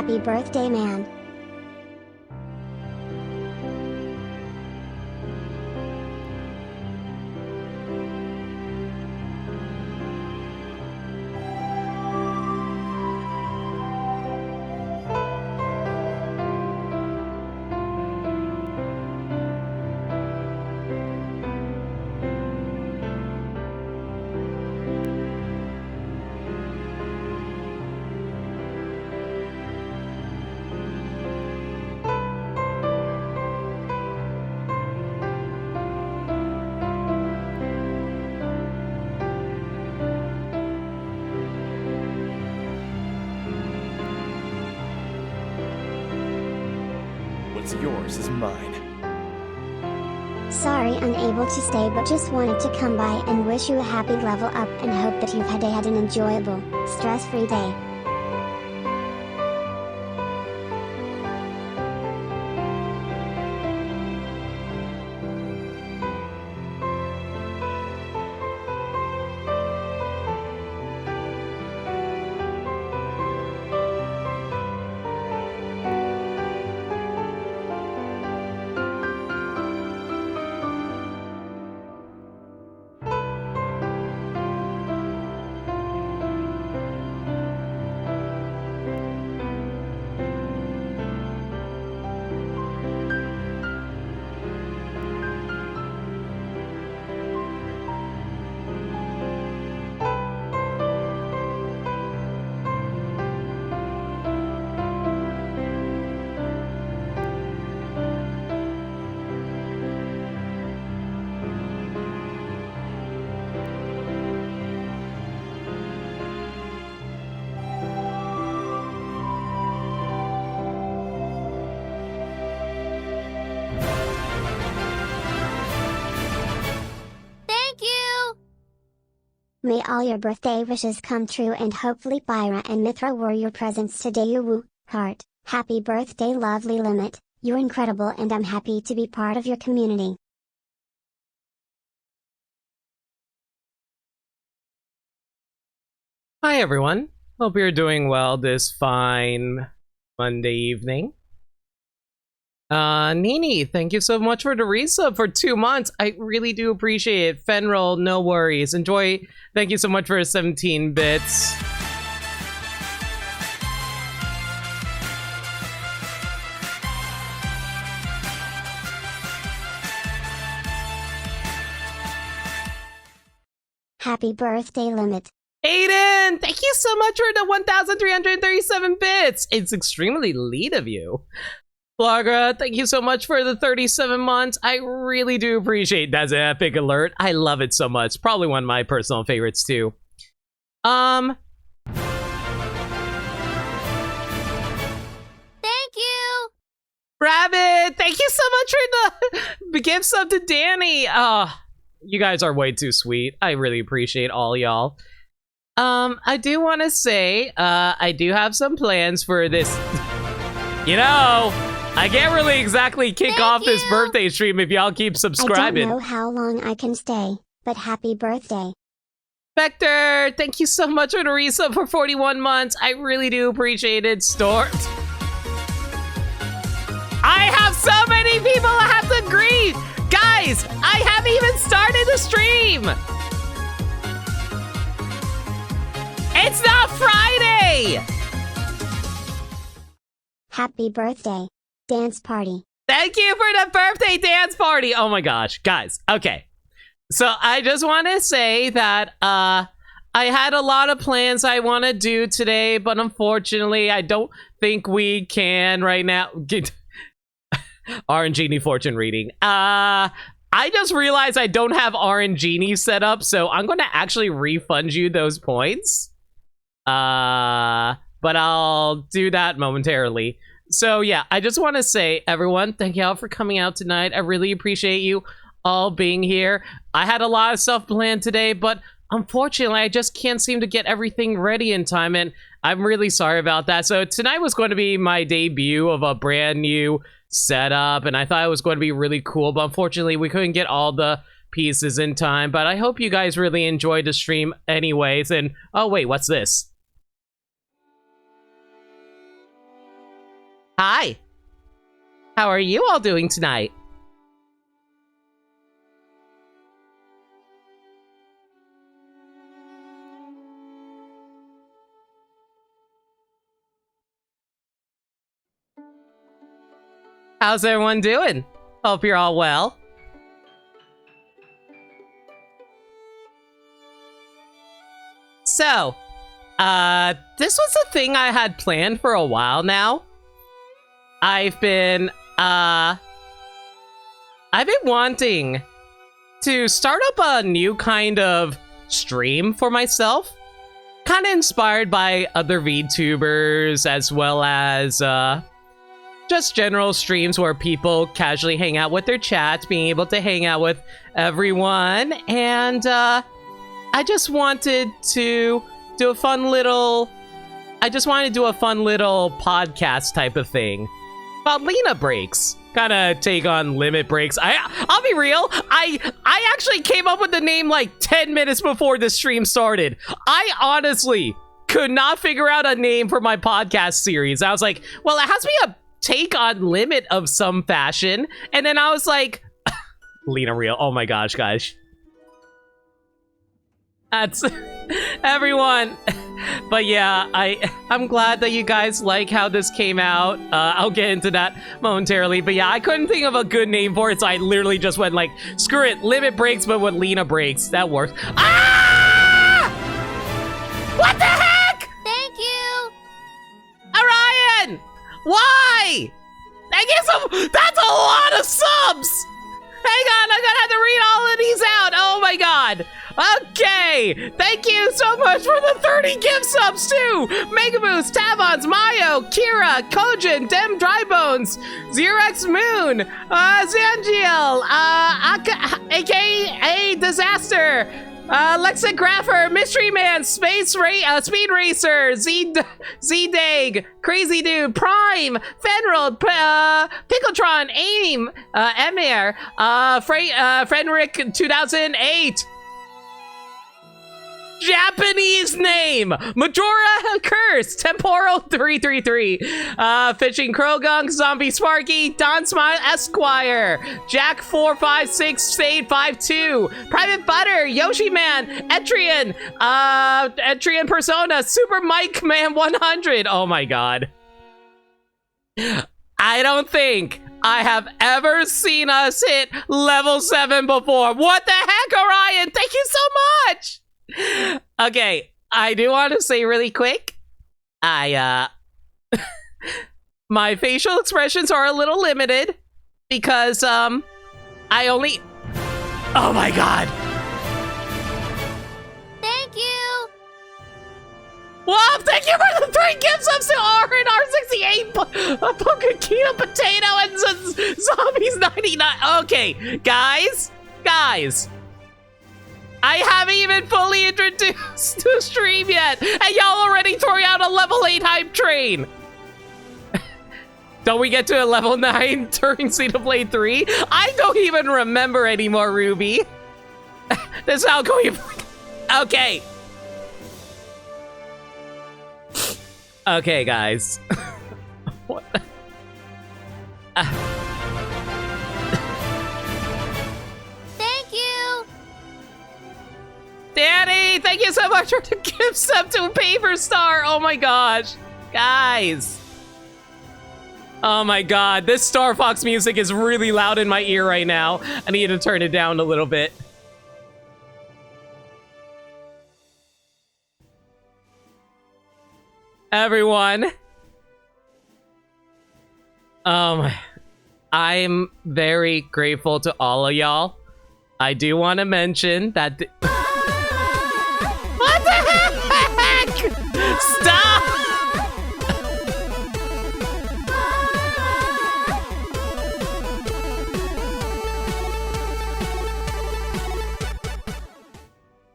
Happy birthday, man. What's yours is mine. Sorry, unable to stay, but just wanted to come by and wish you a happy level up and hope that you've had an enjoyable, stress-free day. May all your birthday wishes come true and hopefully Pyra and Mithra were your presents today. Woo, heart, happy birthday lovely Limit, you're incredible and I'm happy to be part of your community. Hi everyone, hope you're doing well this fine Monday evening. Nini, thank you so much for the resub for 2 months. I really do appreciate it. Fenrol, no worries. Enjoy. Thank you so much for 17 bits. Happy birthday, Limit. Aiden, thank you so much for the 1,337 bits. It's extremely lead of you. Flagra, thank you so much for the 37 months. I really do appreciate that's an epic alert. I love it so much. Probably one of my personal favorites too. Thank you. Rabbit, thank you so much for the gift sub to Danny. You guys are way too sweet. I really appreciate all y'all. I do want to say, I do have some plans for this. You know, I can't really exactly kick off this birthday stream if y'all keep subscribing. I don't know how long I can stay, but happy birthday. Vector, thank you so much for the resub for 41 months. I really do appreciate it. Stort. I have so many people I have to greet. Guys, I haven't even started the stream. It's not Friday. Happy birthday. Dance party. Thank you for the birthday dance party. Oh my gosh, guys. Okay. So I just want to say that I had a lot of plans I want to do today, but unfortunately, I don't think we can right now. RNGenie fortune reading. I just realized I don't have RNGenie set up, so I'm going to actually refund you those points. But I'll do that momentarily. So yeah, I just want to say, everyone, thank y'all for coming out tonight. I really appreciate you all being here. I had a lot of stuff planned today, but unfortunately, I just can't seem to get everything ready in time, and I'm really sorry about that. So tonight was going to be my debut of a brand new setup, and I thought it was going to be really cool, but unfortunately, we couldn't get all the pieces in time. But I hope you guys really enjoyed the stream anyways. And oh wait, what's this? Hi. How are you all doing tonight? How's everyone doing? Hope you're all well. So, this was a thing I had planned for a while now. I've been wanting to start up a new kind of stream for myself. Kind of inspired by other VTubers as well as, just general streams where people casually hang out with their chats, being able to hang out with everyone, and I just wanted to do a fun little podcast type of thing about Lina Breaks. Kind of take on Limit Breaks. I'll be real, I actually came up with the name like 10 minutes before the stream started. I honestly could not figure out a name for my podcast series. I was like, well, it has to be a take on Limit of some fashion, and then I was like, Lina Real. Oh my gosh, guys, that's everyone. But yeah, I'm glad that you guys like how this came out. I'll get into that momentarily, but yeah, I couldn't think of a good name for it, so I literally just went like, screw it, Limit Breaks, but with Lina Breaks. That works. Ah! What the heck? Thank you. Orion! Why? Thank you so. That's a lot of subs. Hang on, I'm gonna have to read all of these out. Oh my god. Okay, thank you so much for the 30 gift subs too. Mega Boost, Tavons, Mayo, Kira, Kojin, Dem Drybones, Xerox Moon, Zangiel, aka Disaster, Lexicographer, Mystery Man, Speed Racer, Z-Dag, Crazy Dude, Prime, Fenrold, Pickletron, Aim, Emir, Frederick 2008. Japanese name, Majora Curse, Temporal 333, Fishing Krogunk, Zombie Sparky, Don Smile Esquire, Jack 456, Stade 52, Private Butter, Yoshi Man, Etrian, Etrian Persona, Super Mike Man 100. Oh my god. I don't think I have ever seen us hit level 7 before. What the heck, Orion? Thank you so much. Okay, I do want to say really quick, my facial expressions are a little limited because, I only... Oh my god! Thank you. Well, thank you for the 3 gifts up to R&R68, Pokekino Potato, and Zombies 99. Okay, guys, I haven't even fully introduced the stream yet, and y'all already throwing out a level 8 hype train. Don't we get to a level 9 during Xenoblade 3? I don't even remember anymore, Ruby. This is how going. Okay. Okay, guys. What? Thank you. Danny, thank you so much for the gift sub to Paper Star. Oh my gosh. Guys. Oh my god, this Star Fox music is really loud in my ear right now. I need to turn it down a little bit. Everyone. I'm very grateful to all of y'all. I do want to mention that... What the heck? Stop!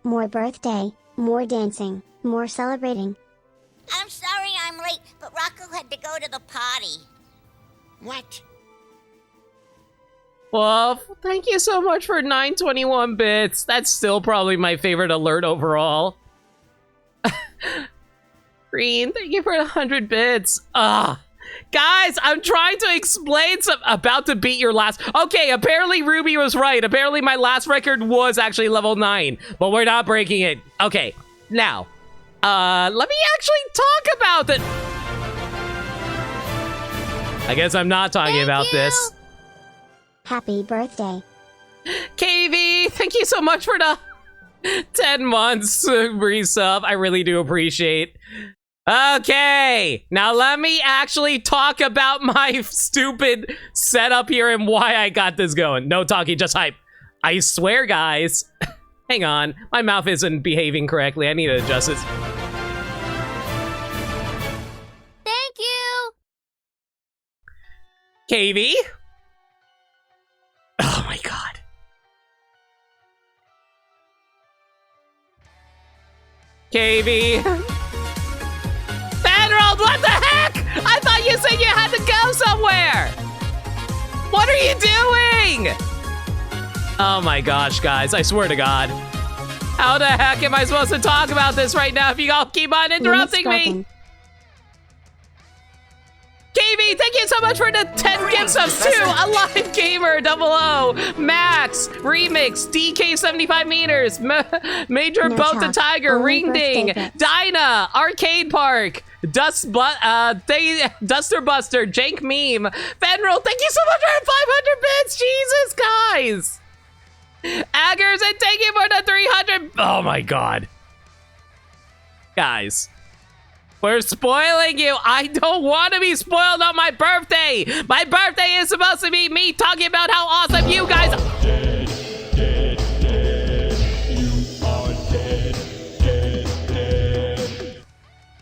More birthday, more dancing, more celebrating. I'm sorry I'm late, but Rocco had to go to the potty. What? Well, thank you so much for 921 bits. That's still probably my favorite alert overall. Green, thank you for 100 bits. Guys, I'm trying to explain about to beat your last. Okay, apparently Ruby was right. Apparently my last record was actually level 9, but we're not breaking it. Okay, now, let me actually talk about it. I guess I'm not talking about this. Happy birthday. KV, thank you so much for the 10 months resub. I really do appreciate. Okay, now let me actually talk about my stupid setup here and why I got this going. No talking, just hype. I swear, guys. Hang on, my mouth isn't behaving correctly. I need to adjust this. Thank you. KV? Oh my god. KV. Emerald, what the heck? I thought you said you had to go somewhere. What are you doing? Oh my gosh, guys, I swear to God. How the heck am I supposed to talk about this right now if you all keep on interrupting me? KV, thank you so much for the 10 gift subs too. Alive Gamer, 00, Max, Remix, DK 75 meters, Major No Boat the talk. Tiger, Only Ring Ding, birthday gifts. Dinah, Arcade Park, Duster Buster, Jank Meme, Fenril, thank you so much for the 500 bits. Jesus, guys. Aggers, and thank you for the 300. Oh my god. Guys. We're spoiling you. I don't want to be spoiled on my birthday. My birthday is supposed to be me talking about how awesome you guys are.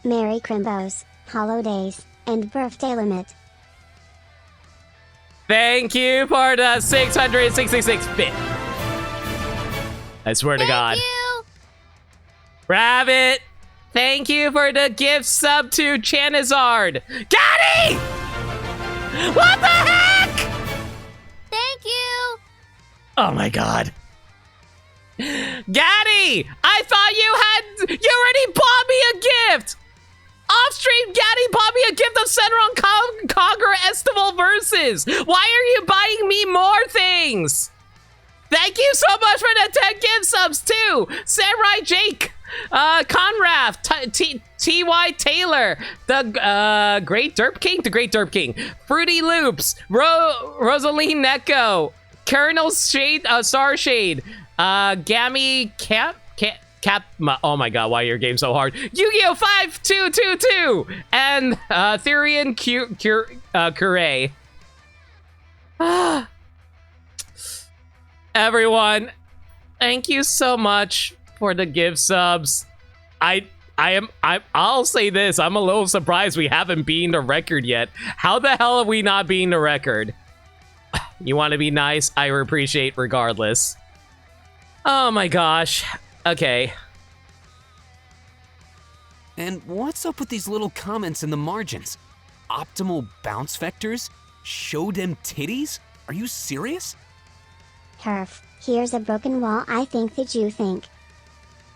Merry Crimbos, holidays, and birthday limit. Thank you for the 666 bit. I swear to God. Thank you. Rabbit, thank you for the gift sub to Chanizard. Gaddy! What the heck? Thank you. Oh my god. Gaddy! I thought you already bought me a gift! Off stream, Gaddy bought me a gift of Senron Conquer Estival Versus! Why are you buying me more things? Thank you so much for the 10 gift subs too! Samurai Jake, Conraf, T.Y. Taylor, the Great Derp King, Fruity Loops, Rosaline Neko, Colonel Shade, Star Shade, Gammy Cap, oh my god, why are your games so hard? Yu-Gi-Oh! 5222, and Therian Curé. Everyone, thank you so much for the gift subs. I'll say this, I'm a little surprised we haven't beaten the record yet. How the hell have we not beaten the record? You want to be nice? I appreciate regardless. Oh my gosh. Okay. And what's up with these little comments in the margins? Optimal bounce vectors? Show them titties? Are you serious? Herf, here's a broken wall I think that you think.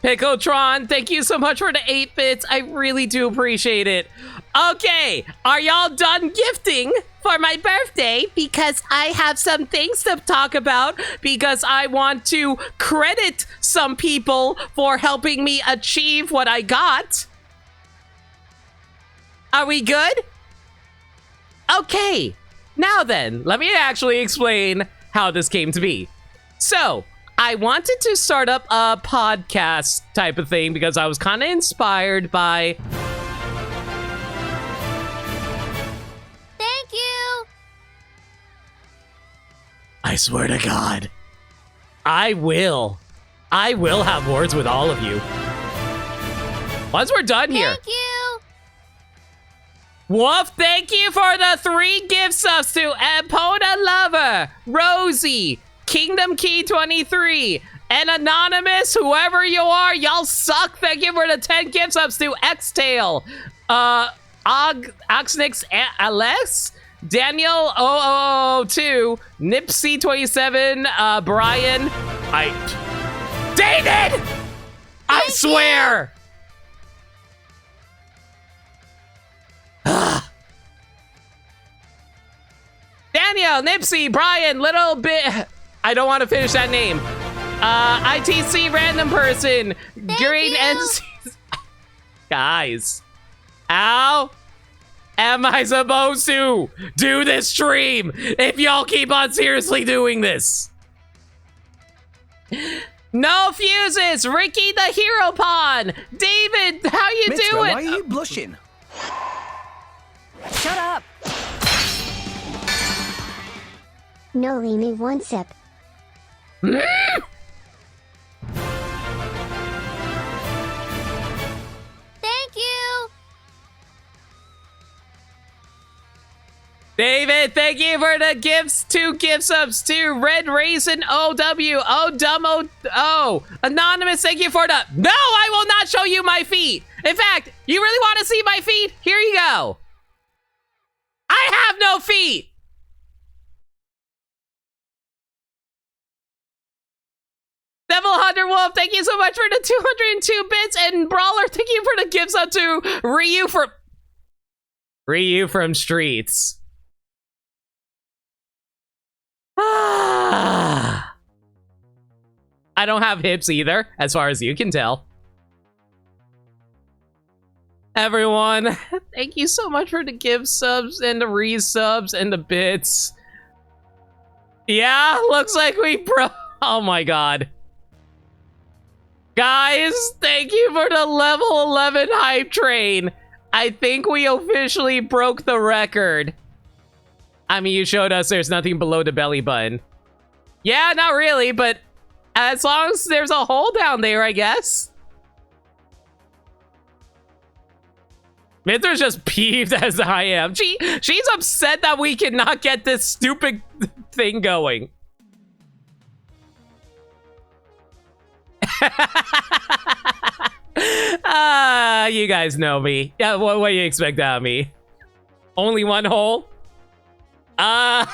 Picotron, thank you so much for the 8 bits. I really do appreciate it. Okay, are y'all done gifting for my birthday? Because I have some things to talk about because I want to credit some people for helping me achieve what I got. Are we good? Okay, now then, let me actually explain how this came to be. So, I wanted to start up a podcast type of thing because I was kind of inspired by... Thank you. I swear to God, I will have words with all of you. Once we're done here. Thank you. Wolf, thank you for the 3 gift subs to Epona Lover, Rosie, Kingdom Key 23, and Anonymous, whoever you are, y'all suck. Thank you for the 10 gift subs to X-Tail, Oxnix Alex, Daniel 0002, Nipsey 27, Brian, David! I swear! Daniel, Nipsey, Brian, Little Bit. I don't want to finish that name. ITC random person. Green NC. Guys. How am I supposed to do this stream if y'all keep on seriously doing this? No fuses. Ricky the Hero Pawn. David, how you Mitzvah, doing? why are you blushing? Shut up! No, leave me one sip. Thank you. David, thank you for the gifts. 2 gift subs to Red Raisin OW. Oh, dumb oh. Anonymous, thank you for the... No, I will not show you my feet. In fact, you really want to see my feet? Here you go. I have no feet. Devil Hunter Wolf, thank you so much for the 202 bits. And Brawler, thank you for the gifts up to Ryu from Streets. I don't have hips either, as far as you can tell. Everyone, thank you so much for the gift subs and the resubs and the bits. Yeah, looks like we broke. Oh my god. Guys, thank you for the level 11 hype train. I think we officially broke the record. I mean, you showed us there's nothing below the belly button. Yeah, not really, but as long as there's a hole down there, I guess. Minter's just peeved as I am. She's upset that we cannot get this stupid thing going. You guys know me. Yeah, what do you expect out of me? Only one hole? I'm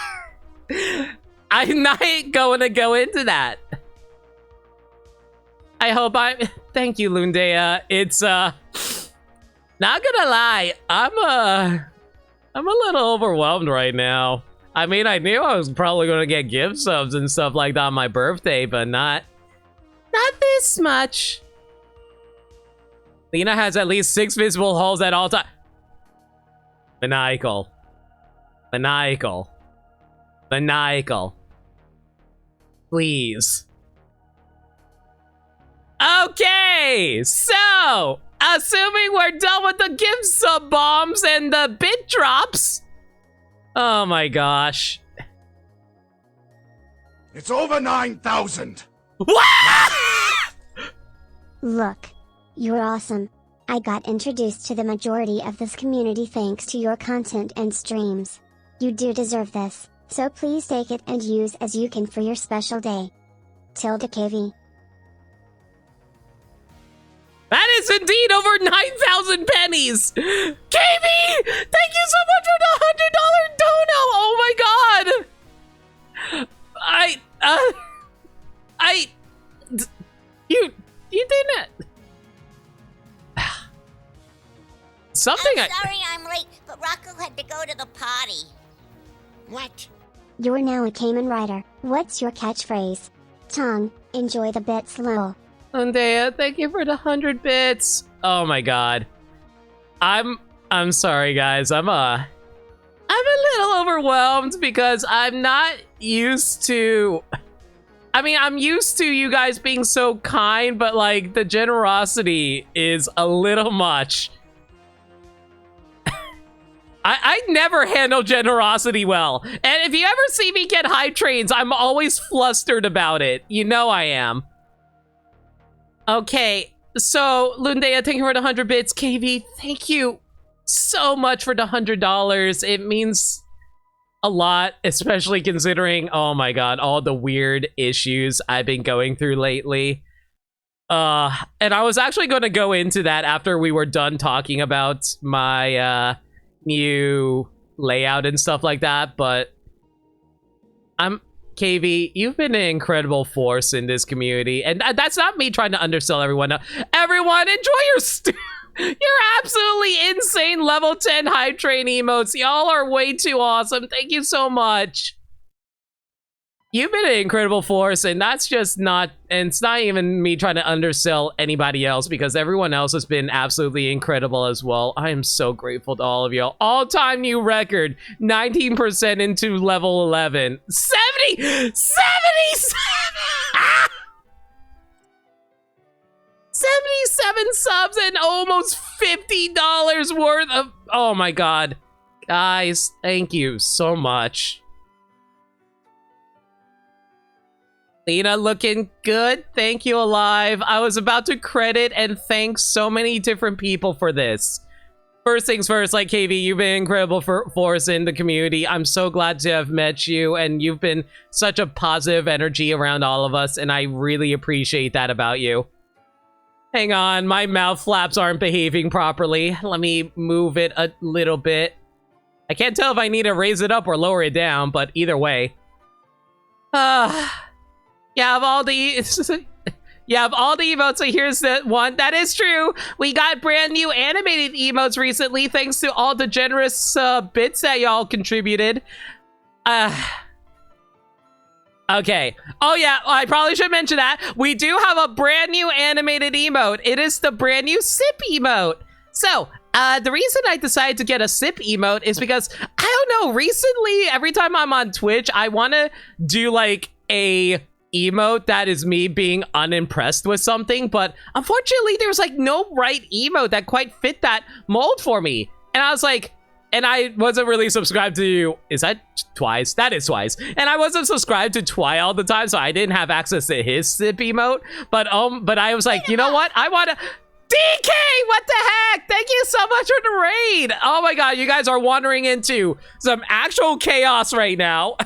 not going to go into that. I hope thank you, Lundea. It's, not gonna lie, I'm a little overwhelmed right now. I mean, I knew I was probably gonna get gift subs and stuff like that on my birthday, but not this much. Lina has at least 6 visible holes at all time. Maniacal. Maniacal. Maniacal. Please. Okay, so assuming we're done with the gift sub bombs and the bit drops. Oh my gosh. It's over 9,000. What? Look, you're awesome. I got introduced to the majority of this community thanks to your content and streams. You do deserve this, so please take it and use as you can for your special day. Tilda KV. That is indeed over 9,000 pennies. KB, thank you so much for the $100 dono. Oh my god. You didn't. Something. I'm sorry I'm late, but Rocco had to go to the potty. What? You're now a Cayman rider. What's your catchphrase? Tongue, enjoy the bits lol. Andea, thank you for the 100 bits. Oh my god. I'm sorry guys. I'm a little overwhelmed because I'm not used to... I mean, I'm used to you guys being so kind, but like the generosity is a little much. I never handle generosity well. And if you ever see me get hype trains, I'm always flustered about it. You know I am. Okay, so Lundea, thank you for the 100 bits. KV, thank you so much for the $100. It means a lot, especially considering, oh my god, all the weird issues I've been going through lately. And I was actually going to go into that after we were done talking about my new layout and stuff like that, but KV, you've been an incredible force in this community, and that's not me trying to undersell everyone. Everyone, enjoy your You're absolutely insane level 10 hype train emotes. Y'all are way too awesome. Thank you so much. You've been an incredible force, and that's just not, and it's not even me trying to undersell anybody else because everyone else has been absolutely incredible as well. I am so grateful to all of y'all. All-time new record, 19% into level 11. 77! 77 subs and almost $50 worth of, oh my god. Guys, thank you so much. Lina looking good. Thank you, Alive. I was about to credit and thank so many different people for this. First things first, like KV, you've been incredible for us in the community. I'm so glad to have met you, and you've been such a positive energy around all of us, and I really appreciate that about you. Hang on, my mouth flaps aren't behaving properly. Let me move it a little bit. I can't tell if I need to raise it up or lower it down, but either way. Yeah, of all the emotes, so here's the one. That is true. We got brand new animated emotes recently, thanks to all the generous bits that y'all contributed. Okay. Oh yeah, I probably should mention that. We do have a brand new animated emote. It is the brand new sip emote. So, the reason I decided to get a sip emote is because, I don't know, recently, every time I'm on Twitch, I want to do like a emote that is me being unimpressed with something, but unfortunately there's like no right emote that quite fit that mold for me. And I was like, and I wasn't really subscribed to, is that Twice? That is Twice. And I wasn't subscribed to Twi all the time, so I didn't have access to his sip emote. But I was like, you know what? I want to... DK, what the heck? Thank you so much for the raid. Oh my god, you guys are wandering into some actual chaos right now.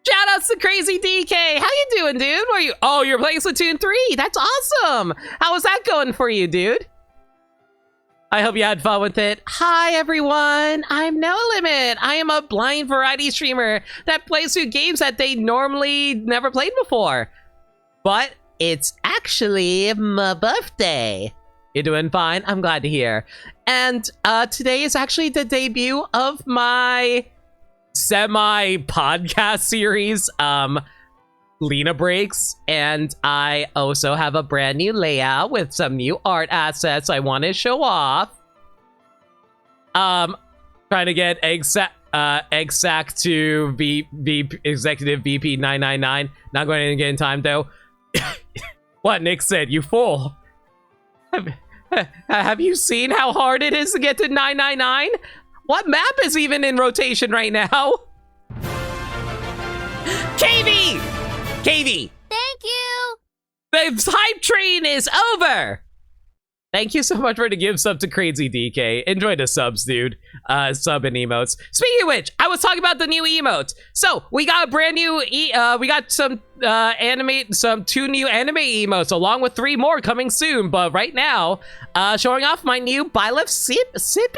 Shout outs to Crazy DK. How you doing, dude? Where you? Oh, you're playing Splatoon 3. That's awesome. How was that going for you, dude? I hope you had fun with it. Hi, everyone. I'm No Limit. I am a blind variety streamer that plays through games that they normally never played before. But it's actually my birthday. You're doing fine. I'm glad to hear. And today is actually the debut of my semi-podcast series, Lina Breaks, and I also have a brand new layout with some new art assets I want to show off. Trying to get exact to be Executive VP 999. Not going to get in time though. What Nick said, you fool. Have you seen how hard it is to get to 999? What map is even in rotation right now? KV! KV! Thank you! The hype train is over! Thank you so much for the give sub to Crazy DK. Enjoy the subs, dude. Sub and emotes. Speaking of which, I was talking about the new emotes. So, we got a brand new, we got some two new anime emotes, along with 3 more coming soon. But right now, showing off my new Buy Left Sip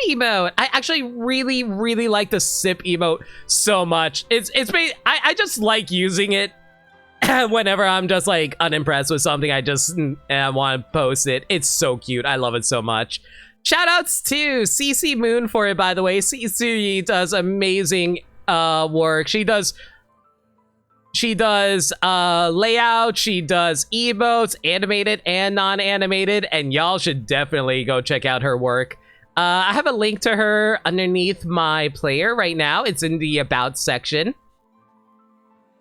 emote. I actually really, really like the sip emote so much. I just like using it. Whenever I'm just like unimpressed with something, I just want to post it. It's so cute. I love it so much. Shoutouts to CC Moon for it, by the way. CC does amazing work. She does layout, she does emotes, animated and non-animated, and y'all should definitely go check out her work. I have a link to her underneath my player right now. It's in the About section.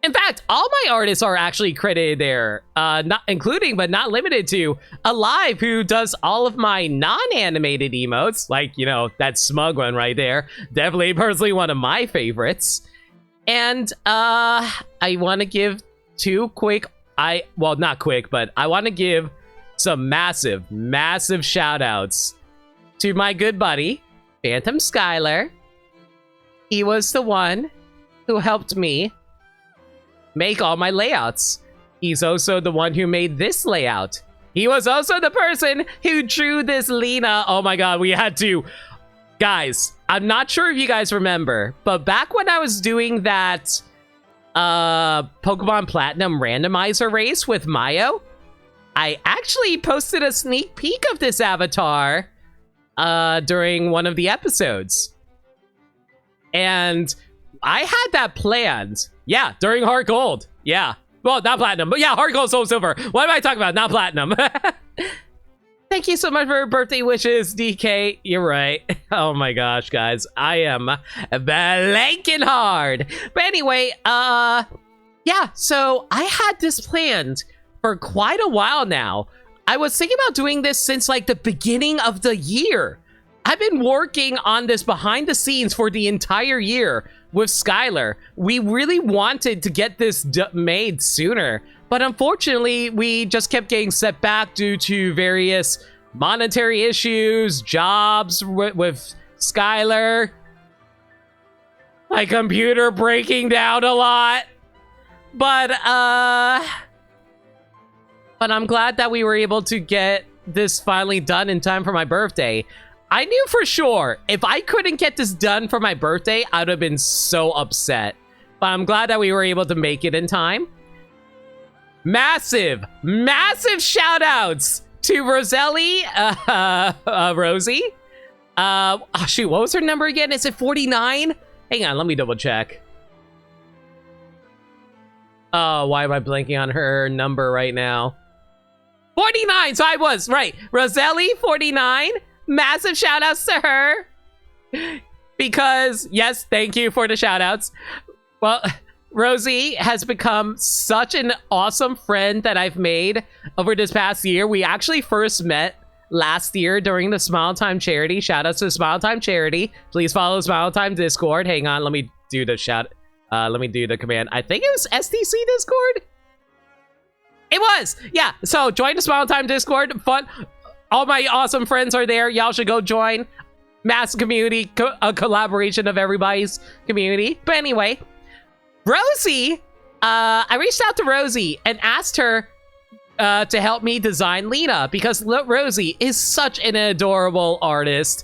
In fact, all my artists are actually credited there, not including but not limited to Alive, who does all of my non-animated emotes, like, you know, that smug one right there. Definitely personally one of my favorites. And I want to give not quick, but I want to give some massive shout outs to my good buddy, Phantom Skylar. He was the one who helped me make all my layouts. He's also the one who made this layout. He was also the person who drew this Lina. Oh my god, we had to. Guys, I'm not sure if you guys remember, but back when I was doing that Pokemon Platinum randomizer race with Mayo, I actually posted a sneak peek of this avatar during one of the episodes. And I had that planned. Yeah, during Heart Gold. Yeah. Well, not Platinum, but yeah, Heart Gold, Soul Silver. What am I talking about? Not Platinum. Thank you so much for birthday wishes, DK. You're right. Oh my gosh, guys. I am blanking hard. But anyway, yeah, so I had this planned for quite a while now. I was thinking about doing this since like the beginning of the year. I've been working on this behind the scenes for the entire year with Skylar. We really wanted to get this made sooner, but unfortunately, we just kept getting set back due to various monetary issues, jobs with Skylar, my computer breaking down a lot. But I'm glad that we were able to get this finally done in time for my birthday. I knew for sure if I couldn't get this done for my birthday, I'd have been so upset. But I'm glad that we were able to make it in time. Massive shout outs to Rosie. Oh shoot, what was her number again? Is it 49? Hang on, let me double check. Oh, why am I blanking on her number right now? 49, so I was right. Roselli, 49. Massive shout outs to her. Because, yes, thank you for the shout outs. Well, Rosie has become such an awesome friend that I've made over this past year. We actually first met last year during the Smile Time charity. Shout outs to Smile Time charity. Please follow Smile Time Discord. Hang on, let me do the let me do the command. I think it was STC Discord. It was, yeah. So join the Smile Time Discord. Fun. All my awesome friends are there. Y'all should go join. Massive community, a collaboration of everybody's community. But anyway, Rosie, I reached out to Rosie and asked her to help me design Lina because Rosie is such an adorable artist.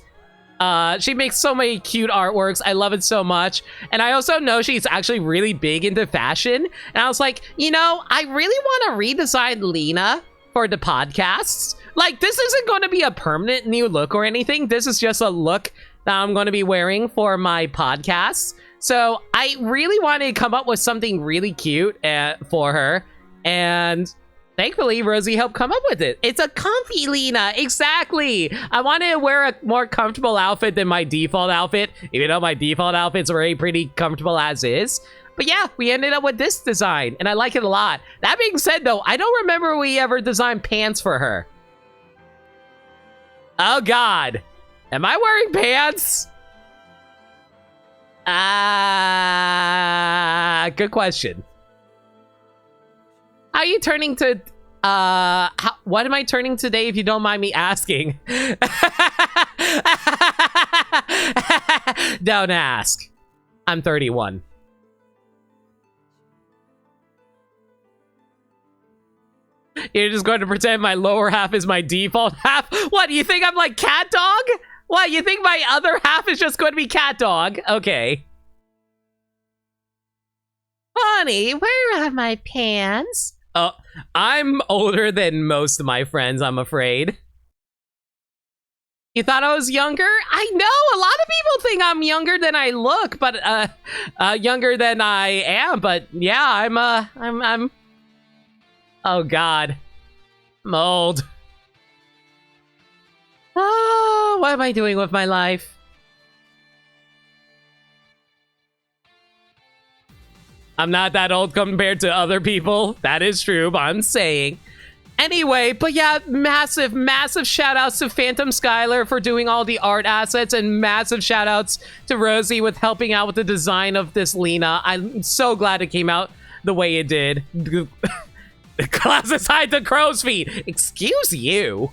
She makes so many cute artworks. I love it so much. And I also know she's actually really big into fashion. And I was like, you know, I really want to redesign Lina for the podcasts. Like, this isn't going to be a permanent new look or anything. This is just a look that I'm going to be wearing for my podcasts. So I really wanted to come up with something really cute for her. And thankfully, Rosie helped come up with it. It's a comfy Lina. Exactly. I wanted to wear a more comfortable outfit than my default outfit, even though my default outfit's already pretty comfortable as is. But yeah, we ended up with this design, and I like it a lot. That being said, though, I don't remember we ever designed pants for her. Oh, God. Am I wearing pants? Good question. How are you turning to... what am I turning today, if you don't mind me asking? Don't ask. I'm 31. You're just going to pretend my lower half is my default half? What, do you think I'm like cat dog? What, you think my other half is just going to be cat dog? Okay. Honey, where are my pants? Oh, I'm older than most of my friends, I'm afraid. You thought I was younger? I know, a lot of people think I'm younger than I look, but, younger than I am, but yeah, I'm oh, God. I'm old. Oh, what am I doing with my life? I'm not that old compared to other people. That is true, but I'm saying. Anyway, but yeah, massive shout outs to Phantom Skylar for doing all the art assets, and massive shout outs to Rosie with helping out with the design of this Lina. I'm so glad it came out the way it did. The closets hide the crow's feet. Excuse you.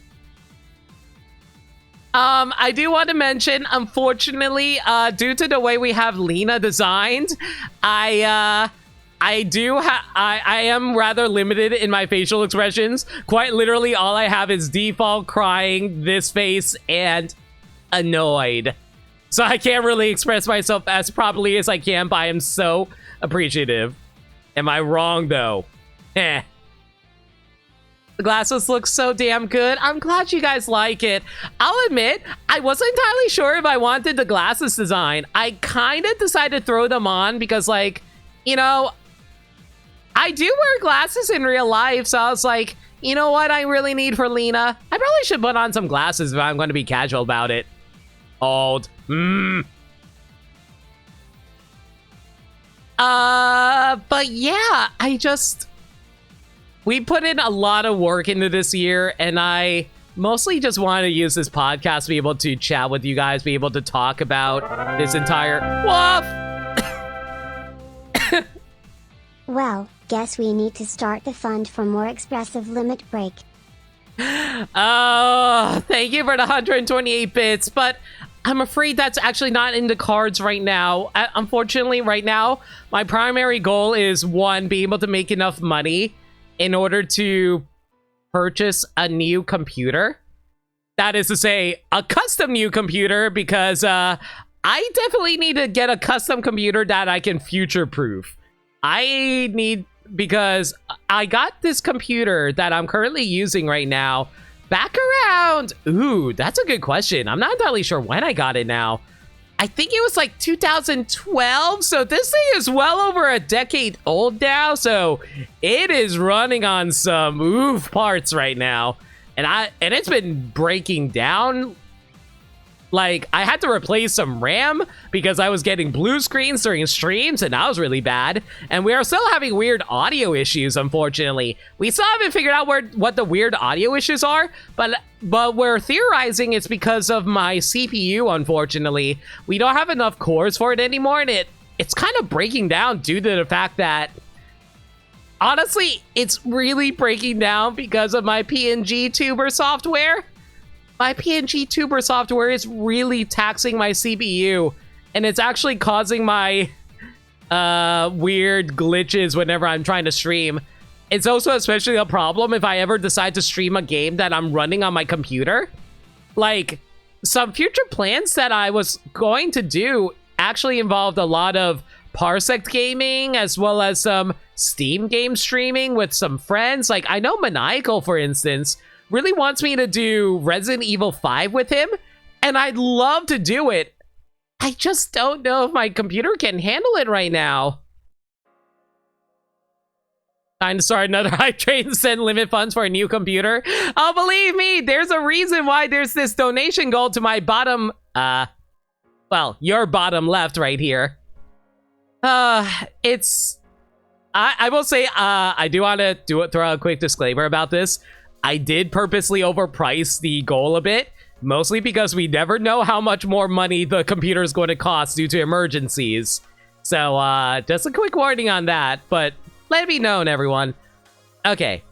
I do want to mention, unfortunately, due to the way we have Lina designed, I am rather limited in my facial expressions. Quite literally, all I have is default, crying, this face, and annoyed. So I can't really express myself as properly as I can, but I am so appreciative. Am I wrong, though? Eh. The glasses look so damn good. I'm glad you guys like it. I'll admit, I wasn't entirely sure if I wanted the glasses design. I kind of decided to throw them on because, like, you know, I do wear glasses in real life, so I was like, you know what I really need for Lina? I probably should put on some glasses if I'm going to be casual about it. But yeah, we put in a lot of work into this year, and I mostly just want to use this podcast to be able to chat with you guys, be able to talk about this entire woof. Well, guess we need to start the fund for more expressive limit break. Oh, thank you for the 128 bits, but I'm afraid that's actually not in the cards right now. Unfortunately, right now, my primary goal is, one, be able to make enough money in order to purchase a new computer. That is to say, a custom new computer, because I definitely need to get a custom computer that I can future-proof. Because I got this computer that I'm currently using right now back around... Ooh, that's a good question. I'm not entirely sure when I got it now. I think it was like 2012, so this thing is well over a decade old now, so it is running on some parts right now. And it's been breaking down. Like, I had to replace some RAM because I was getting blue screens during streams, and that was really bad. And we are still having weird audio issues, unfortunately. We still haven't figured out what the weird audio issues are, but we're theorizing it's because of my CPU, unfortunately. We don't have enough cores for it anymore, and it's kind of breaking down due to the fact that, honestly, it's really breaking down because of my PNG tuber software. My PNG tuber software is really taxing my CPU, and it's actually causing my weird glitches whenever I'm trying to stream. It's also especially a problem if I ever decide to stream a game that I'm running on my computer. Like, some future plans that I was going to do actually involved a lot of Parsec gaming, as well as some Steam game streaming with some friends. Like, I know Maniacal, for instance, really wants me to do Resident Evil 5 with him, and I'd love to do it. I just don't know if my computer can handle it right now. Time to start another hype train and send limit funds for a new computer. Oh, believe me, there's a reason why there's this donation goal to my bottom, well, your bottom left right here. I will say, I do want to throw a quick disclaimer about this. I did purposely overprice the goal a bit, mostly because we never know how much more money the computer is going to cost due to emergencies. So, just a quick warning on that, but let it be known, everyone. Okay,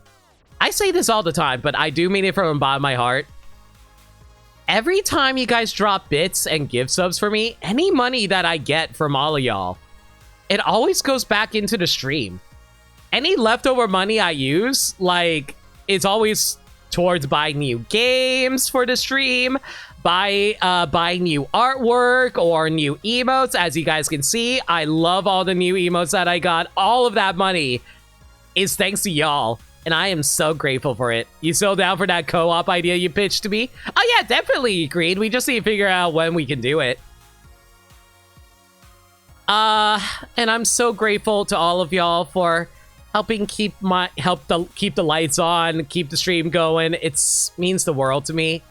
I say this all the time, but I do mean it from the bottom of my heart. Every time you guys drop bits and gift subs for me, any money that I get from all of y'all, it always goes back into the stream. Any leftover money I use, like, it's always towards buying new games for the stream, buying new artwork or new emotes. As you guys can see, I love all the new emotes that I got. All of that money is thanks to y'all, and I am so grateful for it. You still down for that co-op idea you pitched to me? Oh yeah, definitely agreed. We just need to figure out when we can do it. And I'm so grateful to all of y'all for helping keep the lights on, keep the stream going. It means the world to me.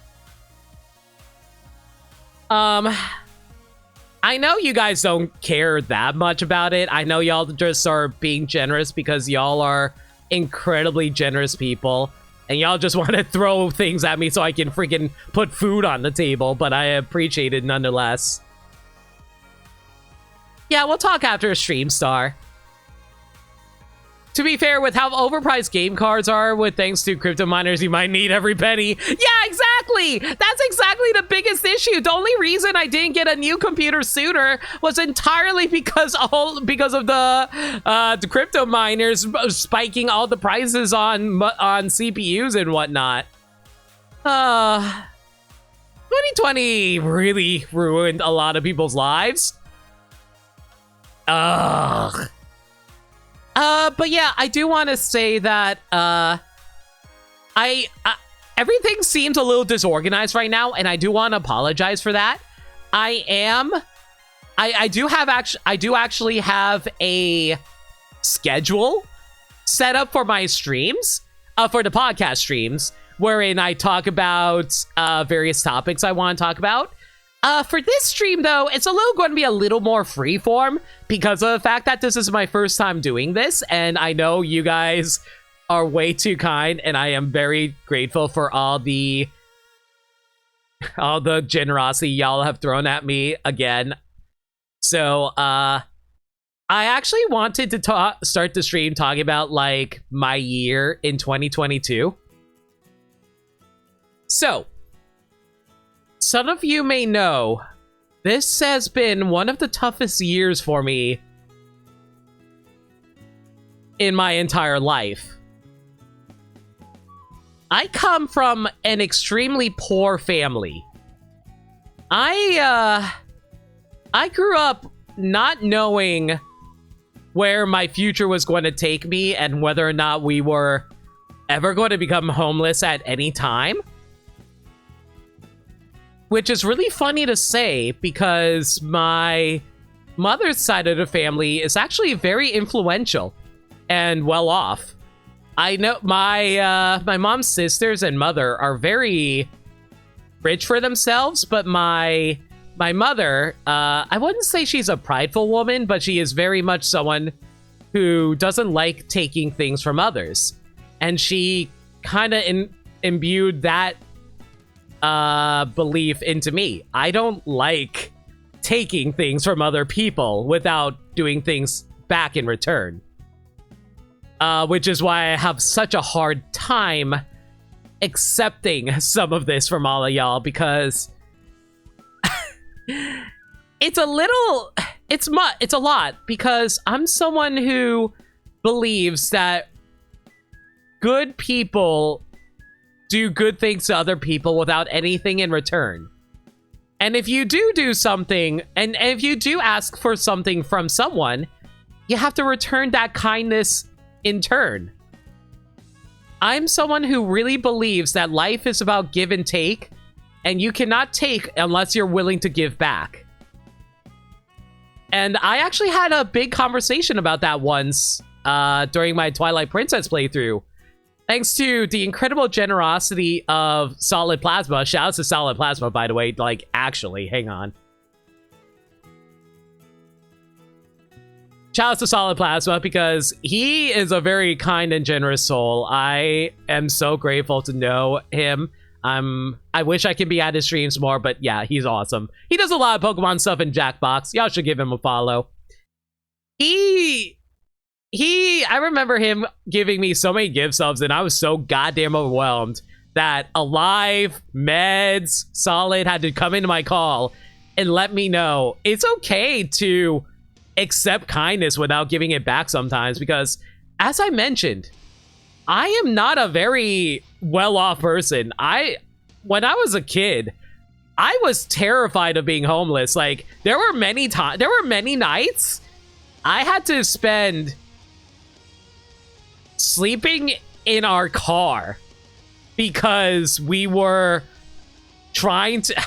I know you guys don't care that much about it. I know y'all just are being generous because y'all are incredibly generous people, and y'all just want to throw things at me so I can freaking put food on the table, but I appreciate it nonetheless. Yeah, we'll talk after a stream, Star. To be fair, with how overpriced game cards are, with thanks to crypto miners, you might need every penny. Yeah, exactly! That's exactly the biggest issue. The only reason I didn't get a new computer sooner was entirely because of the crypto miners spiking all the prices on CPUs and whatnot. 2020 really ruined a lot of people's lives. Ugh. But yeah, I do want to say that, I everything seems a little disorganized right now, and I do want to apologize for that. I do actually have a schedule set up for my streams, for the podcast streams, wherein I talk about various topics I want to talk about. For this stream, though, it's going to be a little more freeform because of the fact that this is my first time doing this, and I know you guys are way too kind, and I am very grateful for all the generosity y'all have thrown at me again. So, I actually wanted to start the stream talking about, like, my year in 2022. So, some of you may know, this has been one of the toughest years for me in my entire life. I come from an extremely poor family. I grew up not knowing where my future was going to take me and whether or not we were ever going to become homeless at any time. Which is really funny to say because my mother's side of the family is actually very influential and well off. I know my mom's sisters and mother are very rich for themselves, but my mother, I wouldn't say she's a prideful woman, but she is very much someone who doesn't like taking things from others. And she kind of imbued that belief into me. I don't like taking things from other people without doing things back in return. Which is why I have such a hard time accepting some of this from all of y'all, because it's a lot, because I'm someone who believes that good people do good things to other people without anything in return. And if you do something, and if you do ask for something from someone, you have to return that kindness in turn. I'm someone who really believes that life is about give and take, and you cannot take unless you're willing to give back. And I actually had a big conversation about that once during my Twilight Princess playthrough. Thanks to the incredible generosity of Solid Plasma. Shouts to Solid Plasma, by the way. Like, actually, hang on. Shouts to Solid Plasma because he is a very kind and generous soul. I am so grateful to know him. I wish I could be at his streams more, but yeah, he's awesome. He does a lot of Pokemon stuff in Jackbox. Y'all should give him a follow. I remember him giving me so many gift subs, and I was so goddamn overwhelmed that Alive, Meds, Solid had to come into my call and let me know it's okay to accept kindness without giving it back sometimes, because as I mentioned, I am not a very well-off person. When I was a kid, I was terrified of being homeless. Like, there were many nights I had to spend sleeping in our car because we were trying to...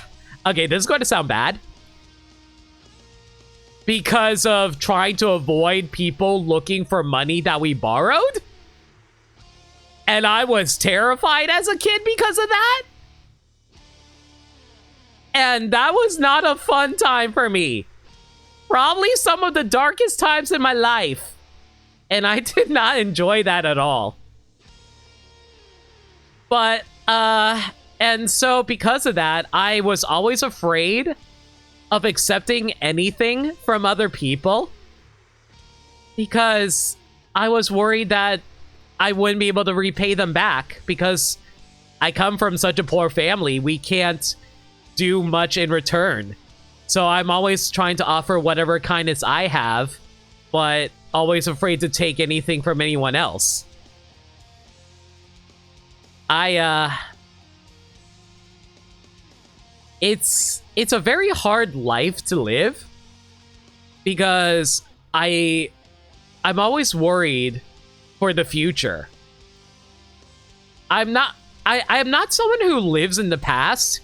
Okay, this is going to sound bad. Because of trying to avoid people looking for money that we borrowed. And I was terrified as a kid because of that. And that was not a fun time for me. Probably some of the darkest times in my life. And I did not enjoy that at all. But, and so because of that, I was always afraid of accepting anything from other people. Because I was worried that I wouldn't be able to repay them back. Because I come from such a poor family, we can't do much in return. So I'm always trying to offer whatever kindness I have, but always afraid to take anything from anyone else. It's a very hard life to live because I'm always worried for the future. I'm not I am not someone who lives in the past.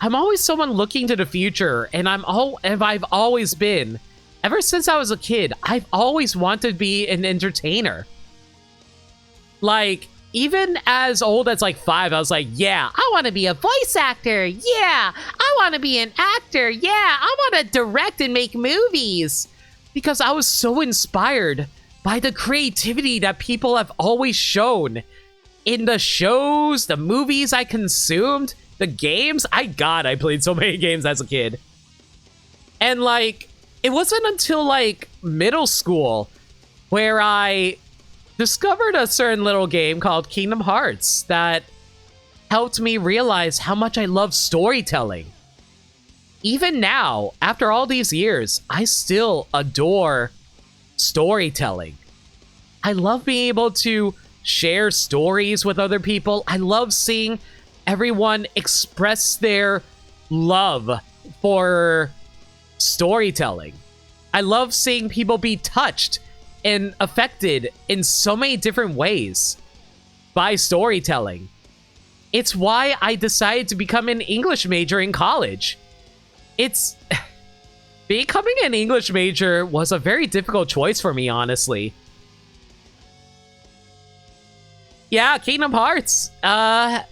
I'm always someone looking to the future, and I've always been. Ever since I was a kid, I've always wanted to be an entertainer. Like, even as old as like 5, I was like, yeah, I want to be a voice actor. Yeah, I want to be an actor. Yeah, I want to direct and make movies. Because I was so inspired by the creativity that people have always shown in the shows, the movies I consumed, the games. I played so many games as a kid. And like, it wasn't until like middle school where I discovered a certain little game called Kingdom Hearts that helped me realize how much I love storytelling. Even now, after all these years, I still adore storytelling. I love being able to share stories with other people. I love seeing everyone express their love for storytelling. I love seeing people be touched and affected in so many different ways by storytelling. It's why I decided to become an English major in college. Becoming an English major was a very difficult choice for me, honestly. Yeah, Kingdom Hearts. Not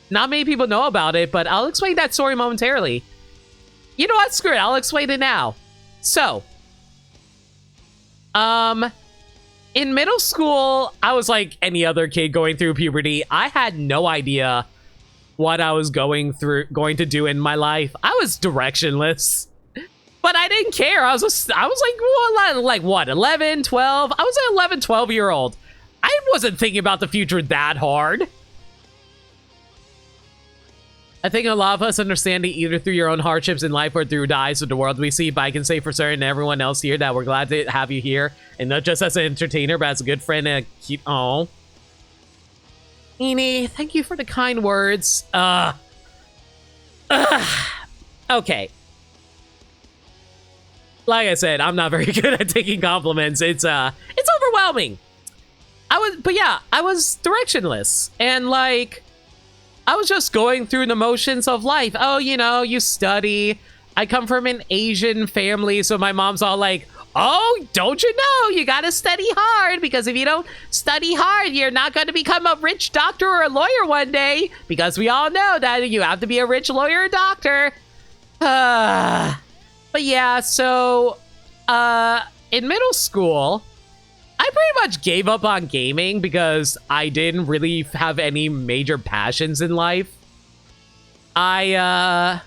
many people know about it, but I'll explain that story momentarily. You know what? Screw it. I'll explain it now. So, in middle school, I was like any other kid going through puberty. I had no idea what I was going to do in my life. I was directionless. But I didn't care. I was like what, 11, 12? I was an 11, 12-year-old. I wasn't thinking about the future that hard. I think a lot of us understand it either through your own hardships in life or through the eyes of the world we see, but I can say for certain everyone else here that we're glad to have you here. And not just as an entertainer, but as a good friend and Nini, thank you for the kind words. Okay. Like I said, I'm not very good at taking compliments. It's overwhelming. I was directionless. And like, I was just going through the motions of life. Oh, you know, you study. I come from an Asian family, so my mom's all like, oh, don't you know, you gotta study hard, because if you don't study hard, you're not gonna become a rich doctor or a lawyer one day, because we all know that you have to be a rich lawyer or doctor. But yeah, so, in middle school, I pretty much gave up on gaming because I didn't really have any major passions in life. I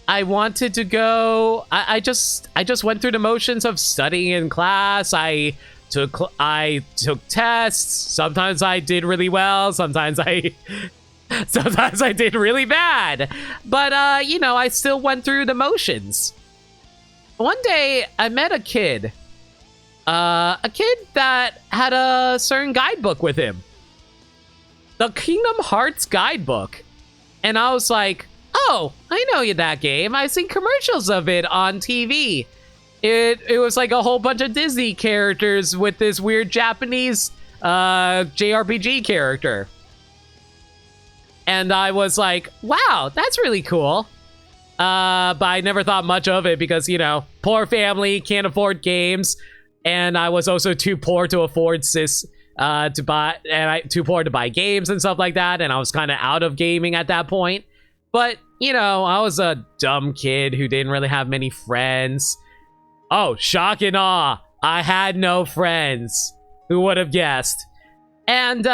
wanted to go. I just went through the motions of studying in class. I took tests. Sometimes I did really well. Sometimes I did really bad. But you know, I still went through the motions. One day, I met a kid that had a certain guidebook with him. The Kingdom Hearts guidebook. And I was like, oh, I know that game. I've seen commercials of it on TV. It was like a whole bunch of Disney characters with this weird Japanese JRPG character. And I was like, wow, that's really cool. But I never thought much of it because, you know, poor family, can't afford games. And I was also too poor to afford too poor to buy games and stuff like that. And I was kind of out of gaming at that point. But, you know, I was a dumb kid who didn't really have many friends. Oh, shock and awe. I had no friends. Who would have guessed? And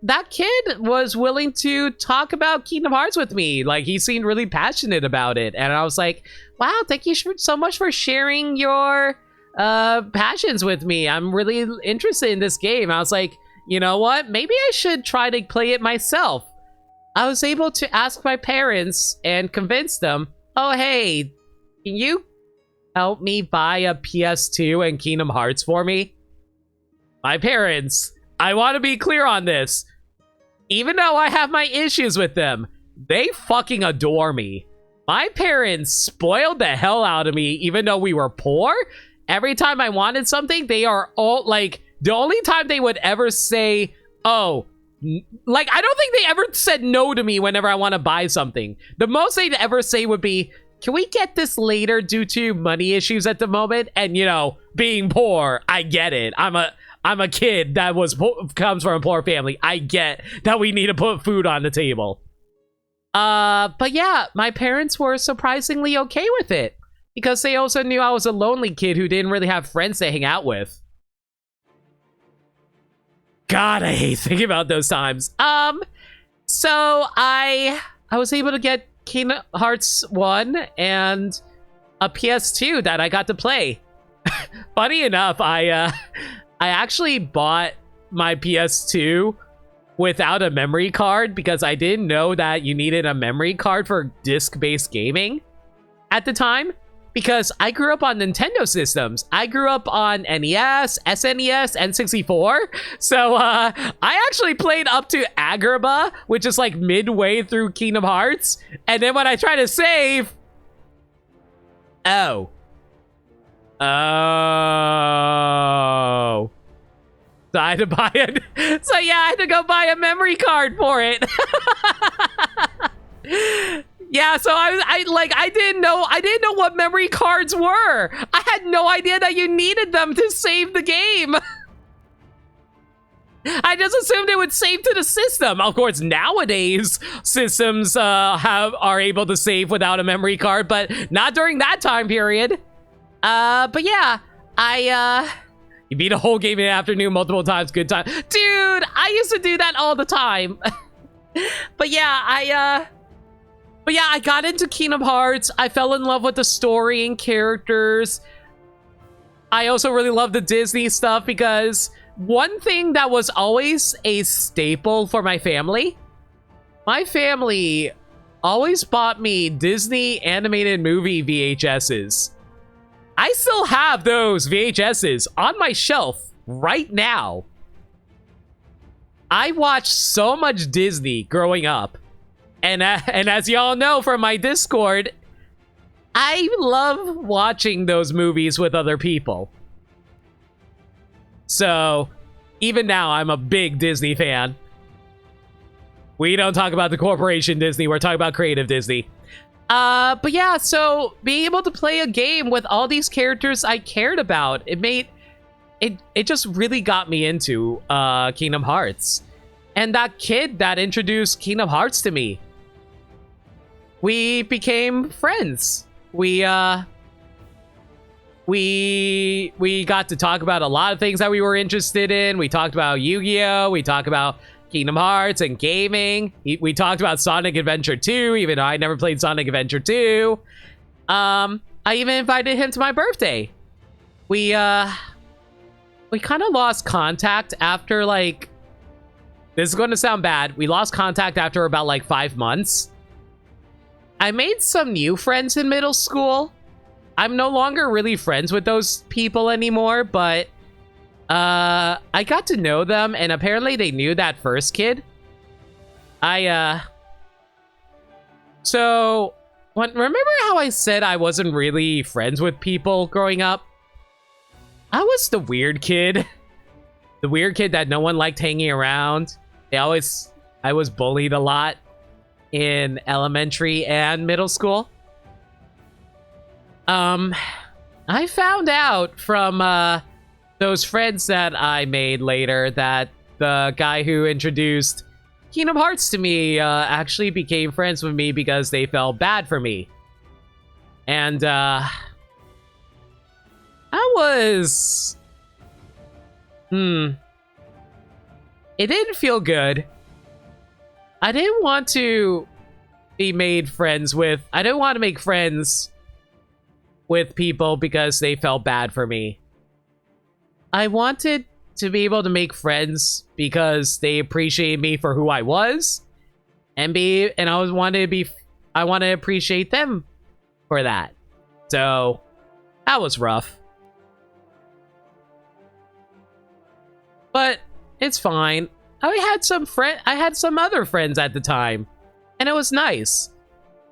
that kid was willing to talk about Kingdom Hearts with me. Like, he seemed really passionate about it. And I was like, wow, thank you so much for sharing your passions with me. I'm really interested in this game. I was like, you know what? Maybe I should try to play it myself. I was able to ask my parents and convince them, oh, hey, can you help me buy a PS2 and Kingdom Hearts for me? My parents, I want to be clear on this. Even though I have my issues with them, they fucking adore me. My parents spoiled the hell out of me, even though we were poor. Every time I wanted something, they are all like, the only time they would ever say, oh, like, I don't think they ever said no to me whenever I want to buy something. The most they'd ever say would be, can we get this later due to money issues at the moment? And, you know, being poor, I get it. I'm a kid that comes from a poor family. I get that we need to put food on the table. But yeah, my parents were surprisingly okay with it because they also knew I was a lonely kid who didn't really have friends to hang out with. God, I hate thinking about those times. So I was able to get Kingdom Hearts 1 and a PS2 that I got to play. Funny enough, I actually bought my PS2 without a memory card because I didn't know that you needed a memory card for disc-based gaming at the time. Because I grew up on Nintendo systems. I grew up on NES, SNES, N64. So I actually played up to Agrabah, which is like midway through Kingdom Hearts. And then when I try to save... Oh. So I had to buy it. So yeah, I had to go buy a memory card for it. Yeah, so I didn't know what memory cards were. I had no idea that you needed them to save the game. I just assumed it would save to the system. Of course, nowadays systems are able to save without a memory card, but not during that time period. But yeah, you beat a whole game in the afternoon multiple times. Good time, dude. I used to do that all the time. But yeah, I got into Kingdom Hearts. I fell in love with the story and characters. I also really love the Disney stuff because one thing that was always a staple for my family always bought me Disney animated movie VHSs. I still have those VHSs on my shelf right now. I watched so much Disney growing up. And as y'all know from my Discord, I love watching those movies with other people. So, even now, I'm a big Disney fan. We don't talk about the corporation Disney, we're talking about creative Disney. But yeah, so being able to play a game with all these characters I cared about, it just really got me into Kingdom Hearts. And that kid that introduced Kingdom Hearts to me, we became friends. We got to talk about a lot of things that we were interested in. We talked about Yu-Gi-Oh! We talked about Kingdom Hearts and gaming. We talked about Sonic Adventure 2, even though I never played Sonic Adventure 2. I even invited him to my birthday. We kind of lost contact after, like... This is going to sound bad. We lost contact after about, like, 5 months. I made some new friends in middle school. I'm no longer really friends with those people anymore, but I got to know them, and apparently they knew that first kid. So, remember how I said I wasn't really friends with people growing up? I was the weird kid. The weird kid that no one liked hanging around. I was bullied a lot in elementary and middle school. I found out from those friends that I made later that the guy who introduced Kingdom Hearts to me actually became friends with me because they felt bad for me. And I was... It didn't feel good. I didn't want to be made friends with... I didn't want to make friends with people because they felt bad for me. I wanted to be able to make friends because they appreciate me for who I was, and I wanted to appreciate them for that. So that was rough. But it's fine. I had some other friends at the time, and it was nice.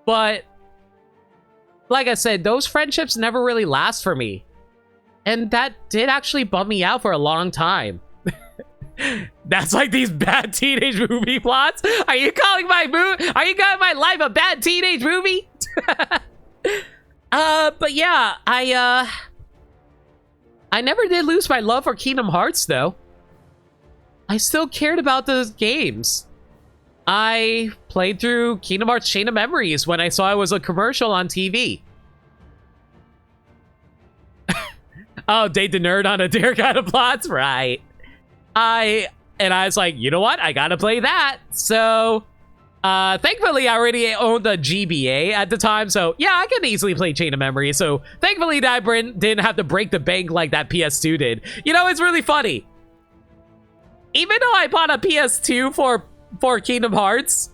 But like I said, those friendships never really last for me. And that did actually bum me out for a long time. That's like these bad teenage movie plots. Are you calling my life a bad teenage movie? But yeah, I never did lose my love for Kingdom Hearts though. I still cared about those games. I played through Kingdom Hearts Chain of Memories when I saw it was a commercial on TV. Oh, date the nerd on a dare kind of plots, right? I was like, you know what? I gotta play that. So, thankfully, I already owned the GBA at the time. So, yeah, I could easily play Chain of Memories. So, thankfully, that I didn't have to break the bank like that PS2 did. You know, it's really funny. Even though I bought a PS2 for Kingdom Hearts,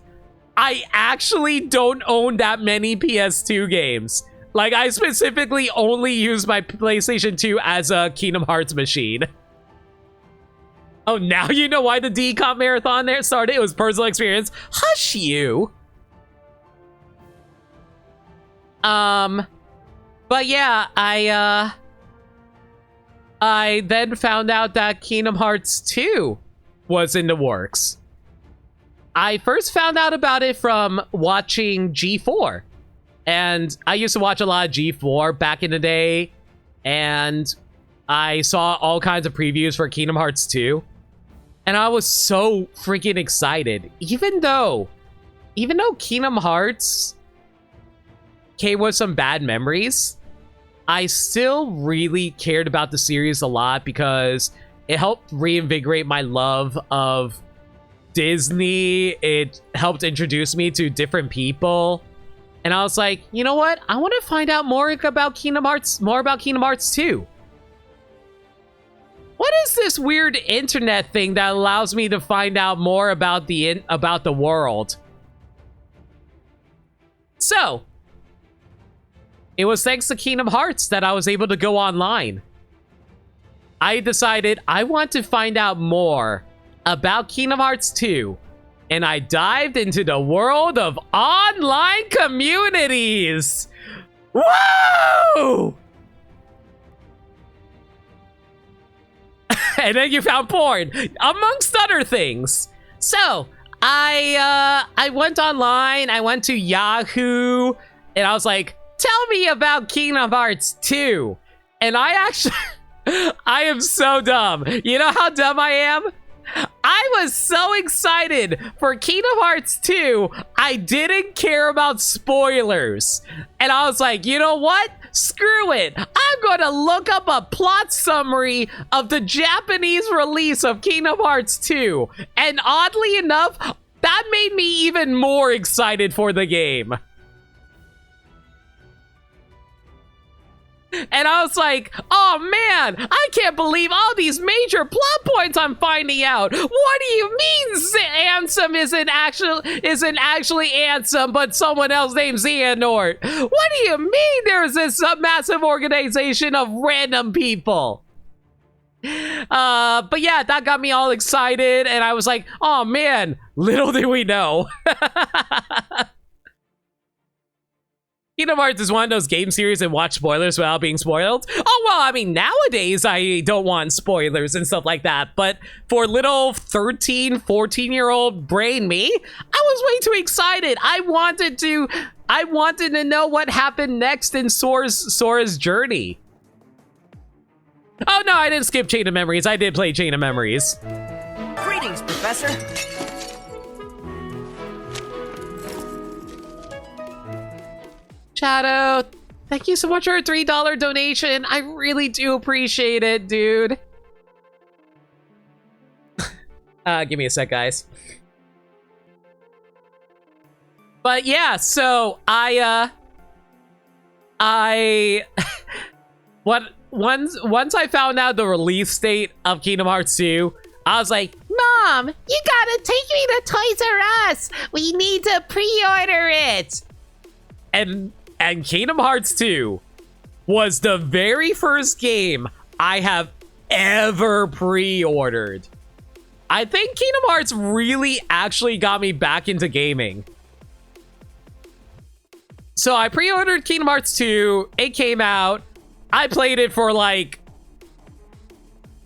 I actually don't own that many PS2 games. Like, I specifically only use my PlayStation 2 as a Kingdom Hearts machine. Oh, now you know why the DCOM marathon there started? It was personal experience. Hush you. But yeah, I then found out that Kingdom Hearts 2 was in the works. I first found out about it from watching G4. And I used to watch a lot of G4 back in the day. And I saw all kinds of previews for Kingdom Hearts 2. And I was so freaking excited. Even though Kingdom Hearts came with some bad memories, I still really cared about the series a lot because it helped reinvigorate my love of Disney. It helped introduce me to different people. And I was like, you know what? I want to find out more about Kingdom Hearts 2. What is this weird internet thing that allows me to find out more about the world? So, it was thanks to Kingdom Hearts that I was able to go online. I decided I want to find out more about Kingdom Hearts 2. And I dived into the world of online communities. Woo! And then you found porn, amongst other things. So, I went online, I went to Yahoo, and I was like, tell me about Kingdom Hearts 2. And I am so dumb. You know how dumb I am? I was so excited for Kingdom Hearts 2, I didn't care about spoilers. And I was like, you know what? Screw it. I'm going to look up a plot summary of the Japanese release of Kingdom Hearts 2. And oddly enough, that made me even more excited for the game. And I was like, oh man, I can't believe all these major plot points I'm finding out. What do you mean Ansem isn't actually Ansem, but someone else named Xehanort? What do you mean there's this massive organization of random people? But yeah, that got me all excited, and I was like, oh man, little did we know. Kingdom Hearts is one of those game series that watch spoilers without being spoiled. Oh, well, I mean, nowadays I don't want spoilers and stuff like that. But for little 13, 14-year-old brain me, I was way too excited. I wanted to know what happened next in Sora's journey. Oh, no, I didn't skip Chain of Memories. I did play Chain of Memories. Greetings, Professor. Shadow, thank you so much for a $3 donation. I really do appreciate it, dude. Give me a sec, guys. But yeah, so once I found out the release date of Kingdom Hearts 2, I was like, Mom, you gotta take me to Toys R Us. We need to pre-order it. And Kingdom Hearts 2 was the very first game I have ever pre-ordered. I think Kingdom Hearts really actually got me back into gaming. So I pre-ordered Kingdom Hearts 2. It came out. I played it for like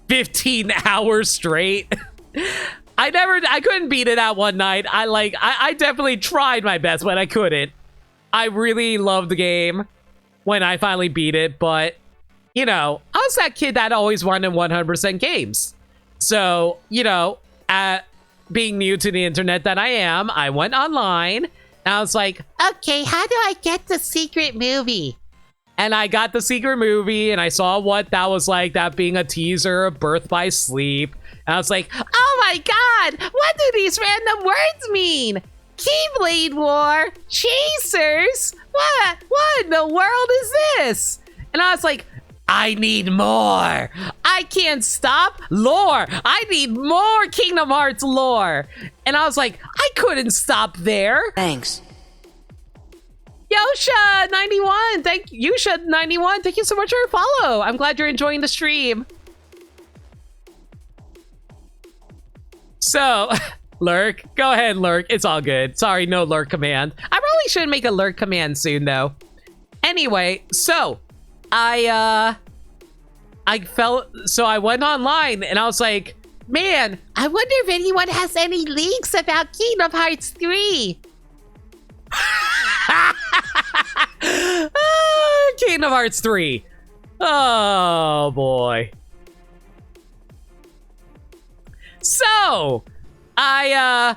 15 hours straight. I couldn't beat it at one night. I definitely tried my best, but I couldn't. I really loved the game when I finally beat it, but, you know, I was that kid that always wanted 100% games. So, you know, being new to the internet that I am, I went online, and I was like, okay, how do I get the secret movie? And I got the secret movie, and I saw what that was like, that being a teaser of Birth by Sleep. And I was like, oh my god, what do these random words mean? Keyblade War? Chasers? What in the world is this? And I was like, I need more. I can't stop. Lore. I need more Kingdom Hearts lore. And I was like, I couldn't stop there. Thanks. Yosha91, thank you so much for your follow. I'm glad you're enjoying the stream. So, lurk, go ahead, lurk. It's all good. Sorry, no lurk command. I probably should make a lurk command soon, though. Anyway, so I went online and I was like, man, I wonder if anyone has any leaks about Kingdom Hearts 3. Kingdom Hearts 3. Oh boy. So I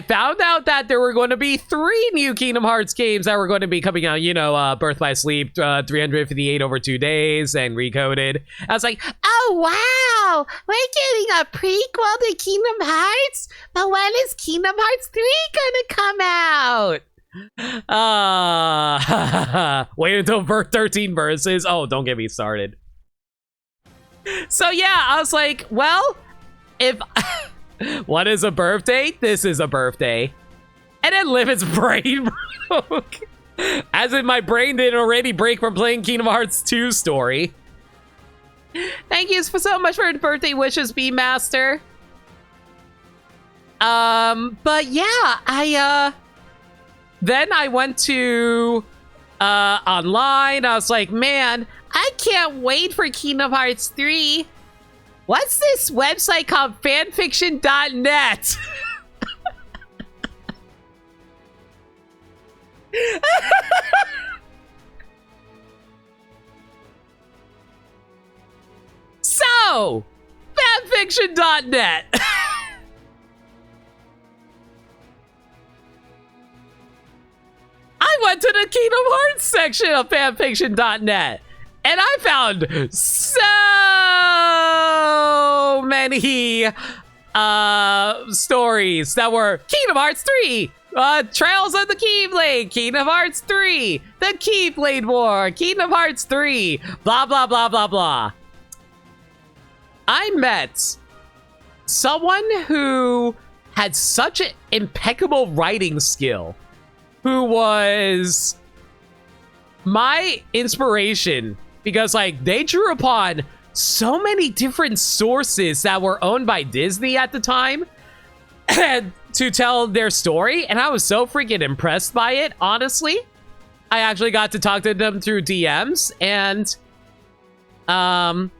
found out that there were going to be 3 new Kingdom Hearts games that were going to be coming out, you know, Birth by Sleep, 358 over 2 days, and Recoded. I was like, oh wow, we're getting a prequel to Kingdom Hearts? But when is Kingdom Hearts 3 gonna come out? Wait until 13 verses. Oh, don't get me started. So yeah, I was like, well, if what is a birthday? This is a birthday. And then Limit's brain broke. As in my brain didn't already break from playing Kingdom Hearts 2 story. Thank you so much for the birthday wishes, B-Master. But yeah, then I went to online. I was like, man, I can't wait for Kingdom Hearts 3. What's this website called fanfiction.net? So, fanfiction.net. I went to the Kingdom Hearts section of fanfiction.net. And I found so many stories that were Kingdom Hearts 3, Trails of the Keyblade, Kingdom Hearts 3, the Keyblade War, Kingdom Hearts 3, blah, blah, blah, blah, blah. I met someone who had such an impeccable writing skill, who was my inspiration, because like they drew upon so many different sources that were owned by Disney at the time to tell their story, and I was so freaking impressed by it. Honestly, I actually got to talk to them through DMs, and I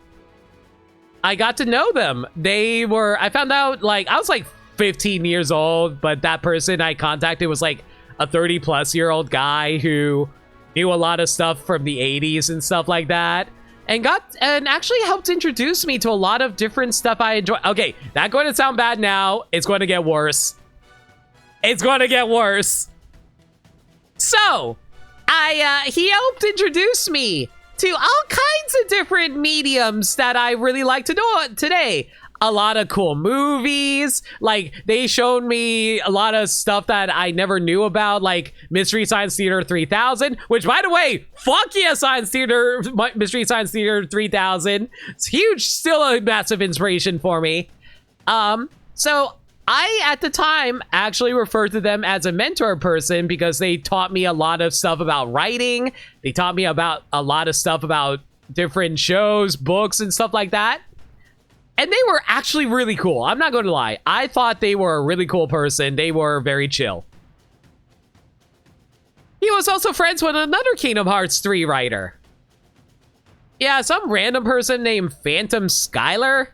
got to know them. I found out, like, I was like 15 years old, but that person I contacted was like a 30-plus-year-old guy who knew a lot of stuff from the 80s and stuff like that, and actually helped introduce me to a lot of different stuff I enjoy. Okay, that's going to sound bad now. It's going to get worse. It's going to get worse. So, he helped introduce me to all kinds of different mediums that I really like to do today. A lot of cool movies. Like, they showed me a lot of stuff that I never knew about, like Mystery Science Theater 3000, which, by the way, fuck yeah, Mystery Science Theater 3000. It's huge, still a massive inspiration for me. So I, at the time, actually referred to them as a mentor person because they taught me a lot of stuff about writing. They taught me about a lot of stuff about different shows, books, and stuff like that. And they were actually really cool. I'm not going to lie. I thought they were a really cool person. They were very chill. He was also friends with another Kingdom Hearts 3 writer. Yeah, some random person named Phantom Skylar.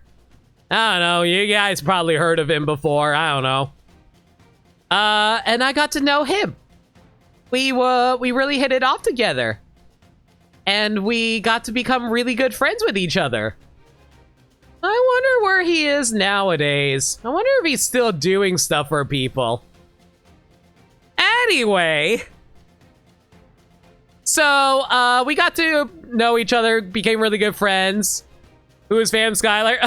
I don't know. You guys probably heard of him before. I don't know. And I got to know him. We really hit it off together. And we got to become really good friends with each other. I wonder where he is nowadays. I wonder if he's still doing stuff for people. Anyway. So, we got to know each other, became really good friends. Who is Fam Skylar?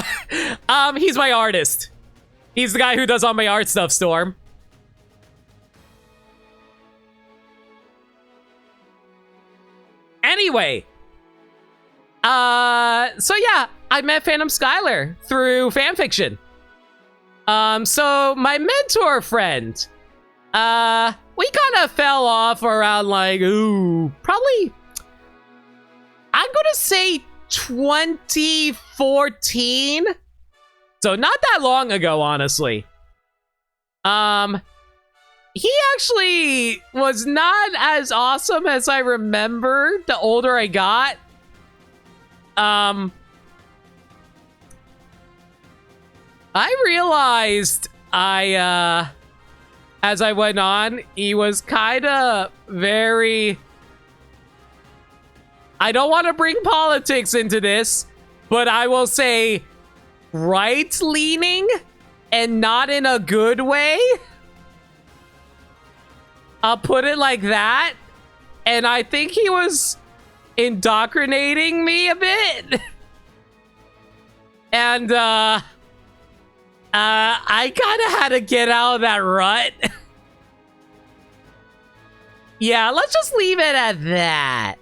He's my artist. He's the guy who does all my art stuff, Storm. Anyway. So yeah, I met Phantom Skylar through fanfiction. So my mentor friend, we kind of fell off around like, probably, I'm gonna say 2014. So not that long ago, honestly. He actually was not as awesome as I remembered the older I got. I realized as I went on, he was kind of very... I don't want to bring politics into this, but I will say right-leaning and not in a good way. I'll put it like that. And I think he was indoctrinating me a bit. And I kind of had to get out of that rut. Yeah, let's just leave it at that.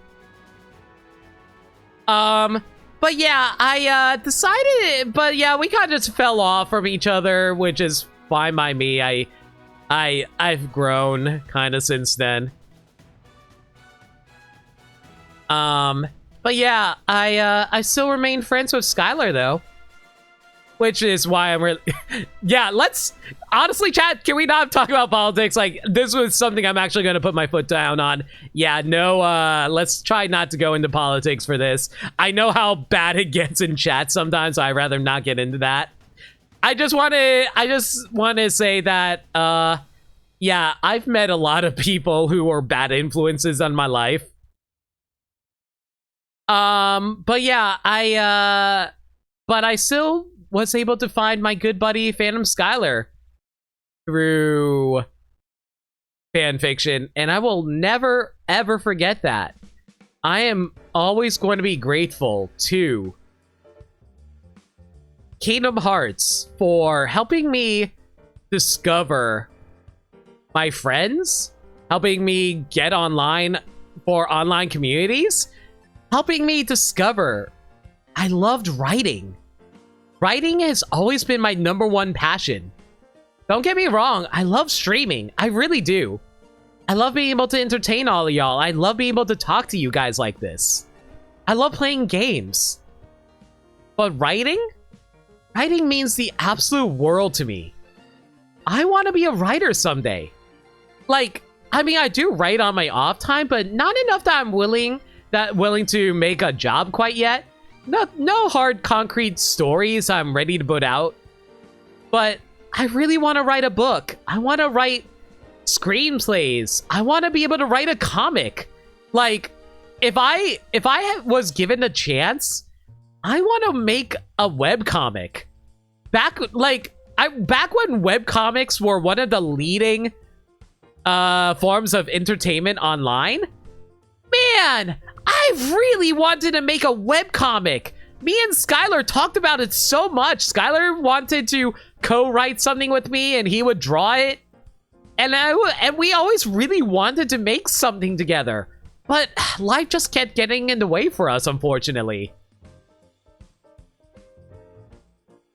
But yeah, I decided, but yeah, we kind of just fell off from each other, which is fine by me. I've grown kind of since then. But yeah, I still remain friends with Skylar though. Which is why I'm really... Yeah, let's... Honestly, chat, can we not talk about politics? Like, this was something I'm actually going to put my foot down on. Yeah, no, let's try not to go into politics for this. I know how bad it gets in chat sometimes, so I'd rather not get into that. I just want to say that, yeah, I've met a lot of people who were bad influences on my life. But yeah, but I still was able to find my good buddy Phantom Skylar through fanfiction, and I will never ever forget that. I am always going to be grateful to Kingdom Hearts for helping me discover my friends, helping me get online for online communities, helping me discover I loved writing. Writing has always been my #1 passion. Don't get me wrong, I love streaming. I really do. I love being able to entertain all of y'all. I love being able to talk to you guys like this. I love playing games. But writing? Writing means the absolute world to me. I want to be a writer someday. Like, I mean, I do write on my off time, but not enough that I'm willing to make a job quite yet. No hard, concrete stories I'm ready to put out. But I really want to write a book. I want to write screenplays. I want to be able to write a comic. Like, if I was given a chance, I want to make a webcomic. Back when webcomics were one of the leading forms of entertainment online, man, I really wanted to make a webcomic. Me and Skylar talked about it so much. Skylar wanted to co-write something with me and he would draw it. And we always really wanted to make something together. But life just kept getting in the way for us, unfortunately.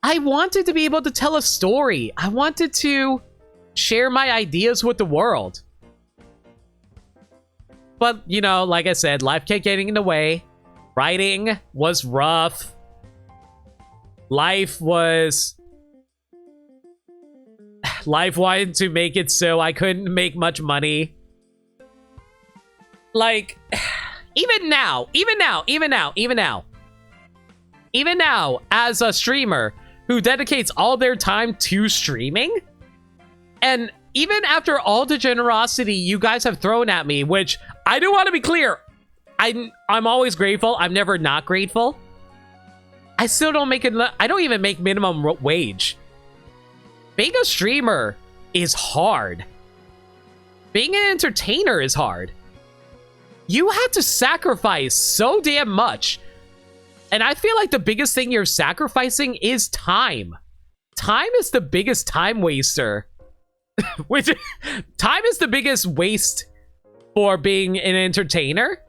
I wanted to be able to tell a story. I wanted to share my ideas with the world. But, you know, like I said, life kept getting in the way. Writing was rough. Life wanted to make it so I couldn't make much money. Like, even now, as a streamer, who dedicates all their time to streaming. And even after all the generosity you guys have thrown at me, which I do want to be clear, I'm always grateful. I'm never not grateful. I still don't make it. I don't even make minimum wage. Being a streamer is hard. Being an entertainer is hard. You have to sacrifice so damn much. And I feel like the biggest thing you're sacrificing is time. Time is the biggest time waster. Which, time is the biggest waste for being an entertainer.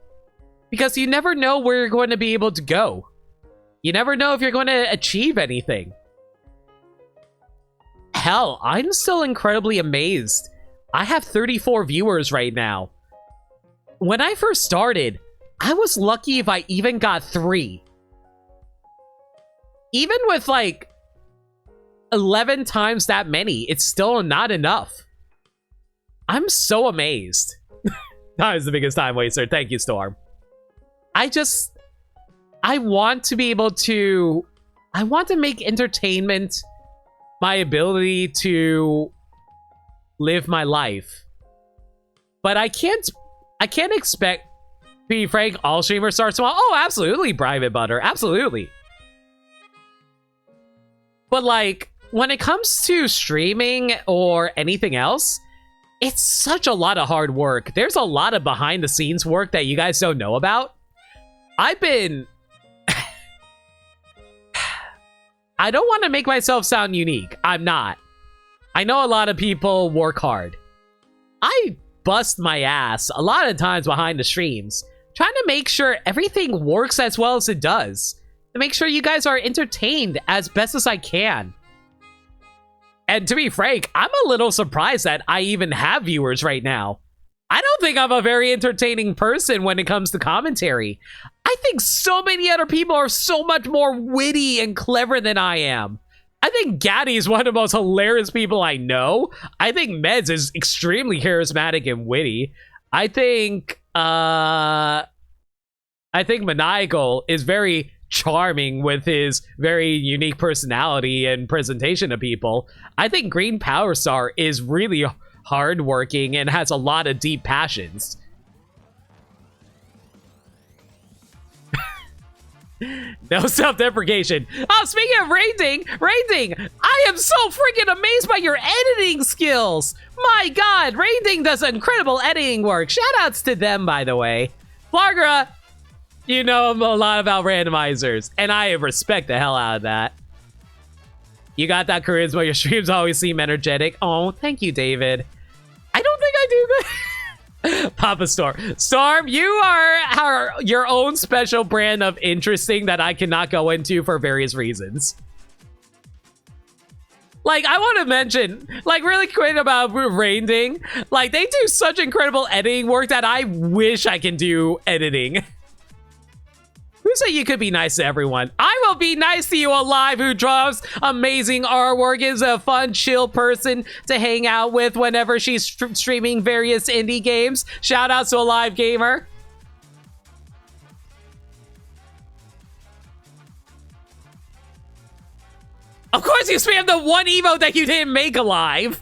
Because you never know where you're going to be able to go. You never know if you're going to achieve anything. Hell, I'm still incredibly amazed. I have 34 viewers right now. When I first started, I was lucky if I even got 3. Even with like 11 times that many, it's still not enough. I'm so amazed. That is the biggest time waster. Thank you, Storm. I want to be able to... I want to make entertainment my ability to live my life. But I can't expect, to be frank, all streamers start small. Oh, absolutely, Private Butter. Absolutely. But like, when it comes to streaming or anything else, it's such a lot of hard work. There's a lot of behind the scenes work that you guys don't know about. I've been... I don't want to make myself sound unique. I'm not. I know a lot of people work hard. I bust my ass a lot of times behind the streams, trying to make sure everything works as well as it does. To make sure you guys are entertained as best as I can. And to be frank, I'm a little surprised that I even have viewers right now. I don't think I'm a very entertaining person when it comes to commentary. I think so many other people are so much more witty and clever than I am. I think Gaddy is one of the most hilarious people I know. I think Meds is extremely charismatic and witty. I think Maniacal is very charming with his very unique personality and presentation of people. I think Green Power Star is really hardworking and has a lot of deep passions. No self-deprecation. Oh, speaking of rating, I am so freaking amazed by your editing skills. My God, Rating does incredible editing work. Shoutouts to them, by the way. Flargra, you know a lot about randomizers, and I respect the hell out of that. You got that charisma. Your streams always seem energetic. Oh, thank you, David. I don't think I do that. Papa Storm. Storm, you are your own special brand of interesting that I cannot go into for various reasons. Like, I want to mention, like, really quick about Rating. Like, they do such incredible editing work that I wish I can do editing. Who said you could be nice to everyone? I will be nice to you, Alive, who draws amazing artwork, is a fun, chill person to hang out with whenever she's streaming various indie games. Shout out to Alive Gamer. Of course you spammed the one emote that you didn't make, Alive.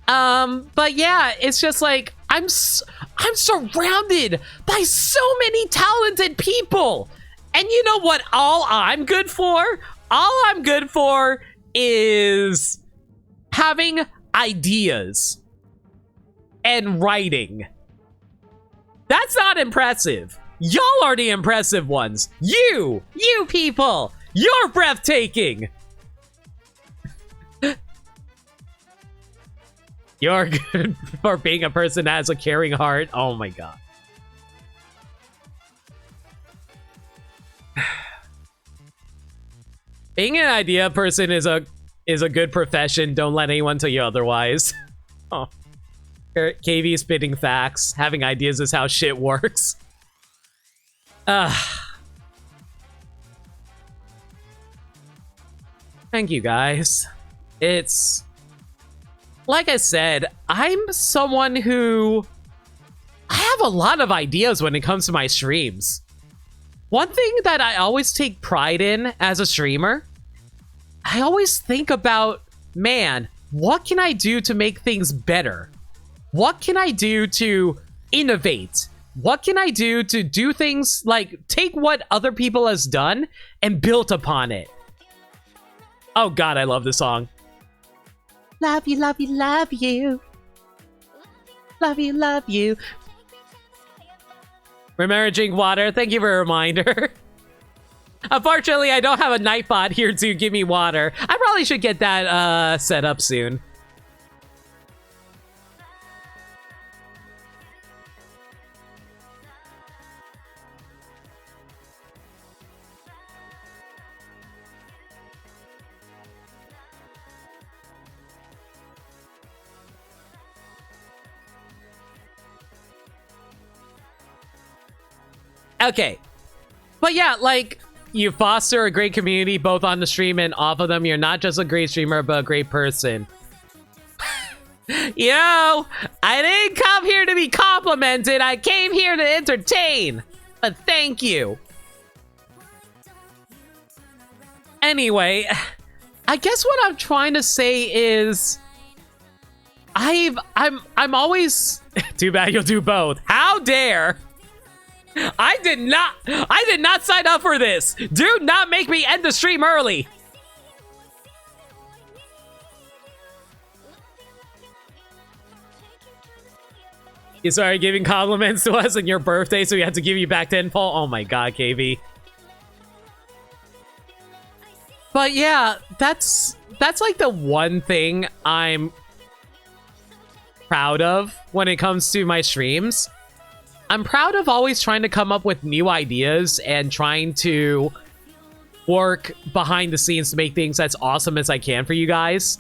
But yeah, it's just like, I'm surrounded by so many talented people. And you know what all I'm good for? All I'm good for is having ideas and writing. That's not impressive. Y'all are the impressive ones. You people, you're breathtaking. You're good for being a person that has a caring heart. Oh my God. Being an idea person is a good profession. Don't let anyone tell you otherwise. Oh. KV spitting facts. Having ideas is how shit works. Thank you guys. It's... Like I said, I'm someone who... I have a lot of ideas when it comes to my streams. One thing that I always take pride in as a streamer, I always think about, man, what can I do to make things better? What can I do to innovate? What can I do to do things like take what other people has done and build upon it? Oh God, I love this song. Love you, love you, love you. Love you, love you. Remember to drink water. Thank you for a reminder. Unfortunately, I don't have a Nightbot here to give me water. I probably should get that set up soon. Okay. But yeah, like, you foster a great community both on the stream and off of them. You're not just a great streamer, but a great person. Yo, I didn't come here to be complimented. I came here to entertain. But thank you. Anyway, I guess what I'm trying to say is I'm always too bad you'll do both. How dare? I did not sign up for this. Do not make me end the stream early. You started giving compliments to us on your birthday, so we had to give you back tenfold. Oh my God, KB. But yeah, that's like the one thing I'm proud of when it comes to my streams. I'm proud of always trying to come up with new ideas and trying to work behind the scenes to make things as awesome as I can for you guys.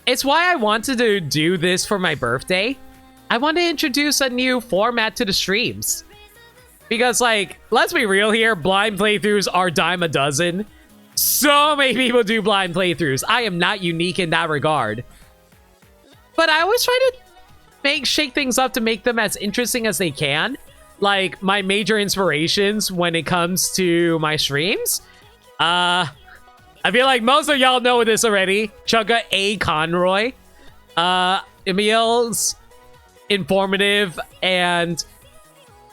It's why I wanted to do this for my birthday. I want to introduce a new format to the streams. Because, like, let's be real here, blind playthroughs are dime a dozen. So many people do blind playthroughs. I am not unique in that regard. But I always try to shake things up to make them as interesting as they can. Like, my major inspirations when it comes to my streams. I feel like most of y'all know this already. Chugga A. Conroy. Emil's informative and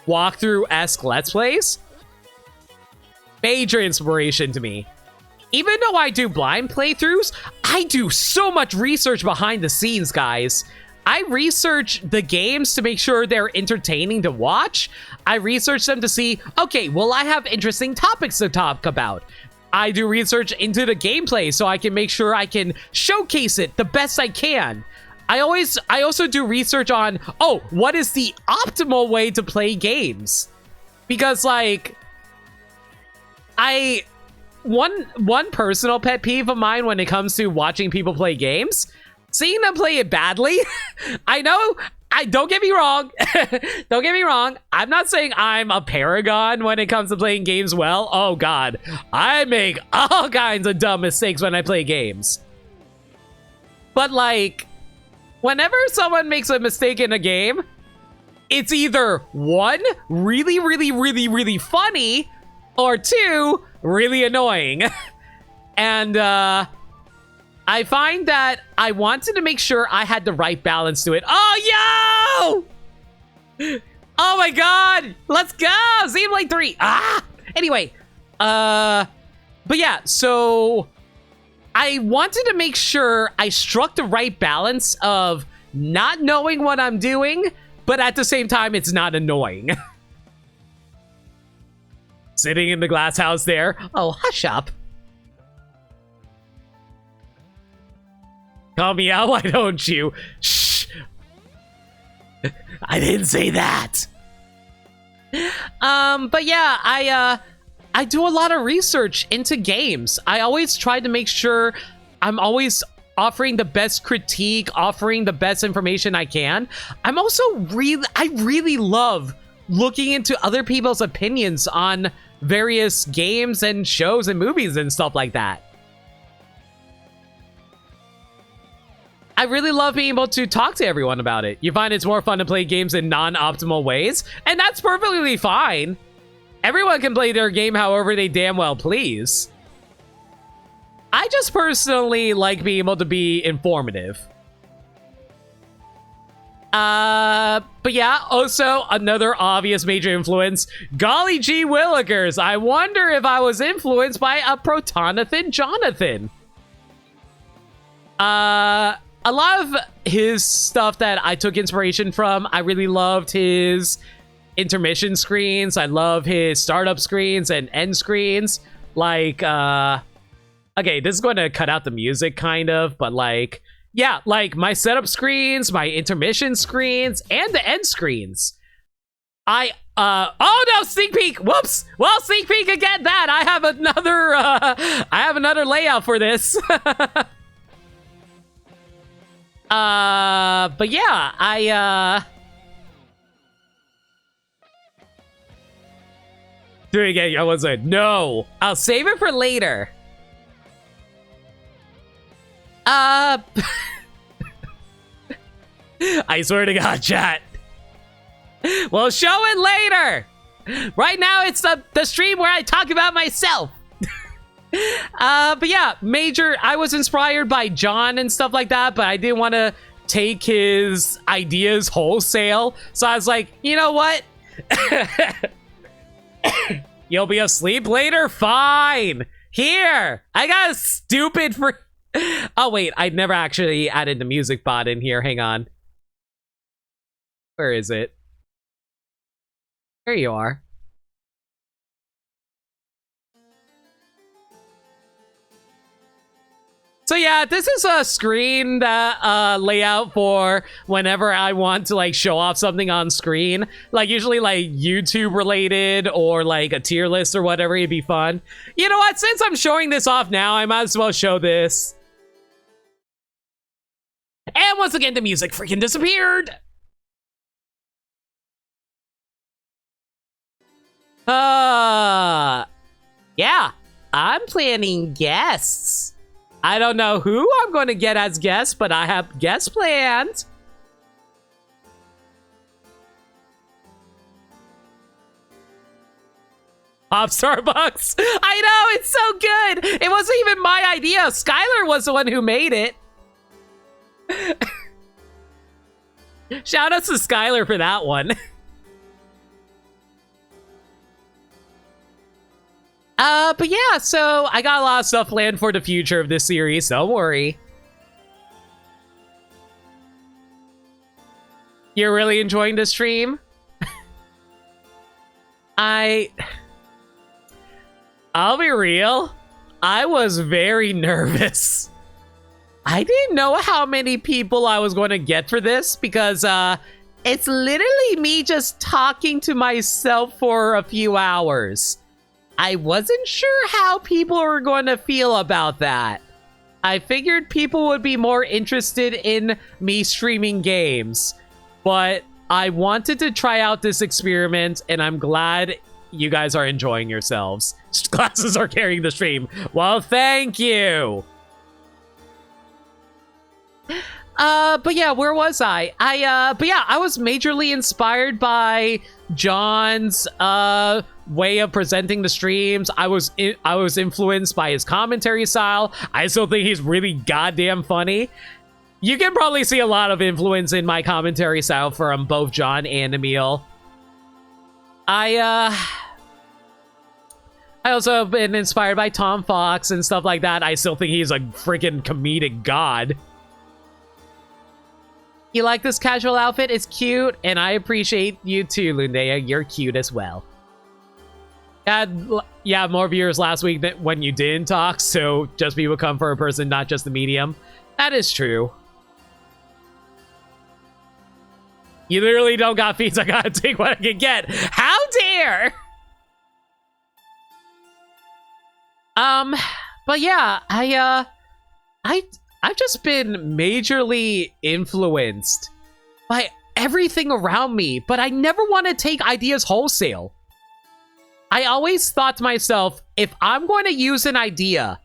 walkthrough-esque Let's Plays. Major inspiration to me. Even though I do blind playthroughs, I do so much research behind the scenes, guys. I research the games to make sure they're entertaining to watch. I research them to see, okay, will I have interesting topics to talk about? I do research into the gameplay so I can make sure I can showcase it the best I can. I also do research on, oh, what is the optimal way to play games? Because, like, one personal pet peeve of mine when it comes to watching people play games, seeing them play it badly. I know, don't get me wrong. Don't get me wrong. I'm not saying I'm a paragon when it comes to playing games well. Oh God, I make all kinds of dumb mistakes when I play games. But like, whenever someone makes a mistake in a game, it's either one, really, really, really, really funny, or two, really annoying. And I find that I wanted to make sure I had the right balance to it. Oh, yo! Oh my God! Let's go! Xenoblade 3! Ah! Anyway, but yeah, so I wanted to make sure I struck the right balance of not knowing what I'm doing, but at the same time, it's not annoying. Sitting in the glass house there. Oh, hush up. Call me out, why don't you? Shh. I didn't say that. But yeah, I do a lot of research into games. I always try to make sure I'm always offering the best critique, offering the best information I can. I'm also I really love looking into other people's opinions on various games and shows and movies and stuff like that. I really love being able to talk to everyone about it. You find it's more fun to play games in non-optimal ways, and that's perfectly fine. Everyone can play their game however they damn well please. I just personally like being able to be informative. But yeah, also another obvious major influence, golly gee willikers, I wonder if I was influenced by a Protonathan Jonathan. A lot of his stuff that I took inspiration from, I really loved his intermission screens. I love his startup screens and end screens. Like, okay, this is going to cut out the music kind of, but like, yeah, like my setup screens, my intermission screens, and the end screens. Oh no, sneak peek. Whoops. Well, sneak peek again. That I have another layout for this. But yeah, do it again. I was like, no, I'll save it for later. I swear to God, chat. We'll show it later. Right now, it's the stream where I talk about myself. But yeah, I was inspired by John and stuff like that, but I didn't want to take his ideas wholesale. So I was like, you know what? You'll be asleep later? Fine. Here, I got a stupid Oh wait, I never actually added the music bot in here. Hang on. Where is it? There you are. So yeah, this is a screen that layout for whenever I want to like show off something on screen, like usually like YouTube related or like a tier list or whatever. It'd be fun. You know what? Since I'm showing this off now, I might as well show this. And once again, the music freaking disappeared. Yeah, I'm planning guests. I don't know who I'm going to get as guests, but I have guests planned. Pop Starbucks. I know, it's so good. It wasn't even my idea. Skylar was the one who made it. Shout out to Skylar for that one. But yeah, so I got a lot of stuff planned for the future of this series, don't worry. You're really enjoying the stream? I'll be real, I was very nervous. I didn't know how many people I was going to get for this because, it's literally me just talking to myself for a few hours. I wasn't sure how people were going to feel about that. I figured people would be more interested in me streaming games, but I wanted to try out this experiment, and I'm glad you guys are enjoying yourselves. Glasses are carrying the stream. Well, thank you. But yeah, where was I? But yeah, I was majorly inspired by John's, way of presenting the streams. I was influenced by his commentary style. I still think he's really goddamn funny. You can probably see a lot of influence in my commentary style from both John and Emil. I also have been inspired by Tom Fox and stuff like that. I still think he's a freaking comedic god. You like this casual outfit? It's cute, and I appreciate you too, Lundea. You're cute as well. Yeah, more viewers last week than when you didn't talk, so just people come for a person, not just the medium. That is true. You literally don't got feeds. I gotta take what I can get. How dare! But yeah, I've just been majorly influenced by everything around me, but I never want to take ideas wholesale. I always thought to myself, if I'm going to use an idea,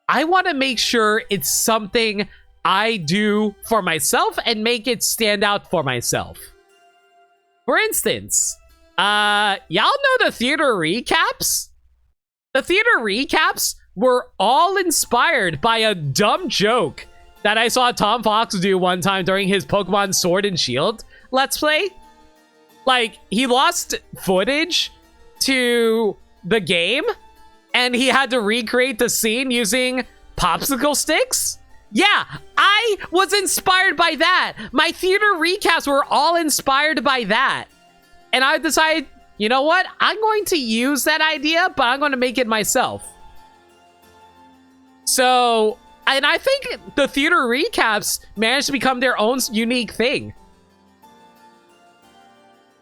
I want to make sure it's something I do for myself and make it stand out for myself. For instance, y'all know the theater recaps? The theater recaps were all inspired by a dumb joke that I saw Tom Fox do one time during his Pokemon Sword and Shield Let's Play. Like, he lost footage to the game, and he had to recreate the scene using popsicle sticks. Yeah, I was inspired by that. My theater recaps were all inspired by that. And I decided, you know what? I'm going to use that idea, but I'm going to make it myself. So, and I think the theater recaps managed to become their own unique thing.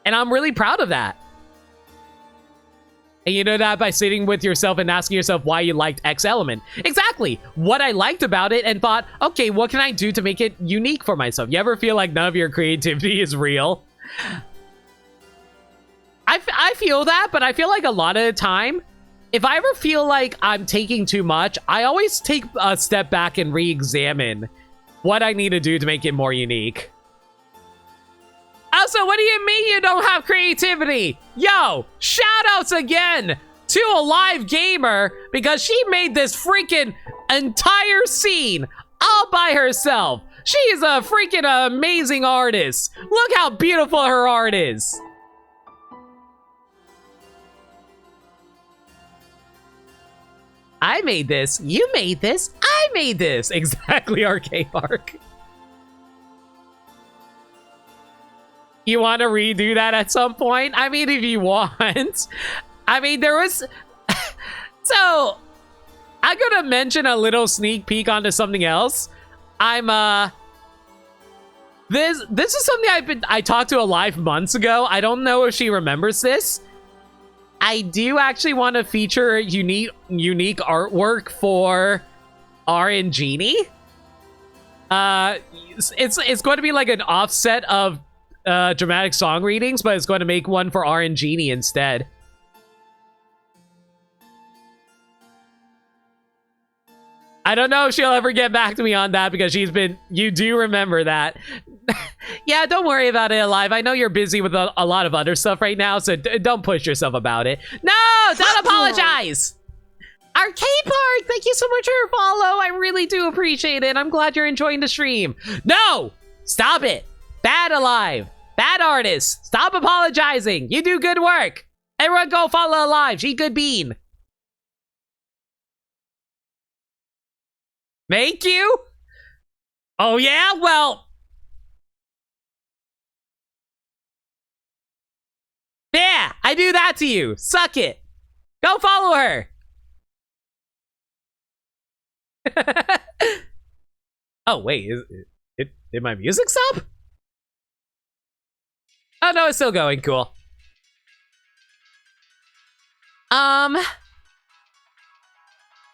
And I'm really proud of that. And you know that by sitting with yourself and asking yourself why you liked X element. Exactly. What I liked about it and thought, okay, what can I do to make it unique for myself? You ever feel like none of your creativity is real? I feel that, but I feel like a lot of the time, if I ever feel like I'm taking too much, I always take a step back and re-examine what I need to do to make it more unique. Also, what do you mean you don't have creativity? Yo, shoutouts again to a live gamer because she made this freaking entire scene all by herself. She is a freaking amazing artist. Look how beautiful her art is. I made this, you made this, I made this. Exactly, Arcade Park. You want to redo that at some point? I mean, if you want. I mean, there was... So, I'm gonna mention a little sneak peek onto something else. This is something I talked to a live months ago. I don't know if she remembers this. I do actually want to feature unique artwork for RNGenie. It's going to be like an offset of dramatic song readings, but it's going to make one for RNGenie instead. I don't know if she'll ever get back to me on that because you do remember that. Yeah, don't worry about it, Alive. I know you're busy with a lot of other stuff right now, so don't push yourself about it. No, don't apologize. Arcade Park, thank you so much for your follow. I really do appreciate it. I'm glad you're enjoying the stream. No, stop it. Bad Alive. Bad artist. Stop apologizing. You do good work. Everyone go follow Alive. She good bean. Thank you. Oh yeah? Well. Yeah, I do that to you. Suck it. Go follow her. Oh wait, did my music stop? Oh no, it's still going. Cool.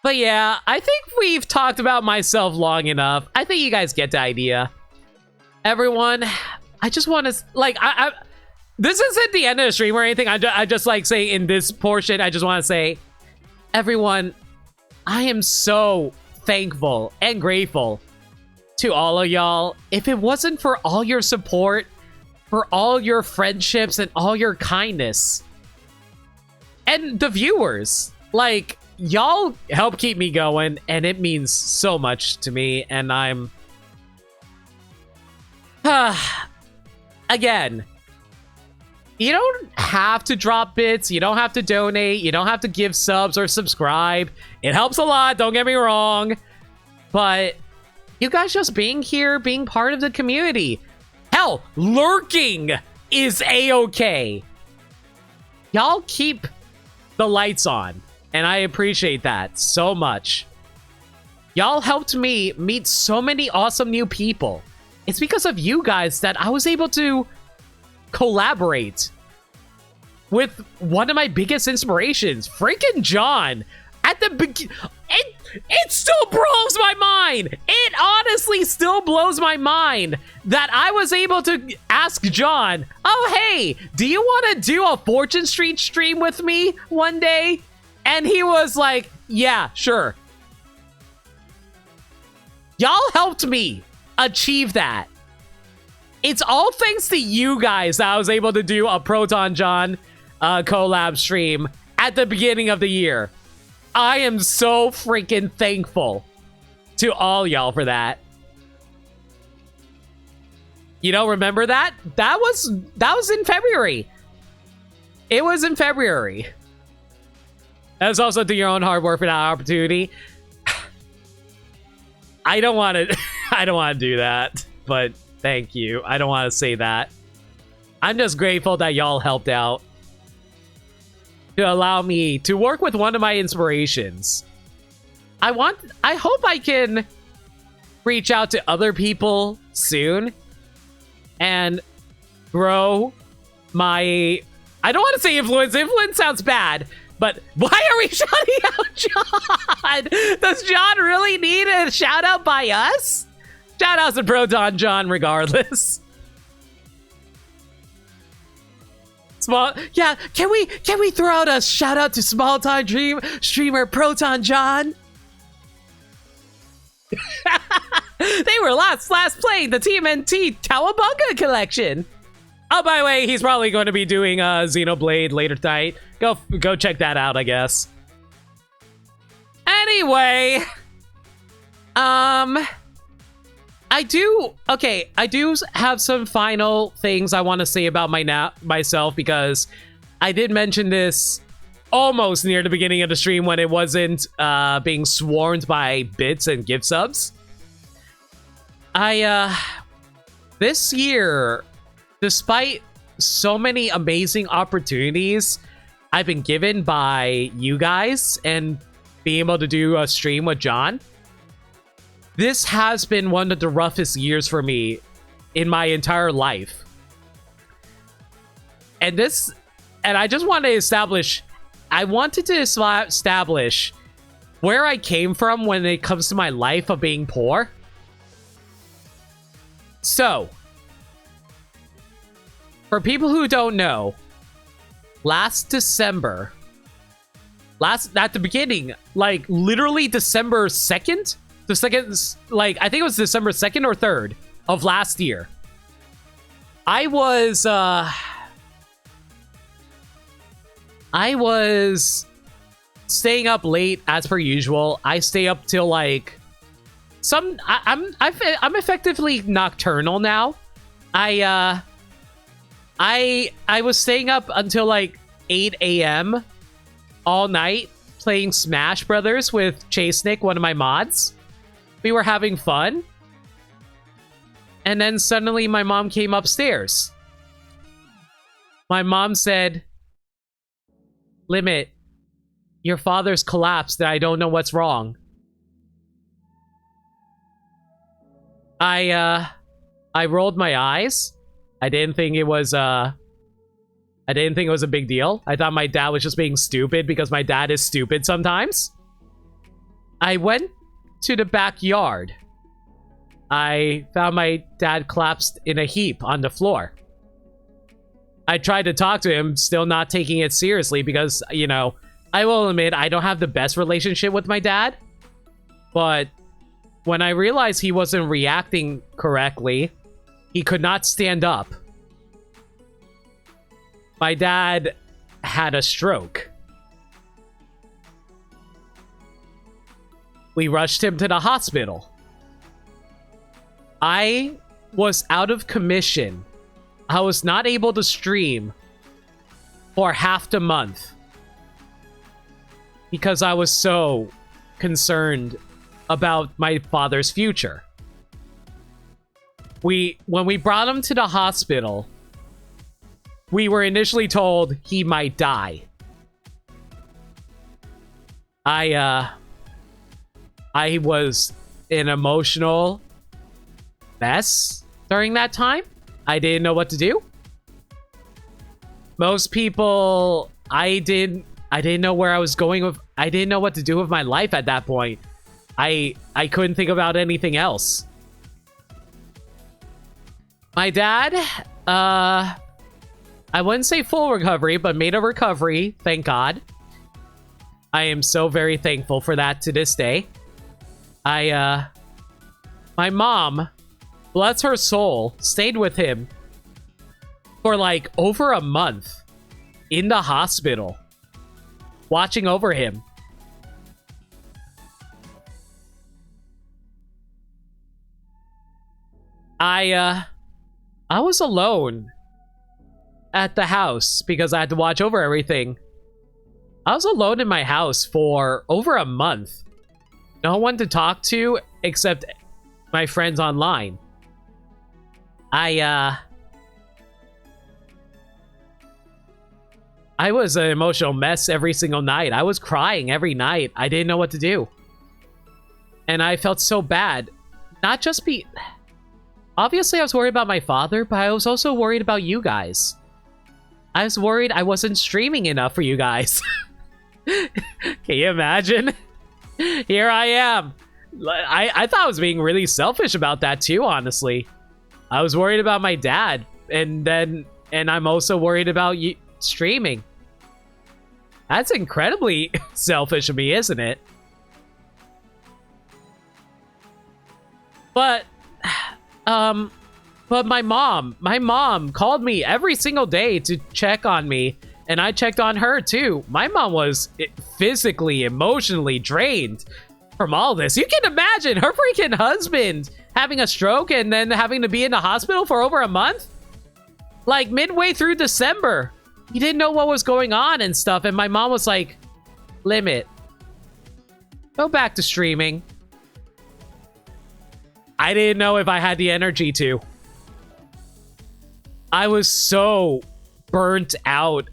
But yeah, I think we've talked about myself long enough. I think you guys get the idea. Everyone, I just want to, like, this isn't the end of the stream or anything. I just like say in this portion, I just want to say, everyone, I am so thankful and grateful to all of y'all. If it wasn't for all your support, for all your friendships and all your kindness, and the viewers, like, y'all help keep me going, and it means so much to me, and I'm... Again, you don't have to drop bits, you don't have to donate, you don't have to give subs or subscribe. It helps a lot, don't get me wrong. But you guys just being here, being part of the community. Hell, lurking is a-okay. Y'all keep the lights on, and I appreciate that so much. Y'all helped me meet so many awesome new people. It's because of you guys that I was able to collaborate with one of my biggest inspirations, freaking John. At the beginning, it still blows my mind. It honestly still blows my mind that I was able to ask John, oh, hey, do you want to do a Fortune Street stream with me one day? And he was like, yeah, sure. Y'all helped me achieve that. It's all thanks to you guys that I was able to do a Proton John collab stream at the beginning of the year. I am so freaking thankful to all y'all for that. You don't remember that? That was in February. It was in February. That was also through your own hard work for that opportunity. I don't want to I don't want to do that, but thank you. I don't want to say that. I'm just grateful that y'all helped out to allow me to work with one of my inspirations. I hope I can reach out to other people soon and grow my, I don't want to say influence. Influence sounds bad, but why are we shouting out John? Does John really need a shout out by us? Shout outs to Proton John regardless. Small, yeah, can we throw out a shout out to small time streamer Proton John? They were last playing the TMNT Cowabunga collection. Oh, by the way, he's probably going to be doing Xenoblade later tonight. Go check that out, I guess. Anyway, I do have some final things I want to say about myself, because I did mention this almost near the beginning of the stream when it wasn't being swarmed by bits and gift subs. This year, despite so many amazing opportunities I've been given by you guys and being able to do a stream with John, this has been one of the roughest years for me in my entire life. And I just want to establish, I wanted to establish where I came from when it comes to my life of being poor. So, for people who don't know, last December, at the beginning, like literally December 2nd, I think it was December 2nd or 3rd of last year, I was staying up late as per usual. I stay up till like I'm effectively nocturnal now. I was staying up until like 8 a.m. all night playing Smash Brothers with Chase Nick, one of my mods. We were having fun. And then suddenly my mom came upstairs. My mom said, "Limit, your father's collapsed and I don't know what's wrong." I rolled my eyes. I didn't think it was a big deal. I thought my dad was just being stupid because my dad is stupid sometimes. I went to the backyard. I found my dad collapsed in a heap on the floor. I tried to talk to him, still not taking it seriously because, you know, I will admit I don't have the best relationship with my dad. But when I realized he wasn't reacting correctly, he could not stand up. My dad had a stroke. We rushed him to the hospital. I was out of commission. I was not able to stream for half the month because I was so concerned about my father's future. When we brought him to the hospital, we were initially told he might die. I was an emotional mess during that time. I didn't know what to do. Most people, I didn't know where I was going with. I didn't know what to do with my life at that point. I couldn't think about anything else. My dad, I wouldn't say full recovery, but made a recovery, thank God. I am so very thankful for that to this day. I my mom, bless her soul, stayed with him for like over a month in the hospital, watching over him. I was alone at the house because I had to watch over everything. I was alone in my house for over a month. No one to talk to except my friends online. I was an emotional mess every single night. I was crying every night. I didn't know what to do. And I felt so bad. Not just Obviously, I was worried about my father, but I was also worried about you guys. I was worried I wasn't streaming enough for you guys. Can you imagine? Here I am. I thought I was being really selfish about that too, honestly. I was worried about my dad, and I'm also worried about you streaming. That's incredibly selfish of me, isn't it? But my mom called me every single day to check on me, and I checked on her too. My mom was physically, emotionally drained from all this. You can imagine her freaking husband having a stroke and then having to be in the hospital for over a month. Like midway through December, he didn't know what was going on and stuff, and my mom was like, "Limit, go back to streaming." I didn't know if I had the energy to. I was so burnt out.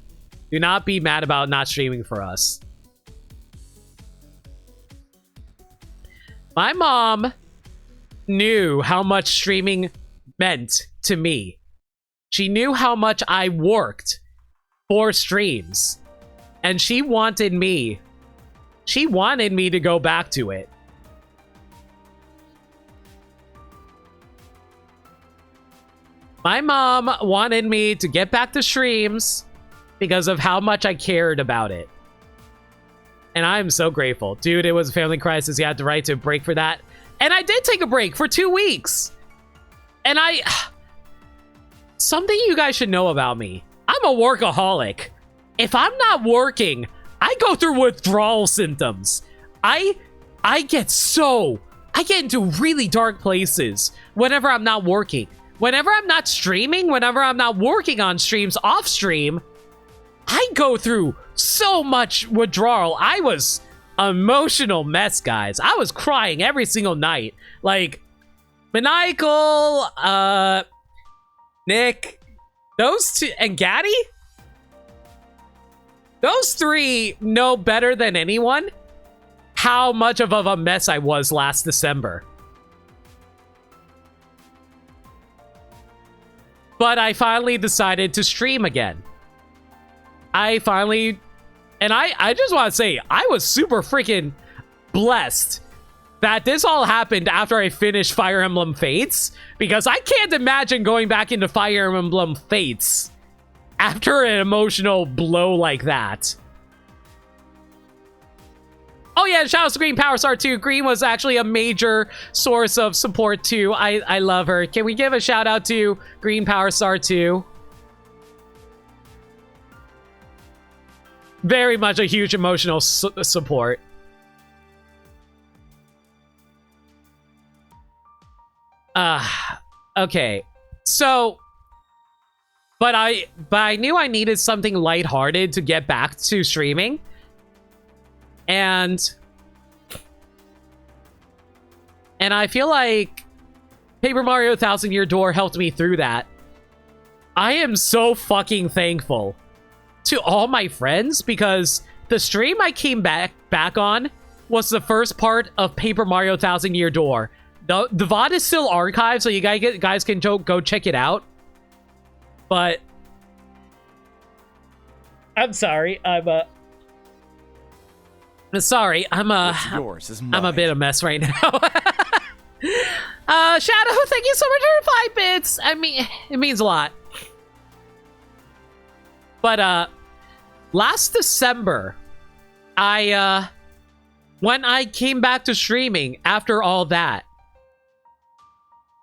Do not be mad about not streaming for us. My mom knew how much streaming meant to me. She knew how much I worked for streams. And she wanted me to go back to it. My mom wanted me to get back to streams because of how much I cared about it. And I am so grateful. Dude, it was a family crisis. You had the right to a break for that. And I did take a break for 2 weeks. And something you guys should know about me. I'm a workaholic. If I'm not working, I go through withdrawal symptoms. I get into really dark places whenever I'm not working. Whenever I'm not streaming, whenever I'm not working on streams off stream, I go through so much withdrawal. I was an emotional mess, guys. I was crying every single night. Like, Maniacal, Nick, those two, and Gaddy? Those three know better than anyone how much of a mess I was last December. But I finally decided to stream again. I just want to say, I was super freaking blessed that this all happened after I finished Fire Emblem Fates, because I can't imagine going back into Fire Emblem Fates after an emotional blow like that. Oh yeah, shout out to Green Power Star 2. Green was actually a major source of support too. I love her. Can we give a shout out to Green Power Star 2? Very much a huge emotional support. Okay. So, but I knew I needed something lighthearted to get back to streaming. And I feel like Paper Mario 1000 Year Door helped me through that. I am so fucking thankful to all my friends, because the stream I came back on was the first part of Paper Mario 1000 Year Door. The VOD is still archived, so you guys can go check it out. But I'm sorry, sorry, What's yours is mine. I'm a bit of a mess right now. Shadow, thank you so much for 5 bits. I mean, it means a lot. But last December, when I came back to streaming after all that,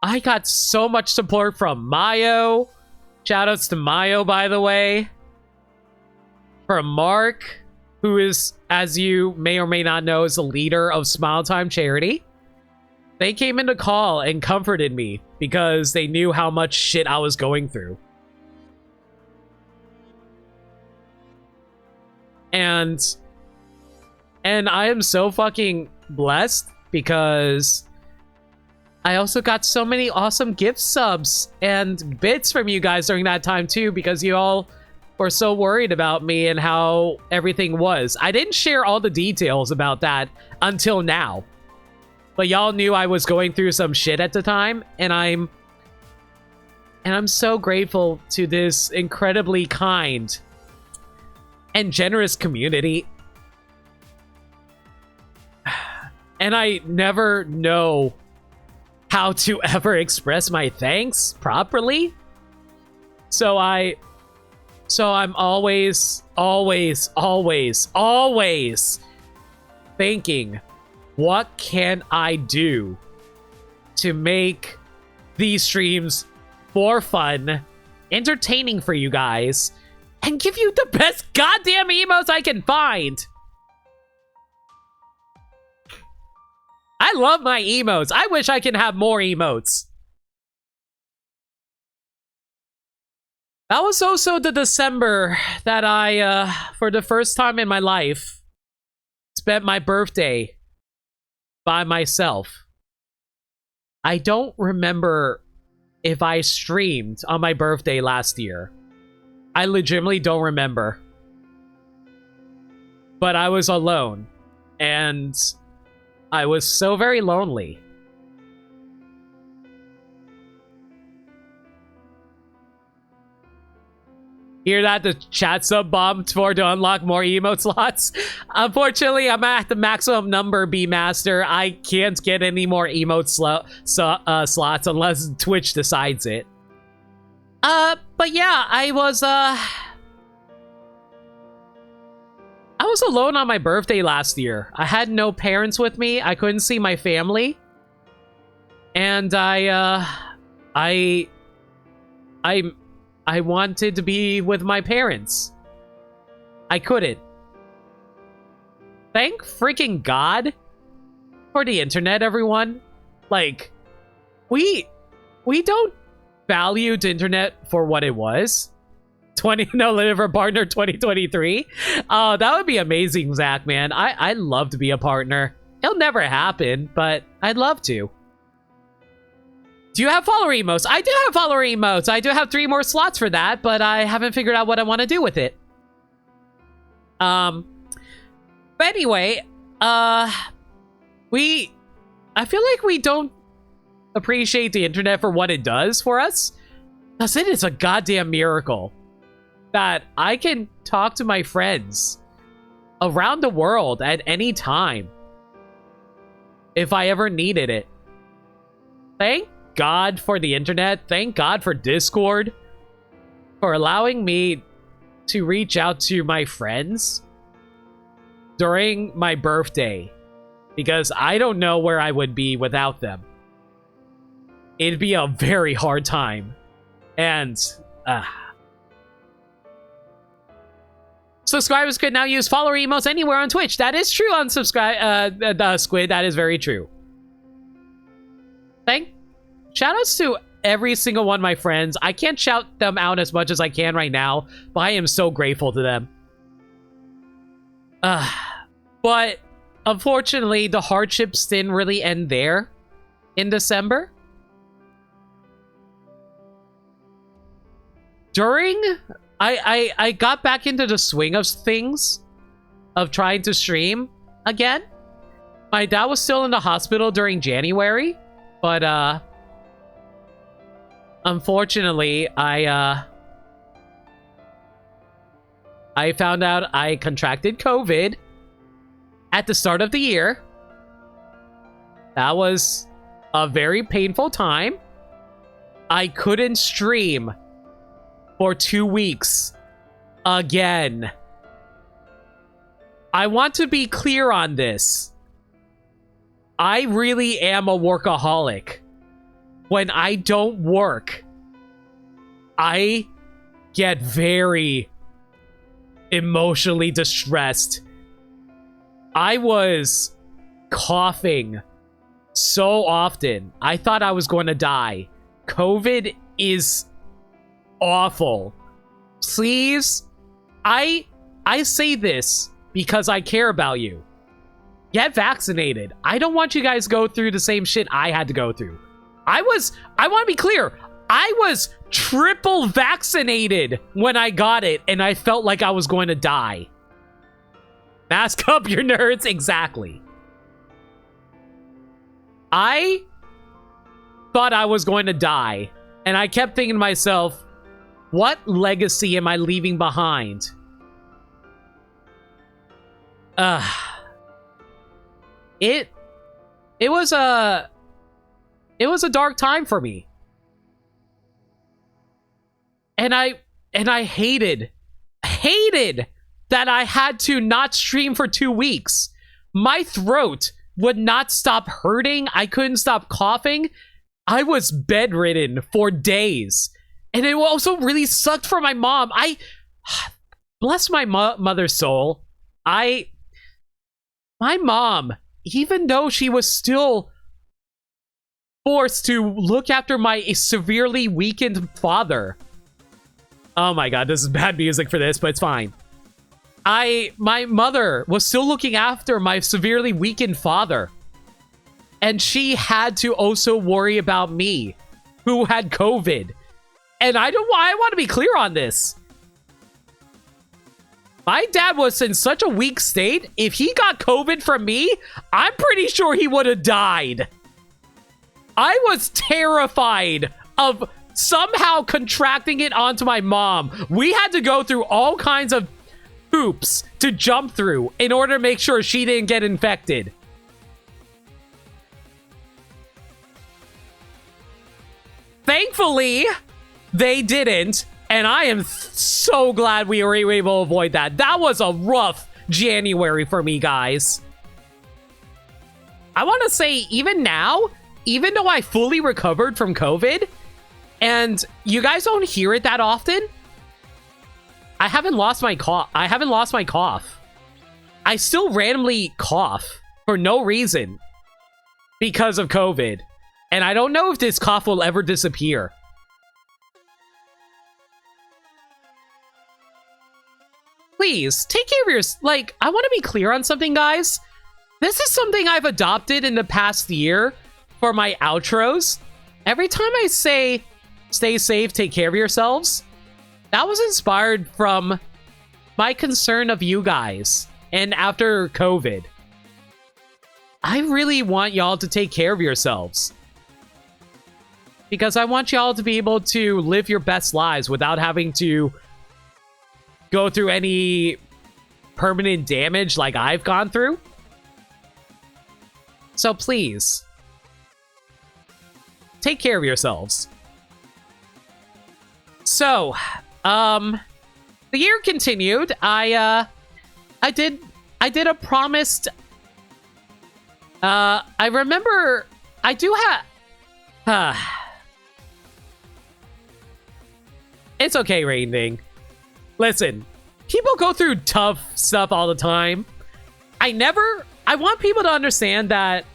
I got so much support from Mayo. Shoutouts to Mayo, by the way. From Mark, who is, as you may or may not know, is the leader of Smile Time Charity. They came in to call and comforted me because they knew how much shit I was going through. And I am so fucking blessed because I also got so many awesome gift subs and bits from you guys during that time too, because you all were so worried about me and how everything was. I didn't share all the details about that until now, but y'all knew I was going through some shit at the time, and I'm so grateful to this incredibly kind and generous community. And I never know how to ever express my thanks properly. So I'm always thinking, what can I do to make these streams more fun, entertaining for you guys, and give you the best goddamn emotes I can find? I love my emotes. I wish I can have more emotes. That was also the December that I, for the first time in my life, spent my birthday by myself. I don't remember if I streamed on my birthday last year. I legitimately don't remember. But I was alone, and I was so very lonely. Hear that? The chat sub bombed for to unlock more emote slots. Unfortunately, I'm at the maximum number, B-Master. I can't get any more emote slots unless Twitch decides it. But yeah, I was alone on my birthday last year. I had no parents with me. I couldn't see my family. And I wanted to be with my parents. I couldn't. Thank freaking God for the internet, everyone. Like, we don't value the internet for what it was. Live partner 2023. That would be amazing, Zach, man. I'd love to be a partner. It'll never happen, but I'd love to. Do you have follower emotes? I do have follower emotes. I do have 3 more slots for that, but I haven't figured out what I want to do with it. But anyway, I feel like we don't appreciate the internet for what it does for us, because it is a goddamn miracle that I can talk to my friends around the world at any time if I ever needed it. Thank God for the internet. Thank God for Discord for allowing me to reach out to my friends during my birthday, because I don't know where I would be without them. It'd be a very hard time. And subscribers could now use follower emotes anywhere on Twitch. That is true on Squid. That is very true. Shoutouts to every single one of my friends. I can't shout them out as much as I can right now, but I am so grateful to them. But unfortunately, the hardships didn't really end there in December. I got back into the swing of things, of trying to stream again. My dad was still in the hospital during January, but unfortunately, I found out I contracted COVID at the start of the year. That was a very painful time. I couldn't stream for 2 weeks again. I want to be clear on this. I really am a workaholic. when I don't work, I get very emotionally distressed. I was coughing so often. I thought I was going to die. COVID is awful. Please, I say this because I care about you. Get vaccinated. I don't want you guys to go through the same shit I had to go through. I want to be clear. I was triple vaccinated when I got it, and I felt like I was going to die. Mask up, your nerds. Exactly. I thought I was going to die, and I kept thinking to myself, what legacy am I leaving behind? It was a dark time for me. And I hated that I had to not stream for 2 weeks. My throat would not stop hurting. I couldn't stop coughing. I was bedridden for days. And it also really sucked for my mom. Bless my mother's soul. My mom, even though she was still forced to look after my severely weakened father. Oh my god, this is bad music for this, but it's fine. My mother was still looking after my severely weakened father. And she had to also worry about me, who had COVID. And I want to be clear on this. My dad was in such a weak state. If he got COVID from me, I'm pretty sure he would have died. I was terrified of somehow contracting it onto my mom. We had to go through all kinds of hoops to jump through in order to make sure she didn't get infected. Thankfully, they didn't, and I am so glad we were able to avoid that. That was a rough January for me, guys. I want to say, even now, even though I fully recovered from COVID, and you guys don't hear it that often, I haven't lost my cough. I still randomly cough for no reason because of COVID. And I don't know if this cough will ever disappear. Please, take care of your... Like, I want to be clear on something, guys. This is something I've adopted in the past year for my outros. Every time I say, stay safe, take care of yourselves, that was inspired from my concern of you guys. And after COVID, I really want y'all to take care of yourselves. Because I want y'all to be able to live your best lives without having to go through any permanent damage like I've gone through. So please, take care of yourselves. So, the year continued. I did a promised... I remember... I do have... It's okay, Rating. Listen, people go through tough stuff all the time. I want people to understand that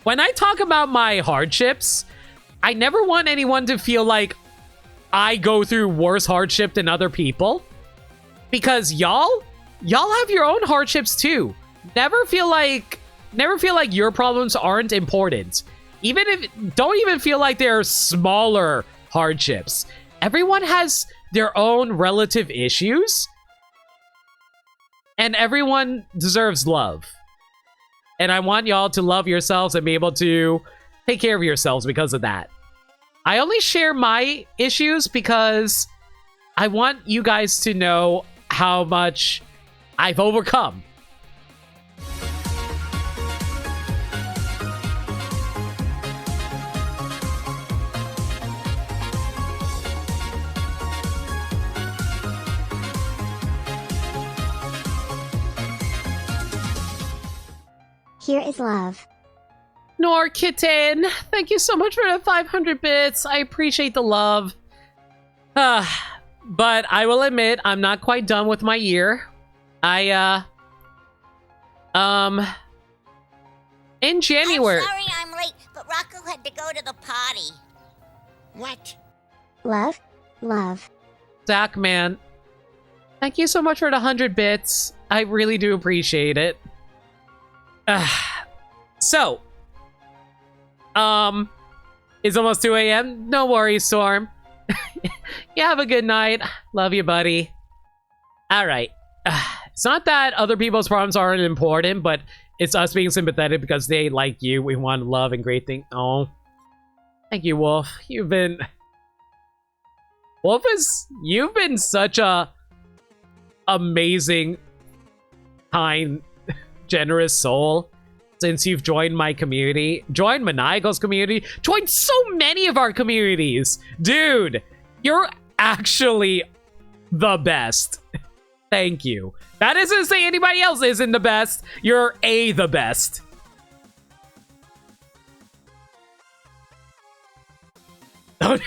when I talk about my hardships, I never want anyone to feel like I go through worse hardship than other people. Because y'all have your own hardships too. Never feel like your problems aren't important. Don't even feel like they're smaller hardships. Everyone has their own relative issues, and everyone deserves love. And I want y'all to love yourselves and be able to take care of yourselves because of that. I only share my issues because I want you guys to know how much I've overcome. Here is love. Nor Kitten, thank you so much for the 500 bits. I appreciate the love. But I will admit, I'm not quite done with my year. In January. I'm sorry I'm late, but Rocco had to go to the potty. What? Love? Love. Zach, man. Thank you so much for the 100 bits. I really do appreciate it. So. It's almost 2 a.m. No worries, Storm. You have a good night. Love you, buddy. Alright. It's not that other people's problems aren't important, but it's us being sympathetic because they like you. We want love and great things. Oh. Thank you, Wolf. You've been such a amazing, kind, generous soul since you've joined my community. Joined Maniacal's community. Joined so many of our communities. Dude, you're actually the best. Thank you. That isn't to say anybody else isn't the best. You're the best. But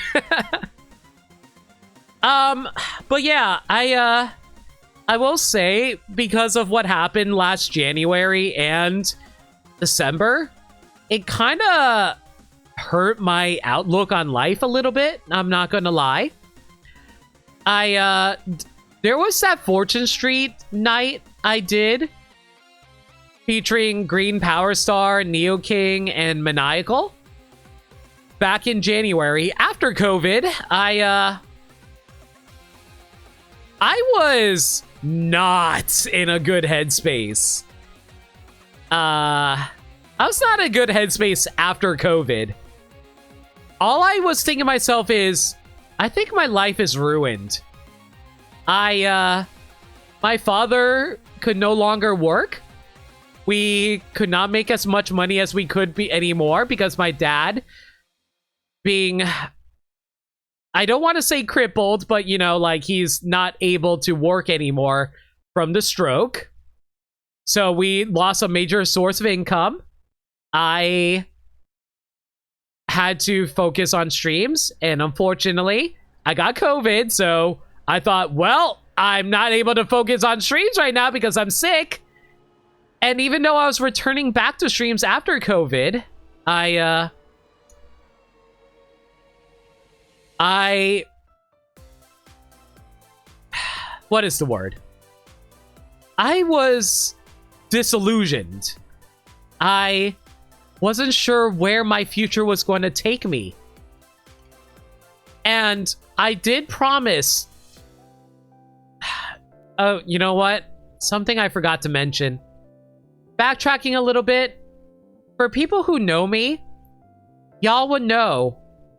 yeah, I will say, because of what happened last January and December, it kind of hurt my outlook on life a little bit. I'm not gonna lie. There was that Fortune Street night I did featuring Green Power Star, Neo King, and Maniacal. Back in January, after COVID, I was not in a good headspace. I was not in a good headspace after COVID. All I was thinking to myself is, I think my life is ruined. My father could no longer work. We could not make as much money as we could be anymore because my dad being, I don't want to say crippled, but you know, like he's not able to work anymore from the stroke. So we lost a major source of income. I had to focus on streams, and unfortunately, I got COVID, so I thought, well, I'm not able to focus on streams right now because I'm sick. And even though I was returning back to streams after COVID, what is the word? I was disillusioned. I wasn't sure where my future was going to take me. And I did promise. Oh, you know what? Something I forgot to mention. Backtracking a little bit. For people who know me, y'all would know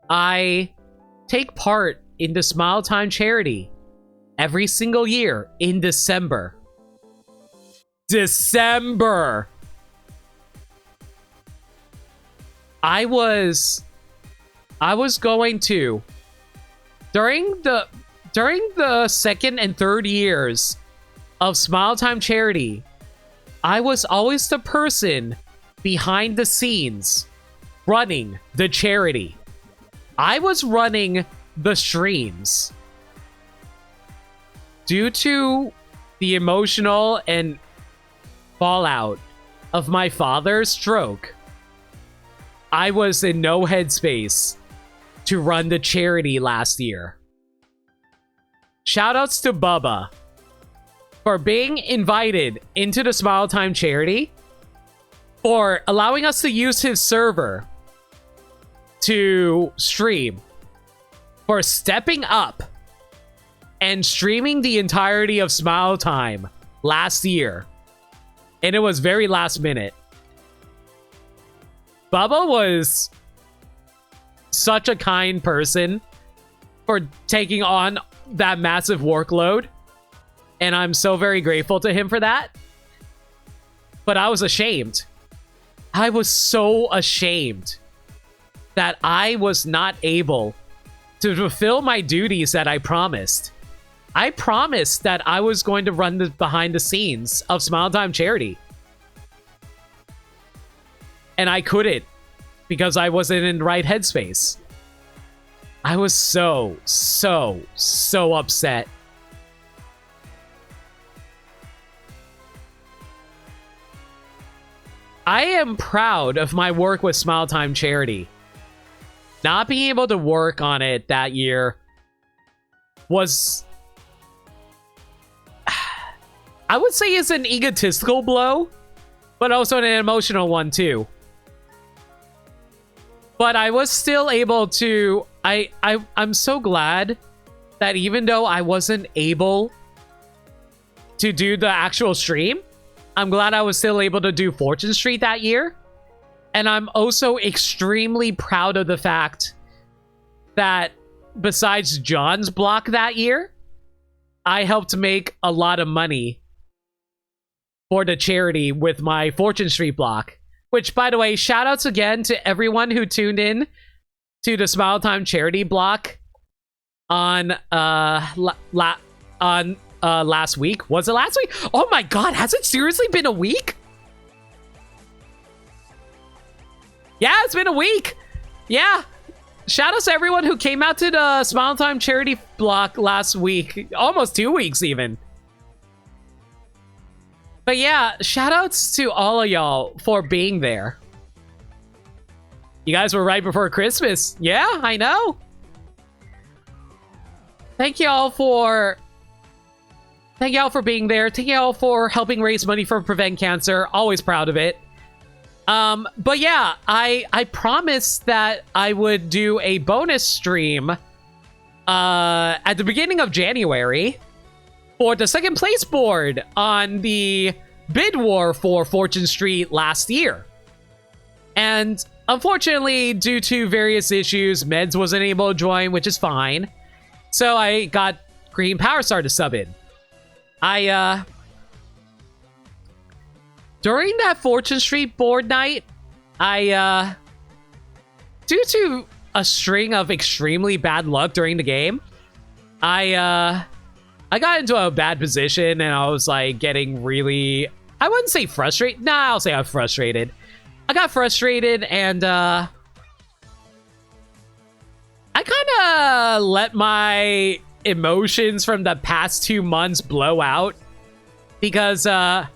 I take part in the Smile Time charity every single year in December. December! I was going to, during the second and third years of Smile Time charity, I was always the person behind the scenes running the charity. I was running the streams. Due to the emotional and fallout of my father's stroke, I was in no headspace to run the charity last year. Shoutouts to Bubba for being invited into the Smile Time charity, for allowing us to use his server to stream, for stepping up and streaming the entirety of Smile Time last year. And it was very last minute. Bubba was such a kind person for taking on that massive workload. And I'm so very grateful to him for that. But I was ashamed. I was so ashamed that I was not able to fulfill my duties that I promised. I promised that I was going to run the behind the scenes of Smile Time charity. And I couldn't because I wasn't in the right headspace. I was so upset. I am proud of my work with Smile Time Charity. Not being able to work on it that year was, I would say, is an egotistical blow, but also an emotional one too. But I was still able to, I'm so glad that even though I wasn't able to do the actual stream, I'm glad I was still able to do Fortune Street that year. And I'm also extremely proud of the fact that besides John's block that year, I helped make a lot of money for the charity with my Fortune Street block. Which, by the way, shout outs again to everyone who tuned in to the Smile Time Charity block on last week. Was it last week? Oh my god, has it seriously been a week? Yeah, it's been a week. Yeah. Shout out to everyone who came out to the Smile Time Charity block last week. Almost 2 weeks even. But yeah, shout outs to all of y'all for being there. You guys were right before Christmas. Yeah, I know. Thank y'all for being there. Thank y'all for helping raise money for Prevent Cancer. Always proud of it. But yeah, I promised that I would do a bonus stream at the beginning of January for the second place board on the bid war for Fortune Street last year. And unfortunately, due to various issues, Meds wasn't able to join, which is fine. So I got Green Power Star to sub in. During that Fortune Street board night, due to a string of extremely bad luck during the game, I got into a bad position and I was like getting really, I wouldn't say frustrated. Nah, I'll say I'm frustrated. I got frustrated and I kind of let my emotions from the past 2 months blow out because yeah,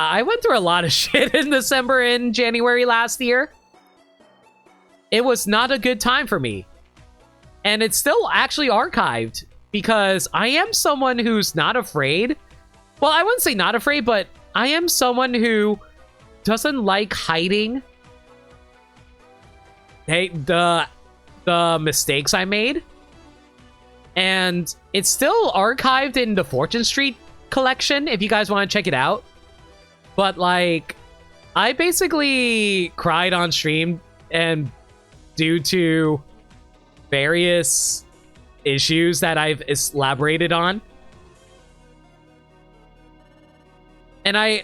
I went through a lot of shit in December and January last year. It was not a good time for me. And it's still actually archived because I am someone who's not afraid. Well, I wouldn't say not afraid, but I am someone who doesn't like hiding the mistakes I made. And it's still archived in the Fortune Street collection if you guys want to check it out. But like, I basically cried on stream and due to various issues that I've elaborated on. And I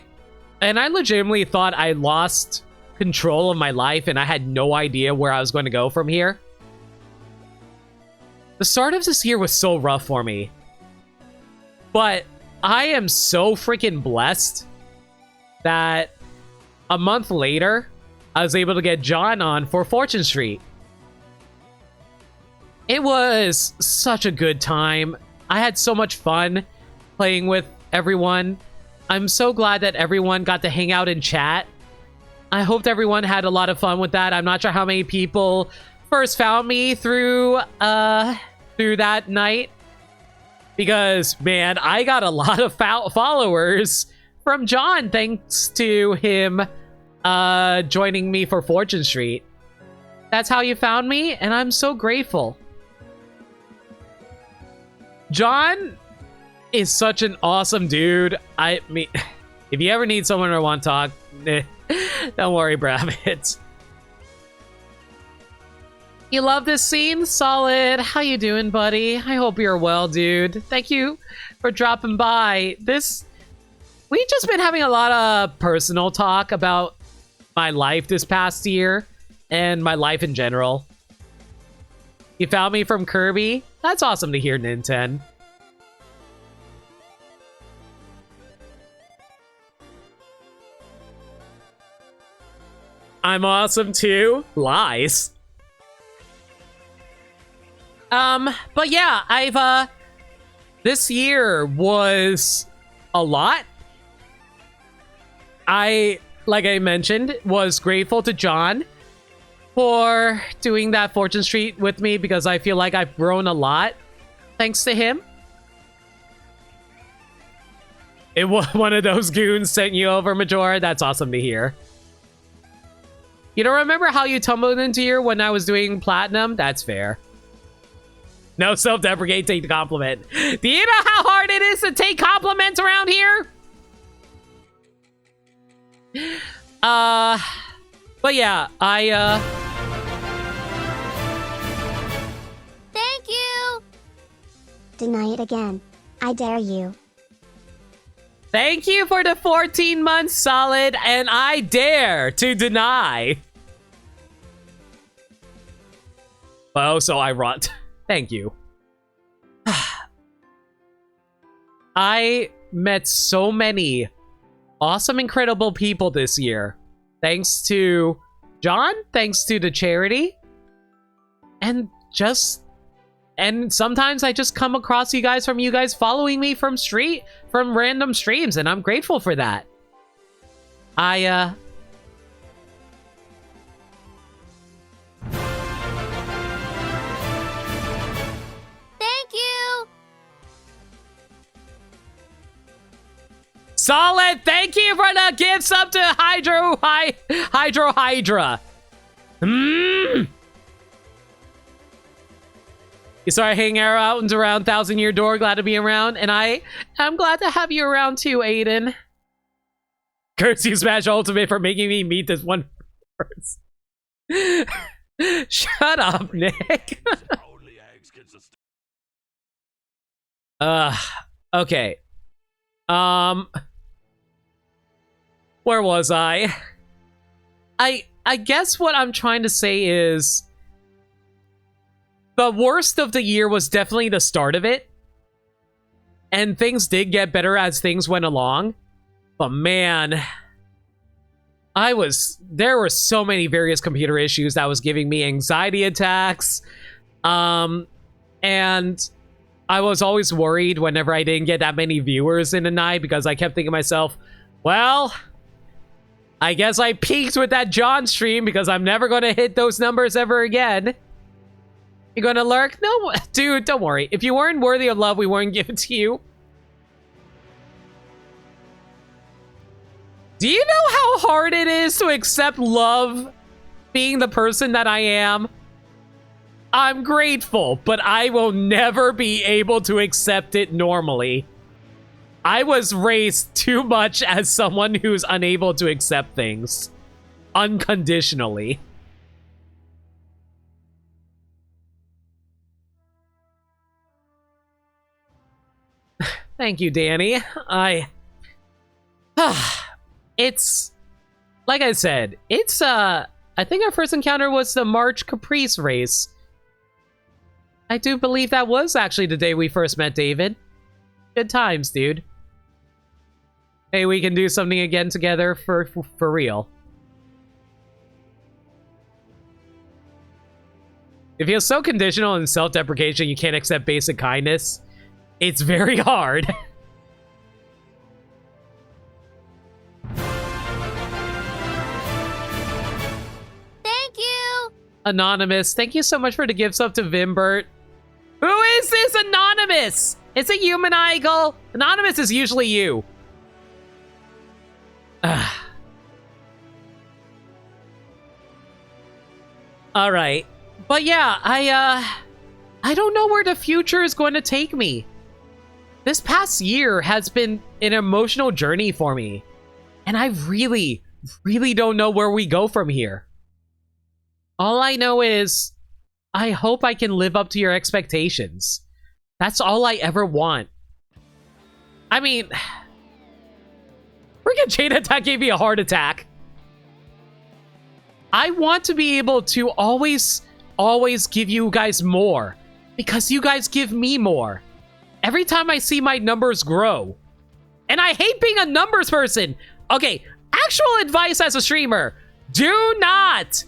legitimately thought I lost control of my life and I had no idea where I was going to go from here. The start of this year was so rough for me. But I am so freaking blessed that a month later, I was able to get John on for Fortune Street. It was such a good time. I had so much fun playing with everyone. I'm so glad that everyone got to hang out and chat. I hoped everyone had a lot of fun with that. I'm not sure how many people first found me through that night. Because, man, I got a lot of followers from John thanks to him joining me for Fortune Street. That's how you found me, and I'm so grateful. John is such an awesome dude. I mean, if you ever need someone or want to talk, don't worry, Brabbit. You love this scene? Solid. How you doing, buddy? I hope you're well, dude. Thank you for dropping by. We've just been having a lot of personal talk about my life this past year and my life in general. You found me from Kirby? That's awesome to hear, Nintendo. I'm awesome too. Lies. But yeah, I've, this year was a lot. Like I mentioned, was grateful to John for doing that Fortune Street with me because I feel like I've grown a lot thanks to him. It was one of those goons sent you over, Majora. That's awesome to hear. You don't remember how you tumbled into here when I was doing platinum? That's fair. No self-deprecate, take the compliment. Do you know how hard it is to take compliments around here? But yeah, Thank you. Deny it again. I dare you. Thank you for the 14 months solid, and I dare to deny. Oh, so I rot. Thank you. I met so many awesome, incredible people this year. Thanks to John, thanks to the charity, and sometimes I just come across you guys from you guys following me from random streams, and I'm grateful for that. Thank you. Solid, thank you for the gifts up to Hydra. You started hanging out around 1,000 Year Door. Glad to be around. And I'm glad to have you around too, Aiden. Curse you, Smash Ultimate, for making me meet this one person. Shut up, Nick. Okay. Where was I? I guess what I'm trying to say is the worst of the year was definitely the start of it. And things did get better as things went along. But man, there were so many various computer issues that was giving me anxiety attacks. And I was always worried whenever I didn't get that many viewers in a night because I kept thinking to myself, well, I guess I peaked with that John stream because I'm never going to hit those numbers ever again. You're going to lurk? No, dude, don't worry. If you weren't worthy of love, we wouldn't give it to you. Do you know how hard it is to accept love being the person that I am? I'm grateful, but I will never be able to accept it normally. I was raised too much as someone who's unable to accept things unconditionally. Thank you, Danny. It's like I said, it's I think our first encounter was the March Caprice race. I do believe that was actually the day we first met, David. Good times, dude. Hey, we can do something again together for real. It feels so conditional and self-deprecation you can't accept basic kindness. It's very hard. Thank you. Anonymous, thank you so much for the gifts up to Vimbert. Who is this Anonymous? It's a human eagle. Anonymous is usually you. All right. But yeah, I don't know where the future is going to take me. This past year has been an emotional journey for me. And I really, really don't know where we go from here. All I know is I hope I can live up to your expectations. That's all I ever want. I mean, freaking chain attack gave me a heart attack. I want to be able to always give you guys more because you guys give me more. Every time I see my numbers grow. And I hate being a numbers person. Okay, actual advice as a streamer. Do not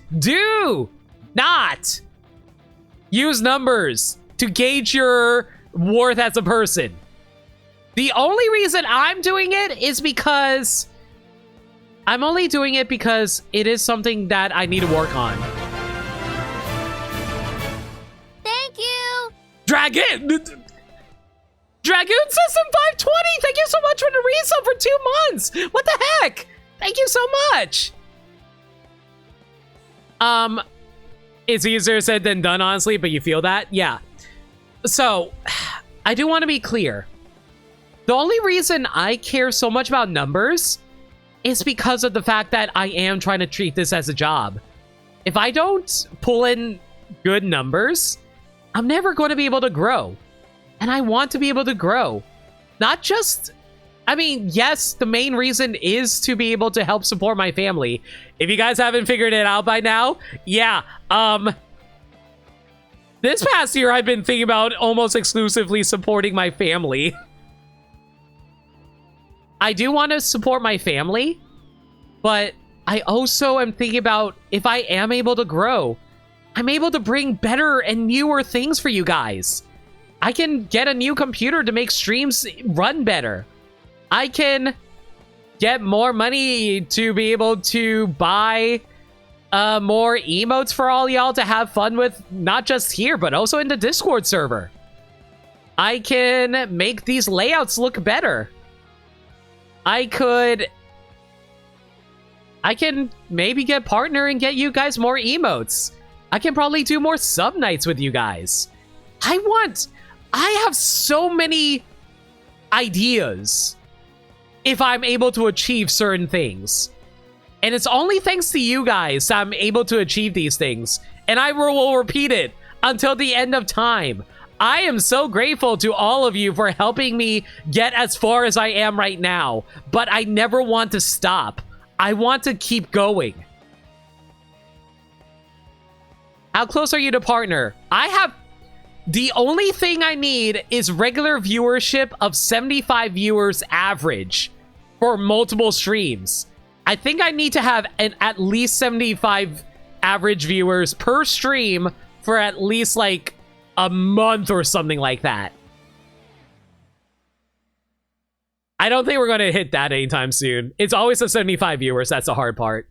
use numbers to gauge your worth as a person. The only reason I'm doing it is because I'm only doing it because it is something that I need to work on. Thank you. Dragoon System 520, thank you so much for the resub for 2 months. What the heck? Thank you so much. It's easier said than done, honestly, but you feel that? Yeah. So, I do want to be clear. The only reason I care so much about numbers is because of the fact that I am trying to treat this as a job. If I don't pull in good numbers, I'm never going to be able to grow. And I want to be able to grow. Not just... I mean, yes, the main reason is to be able to help support my family. If you guys haven't figured it out by now, yeah, this past year I've been thinking about almost exclusively supporting my family. I do want to support my family, but I also am thinking about if I am able to grow, I'm able to bring better and newer things for you guys. I can get a new computer to make streams run better. I can get more money to be able to buy more emotes for all y'all to have fun with, not just here, but also in the Discord server. I can make these layouts look better. I can maybe get partner and get you guys more emotes. I can probably do more sub nights with you guys. I have so many ideas if I'm able to achieve certain things. And it's only thanks to you guys that I'm able to achieve these things. And I will repeat it until the end of time. I am so grateful to all of you for helping me get as far as I am right now. But I never want to stop. I want to keep going. How close are you to partner? The only thing I need is regular viewership of 75 viewers average for multiple streams. I think I need to have at least 75 average viewers per stream for at least like a month or something like that. I don't think we're going to hit that anytime soon. It's always the 75 viewers that's the hard part.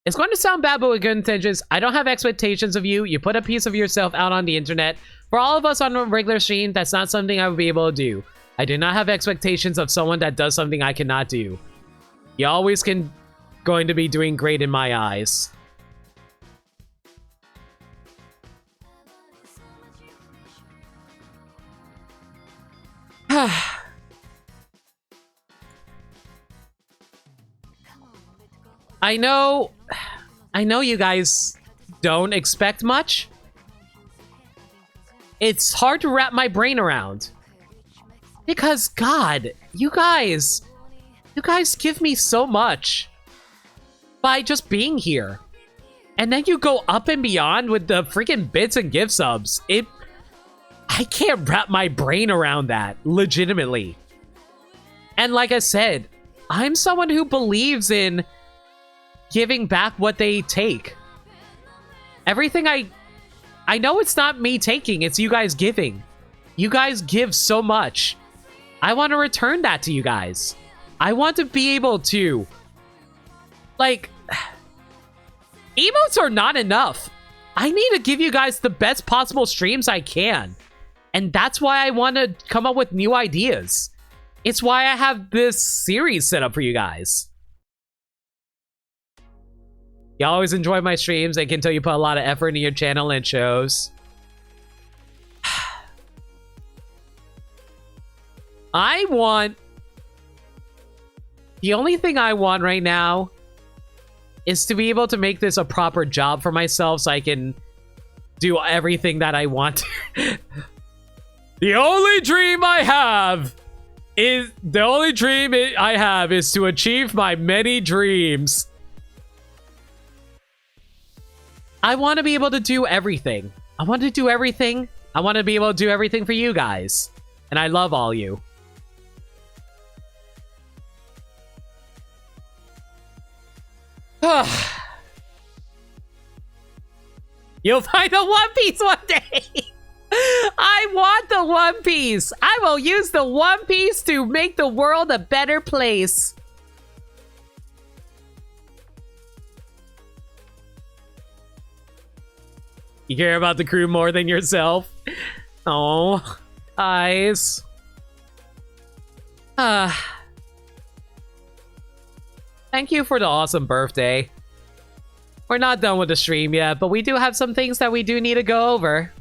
It's going to sound bad, but with good intentions. I don't have expectations of you. You put a piece of yourself out on the internet. For all of us on a regular stream, that's not something I would be able to do. I do not have expectations of someone that does something I cannot do. You always going to be doing great in my eyes. I know you guys don't expect much. It's hard to wrap my brain around. Because, God, you guys give me so much by just being here. And then you go up and beyond with the freaking bits and gift subs. I can't wrap my brain around that, legitimately. And like I said, I'm someone who believes in giving back what they take. Everything I know it's not me taking, it's you guys giving. You guys give so much. I want to return that to you guys. I want to be able to... Like... Emotes are not enough. I need to give you guys the best possible streams I can. And that's why I want to come up with new ideas. It's why I have this series set up for you guys. You always enjoy my streams. I can tell you put a lot of effort into your channel and it shows. The only thing I want right now is to be able to make this a proper job for myself so I can do everything that I want. The only dream I have is to achieve my many dreams. I want to be able to do everything. I want to do everything. I want to be able to do everything for you guys. And I love all you. You'll find the One Piece one day. I want the One Piece. I will use the One Piece to make the world a better place. You care about the crew more than yourself? Oh, eyes. Thank you for the awesome birthday. We're not done with the stream yet, but we do have some things that we do need to go over.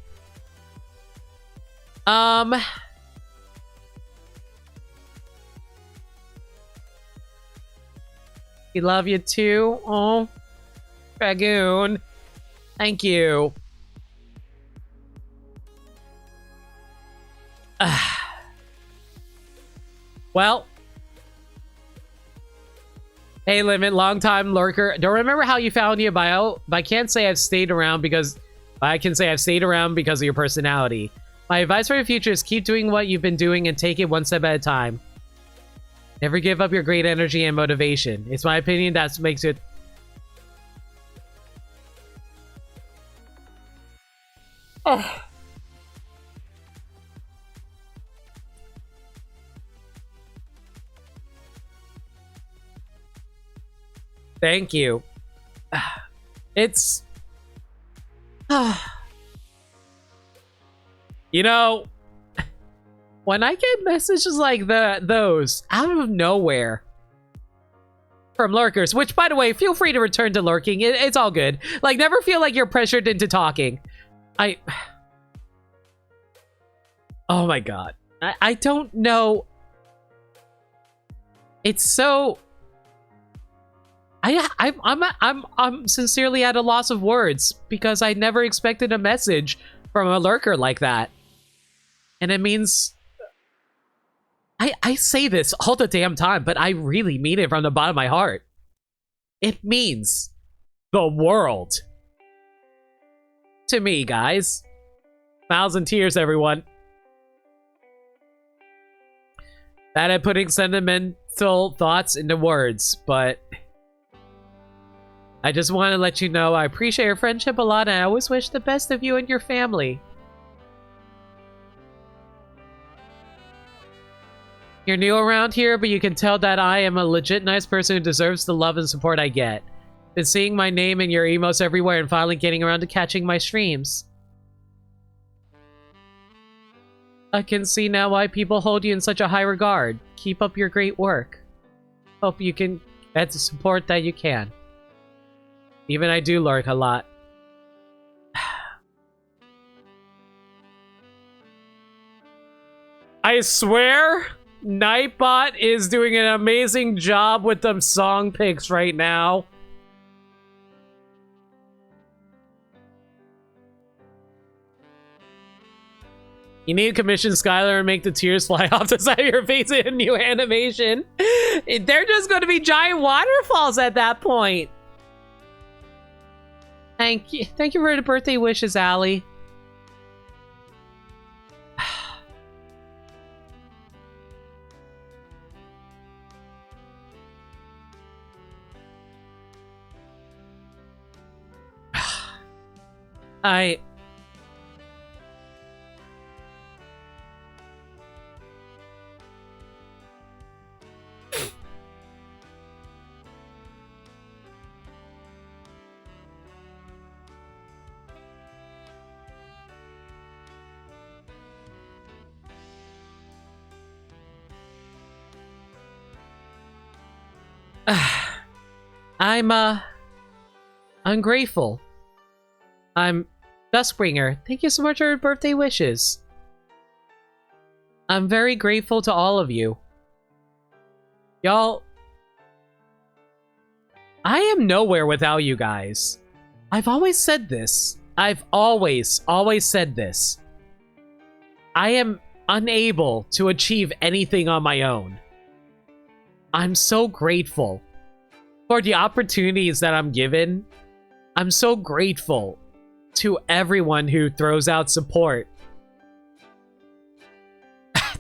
We love you too. Oh, Dragoon. Thank you. Well. Hey, Limit, long-time lurker. Don't remember how you found your bio, but I can't say I've stayed around because... I can say I've stayed around because of your personality. My advice for the future is keep doing what you've been doing and take it one step at a time. Never give up your great energy and motivation. It's my opinion that makes it... Oh. Thank you. It's... You know, when I get messages like those out of nowhere from lurkers, which, by the way, feel free to return to lurking. It's all good. Like, never feel like you're pressured into talking. Oh my god. I don't know. It's so... I'm sincerely at a loss of words because I never expected a message from a lurker like that. And it means... I say this all the damn time, but I really mean it from the bottom of my heart. It means the world to me, guys. Smiles and tears, everyone. Bad at putting sentimental thoughts into words, but... I just want to let you know I appreciate your friendship a lot and I always wish the best of you and your family. You're new around here, but you can tell that I am a legit nice person who deserves the love and support I get. Been seeing my name in your emotes everywhere and finally getting around to catching my streams. I can see now why people hold you in such a high regard. Keep up your great work. Hope you can get the support that you can. Even I do lurk a lot. I swear, Nightbot is doing an amazing job with them song picks right now. You need to commission Skylar and make the tears fly off the side of your face in a new animation. They're just going to be giant waterfalls at that point. Thank you. Thank you for the birthday wishes, Allie. I'm grateful. I'm Duskbringer. Thank you so much for your birthday wishes. I'm very grateful to all of you. Y'all, I am nowhere without you guys. I've always said this. I've always said this. I am unable to achieve anything on my own. I'm so grateful for the opportunities that I'm given. I'm so grateful to everyone who throws out support.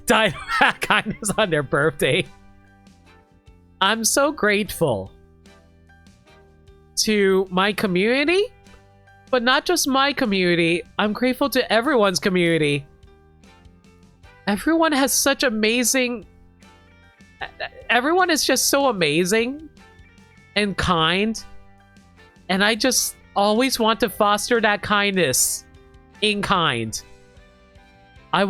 Diamondback kindness on their birthday. I'm so grateful to my community, but not just my community. I'm grateful to everyone's community. Everyone has such amazing... Everyone is just so amazing and kind. And I just always want to foster that kindness in kind. I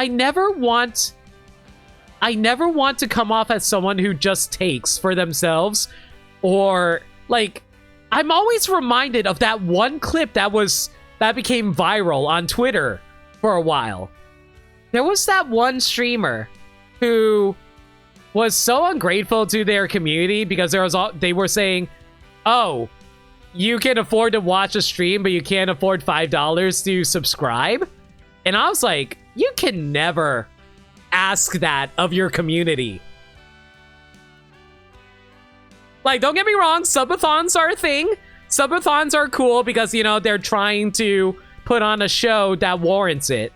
never want to come off as someone who just takes for themselves, or like, I'm always reminded of that one clip that became viral on Twitter for a while. There was that one streamer who was so ungrateful to their community because they were saying, oh, you can afford to watch a stream, but you can't afford $5 to subscribe. And I was like, you can never ask that of your community. Like, don't get me wrong, subathons are a thing. Subathons are cool because, you know, they're trying to put on a show that warrants it.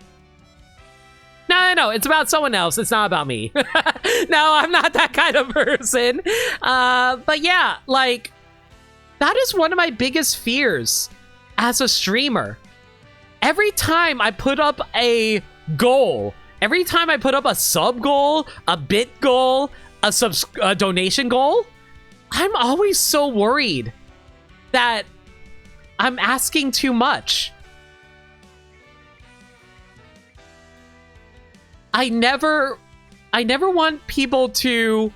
No, it's about someone else. It's not about me. No, I'm not that kind of person. But yeah, like, that is one of my biggest fears as a streamer. Every time I put up a goal, every time I put up a sub goal, a bit goal, a donation goal, I'm always so worried that I'm asking too much. I never want people to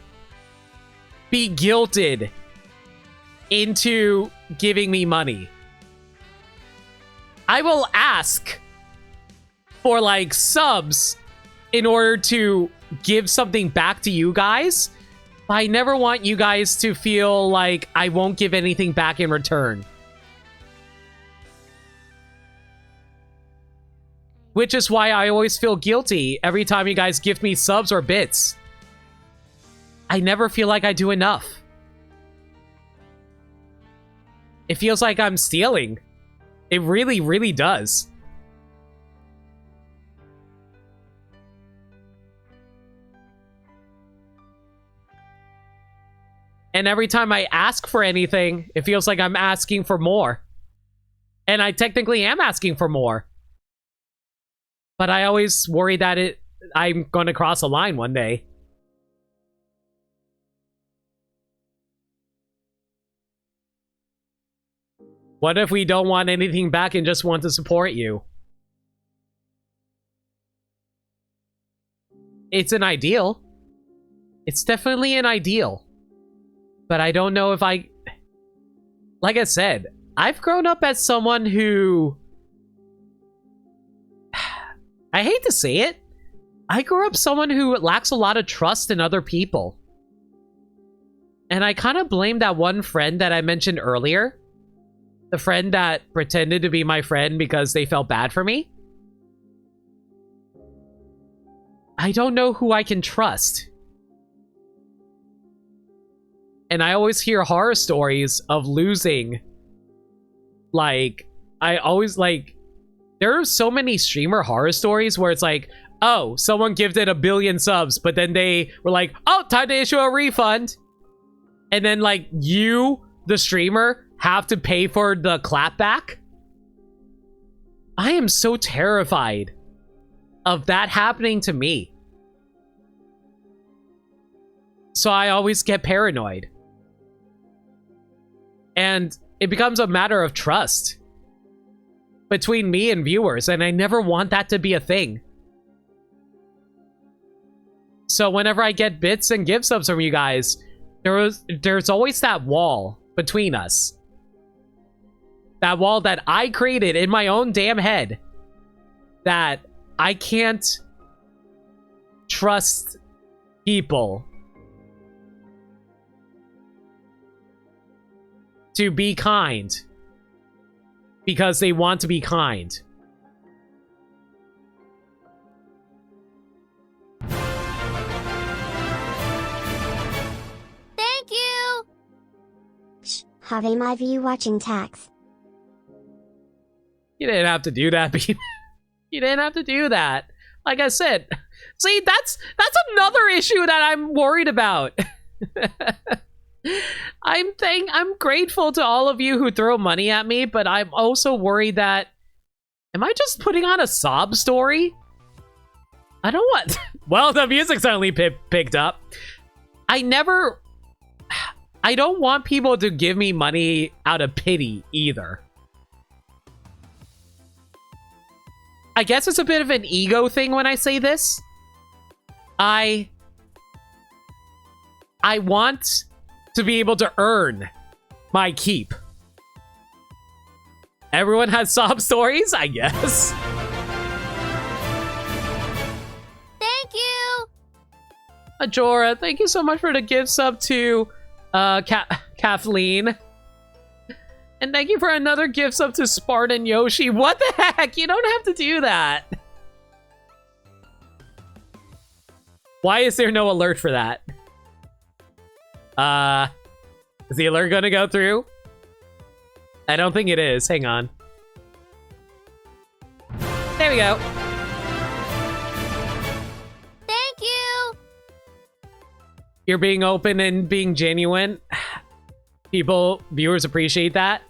be guilted into giving me money. I will ask for like subs in order to give something back to you guys, but I never want you guys to feel like I won't give anything back in return. Which is why I always feel guilty every time you guys give me subs or bits. I never feel like I do enough. It feels like I'm stealing. It really, really does. And every time I ask for anything, it feels like I'm asking for more. And I technically am asking for more. But I always worry that I'm going to cross a line one day. What if we don't want anything back and just want to support you? It's an ideal. It's definitely an ideal. But I don't know if I... Like I said, I've grown up as someone who... I hate to say it. I grew up someone who lacks a lot of trust in other people. And I kind of blame that one friend that I mentioned earlier. The friend that pretended to be my friend because they felt bad for me. I don't know who I can trust. And I always hear horror stories of losing. Like, I always like... There are so many streamer horror stories where it's like, oh, someone gifted 1 billion subs, but then they were like, oh, time to issue a refund. And then, like, you, the streamer, have to pay for the clapback. I am so terrified of that happening to me. So I always get paranoid. And it becomes a matter of trust between me and viewers, and I never want that to be a thing. So whenever I get bits and gift subs from you guys, there's always that wall between us. That wall that I created in my own damn head. That I can't trust people to be kind because they want to be kind. Thank you! Shh, have my view watching tax. You didn't have to do that, Bean. You didn't have to do that. Like I said, see, that's another issue that I'm worried about. I'm grateful to all of you who throw money at me, but I'm also worried that, am I just putting on a sob story? I don't want... Well, the music suddenly picked up. I don't want people to give me money out of pity either. I guess it's a bit of an ego thing when I say this. I want to be able to earn my keep. Everyone has sob stories, I guess. Thank you. Majora, thank you so much for the gift sub to Kathleen. And thank you for another gift sub to Spartan Yoshi. What the heck? You don't have to do that. Why is there no alert for that? Is the alert gonna go through? I don't think it is. Hang on. There we go. Thank you. You're being open and being genuine. Viewers appreciate that.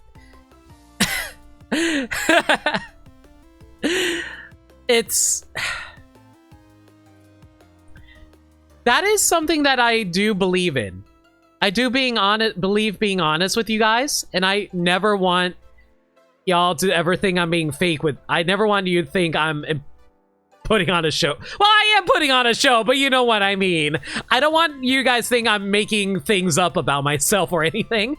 That is something that I do believe in. I do believe being honest with you guys, and I never want y'all to ever think I'm being fake with... I never want you to think I'm putting on a show. Well, I am putting on a show, but you know what I mean. I don't want you guys to think I'm making things up about myself or anything.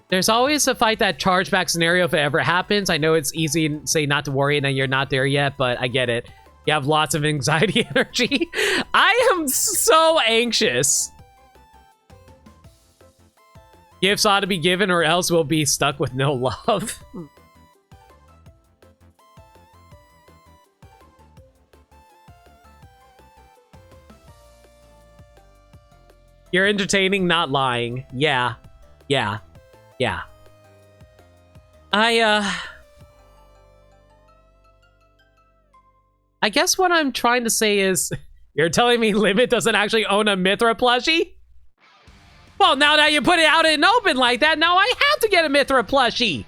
There's always a fight that chargeback scenario if it ever happens. I know it's easy to say not to worry and that you're not there yet, but I get it. You have lots of anxiety energy. I am so anxious. Gifts ought to be given or else we'll be stuck with no love. You're entertaining, not lying. Yeah. I guess what I'm trying to say is, you're telling me Limit doesn't actually own a Mithra plushie? Well, now that you put it out in open like that, now I have to get a Mithra plushie.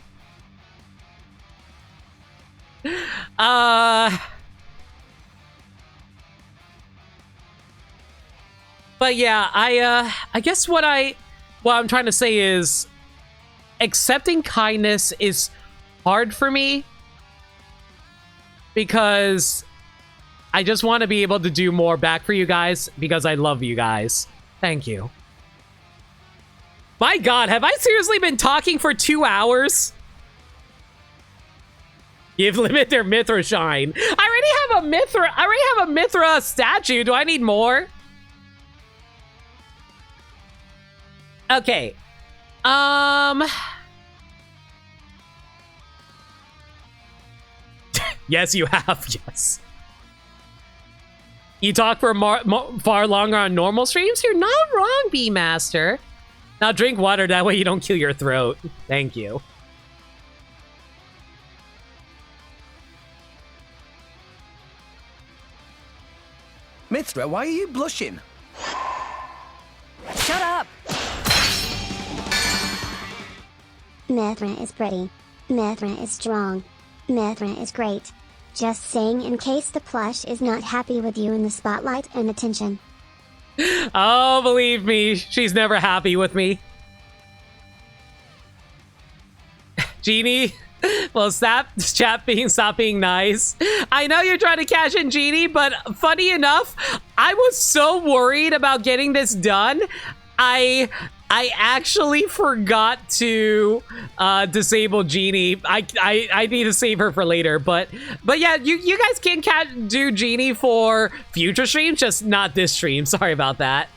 But yeah, I guess what I'm trying to say is, accepting kindness is hard for me because I just want to be able to do more back for you guys because I love you guys. Thank you. My God, have I seriously been talking for 2 hours? Give Limit their Mithra shine. I already have a Mithra statue. Do I need more? Okay. Yes, you have. Yes. You talk for far longer on normal streams? You're not wrong, B-Master. Now drink water, that way you don't kill your throat. Thank you. Mithra, why are you blushing? Shut up. Mithra is pretty. Mithra is strong. Mithra is great. Just saying in case the plush is not happy with you in the spotlight and attention. Oh, believe me, she's never happy with me. Genie, well, stop being nice. I know you're trying to cash in, Genie, but funny enough, I was so worried about getting this done. I actually forgot to disable Genie. I need to save her for later, but yeah, you guys can do Genie for future streams, just not this stream. Sorry about that.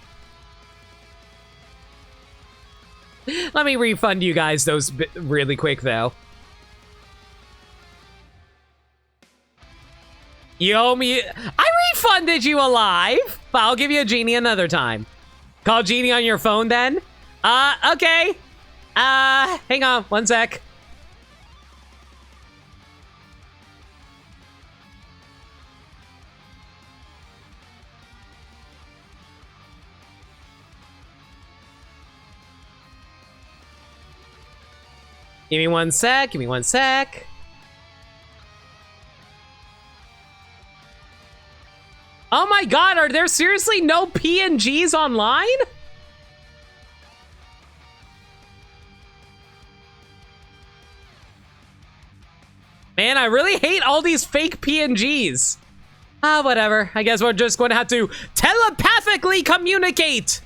Let me refund you guys those really quick though. You owe me. I refunded you alive, but I'll give you a Genie another time. Call Genie on your phone then. Okay. Hang on, one sec. Give me one sec, give me one sec. Oh my god, are there seriously no PNGs online? Man, I really hate all these fake PNGs. Ah, whatever. I guess we're just going to have to telepathically communicate.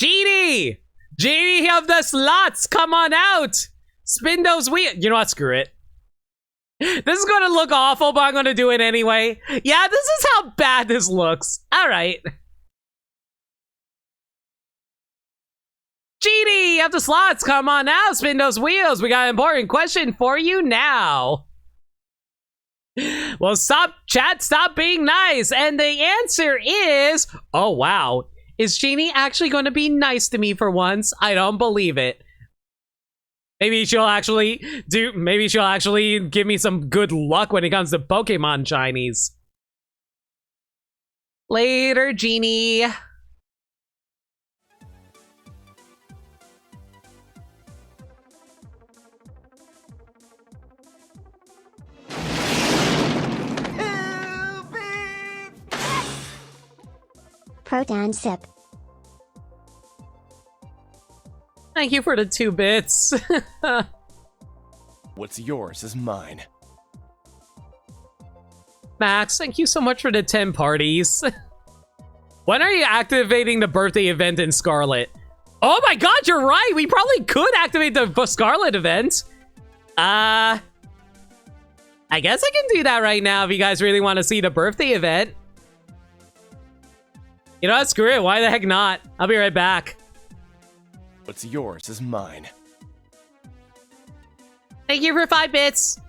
Genie! Genie of the slots, come on out! Spin those wheels. You know what? Screw it. This is going to look awful, but I'm going to do it anyway. Yeah, this is how bad this looks. All right. Genie of the slots, come on out, spin those wheels. We got an important question for you now. Well, stop, chat, stop being nice. And the answer is, oh, wow. Is Genie actually going to be nice to me for once? I don't believe it. Maybe she'll actually give me some good luck when it comes to Pokemon shinies. Later, Genie. Proton sip. Thank you for the 2 bits. What's yours is mine. Max, thank you so much for the 10 parties. When are you activating the birthday event in Scarlet? Oh my god, you're right! We probably could activate the Scarlet event. I guess I can do that right now if you guys really want to see the birthday event. You know what? Screw it. Why the heck not? I'll be right back. What's yours is mine. Thank you for 5 bits.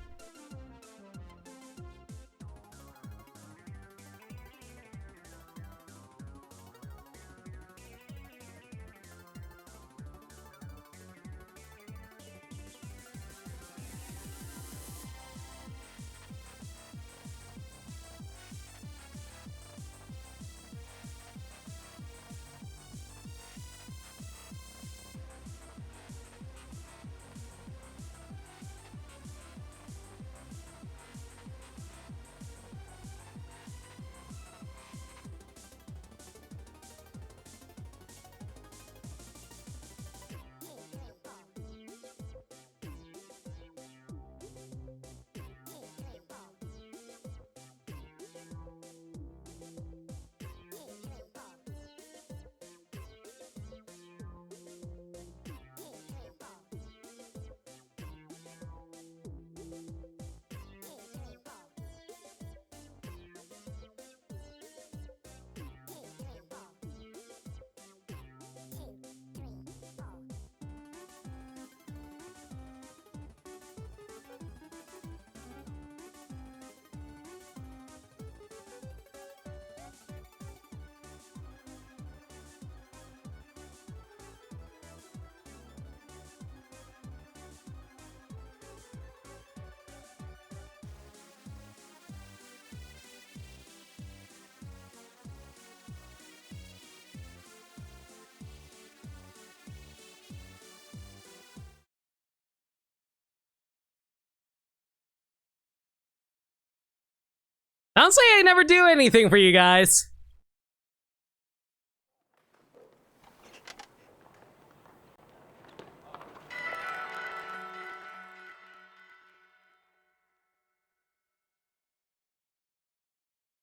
Don't say I never do anything for you guys.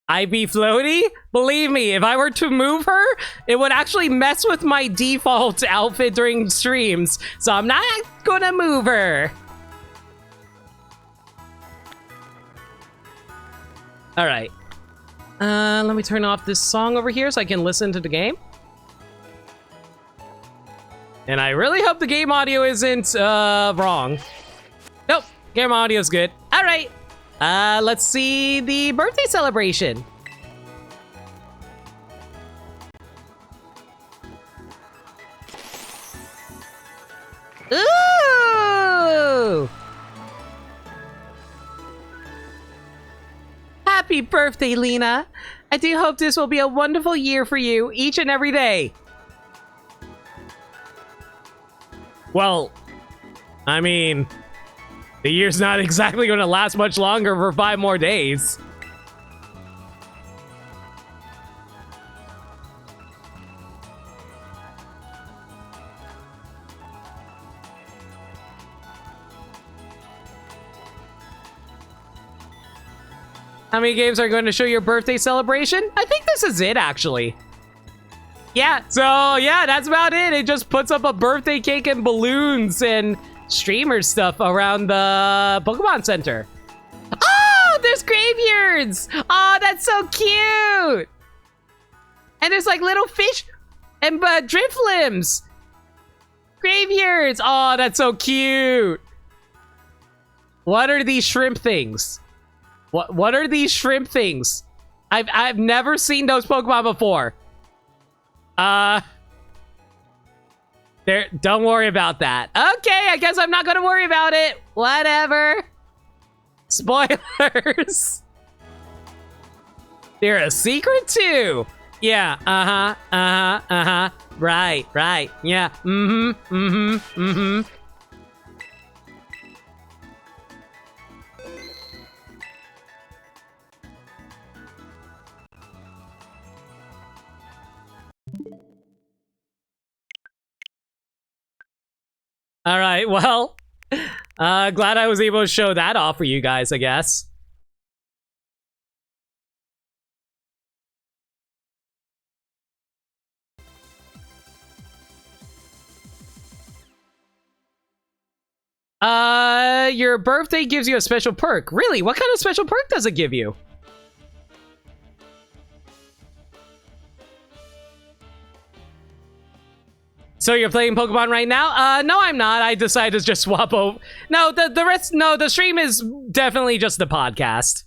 I be floaty? Believe me, if I were to move her, it would actually mess with my default outfit during streams. So I'm not gonna move her. All right. Let me turn off this song over here so I can listen to the game. And I really hope the game audio isn't wrong. Nope, game audio is good. All right. Let's see the birthday celebration. Ooh! Happy birthday, Lina. I do hope this will be a wonderful year for you each and every day. Well, I mean, the year's not exactly going to last much longer for 5 more days. How many games are going to show your birthday celebration? I think this is it, actually. Yeah, so yeah, that's about it. It just puts up a birthday cake and balloons and streamer stuff around the Pokemon Center. Oh, there's graveyards. Oh, that's so cute. And there's like little fish and drift limbs. Graveyards. Oh, that's so cute. What are these shrimp things? What are these shrimp things? I've never seen those Pokemon before. Don't worry about that. Okay, I guess I'm not gonna worry about it. Whatever. Spoilers. They're a secret too. Yeah, Right. Yeah, All right, well, glad I was able to show that off for you guys, I guess. Your birthday gives you a special perk. Really? What kind of special perk does it give you? So you're playing Pokemon right now? No, I'm not. I decided to just swap over. No, the rest. No, the stream is definitely just the podcast.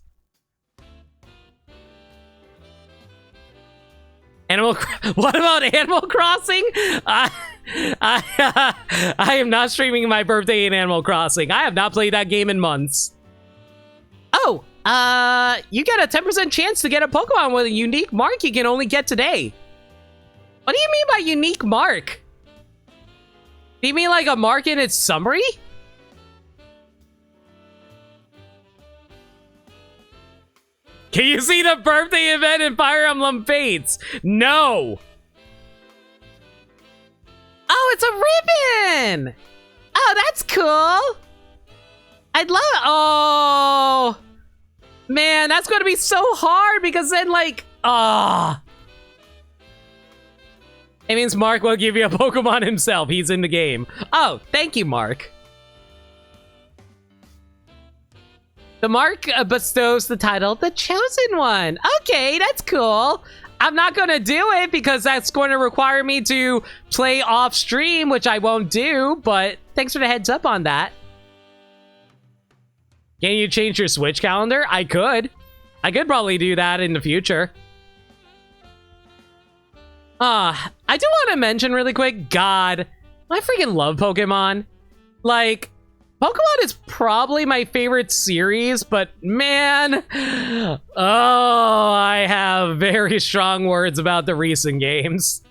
What about Animal Crossing? I am not streaming my birthday in Animal Crossing. I have not played that game in months. Oh, you get a 10% chance to get a Pokemon with a unique mark you can only get today. What do you mean by unique mark? Do you mean like a mark in its summary? Can you see the birthday event in Fire Emblem Fates? No. Oh, it's a ribbon. Oh, that's cool. I'd love. Oh, man, that's going to be so hard because then, like, it means Mark will give you a Pokemon himself. He's in the game. Oh, thank you, Mark. The mark bestows the title, The Chosen One. Okay, that's cool. I'm not going to do it because that's going to require me to play off stream, which I won't do, but thanks for the heads up on that. Can you change your Switch calendar? I could. I could probably do that in the future. I do want to mention really quick, God, I freaking love Pokemon. Like, Pokemon is probably my favorite series, but man, I have very strong words about the recent games.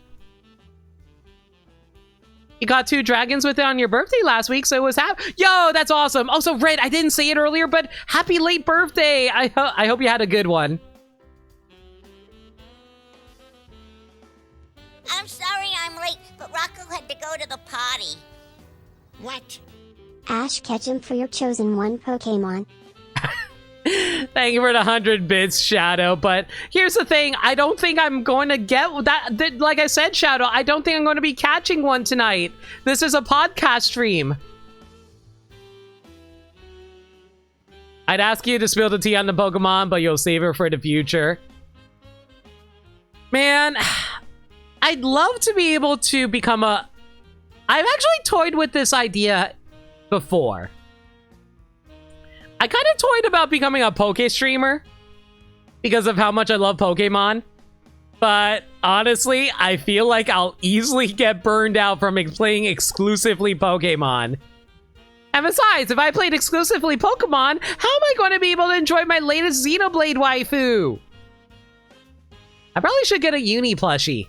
You got 2 dragons with it on your birthday last week, so it was Yo, that's awesome. Also, Red, I didn't say it earlier, but happy late birthday. I hope you had a good one. I'm sorry I'm late, but Rocco had to go to the potty. What? Ash, catch him for your chosen one Pokemon. Thank you for the 100 bits, Shadow. But here's the thing. I don't think I'm going to get that. Like I said, Shadow, I don't think I'm going to be catching one tonight. This is a podcast stream. I'd ask you to spill the tea on the Pokemon, but you'll save it for the future. Man, I'd love to be able to become a... I've actually toyed with this idea before. I kind of toyed about becoming a Poke streamer because of how much I love Pokemon. But honestly, I feel like I'll easily get burned out from playing exclusively Pokemon. And besides, if I played exclusively Pokemon, how am I going to be able to enjoy my latest Xenoblade waifu? I probably should get a Uni plushie.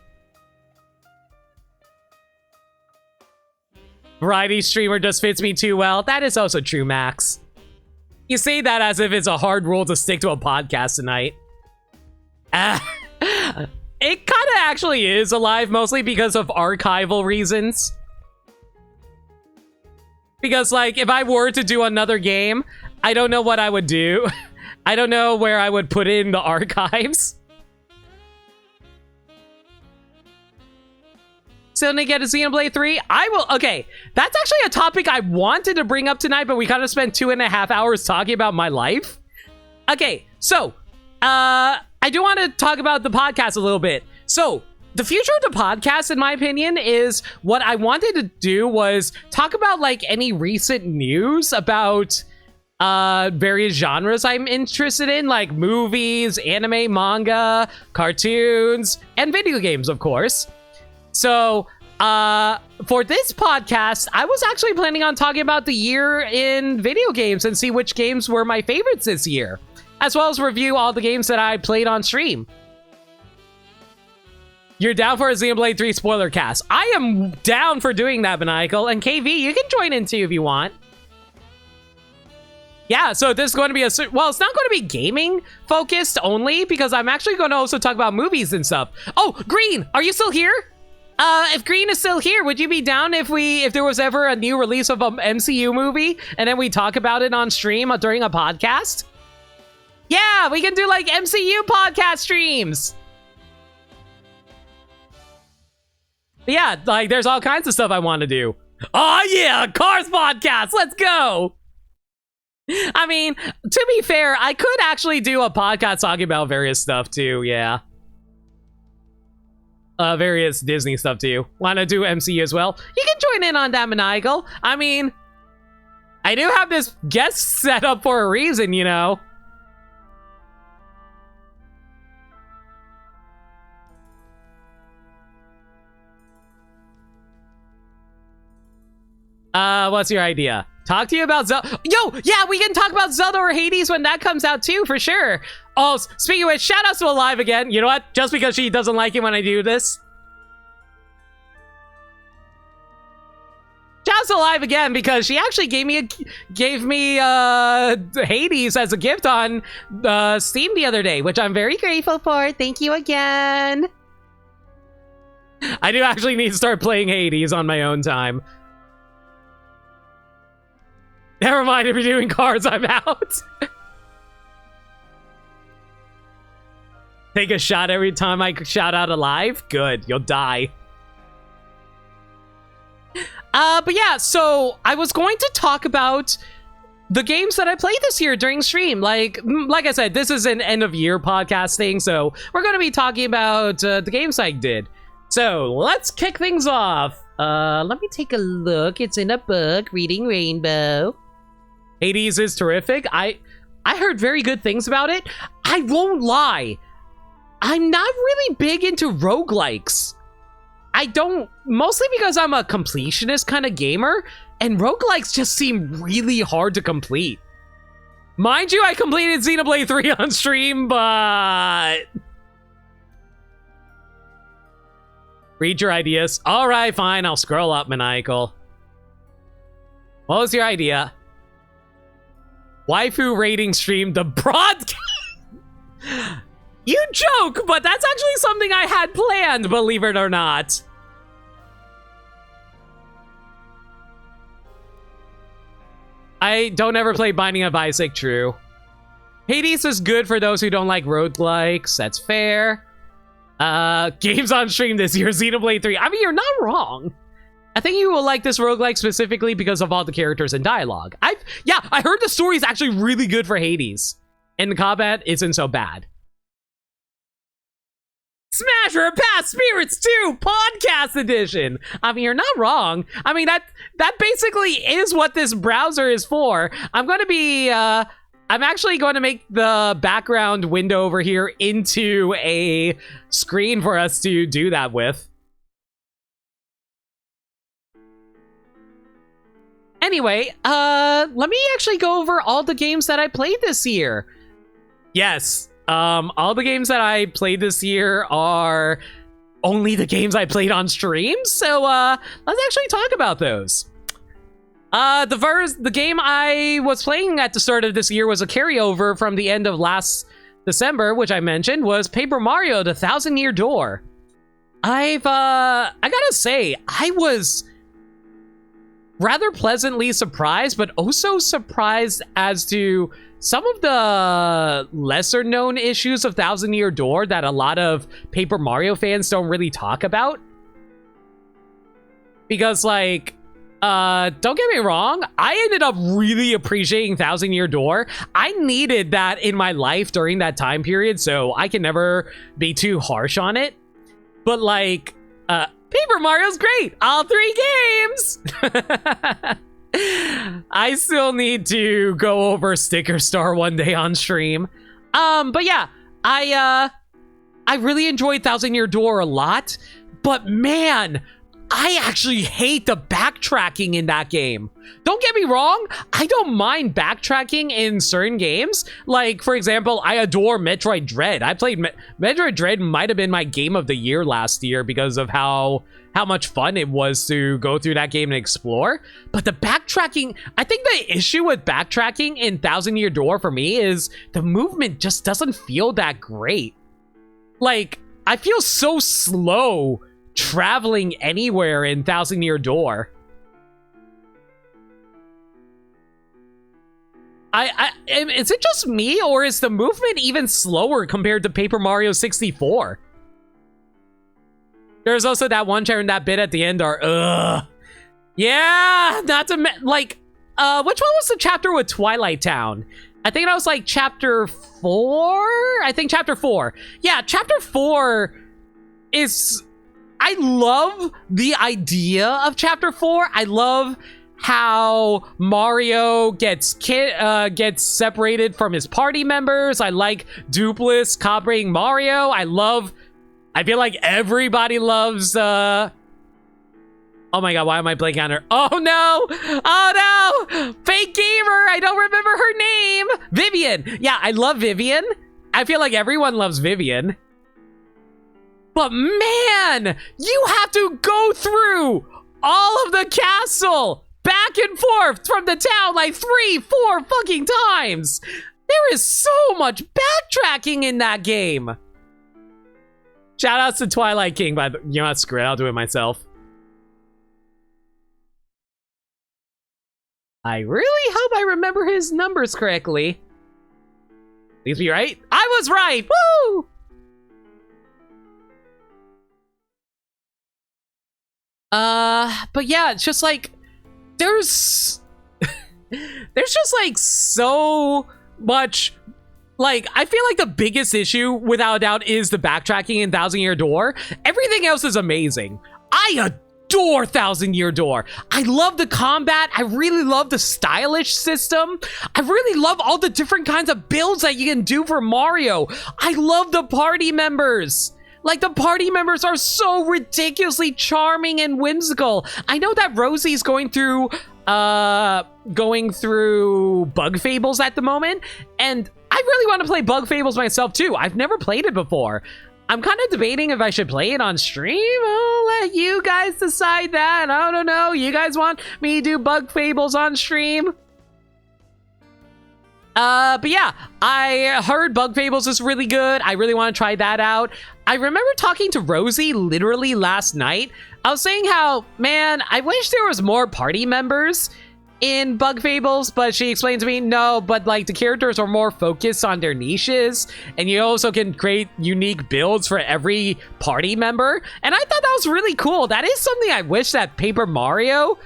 Variety streamer just fits me too well. That is also true, Max. You say that as if it's a hard rule to stick to a podcast tonight. It kind of actually is alive, mostly because of archival reasons. Because, like, if I were to do another game, I don't know what I would do. I don't know where I would put in the archives. Still didn't get a Xenoblade 3? I will. Okay, that's actually a topic I wanted to bring up tonight, but we kind of spent 2.5 hours talking about my life. Okay, so, I do want to talk about the podcast a little bit. So, the future of the podcast, in my opinion, is what I wanted to do was talk about, like, any recent news about various genres I'm interested in, like movies, anime, manga, cartoons, and video games, of course. So, for this podcast, I was actually planning on talking about the year in video games and see which games were my favorites this year, as well as review all the games that I played on stream. You're down for a Xenoblade 3 spoiler cast. I am down for doing that, Maniacal. And KV, you can join in too if you want. Yeah, so this is going to be well, it's not going to be gaming focused only, because I'm actually going to also talk about movies and stuff. Oh, Green, are you still here? If Green is still here, would you be down if there was ever a new release of an MCU movie and then we talk about it on stream during a podcast? Yeah, we can do like MCU podcast streams. But yeah, like there's all kinds of stuff I want to do. Oh yeah, Cars podcast, let's go. I mean, to be fair, I could actually do a podcast talking about various stuff too, yeah. Various Disney stuff too. Want to do MCU as well? You can join in on that, Maniacal. I mean, I do have this guest set up for a reason, you know. What's your idea? Talk to you about Zelda. Yo, yeah, we can talk about Zelda or Hades when that comes out too, for sure. Oh, speaking of which, shout outs to Alive again. You know what? Just because she doesn't like it when I do this. Shout outs to Alive again because she actually gave me Hades as a gift on Steam the other day, which I'm very grateful for. Thank you again. I do actually need to start playing Hades on my own time. Never mind, if you're doing cars, I'm out. Take a shot every time I shout out Alive? Good, you'll die. But yeah, so I was going to talk about the games that I played this year during stream. Like I said, this is an end of year podcast thing, so we're going to be talking about the games I did. So let's kick things off. Let me take a look. It's in a book, Reading Rainbow. Hades is terrific. I heard very good things about it. I won't lie. I'm not really big into roguelikes. I don't, mostly because I'm a completionist kind of gamer, and roguelikes just seem really hard to complete. Mind you, I completed Xenoblade 3 on stream, but... Read your ideas. All right, fine, I'll scroll up, Maniacal. What was your idea? Waifu rating stream the broadcast. You joke, but that's actually something I had planned, believe it or not. I don't ever play Binding of Isaac, true. Hades is good for those who don't like roguelikes, that's fair. Games on stream this year, Xenoblade 3. I mean, you're not wrong. I think you will like this roguelike specifically because of all the characters and dialogue. I heard the story is actually really good for Hades. And the combat isn't so bad. Smash for Past Spirits 2 Podcast Edition. I mean, you're not wrong. I mean, that basically is what this browser is for. I'm actually going to make the background window over here into a screen for us to do that with. Anyway, let me actually go over all the games that I played this year. Yes, all the games that I played this year are only the games I played on stream, so let's actually talk about those. The game I was playing at the start of this year was a carryover from the end of last December, which I mentioned, was Paper Mario: The Thousand Year Door. I gotta say, I was rather pleasantly surprised, but also surprised as to some of the lesser known issues of Thousand Year Door that a lot of Paper Mario fans don't really talk about. Because, like, don't get me wrong, I ended up really appreciating Thousand Year Door. I needed that in my life during that time period, so I can never be too harsh on it. But, like, Paper Mario's great! All 3 games! I still need to go over Sticker Star one day on stream. But yeah, I really enjoyed Thousand Year Door a lot, but man, I actually hate the backtracking in that game. Don't get me wrong, I don't mind backtracking in certain games. Like, for example, I adore Metroid Dread. I played Metroid Dread, might have been my game of the year last year because of how much fun it was to go through that game and explore. But the backtracking, I think the issue with backtracking in Thousand Year Door for me is the movement just doesn't feel that great. Like, I feel so slow traveling anywhere in Thousand Year Door. Is it just me, or is the movement even slower compared to Paper Mario 64? There's also that one chair and that bit at the end are, yeah, not to like, which one was the chapter with Twilight Town? I think that was like chapter 4? I think chapter 4. Yeah, chapter 4 is, I love the idea of chapter 4. I love how Mario gets separated from his party members. I like Dupless copying Mario. I feel like everybody loves, oh my god, why am I blanking on her? Oh no! Oh no! Fake gamer! I don't remember her name! Vivian! Yeah, I love Vivian. I feel like everyone loves Vivian. But man, you have to go through all of the castle back and forth from the town like 3-4 fucking times. There is so much backtracking in that game. Shout outs to Twilight King, but you know what, screw it, I'll do it myself. I really hope I remember his numbers correctly. Please be right. I was right! Woo! But yeah, it's just like, there's just like so much, like, I feel like the biggest issue without a doubt is the backtracking in Thousand Year Door. Everything else is amazing. I adore Thousand Year Door. I love the combat. I really love the stylish system. I really love all the different kinds of builds that you can do for Mario. I love the party members. Like, the party members are so ridiculously charming and whimsical. I know that Rosie's going through Bug Fables at the moment, and I really want to play Bug Fables myself too. I've never played it before. I'm kind of debating if I should play it on stream. I'll let you guys decide that. I don't know. You guys want me to do Bug Fables on stream? But yeah, I heard Bug Fables is really good. I really want to try that out. I remember talking to Rosie literally last night. I was saying how, man, I wish there was more party members in Bug Fables, but she explained to me, no, but like the characters are more focused on their niches, and you also can create unique builds for every party member. And I thought that was really cool. That is something I wish that Paper Mario,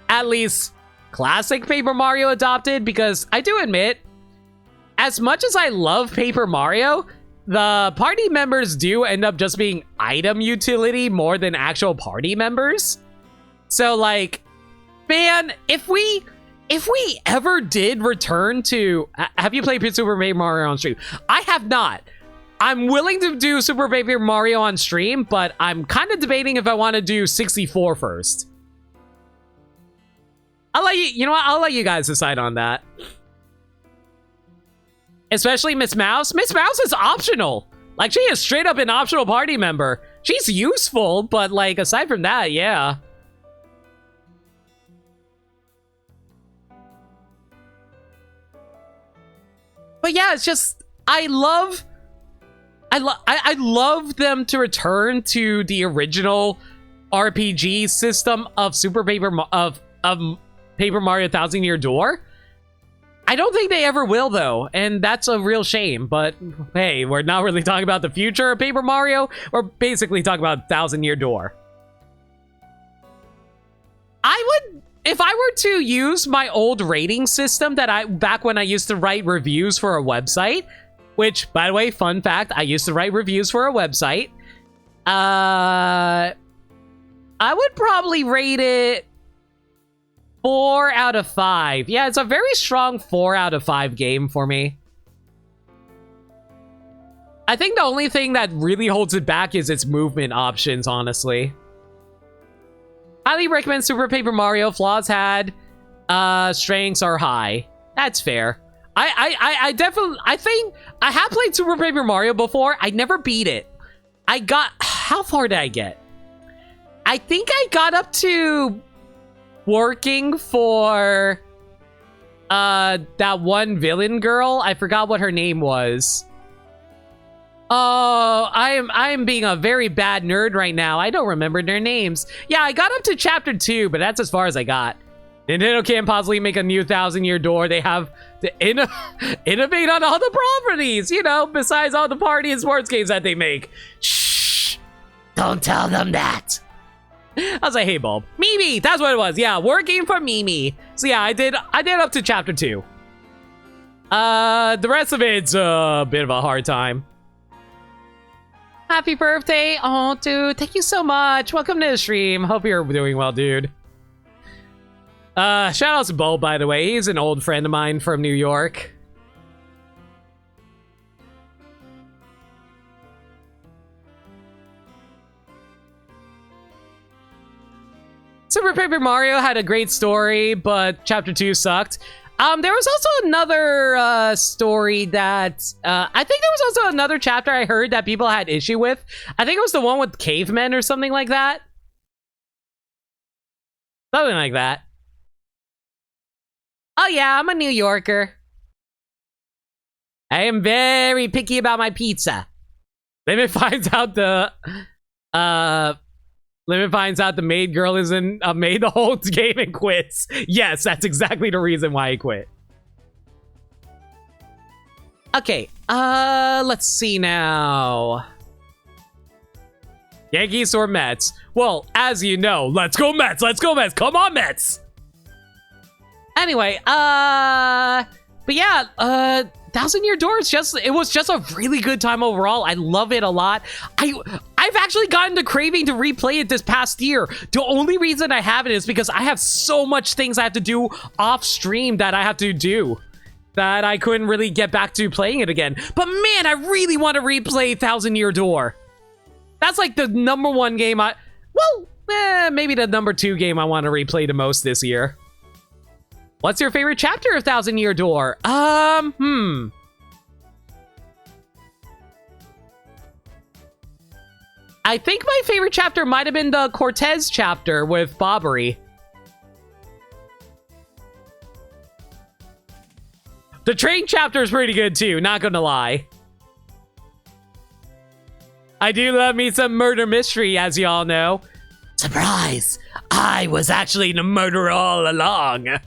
at least classic Paper Mario, adopted, because I do admit, as much as I love Paper Mario, the party members do end up just being item utility more than actual party members. So like, man, if we ever did return to, have you played Super Paper Mario on stream? I have not. I'm willing to do Super Paper Mario on stream, but I'm kind of debating if I want to do 64 first. I'll let you know what? I'll let you guys decide on that. Especially Miss Mouse. Miss Mouse is optional. Like, she is straight up an optional party member. She's useful, but like, aside from that, yeah. But yeah, it's just I love them to return to the original RPG system of Paper Mario Thousand Year Door. I don't think they ever will, though, and that's a real shame. But hey, we're not really talking about the future of Paper Mario. We're basically talking about Thousand Year Door. If I were to use my old rating system that back when I used to write reviews for a website, which, by the way, fun fact, I used to write reviews for a website. I would probably rate it 4 out of 5. Yeah, it's a very strong 4 out of 5 game for me. I think the only thing that really holds it back is its movement options, honestly. Highly recommend Super Paper Mario. Flaws had, strengths are high. That's fair. I definitely, I think I have played Super Paper Mario before. I never beat it. How far did I get? I think I got up to working for, that one villain girl. I forgot what her name was. Oh, I am being a very bad nerd right now. I don't remember their names. Yeah, I got up to chapter 2, but that's as far as I got. Nintendo can't possibly make a new Thousand-Year Door. They have to innovate on all the properties, you know, besides all the party and sports games that they make. Shh! Don't tell them that. I was like, hey, Bulb. Mimi! That's what it was. Yeah, working for Mimi. So yeah, I did up to chapter 2. The rest of it's a bit of a hard time. Happy birthday. Oh, dude. Thank you so much. Welcome to the stream. Hope you're doing well, dude. Shout out to Bulb, by the way. He's an old friend of mine from New York. Super Paper Mario had a great story, but chapter 2 sucked. There was also another story that I think there was also another chapter I heard that people had issue with. I think it was the one with cavemen or something like that. Something like that. Oh yeah, I'm a New Yorker. I am very picky about my pizza. Limit finds out the maid girl isn't a maid the whole game and quits. Yes, that's exactly the reason why he quit. Okay, let's see now. Yankees or Mets? Well, as you know, let's go Mets, let's go Mets, come on Mets! Anyway, but yeah, Thousand Year Door it was just a really good time overall. I love it a lot. I've actually gotten the craving to replay it this past year. The only reason I haven't is because I have so much things I have to do off stream that I have to do that I couldn't really get back to playing it again. But man, I really want to replay Thousand Year Door. That's like the #1 game maybe the #2 game I want to replay the most this year. What's your favorite chapter of Thousand Year Door? I think my favorite chapter might have been the Cortez chapter with Bobbery. The train chapter is pretty good too, not gonna lie. I do love me some murder mystery, as y'all know. Surprise! I was actually the murderer all along.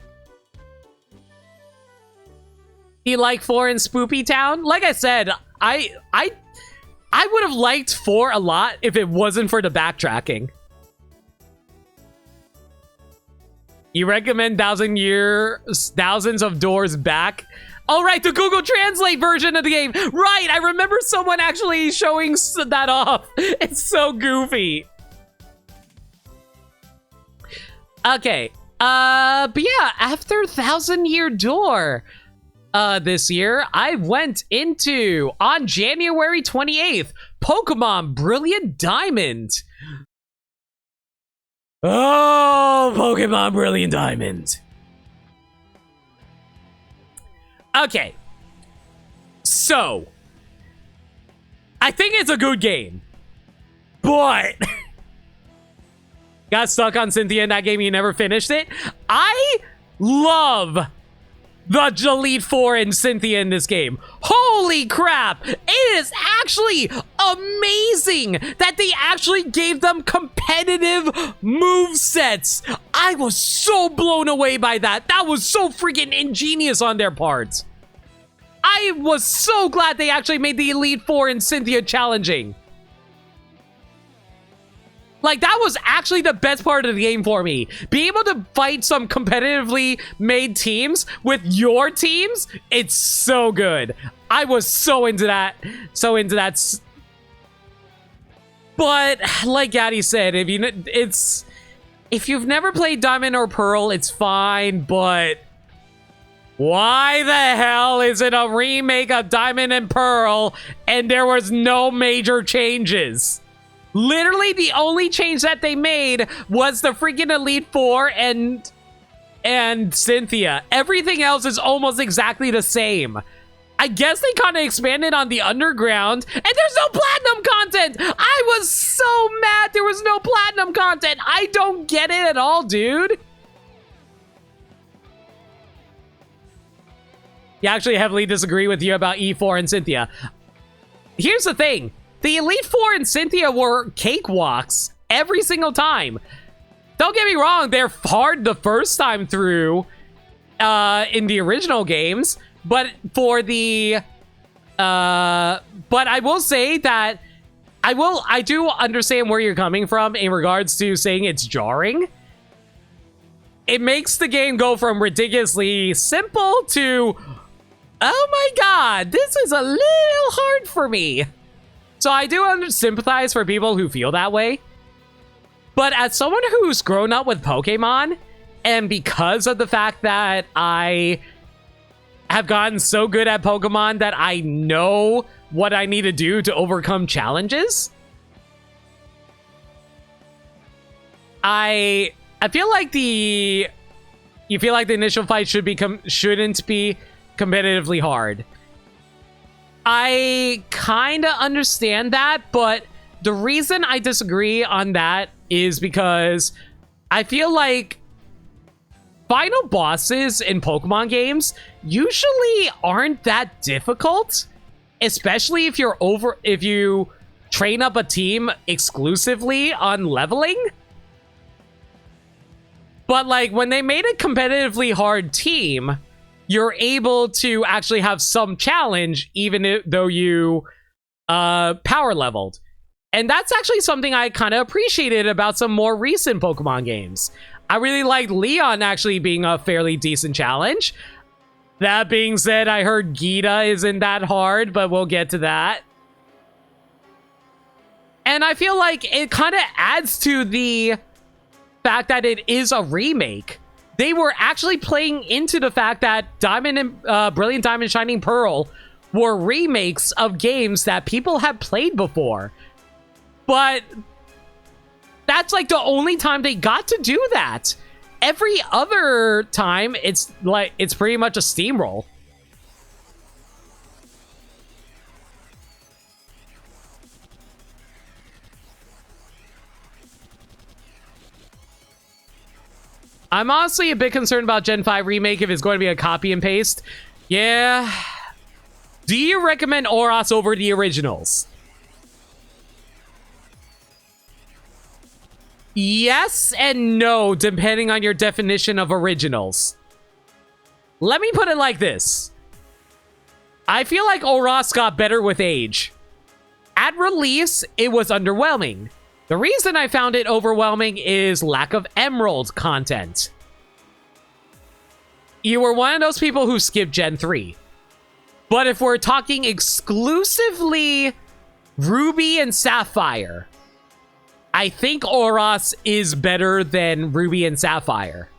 You like 4 in Spoopy Town? Like I said, I would have liked 4 a lot if it wasn't for the backtracking. You recommend Thousands of Doors back? Oh, right, the Google Translate version of the game. Right, I remember someone actually showing that off. It's so goofy. Okay, but yeah, after Thousand Year Door, this year, I went into, on January 28th, Pokemon Brilliant Diamond. Oh, Pokemon Brilliant Diamond. Okay. So, I think it's a good game. But, got stuck on Cynthia in that game, you never finished it. I love the Elite Four and Cynthia in this game. Holy crap! It is actually amazing that they actually gave them competitive movesets. I was so blown away by that. That was so freaking ingenious on their part. I was so glad they actually made the Elite Four and Cynthia challenging. Like, that was actually the best part of the game for me. Being able to fight some competitively made teams with your teams, it's so good. I was so into that. But, like Gaddy said, if you've never played Diamond or Pearl, it's fine, but why the hell is it a remake of Diamond and Pearl and there was no major changes? Literally, the only change that they made was the freaking Elite Four and Cynthia. Everything else is almost exactly the same. I guess they kind of expanded on the underground, and there's no platinum content! I was so mad there was no platinum content! I don't get it at all, dude! Yeah, I actually heavily disagree with you about E4 and Cynthia. Here's the thing. The Elite Four and Cynthia were cakewalks every single time. Don't get me wrong, they're hard the first time through in the original games, but for the but I will say that I do understand where you're coming from in regards to saying it's jarring. It makes the game go from ridiculously simple to, oh my god, this is a little hard for me. So I do sympathize for people who feel that way. But as someone who's grown up with Pokemon, and because of the fact that I have gotten so good at Pokemon that I know what I need to do to overcome challenges, I feel like the initial fight shouldn't be competitively hard. I kind of understand that, but the reason I disagree on that is because I feel like final bosses in Pokemon games usually aren't that difficult, especially if you train up a team exclusively on leveling. But like when they made a competitively hard team, you're able to actually have some challenge even though you power leveled. And that's actually something I kind of appreciated about some more recent Pokemon games. I really liked Leon actually being a fairly decent challenge. That being said, I heard Gita isn't that hard, but we'll get to that. And I feel like it kind of adds to the fact that it is a remake. They were actually playing into the fact that Diamond and Brilliant Diamond Shining Pearl were remakes of games that people have played before. But that's like the only time they got to do that. Every other time, it's pretty much a steamroll. I'm honestly a bit concerned about Gen 5 Remake if it's going to be a copy and paste. Yeah. Do you recommend Oros over the originals? Yes and no, depending on your definition of originals. Let me put it like this. I feel like Oros got better with age. At release, it was underwhelming. The reason I found it overwhelming is lack of Emerald content. You were one of those people who skipped Gen 3. But if we're talking exclusively Ruby and Sapphire, I think Oros is better than Ruby and Sapphire.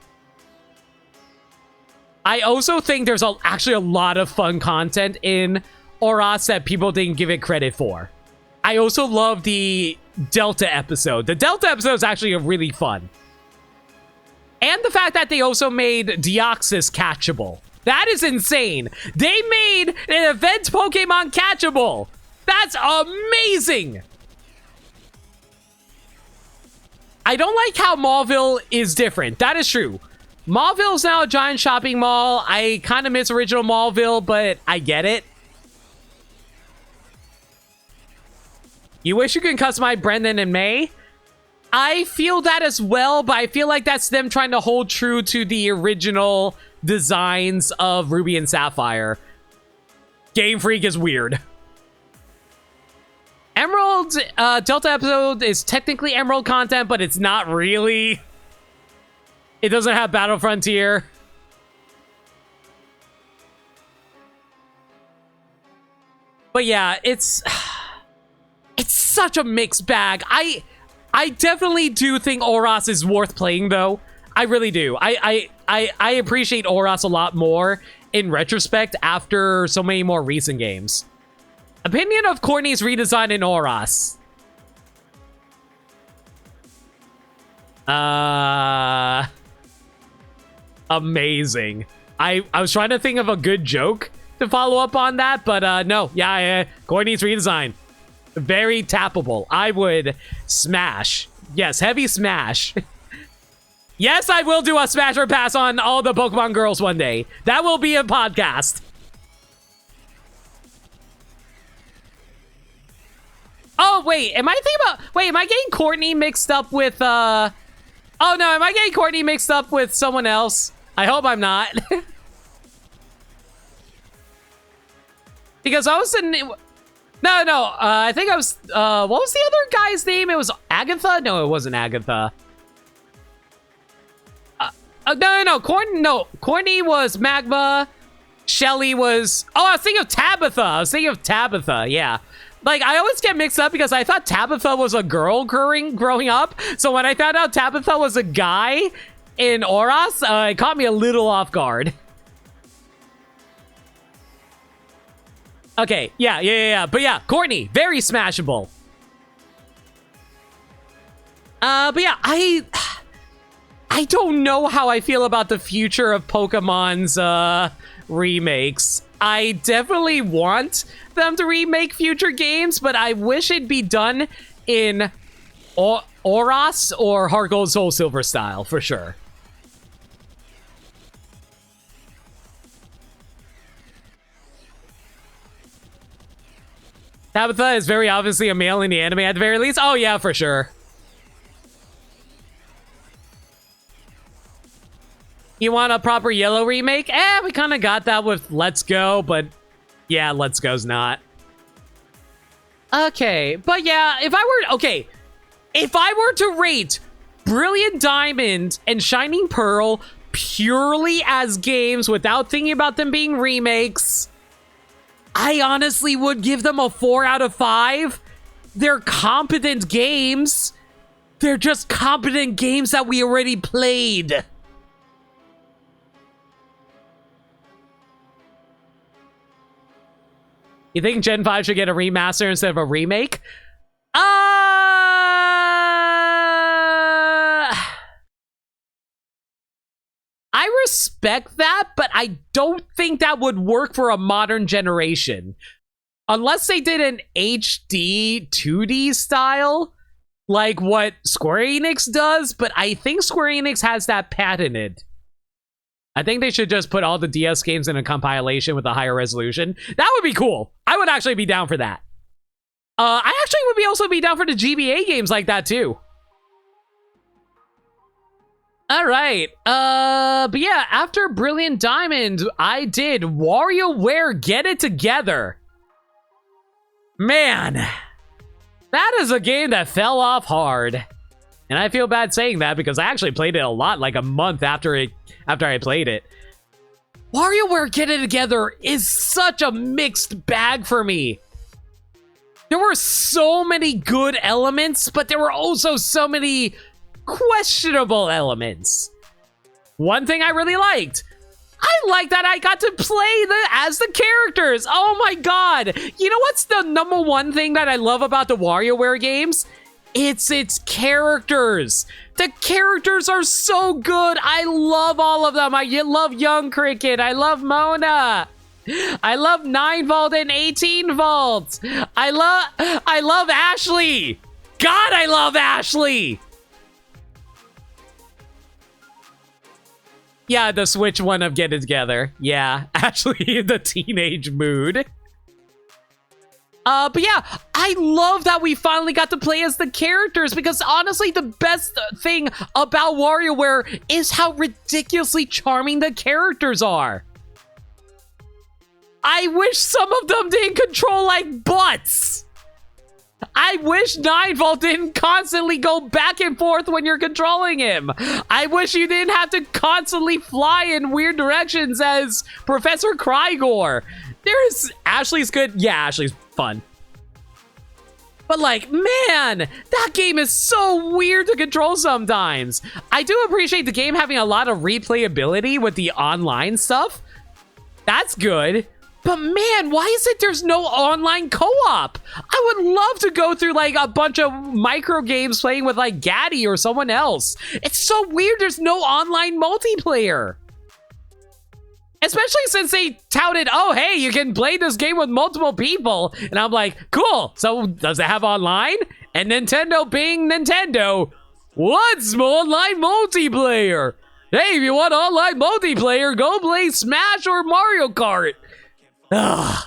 I also think there's actually a lot of fun content in Oros that people didn't give it credit for. I also love the Delta episode. The Delta episode is actually really fun. And the fact that they also made Deoxys catchable. That is insane. They made an event Pokemon catchable. That's amazing. I don't like how Mauville is different. That is true. Mallville's now a giant shopping mall. I kind of miss original Mallville, but I get it. You wish you could customize Brendan and May? I feel that as well, but I feel like that's them trying to hold true to the original designs of Ruby and Sapphire. Game Freak is weird. Emerald Delta episode is technically Emerald content, but it's not really. It doesn't have Battle Frontier. But yeah, it's such a mixed bag. I definitely do think Oros is worth playing, though. I really do. I appreciate Oros a lot more in retrospect after so many more recent games. Opinion of Courtney's redesign in Oros. Amazing. I was trying to think of a good joke to follow up on that, but no. Yeah, Courtney's redesign. Very tappable. I would smash. Yes, heavy smash. Yes, I will do a smash or pass on all the Pokemon girls one day. That will be a podcast. Oh, wait. Am I thinking about... Wait, am I getting Courtney mixed up with... Oh, no. Am I getting Courtney mixed up with someone else? I hope I'm not. Because I was in... No. I think I was... what was the other guy's name? It was Agatha? No, it wasn't Agatha. No. Courtney was Magma. Shelly was... Oh, I was thinking of Tabitha. Yeah. Like, I always get mixed up because I thought Tabitha was a girl growing up. So when I found out Tabitha was a guy in Oros, it caught me a little off guard. Okay, yeah. But yeah, Courtney, very smashable. But yeah, I don't know how I feel about the future of Pokemon's remakes. I definitely want them to remake future games, but I wish it'd be done in Oros or Heart Gold Soul Silver style, for sure. Tabitha is very obviously a male in the anime at the very least. Oh yeah, for sure. You want a proper yellow remake? We kind of got that with Let's Go, but yeah, Let's Go's not. Okay, but yeah, if I were to rate Brilliant Diamond and Shining Pearl purely as games without thinking about them being remakes, I honestly would give them a 4 out of 5. They're competent games. They're just competent games that we already played. You think Gen 5 should get a remaster instead of a remake? I respect that, but I don't think that would work for a modern generation. Unless they did an HD 2D style, like what Square Enix does, but I think Square Enix has that patented. I think they should just put all the DS games in a compilation with a higher resolution. That would be cool. I would actually be down for that. I actually would also be down for the GBA games like that too. All right. But yeah, after Brilliant Diamond, I did WarioWare Get It Together. Man, that is a game that fell off hard. And I feel bad saying that because I actually played it a lot, like a month after I played it. WarioWare Get It Together is such a mixed bag for me. There were so many good elements, but there were also so many questionable elements. One thing I really liked. I like that I got to play as the characters. Oh my god. You know what's the number one thing that I love about the WarioWare games? It's its characters. The characters are so good. I love all of them. I love Young Cricket. I love Mona. I love 9 Volt and 18 Volt. I love Ashley. God, I love Ashley. Yeah, the Switch one of Get It Together. Yeah, actually in the teenage mood. But yeah, I love that we finally got to play as the characters because honestly, the best thing about WarioWare is how ridiculously charming the characters are. I wish some of them didn't control like butts. I wish 9-Volt didn't constantly go back and forth when you're controlling him. I wish you didn't have to constantly fly in weird directions as Professor Krygor. There's Ashley's good. Yeah, Ashley's fun. But like, man, that game is so weird to control sometimes. I do appreciate the game having a lot of replayability with the online stuff. That's good. But man, why is it there's no online co-op? I would love to go through like a bunch of micro games playing with like Gaddy or someone else. It's so weird there's no online multiplayer. Especially since they touted, oh, hey, you can play this game with multiple people. And I'm like, cool. So does it have online? And Nintendo being Nintendo, what's online multiplayer? Hey, if you want online multiplayer, go play Smash or Mario Kart. Ugh.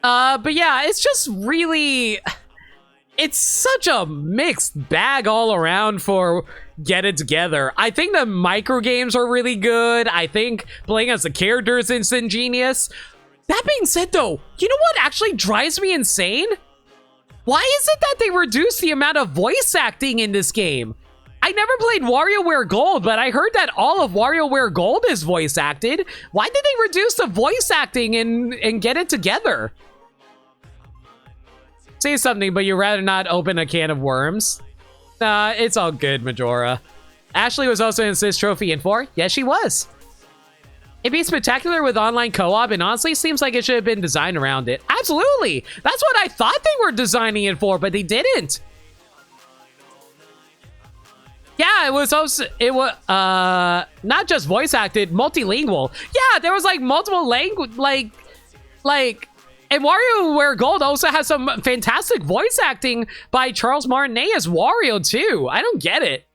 But yeah, it's just really... It's such a mixed bag all around for Get It Together. I think the micro games are really good. I think playing as the character is instant genius. That being said, though, you know what actually drives me insane? Why is it that they reduced the amount of voice acting in this game? I never played WarioWare Gold, but I heard that all of WarioWare Gold is voice acted. Why did they reduce the voice acting in Get It Together? Say something, but you'd rather not open a can of worms. Nah, it's all good, Majora. Ashley was also in Sis Trophy in 4. Yes, she was. It'd be spectacular with online co-op, and honestly, seems like it should have been designed around it. Absolutely! That's what I thought they were designing it for, but they didn't. Yeah, it was also, it was, not just voice acted, multilingual. Yeah, there was like multiple language, and WarioWare Gold also has some fantastic voice acting by Charles Martinet as Wario, too. I don't get it.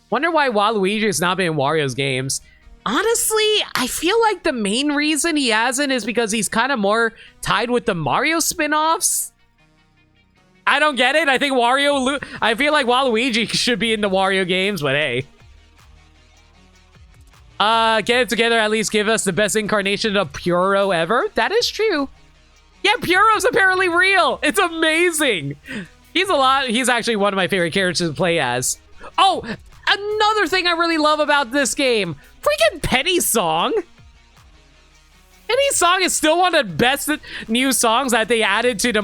Wonder why Waluigi has not been in Wario's games. Honestly, I feel like the main reason he hasn't is because he's kind of more tied with the Mario spin-offs. I don't get it. I think I feel like Waluigi should be in the Wario games, but hey. Get It Together, at least give us the best incarnation of Puro ever. That is true. Yeah, Puro's apparently real. It's amazing. He's actually one of my favorite characters to play as. Oh, another thing I really love about this game. Freaking Penny's song. Penny's song is still one of the best new songs that they added to the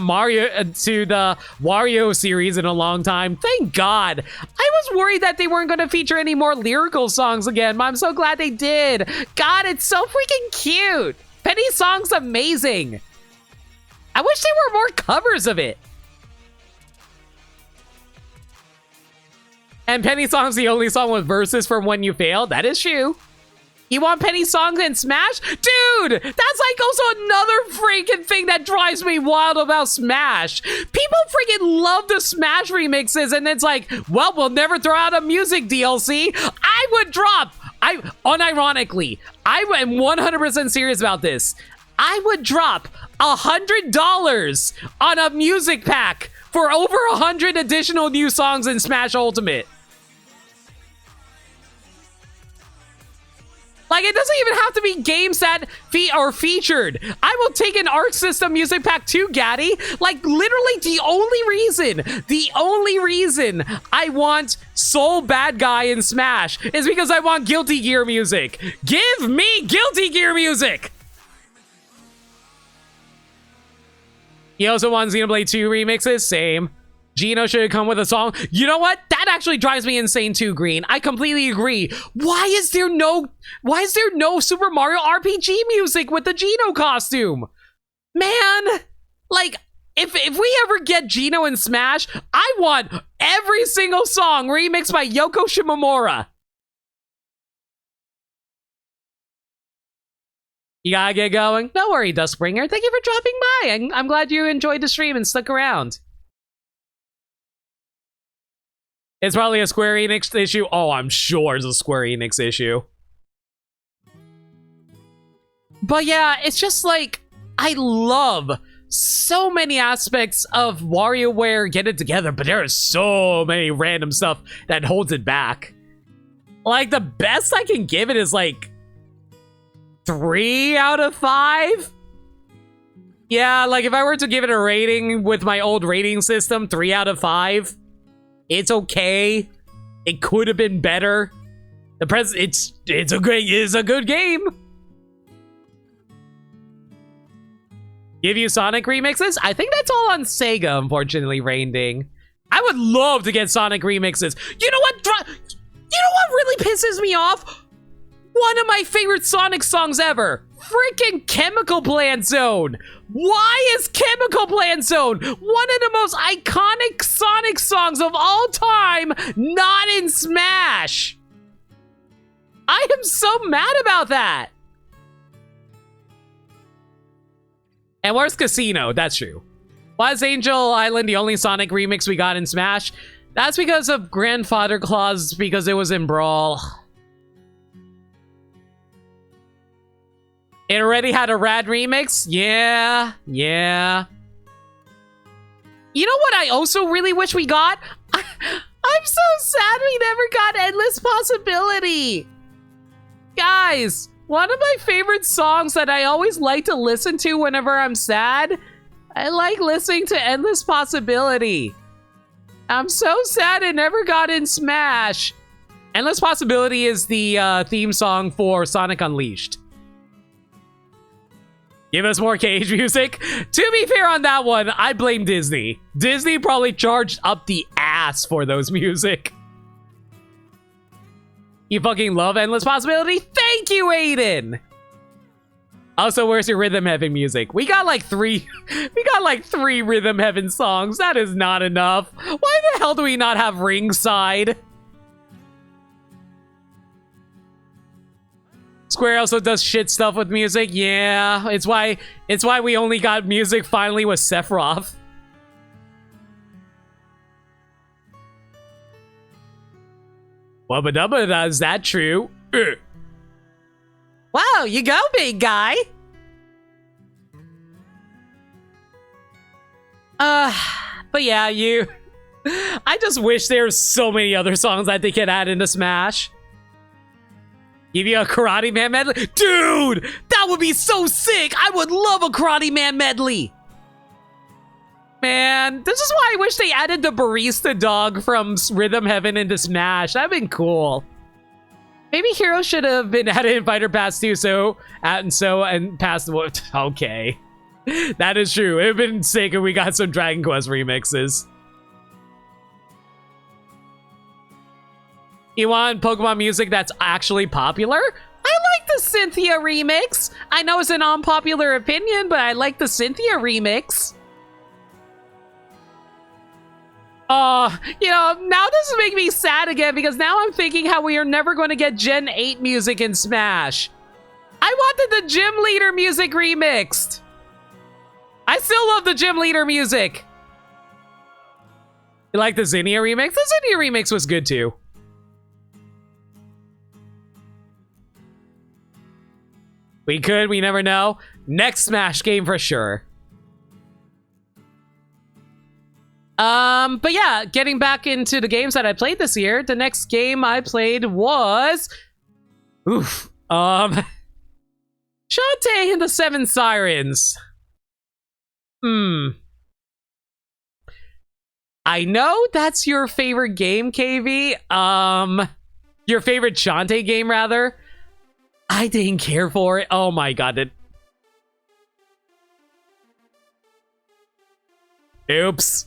Wario series in a long time. Thank God. I was worried that they weren't going to feature any more lyrical songs again, but I'm so glad they did. God, it's so freaking cute. Penny's song's amazing. I wish there were more covers of it. And Penny's song's the only song with verses from When You Fail. That is true. You want Penny's songs in Smash? Dude, that's like also another freaking thing that drives me wild about Smash. People freaking love the Smash remixes, and it's like, well, we'll never throw out a music DLC. I would drop, unironically, I am 100% serious about this. I would drop $100 on a music pack for over 100 additional new songs in Smash Ultimate. Like, it doesn't even have to be games that are featured. I will take an Arc System Music Pack too, Gaddy. Like, literally the only reason I want Soul Bad Guy in Smash is because I want Guilty Gear music. Give me Guilty Gear music! You also want Xenoblade 2 remixes? Same. Gino should have come with a song. You know what? That actually drives me insane too, Green. I completely agree. Why is there no Super Mario RPG music with the Gino costume? Man, like, if we ever get Gino in Smash, I want every single song remixed by Yoko Shimomura. You gotta get going? Don't worry, Duskbringer. Thank you for dropping by. I'm glad you enjoyed the stream and stuck around. It's probably a Square Enix issue. Oh, I'm sure it's a Square Enix issue. But yeah, it's just like, I love so many aspects of WarioWare Get It Together, but there is so many random stuff that holds it back. Like, the best I can give it is like 3 out of 5. Yeah, like if I were to give it a rating with my old rating system, 3 out of 5. It's okay. It could have been better. It's a good game. Give you Sonic remixes? I think that's all on Sega, unfortunately, Rainding. I would love to get Sonic remixes. You know what? You know what really pisses me off? One of my favorite Sonic songs ever. Freaking Chemical Plant Zone. Why is Chemical Plant Zone one of the most iconic Sonic songs of all time not in Smash? I am so mad about that. And where's Casino? That's true. Why is Angel Island the only Sonic remix we got in Smash? That's because of Grandfather Clause, because it was in Brawl. It already had a rad remix? Yeah. You know what I also really wish we got? I'm so sad we never got Endless Possibility. Guys, one of my favorite songs that I always like to listen to whenever I'm sad, I like listening to Endless Possibility. I'm so sad it never got in Smash. Endless Possibility is the theme song for Sonic Unleashed. Give us more Cage music. To be fair on that one, I blame Disney. Disney probably charged up the ass for those music. You fucking love Endless Possibility? Thank you, Aiden! Also, where's your Rhythm Heaven music? We got like 3 Rhythm Heaven songs. That is not enough. Why the hell do we not have Ringside? Square also does shit stuff with music. Yeah, it's why we only got music finally with Sephiroth. Wubba dubba, is that true? Wow, you go, big guy. But yeah, I just wish there's so many other songs that they could add into Smash. Give you a Karate Man medley? Dude, that would be so sick. I would love a Karate Man medley. Man, this is why I wish they added the barista dog from Rhythm Heaven into Smash. That'd been cool. Maybe Hero should have been added in Fighter Pass 2, and past the... Okay. That is true. It would have been sick if we got some Dragon Quest remixes. You want Pokemon music that's actually popular? I like the Cynthia remix. I know it's an unpopular opinion, but I like the Cynthia remix. You know, now this is making me sad again because now I'm thinking how we are never going to get Gen 8 music in Smash. I wanted the Gym Leader music remixed. I still love the Gym Leader music. You like the Zinnia remix? The Zinnia remix was good too. We could, we never know. Next Smash game for sure. But yeah, getting back into the games that I played this year, the next game I played was... Shantae and the Seven Sirens. I know that's your favorite game, KV. Your favorite Shantae game, rather. I didn't care for it. Oh my god. Oops.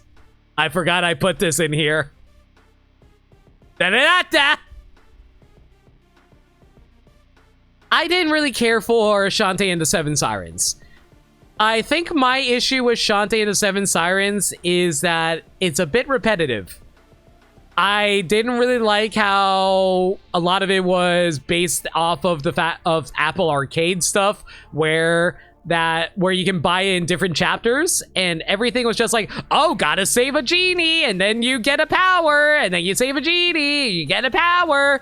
I forgot I put this in here. Da-da-da-da! I didn't really care for Shantae and the Seven Sirens. I think my issue with Shantae and the Seven Sirens is that it's a bit repetitive. I didn't really like how a lot of it was based off of the Apple Arcade stuff, where that where you can buy in different chapters, and everything was just like, oh, gotta save a genie, and then you get a power, and then you save a genie, you get a power.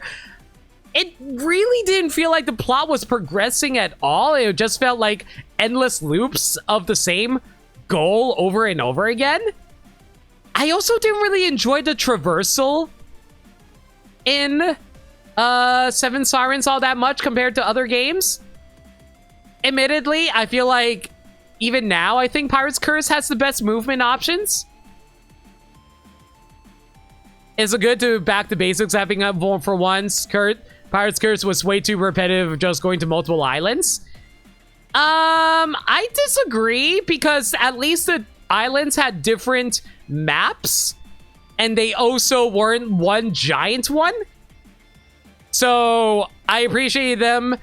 It really didn't feel like the plot was progressing at all. It just felt like endless loops of the same goal over and over again. I also didn't really enjoy the traversal in Seven Sirens all that much compared to other games. Admittedly, I feel like even now, I think Pirate's Curse has the best movement options. It's good to back to basics, having up for once. Pirate's Curse was way too repetitive, just going to multiple islands. I disagree, because at least the islands had different maps, and they also weren't one giant one. So I appreciate them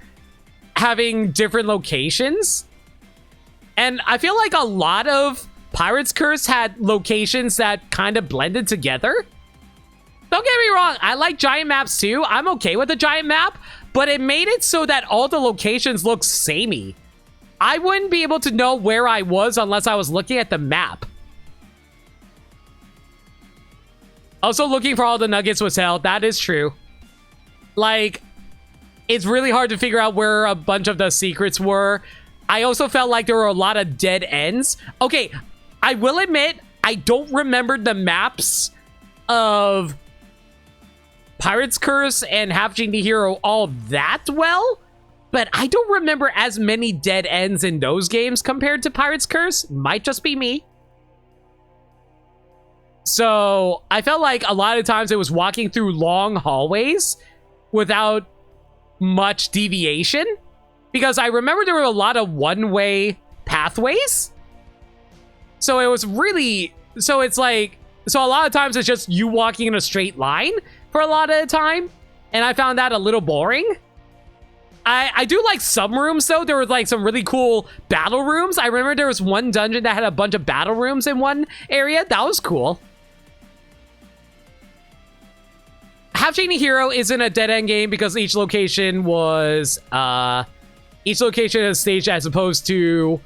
having different locations. And I feel like a lot of Pirate's Curse had locations that kind of blended together. Don't get me wrong, I like giant maps too. I'm okay with a giant map, but it made it so that all the locations look samey. I wouldn't be able to know where I was unless I was looking at the map. Also, looking for all the nuggets was hell. That is true. Like, it's really hard to figure out where a bunch of the secrets were. I also felt like there were a lot of dead ends. Okay, I will admit, I don't remember the maps of Pirate's Curse and Half Genie Hero all that well, but I don't remember as many dead ends in those games compared to Pirate's Curse. Might just be me. So I felt like a lot of times it was walking through long hallways without much deviation, because I remember there were a lot of one-way pathways. So it was really, so it's like, so a lot of times it's just you walking in a straight line for a lot of the time, and I found that a little boring. I do like some rooms though. There were like some really cool battle rooms. I remember there was one dungeon that had a bunch of battle rooms in one area. That was cool. Half Genie Hero isn't a dead end game because each location was staged as opposed to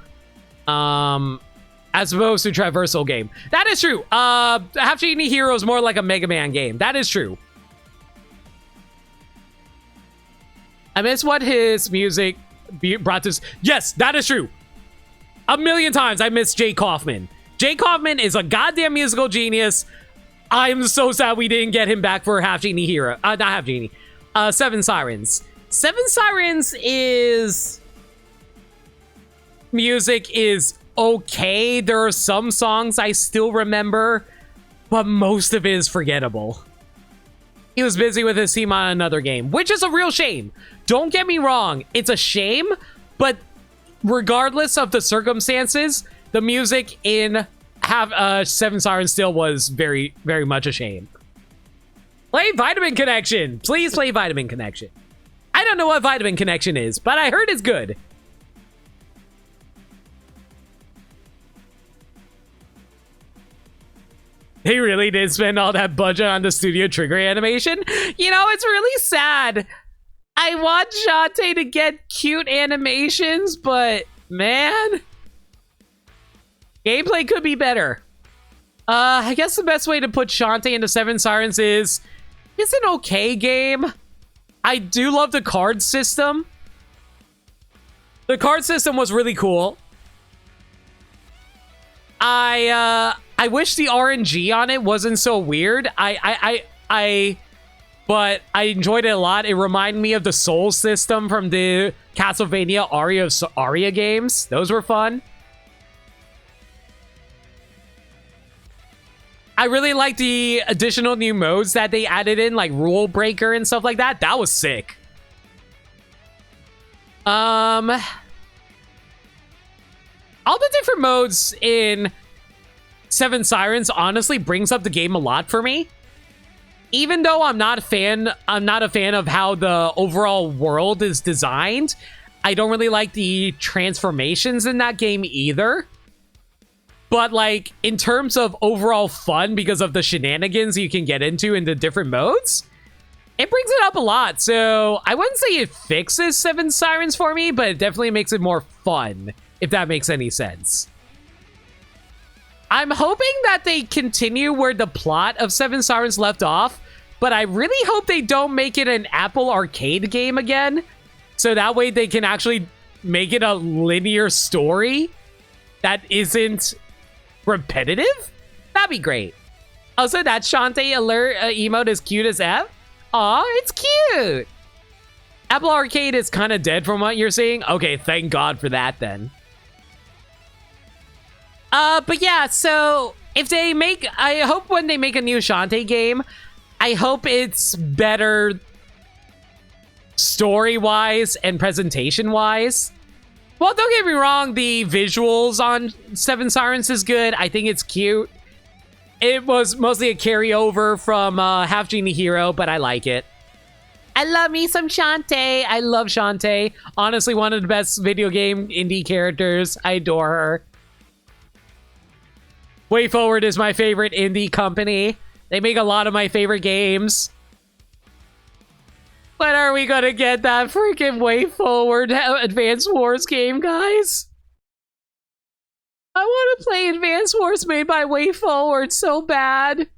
traversal game. That is true. Half Genie Hero is more like a Mega Man game. That is true. I miss what his music brought to. Yes, that is true. A million times I miss Jay Kaufman. Jay Kaufman is a goddamn musical genius. I'm so sad we didn't get him back for Half Genie Hero. Not Half Genie. Seven Sirens. Seven Sirens is... music is okay. There are some songs I still remember, but most of it is forgettable. He was busy with his team on another game, which is a real shame. Don't get me wrong. It's a shame, but regardless of the circumstances, the music in Seven Sirens still was very, very much a shame. Play Vitamin Connection. Please play Vitamin Connection. I don't know what Vitamin Connection is, but I heard it's good. They really did spend all that budget on the Studio Trigger animation. You know, it's really sad. I want Shantae to get cute animations, but man, gameplay could be better. I guess the best way to put Shantae into Seven Sirens is, it's an okay game. I do love the card system. The card system was really cool. I wish the RNG on it wasn't so weird. But I enjoyed it a lot. It reminded me of the Soul system from the Castlevania Aria games. Those were fun. I really like the additional new modes that they added in, like Rule Breaker and stuff like that. That was sick. All the different modes in Seven Sirens honestly brings up the game a lot for me. Even though I'm not a fan of how the overall world is designed. I don't really like the transformations in that game either. But like, in terms of overall fun because of the shenanigans you can get into in the different modes, it brings it up a lot. So I wouldn't say it fixes Seven Sirens for me, but it definitely makes it more fun, if that makes any sense. I'm hoping that they continue where the plot of Seven Sirens left off, but I really hope they don't make it an Apple Arcade game again. So that way they can actually make it a linear story that isn't repetitive. That'd be great. Also, that Shantae alert emote is cute as F. Aw, it's cute. Apple Arcade is kind of dead from what you're saying. Okay, thank God for that then. But yeah, so if they make, I hope when they make a new Shantae game, I hope it's better story-wise and presentation-wise. Well, don't get me wrong, the visuals on Seven Sirens is good. I think it's cute. It was mostly a carryover from Half Genie Hero, but I like it. I love me some Shantae. I love Shantae. Honestly, one of the best video game indie characters. I adore her. WayForward is my favorite indie company. They make a lot of my favorite games. When are we gonna get that freaking WayForward Advance Wars game, guys? I want to play Advance Wars made by WayForward so bad.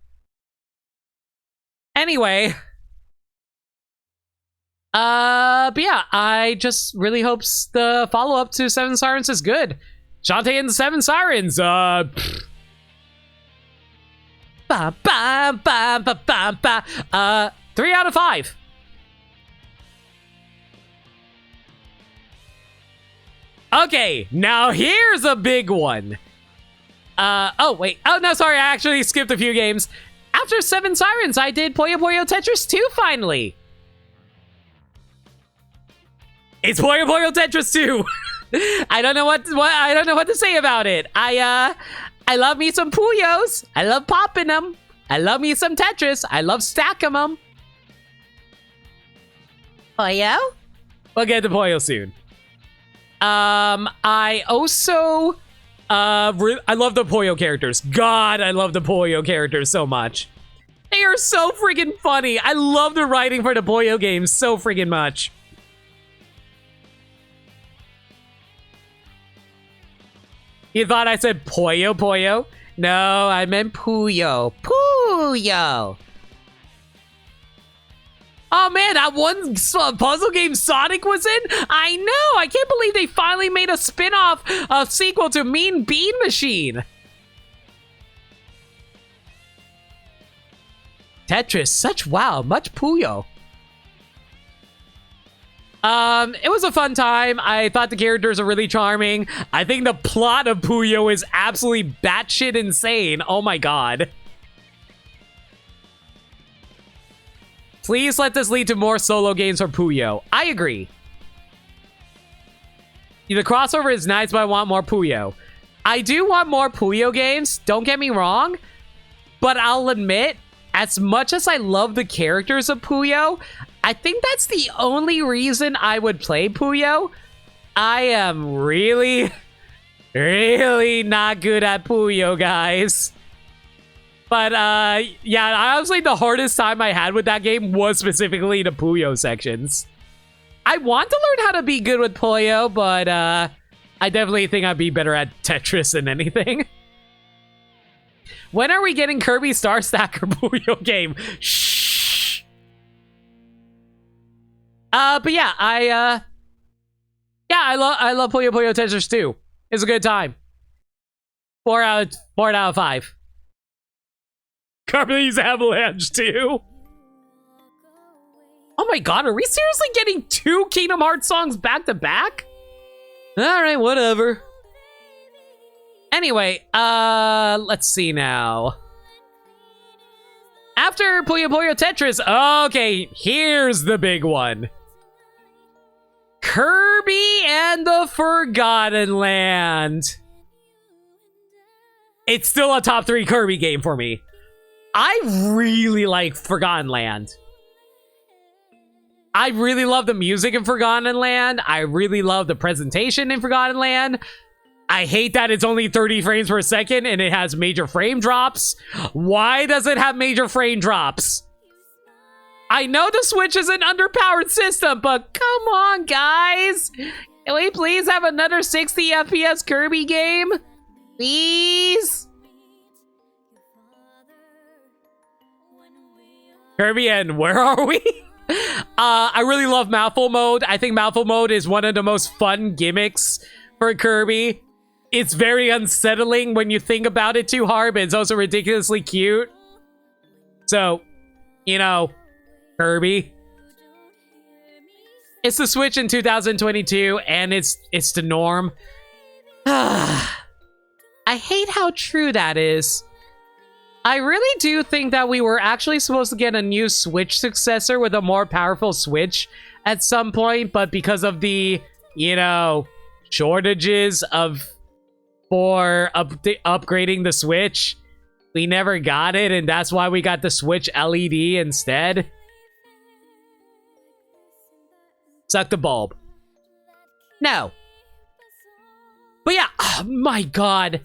Anyway. But yeah, I just really hope the follow-up to Seven Sirens is good. Shantae and the Seven Sirens, ba ba ba ba ba ba. 3 out of 5. Okay, now here's a big one. Oh wait, oh no, sorry, I actually skipped a few games. After Seven Sirens, I did Puyo Puyo Tetris 2 finally. It's Puyo Puyo Tetris 2. I don't know what I don't know what to say about it. I love me some Puyos. I love popping them. I love me some Tetris. I love stacking them. Puyo? We'll get to Puyo soon. I also I love the Puyo characters. God, I love the Puyo characters so much. They are so freaking funny. I love the writing for the Puyo games so freaking much. You thought I said Puyo Puyo? No, I meant Puyo. Puyo. Oh man, that one puzzle game Sonic was in? I know! I can't believe they finally made a spin-off sequel to Mean Bean Machine. Tetris, such wow, much Puyo. It was a fun time. I thought the characters are really charming. I think the plot of Puyo is absolutely batshit insane. Oh my god. Please let this lead to more solo games for Puyo. I agree. The crossover is nice, but I want more Puyo. I do want more Puyo games, don't get me wrong. But I'll admit, as much as I love the characters of Puyo, I think that's the only reason I would play Puyo. I am really, really not good at Puyo, guys. But, yeah, honestly, the hardest time I had with that game was specifically the Puyo sections. I want to learn how to be good with Puyo, but, I definitely think I'd be better at Tetris than anything. When are we getting Kirby Star Stacker Puyo game? Shh. But yeah, I love Puyo Puyo Tetris 2. It's a good time. 4 out of 5. Carly's Avalanche 2. Oh my god, are we seriously getting 2 Kingdom Hearts songs back to back? Alright, whatever. Anyway, let's see now. After Puyo Puyo Tetris, okay, here's the big one. Kirby and the Forgotten Land. It's still a top 3 Kirby game for me. I really like Forgotten Land. I really love the music in Forgotten Land. I really love the presentation in Forgotten Land. I hate that it's only 30 frames per second and it has major frame drops. Why does it have major frame drops? I know the Switch is an underpowered system, but come on, guys. Can we please have another 60 FPS Kirby game? Please? Kirby, and where are we? I really love mouthful mode. I think mouthful mode is one of the most fun gimmicks for Kirby. It's very unsettling when you think about it too hard, but it's also ridiculously cute. So, you know, Kirby. It's the Switch in 2022, and it's the norm. I hate how true that is. I really do think that we were actually supposed to get a new Switch successor with a more powerful Switch at some point, but because of the, you know, shortages for upgrading the Switch, we never got it, and that's why we got the Switch LED instead. Suck the bulb. No. But yeah, oh my god.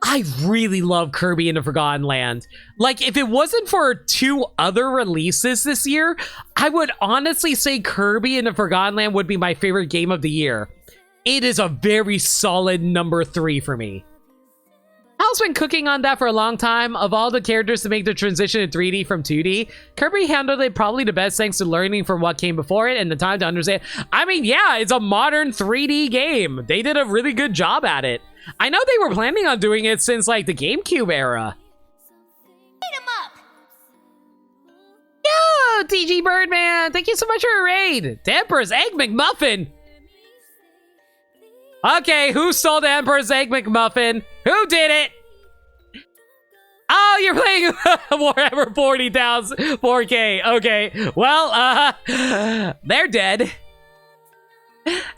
I really love Kirby in the Forgotten Land. Like, if it wasn't for 2 other releases this year, I would honestly say Kirby in the Forgotten Land would be my favorite game of the year. It is a very solid number 3 for me. Hal's been cooking on that for a long time. Of all the characters to make the transition to 3D from 2D, Kirby handled it probably the best thanks to learning from what came before it and the time to understand. I mean, yeah, it's a modern 3D game. They did a really good job at it. I know they were planning on doing it since, like, the GameCube era. Beat 'em up! Yo, TG Birdman, thank you so much for a raid. The Emperor's Egg McMuffin. Okay, who stole the Emperor's Egg McMuffin? Who did it? Oh, you're playing Warhammer 40,000 4K. Okay, well, they're dead.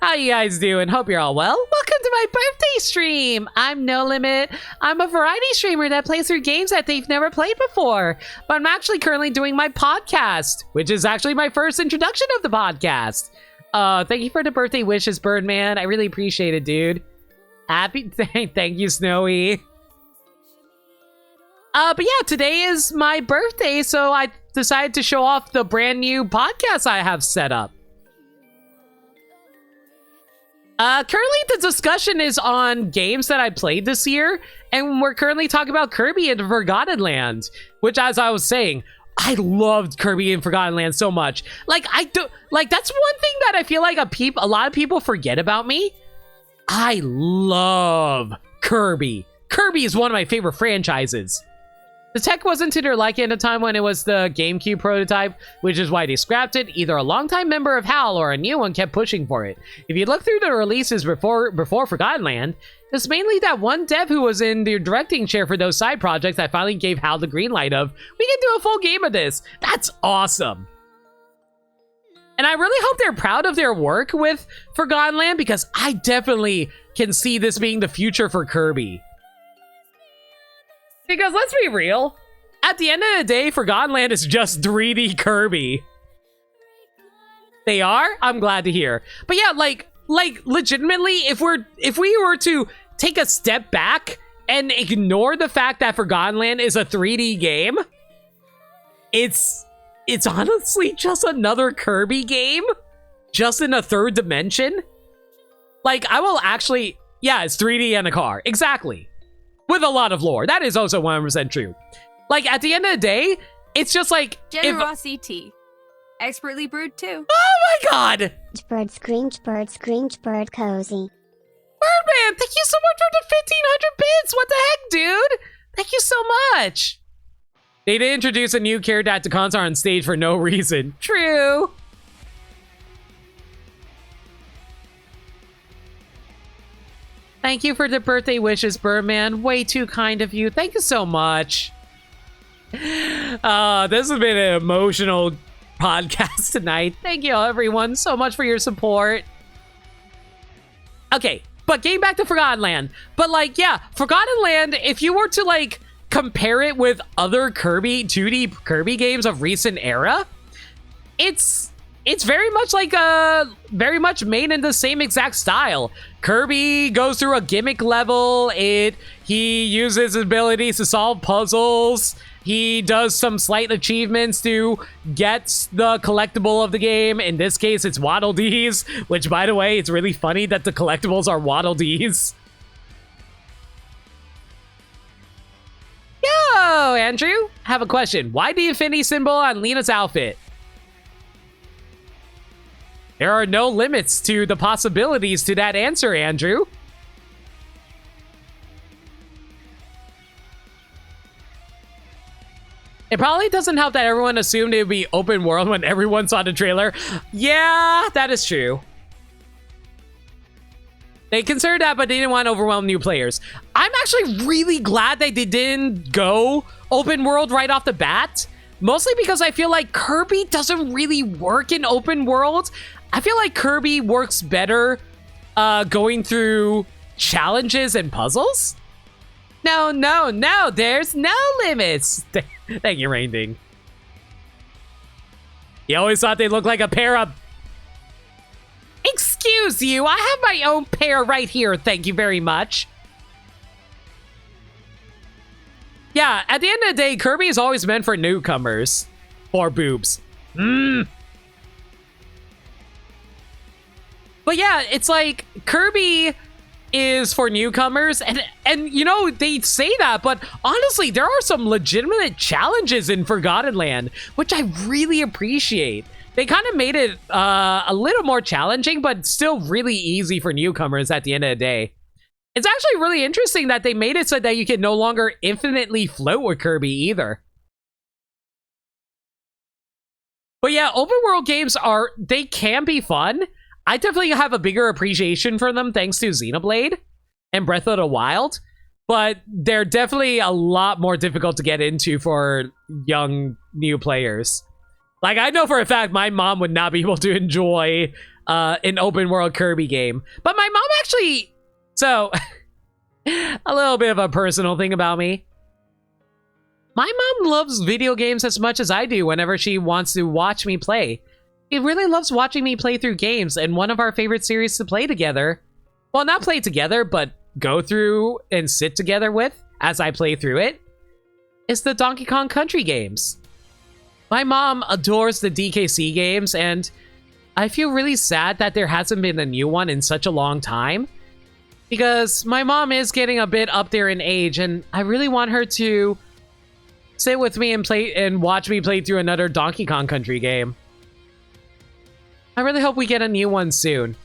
How you guys doing? Hope you're all well. Welcome to my birthday stream. I'm No Limit. I'm a variety streamer that plays through games that they've never played before. But I'm actually currently doing my podcast, which is actually my first introduction of the podcast. Thank you for the birthday wishes, Birdman. I really appreciate it, dude. Happy thank you, Snowy. But yeah, today is my birthday, so I decided to show off the brand new podcast I have set up. Currently the discussion is on games that I played this year, and we're currently talking about Kirby and Forgotten Land, which, as I was saying, I loved Kirby and Forgotten Land so much. Like, that's one thing that I feel like a lot of people forget about me. I love Kirby. Kirby is one of my favorite franchises. The tech wasn't to their liking at the time when it was the GameCube prototype, which is why they scrapped it. Either a longtime member of HAL or a new one kept pushing for it. If you look through the releases before Forgotten Land, it's mainly that one dev who was in the directing chair for those side projects that finally gave HAL the green light of, we can do a full game of this. That's awesome. And I really hope they're proud of their work with Forgotten Land, because I definitely can see this being the future for Kirby. Because let's be real, at the end of the day, Forgotten Land is just 3D Kirby. They are? I'm glad to hear. But yeah, like legitimately, if we were to take a step back and ignore the fact that Forgotten Land is a 3D game, it's honestly just another Kirby game, just in a third dimension. Like, I will actually, yeah, it's 3D and a car, exactly. With a lot of lore. That is also 100% true. Like, at the end of the day, it's just like... Generosity tea. Expertly brewed, too. Oh my god! Bird, screech, bird, cozy. Birdman, thank you so much for the 1,500 bits! What the heck, dude? Thank you so much! They did introduce a new character at the concert on stage for no reason. True. Thank you for the birthday wishes, Birdman. Way too kind of you. Thank you so much. This has been an emotional podcast tonight. Thank you, everyone, so much for your support. Okay, but getting back to Forgotten Land. But, like, yeah, Forgotten Land, if you were to, like, compare it with other Kirby, 2D Kirby games of recent era, it's very much like very much made in the same exact style. Kirby goes through a gimmick level. He uses his abilities to solve puzzles, he does some slight achievements to get the collectible of the game. In this case, it's Waddle Dees, which, by the way, it's really funny that the collectibles are Waddle Dees. Yo, Andrew, have a question. Why the infinity symbol on Lina's outfit? There are no limits to the possibilities to that answer, Andrew. It probably doesn't help that everyone assumed it would be open world when everyone saw the trailer. Yeah, that is true. They considered that, but they didn't want to overwhelm new players. I'm actually really glad that they didn't go open world right off the bat. Mostly because I feel like Kirby doesn't really work in open world. I feel like Kirby works better going through challenges and puzzles. No, there's no limits. Thank you, Rainding. You always thought they looked like a pair of... Excuse you, I have my own pair right here, thank you very much. Yeah, at the end of the day, Kirby is always meant for newcomers. Or boobs. But yeah, it's like, Kirby is for newcomers, and you know, they say that, but honestly, there are some legitimate challenges in Forgotten Land, which I really appreciate. They kind of made it a little more challenging, but still really easy for newcomers at the end of the day. It's actually really interesting that they made it so that you can no longer infinitely float with Kirby either. But yeah, open world games they can be fun. I definitely have a bigger appreciation for them thanks to Xenoblade and Breath of the Wild, but they're definitely a lot more difficult to get into for young new players. Like, I know for a fact my mom would not be able to enjoy an open world Kirby game, but my mom actually... So, a little bit of a personal thing about me. My mom loves video games as much as I do whenever she wants to watch me play. She really loves watching me play through games, and one of our favorite series to play together, well, not play together, but go through and sit together with as I play through it, is the Donkey Kong Country games. My mom adores the DKC games, and I feel really sad that there hasn't been a new one in such a long time, because my mom is getting a bit up there in age, and I really want her to sit with me and play and watch me play through another Donkey Kong Country game. I really hope we get a new one soon.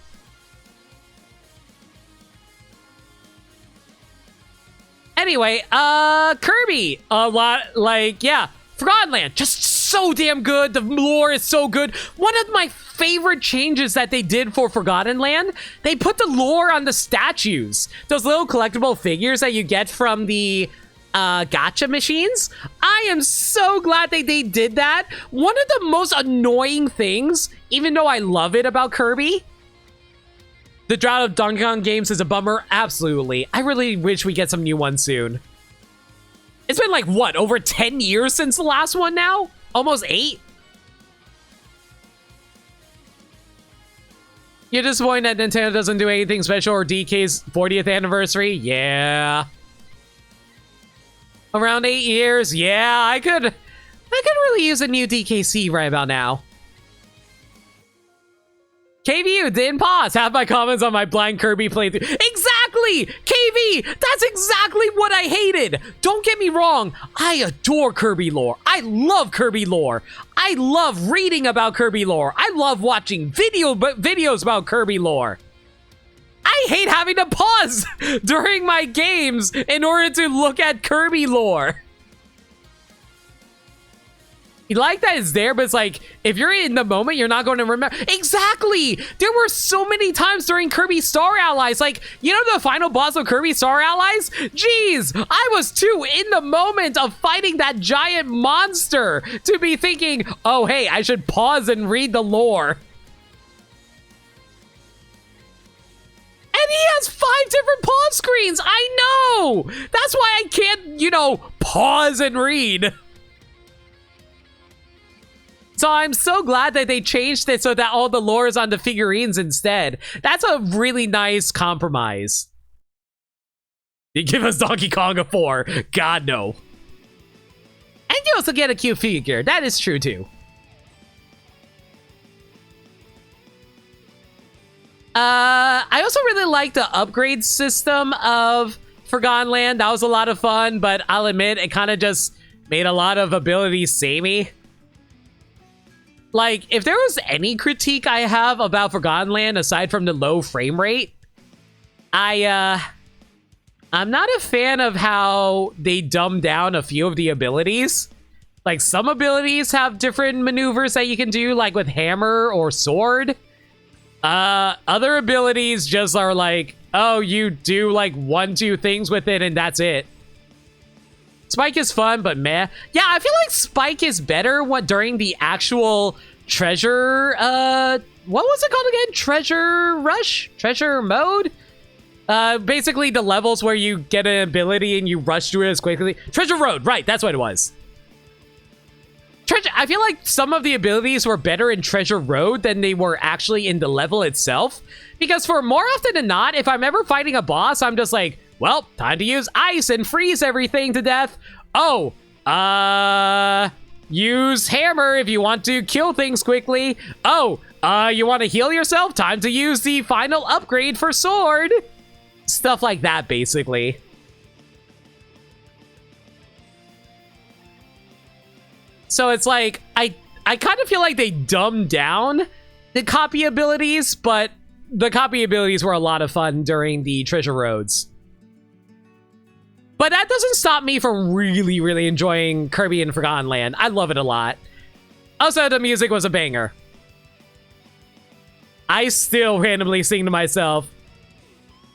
Anyway, Kirby, a lot, like, yeah, Forgotten Land, just so damn good. The lore is so good. One of my favorite changes that they did for Forgotten Land, they put the lore on the statues. Those little collectible figures that you get from the gacha machines. I am so glad that they did that. One of the most annoying things, even though I love it about Kirby, the drought of Donkey Kong games is a bummer. Absolutely. I really wish we get some new ones soon. It's been like, what, over 10 years since the last one now? Almost 8? You're disappointed that Nintendo doesn't do anything special or DK's 40th anniversary? Yeah. Around 8 years? Yeah, I could really use a new DKC right about now. KVU didn't pause. Have my comments on my blind Kirby playthrough. Exactly! KV! That's exactly what I hated! Don't get me wrong. I adore Kirby lore. I love Kirby lore. I love reading about Kirby lore. I love watching videos about Kirby lore. I hate having to pause during my games in order to look at Kirby lore. You like that it's there, but it's like, if you're in the moment, you're not going to remember. Exactly! There were so many times during Kirby Star Allies, like, you know the final boss of Kirby Star Allies? Jeez, I was too in the moment of fighting that giant monster to be thinking, oh, hey, I should pause and read the lore. And he has 5 different pause screens. I know. That's why I can't, you know, pause and read. So I'm so glad that they changed it so that all the lore is on the figurines instead. That's a really nice compromise. You give us Donkey Kong a 4. God, no. And you also get a cute figure. That is true, too. I also really like the upgrade system of Forgotten Land. That was a lot of fun, but I'll admit, it kind of just made a lot of abilities samey. Like, if there was any critique I have about Forgotten Land, aside from the low frame rate, I'm not a fan of how they dumb down a few of the abilities. Like, some abilities have different maneuvers that you can do, like with hammer or sword. Other abilities just are like, oh, you do like 1-2 things with it and that's it. Spike is fun, but meh. Yeah, I feel like Spike is better during the actual treasure, what was it called again? Treasure rush? Treasure mode? Basically the levels where you get an ability and you rush through it as quickly. Treasure Road, right, that's what it was. I feel like some of the abilities were better in Treasure Road than they were actually in the level itself. Because for more often than not, if I'm ever fighting a boss, I'm just like, well, time to use ice and freeze everything to death. Oh, use hammer if you want to kill things quickly. Oh, you want to heal yourself? Time to use the final upgrade for sword. Stuff like that, basically. So it's like, I kind of feel like they dumbed down the copy abilities, but the copy abilities were a lot of fun during the Treasure Roads. But that doesn't stop me from really, really enjoying Kirby and Forgotten Land. I love it a lot. Also, the music was a banger. I still randomly sing to myself,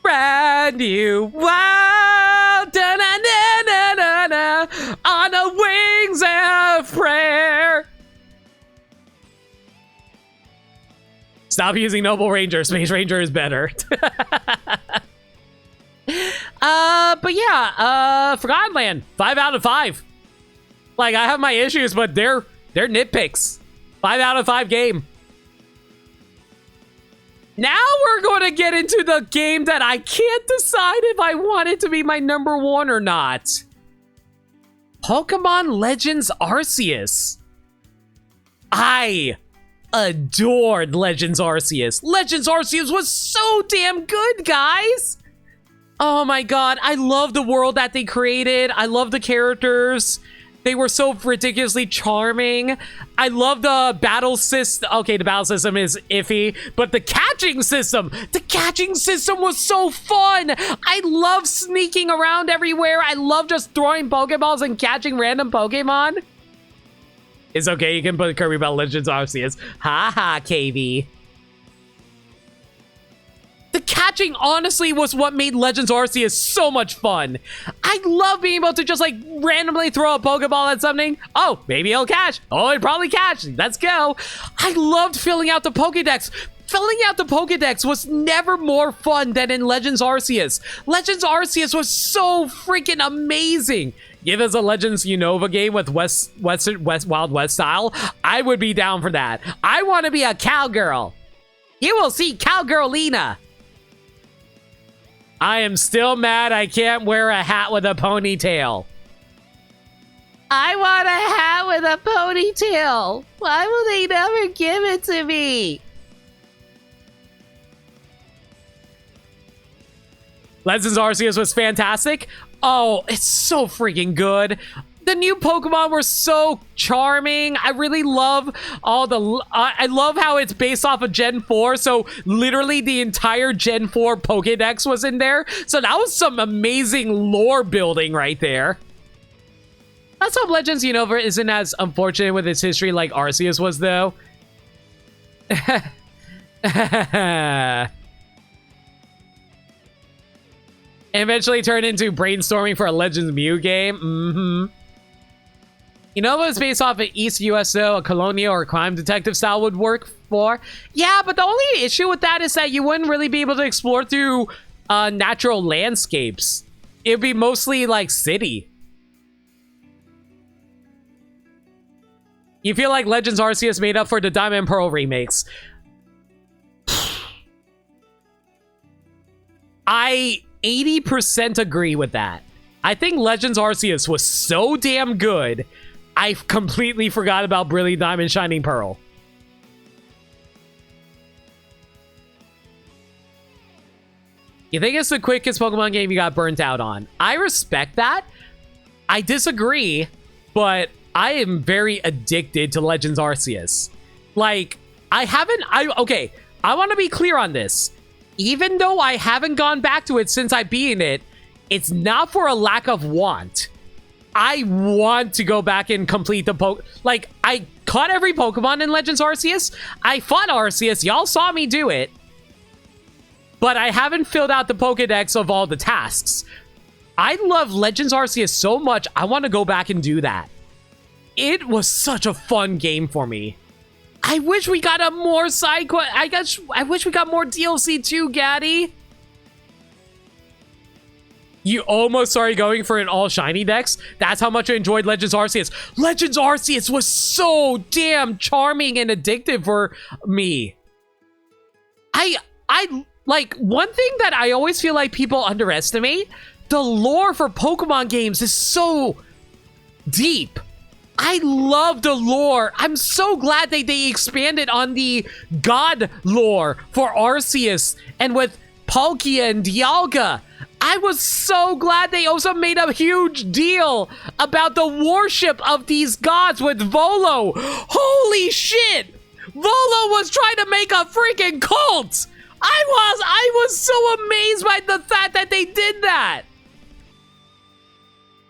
brand new wild, da-na-na-na-na-na, on the wings of prayer. Stop using Noble Ranger. Space Ranger is better. But yeah, Forgotten Land, 5 out of 5. Like, I have my issues, but they're nitpicks. 5 out of 5 game. Now we're going to get into the game that I can't decide if I want it to be my #1 or not. Pokemon Legends Arceus. I adored Legends Arceus. Legends Arceus was so damn good, guys. Oh my god, I love the world that they created. I love the characters. They were so ridiculously charming. I love the battle system. Okay, the battle system is iffy, but the catching system was so fun. I love sneaking around everywhere. I love just throwing Pokeballs and catching random Pokemon. It's okay, you can put Kirby Battle Legends Arceus. Haha, KV. The catching, honestly, was what made Legends Arceus so much fun. I love being able to just, like, randomly throw a Pokeball at something. Oh, maybe it'll catch. Oh, it'll probably catch. Let's go. I loved filling out the Pokedex. Filling out the Pokedex was never more fun than in Legends Arceus. Legends Arceus was so freaking amazing. Give us a Legends Unova game with Wild West style. I would be down for that. I want to be a cowgirl. You will see Cowgirl Lina. I am still mad I can't wear a hat with a ponytail. I want a hat with a ponytail. Why will they never give it to me? Legends Arceus was fantastic. Oh, it's so freaking good. The new Pokemon were so charming. I really love all the... I love how it's based off of Gen 4. So literally the entire Gen 4 Pokedex was in there. So that was some amazing lore building right there. Let's hope Legends Unova isn't as unfortunate with its history like Arceus was, though. Eventually turned into brainstorming for a Legends Mew game. Mm-hmm. Unova is based off of East US, though. A colonial or crime detective style would work for. Yeah, but the only issue with that is that you wouldn't really be able to explore through natural landscapes. It'd be mostly like city. You feel like Legends Arceus made up for the Diamond and Pearl remakes. I 80% agree with that. I think Legends Arceus was so damn good I completely forgot about Brilliant Diamond Shining Pearl. You think it's the quickest Pokemon game you got burnt out on? I respect that. I disagree, but I am very addicted to Legends Arceus. Like, okay, I want to be clear on this. Even though I haven't gone back to it since I beat it, it's not for a lack of want. I want to go back and complete the like, I caught every Pokemon in Legends Arceus. I fought Arceus. Y'all saw me do it. But I haven't filled out the Pokedex of all the tasks. I love Legends Arceus so much, I want to go back and do that. It was such a fun game for me. I wish we got a more side quest. I wish we got more DLC too, Gaddy. You almost started going for an all shiny dex? That's how much I enjoyed Legends Arceus. Legends Arceus was so damn charming and addictive for me. I like, one thing that I always feel like people underestimate, the lore for Pokemon games is so deep. I love the lore. I'm so glad that they expanded on the god lore for Arceus and with Palkia and Dialga. I was so glad they also made a huge deal about the worship of these gods with Volo. Holy shit! Volo was trying to make a freaking cult! I was so amazed by the fact that they did that!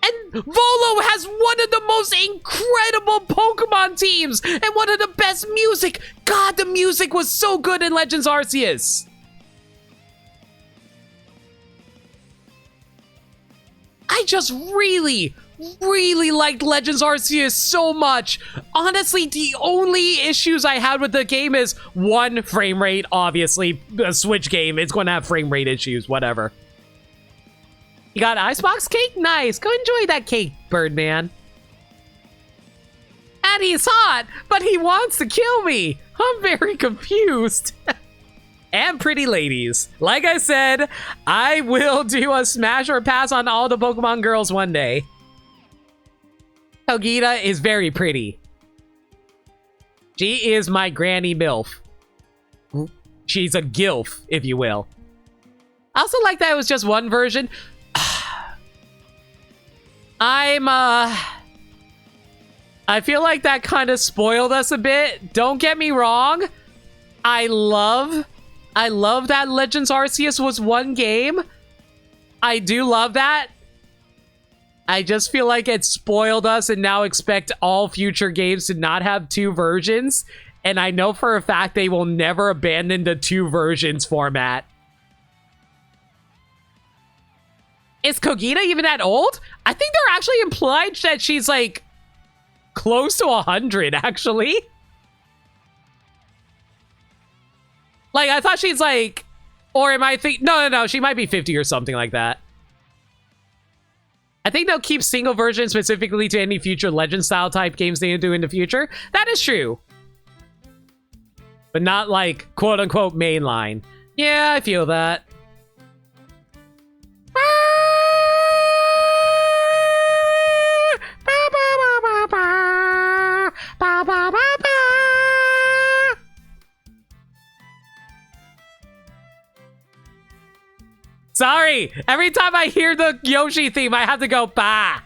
And Volo has one of the most incredible Pokemon teams and one of the best music. God, the music was so good in Legends Arceus. I just really liked Legends Arceus so much. Honestly, the only issues I had with the game is, one, frame rate. Obviously, a Switch game, it's going to have frame rate issues, whatever. You got Icebox cake? Nice. Go enjoy that cake, Birdman. And he's hot, but he wants to kill me. I'm very confused. And pretty ladies. Like I said, I will do a smash or pass on all the Pokemon girls one day. Kogita is very pretty. She is my granny MILF. She's a GILF, if you will. I also like that it was just one version. I feel like that kind of spoiled us a bit. Don't get me wrong. I love that Legends Arceus was one game. I do love that. I just feel like it spoiled us and now expect all future games to not have two versions. And I know for a fact they will never abandon the two versions format. Is Kogita even that old? I think they're actually implied that she's like close to 100 actually. Like, I thought she's like, or am I think? No, she might be 50 or something like that. I think they'll keep single versions specifically to any future Legend style type games they do in the future. That is true. But not like quote unquote mainline. Yeah, I feel that. Sorry, every time I hear the Yoshi theme, I have to go, bah.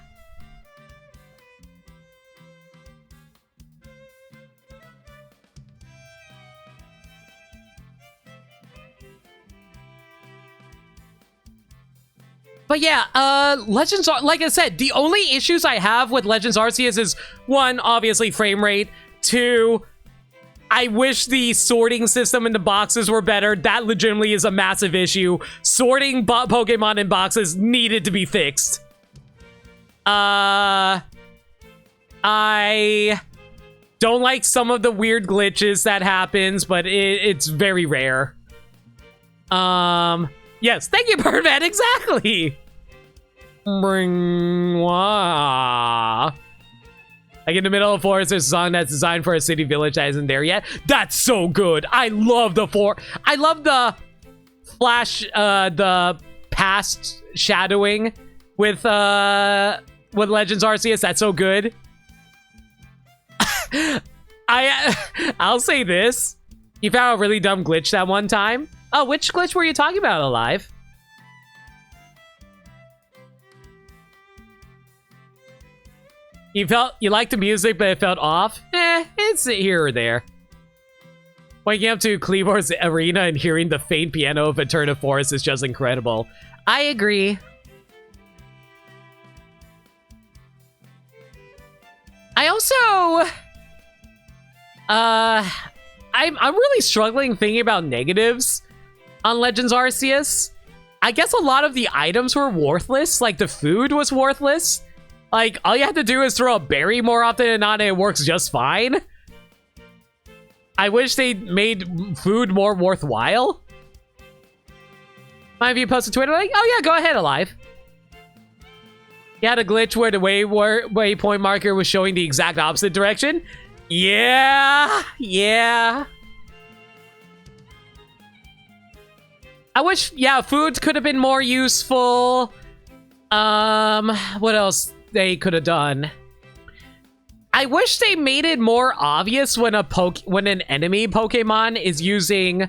But yeah, Legends, like I said, the only issues I have with Legends Arceus is, one, obviously frame rate, two, I wish the sorting system in the boxes were better. That legitimately is a massive issue. Sorting Pokemon in boxes needed to be fixed. I don't like some of the weird glitches that happens, but it's very rare. Yes, thank you, Birdman, exactly! Mwah. Like in the middle of forest, there's a song that's designed for a city village that isn't there yet. That's so good. I love the I love the flash, the past shadowing with Legends Arceus. That's so good. I'll say this. You found a really dumb glitch that one time. Oh, which glitch were you talking about, Alive? You liked the music, but it felt off? It's here or there. Waking up to Cleavor's arena and hearing the faint piano of Eterna Forest is just incredible. I agree. I also... I'm really struggling thinking about negatives on Legends Arceus. I guess a lot of the items were worthless, like the food was worthless. Like, all you have to do is throw a berry more often than not and it works just fine. I wish they made food more worthwhile. Might have you posted Twitter like, oh yeah, go ahead, Alive. You had a glitch where the waypoint marker was showing the exact opposite direction. Yeah. I wish, yeah, food could have been more useful. What else they could have done? I wish they made it more obvious when an enemy Pokemon is using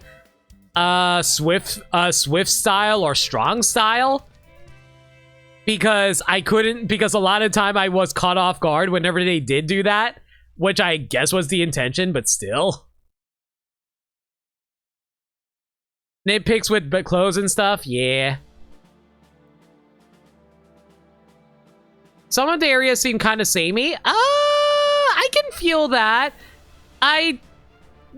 Swift style or Strong style. Because a lot of time I was caught off guard whenever they did do that, which I guess was the intention, but still. Nitpicks with clothes and stuff, yeah. Some of the areas seem kind of samey. I can feel that. I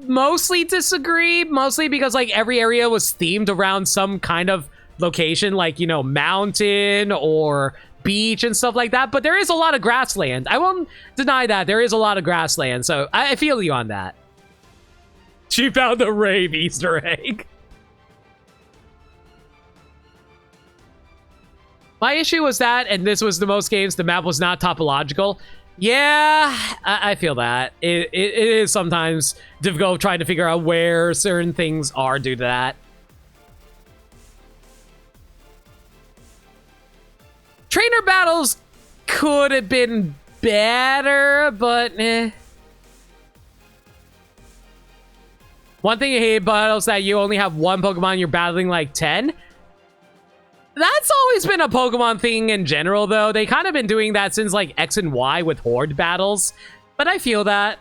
mostly disagree, mostly because like every area was themed around some kind of location, like, you know, mountain or beach and stuff like that. But there is a lot of grassland. I won't deny that. There is a lot of grassland, so I feel you on that. She found the rave Easter egg. My issue was that, and this was the most games, the map was not topological. Yeah, I feel that. It is sometimes difficult trying to figure out where certain things are due to that. Trainer battles could have been better, but eh. One thing I hate about battles that you only have one Pokemon, you're battling like 10. That's always been a Pokemon thing in general, though. They kind of been doing that since, like, X and Y with Horde battles. But I feel that.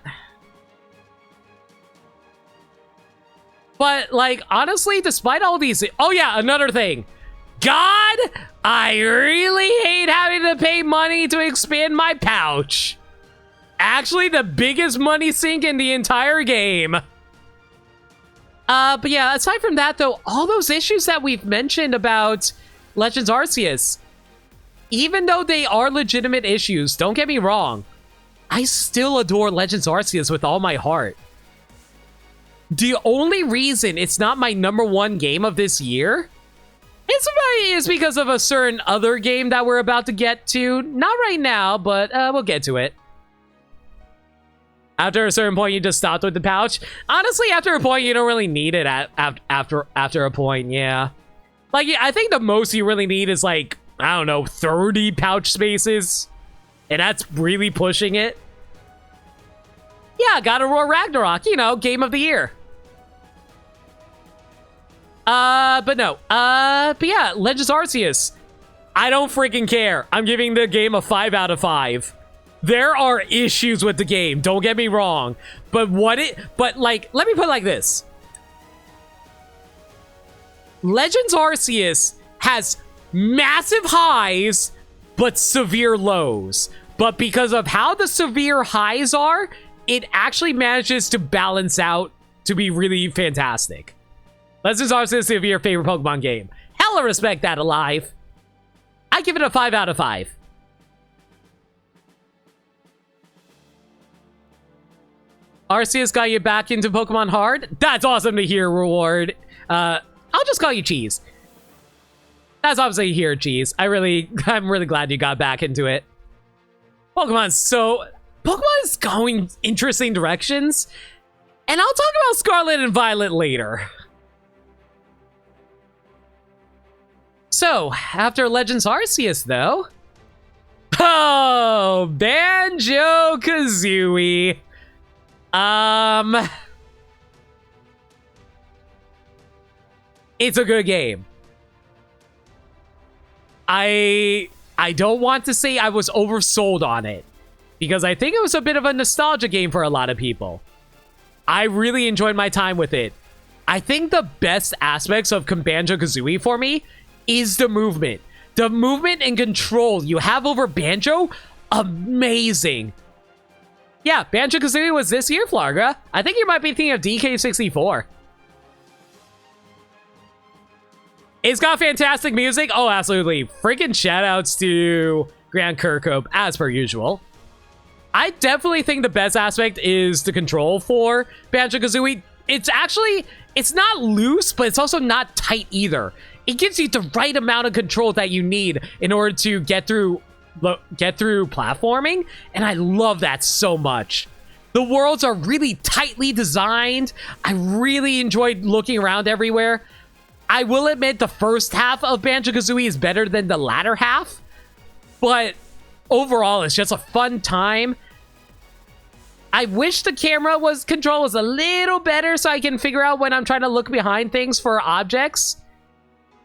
But, like, honestly, despite all these... Oh, yeah, another thing. God, I really hate having to pay money to expand my pouch. Actually, the biggest money sink in the entire game. But yeah, aside from that, though, all those issues that we've mentioned about Legends Arceus, even though they are legitimate issues, don't get me wrong, I still adore Legends Arceus with all my heart. The only reason it's not my #1 game of this year is because of a certain other game that we're about to get to. Not right now, but we'll get to it. After a certain point, you just stopped with the pouch. Honestly, after a point, you don't really need it after a point, yeah. Like, I think the most you really need is, like, I don't know, 30 pouch spaces. And that's really pushing it. Yeah, God of War Ragnarok, you know, game of the year. But no. But yeah, Legends Arceus. I don't freaking care. I'm giving the game a 5 out of 5. There are issues with the game, don't get me wrong. But like, let me put it like this. Legends Arceus has massive highs, but severe lows. But because of how the severe highs are, it actually manages to balance out to be really fantastic. Legends Arceus is your favorite Pokemon game. Hella respect that, Alive. I give it a 5 out of 5. Arceus got you back into Pokemon hard? That's awesome to hear, Reward. I'll just call you Cheese. That's obviously here, Cheese. I'm really glad you got back into it. Pokemon is going interesting directions. And I'll talk about Scarlet and Violet later. So, after Legends Arceus, though... Oh, Banjo-Kazooie. It's a good game. I don't want to say I was oversold on it, because I think it was a bit of a nostalgia game for a lot of people. I really enjoyed my time with it. I think the best aspects of Banjo-Kazooie for me is the movement. The movement and control you have over Banjo, amazing. Yeah, Banjo-Kazooie was this year, Flarga. I think you might be thinking of DK64. It's got fantastic music. Oh, absolutely. Freaking shoutouts to Grant Kirkhope, as per usual. I definitely think the best aspect is the control for Banjo-Kazooie. It's not loose, but it's also not tight either. It gives you the right amount of control that you need in order to get through platforming, and I love that so much. The worlds are really tightly designed. I really enjoyed looking around everywhere. I will admit the first half of Banjo-Kazooie is better than the latter half, but overall it's just a fun time. I wish the camera control was a little better so I can figure out when I'm trying to look behind things for objects.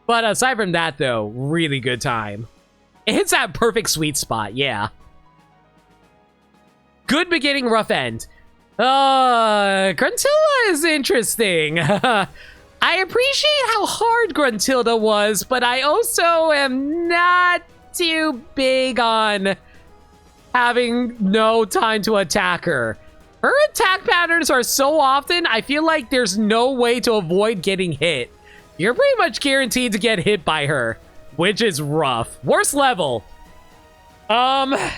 But aside from that though, really good time. It hits that perfect sweet spot, yeah. Good beginning, rough end. Gruntilda is interesting. I appreciate how hard Gruntilda was, but I also am not too big on having no time to attack her. Her attack patterns are so often, I feel like there's no way to avoid getting hit. You're pretty much guaranteed to get hit by her, which is rough. Worst level. Not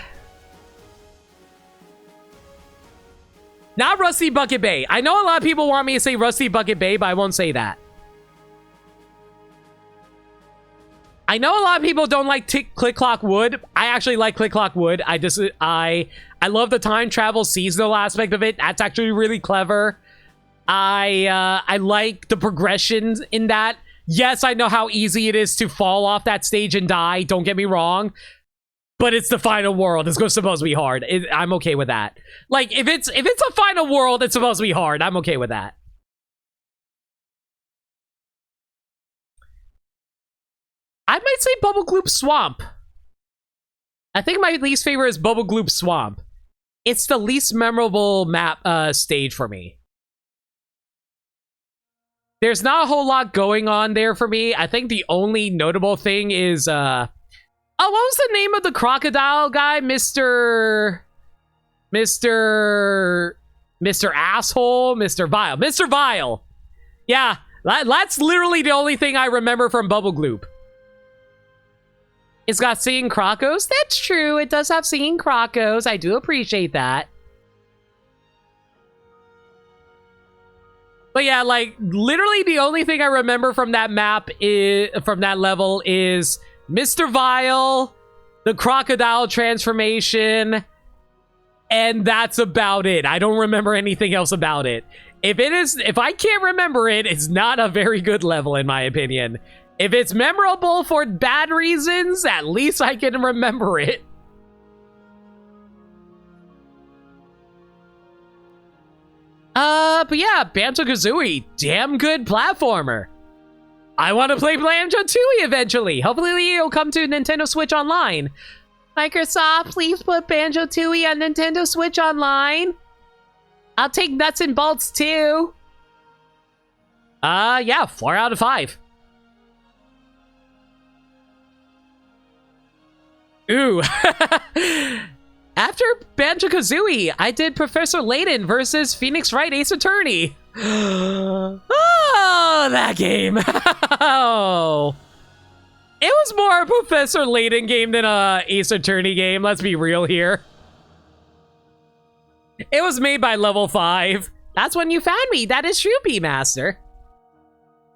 Rusty Bucket Bay. I know a lot of people want me to say Rusty Bucket Bay, but I won't say that. I know a lot of people don't like Click Clock Wood. I actually like Click Clock Wood. I love the time travel seasonal aspect of it. That's actually really clever. I like the progressions in that. Yes, I know how easy it is to fall off that stage and die. Don't get me wrong. But it's the final world. It's supposed to be hard. I'm okay with that. Like, if it's a final world, it's supposed to be hard. I'm okay with that. I might say Bubble Gloop Swamp. I think my least favorite is Bubble Gloop Swamp. It's the least memorable stage for me. There's not a whole lot going on there for me. I think the only notable thing is, oh, what was the name of the crocodile guy? Mr. Asshole? Mr. Vile. Mr. Vile. Yeah, that's literally the only thing I remember from Bubble Gloop. It's got singing crocos. That's true. It does have singing crocos. I do appreciate that. But yeah, like, literally the only thing I remember from that from that level is Mr. Vile, the crocodile transformation, and that's about it. I don't remember anything else about it. If I can't remember it, it's not a very good level in my opinion. If it's memorable for bad reasons, at least I can remember it. But yeah, Banjo-Kazooie, damn good platformer. I want to play Banjo-Tooie eventually. Hopefully it'll come to Nintendo Switch Online. Microsoft, please put Banjo-Tooie on Nintendo Switch Online. I'll take nuts and bolts too. Yeah, 4 out of 5. Ooh. After Banjo-Kazooie, I did Professor Layton versus Phoenix Wright Ace Attorney. Oh, that game. Oh. It was more a Professor Layton game than a Ace Attorney game. Let's be real here. It was made by Level 5. That's when you found me. That is true, B-Master.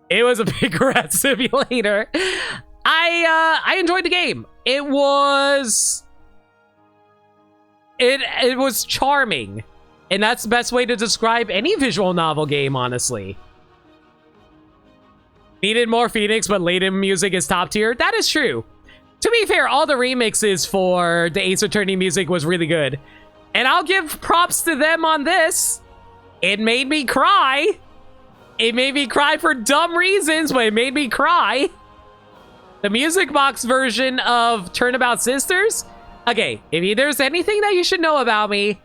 It was a big rat simulator. I enjoyed the game. It was charming. And that's the best way to describe any visual novel game, honestly. Needed more Phoenix, but Layton music is top tier. That is true. To be fair, all the remixes for the Ace Attorney music was really good. And I'll give props to them on this. It made me cry. It made me cry for dumb reasons, but it made me cry. The Music Box version of Turnabout Sisters? Okay, if there's anything that you should know about me,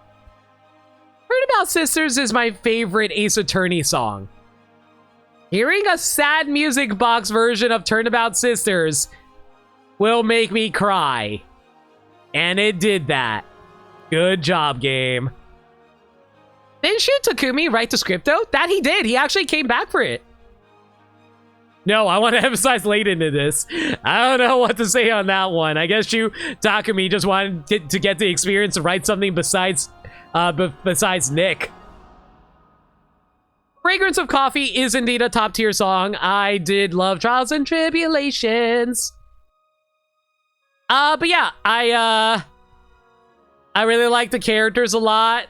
Turnabout Sisters is my favorite Ace Attorney song. Hearing a sad Music Box version of Turnabout Sisters will make me cry. And it did that. Good job, game. Didn't Shu Takumi write the script, though? That he did. He actually came back for it. No, I want to emphasize Layden in this. I don't know what to say on that one. I guess Shu Takumi just wanted to get the experience to write something besides Nick. Fragrance of Coffee is indeed a top tier song. I did love Trials and Tribulations. But yeah, I really like the characters a lot.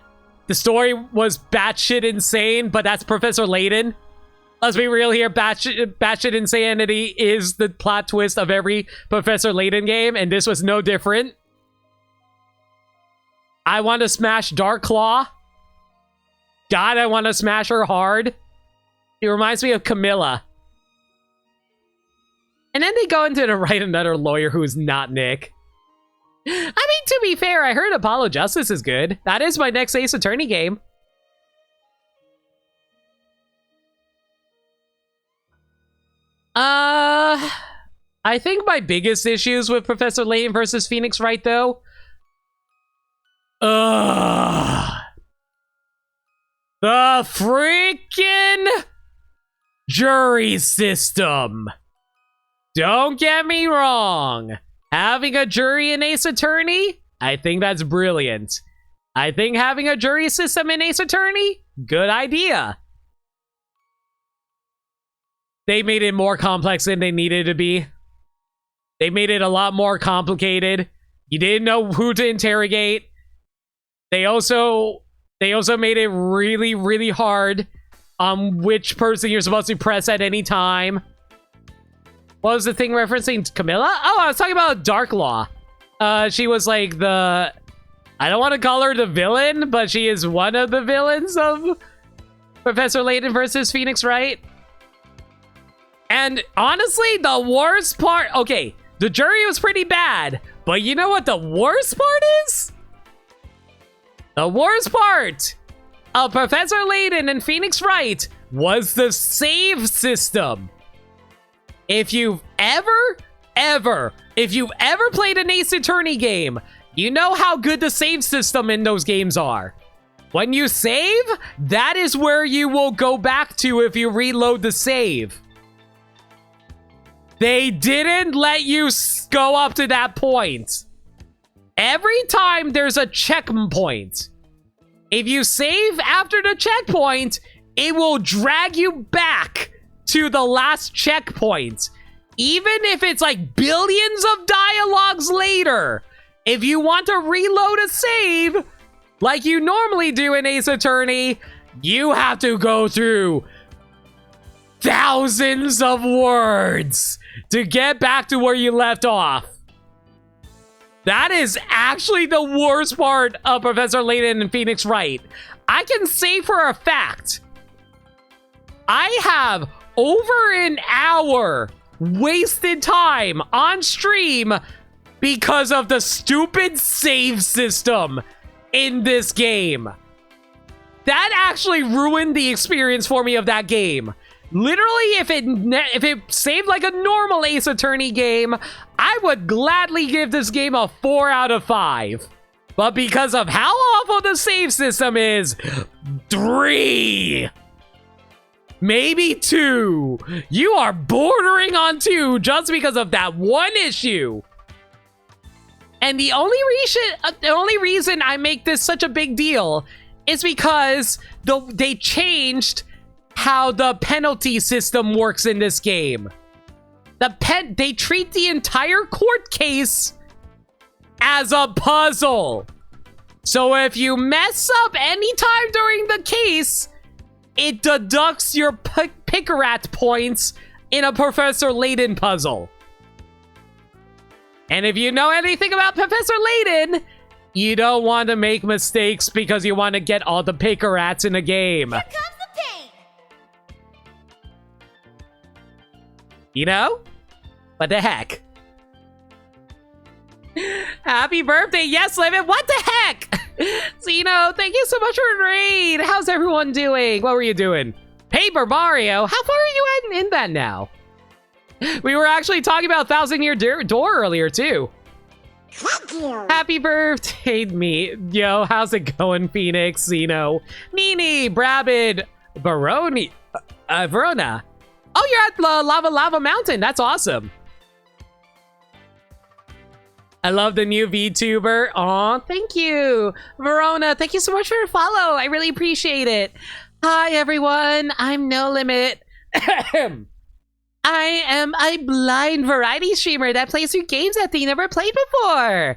The story was batshit insane, but that's Professor Layden. Let's be real here, batshit insanity is the plot twist of every Professor Layden game, and this was no different. I want to smash Dark Claw. God, I want to smash her hard. It reminds me of Camilla. And then they go into to write another lawyer who is not Nick. I mean, to be fair, I heard Apollo Justice is good. That is my next Ace Attorney game. I think my biggest issues with Professor Layton versus Phoenix Wright, though, the freaking jury system. Don't get me wrong. Having a jury in Ace Attorney, I think that's brilliant. I think having a jury system in Ace Attorney, good idea. They made it more complex than they needed to be. They made it a lot more complicated. You didn't know who to interrogate. They also made it really, really hard on which person you're supposed to press at any time. What was the thing referencing Camilla? Oh, I was talking about Dark Law. She was like the... I don't want to call her the villain, but she is one of the villains of Professor Layton versus Phoenix Wright. And honestly, the worst part... Okay, the jury was pretty bad, but you know what the worst part is? The worst part of Professor Layton and Phoenix Wright was the save system. If you've ever played an Ace Attorney game, you know how good the save system in those games are. When you save, that is where you will go back to if you reload the save. They didn't let you go up to that point. Every time there's a checkpoint, if you save after the checkpoint, it will drag you back to the last checkpoint. Even if it's like billions of dialogues later, if you want to reload a save, like you normally do in Ace Attorney, you have to go through thousands of words to get back to where you left off. That is actually the worst part of Professor Layton and Phoenix Wright. I can say for a fact, I have over an hour wasted time on stream because of the stupid save system in this game. That actually ruined the experience for me of that game. Literally, if it saved like a normal Ace Attorney game, I would gladly give this game a 4 out of 5. But because of how awful the save system is, 3. Maybe 2. You are bordering on 2 just because of that one issue. And the only reason I make this such a big deal is because they changed how the penalty system works in this game. They treat the entire court case as a puzzle. So if you mess up anytime during the case, it deducts your Pickerat points in a Professor Layton puzzle. And if you know anything about Professor Layton, You don't want to make mistakes because you want to get all the picker rats in the game. Here comes the pain. You know? What the heck? Happy birthday, yes, Limit. What the heck? Zeno, thank you so much for the raid. How's everyone doing? What were you doing? Paper Mario, how far are you in that now? We were actually talking about 1,000-Year Door earlier, too. Thank you. Happy birthday, me. Yo, how's it going, Phoenix, Zeno, Nini, Brabid, Verona. Oh, you're at the Lava Mountain. That's awesome. I love the new VTuber. Aw, thank you. Verona, thank you so much for your follow. I really appreciate it. Hi, everyone. I'm No Limit. I am a blind variety streamer that plays through games that they never played before.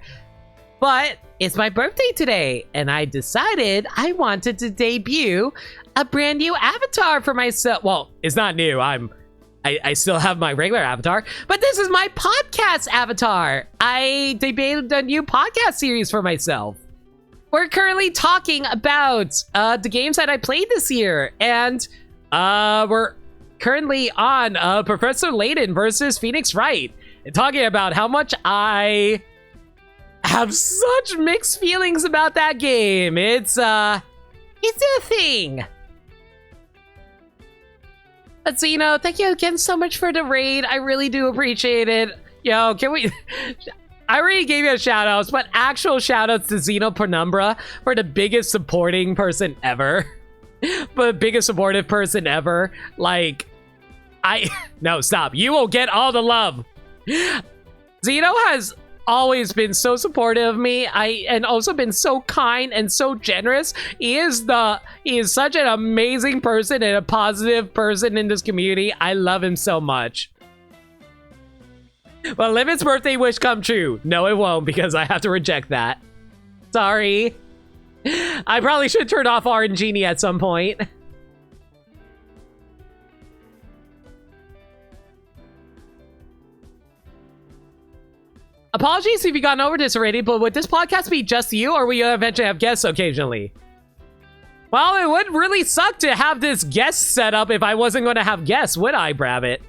But it's my birthday today, and I decided I wanted to debut a brand new avatar for myself. Well, it's not new. I still have my regular avatar, but this is my podcast avatar. I debuted a new podcast series for myself. We're currently talking about the games that I played this year, and we're currently on Professor Layton versus Phoenix Wright, and talking about how much I have such mixed feelings about that game. It's a thing. But Zeno, thank you again so much for the raid. I really do appreciate it. Yo, can we... I already gave you a shout out, but actual shout outs to Zeno Penumbra for the biggest supporting person ever. But biggest supportive person ever. Like, no, stop. You will get all the love. Zeno has always been so supportive of me. And also been so kind and so generous. He is such an amazing person and a positive person in this community. I love him so much. Well, Limit's birthday wish come true. No, it won't, because I have to reject that. Sorry. I probably should turn off RNG at some point. Apologies if you've gotten over this already, but would this podcast be just you, or will you eventually have guests occasionally? Well, it would really suck to have this guest set up if I wasn't going to have guests, would I, Brabbit?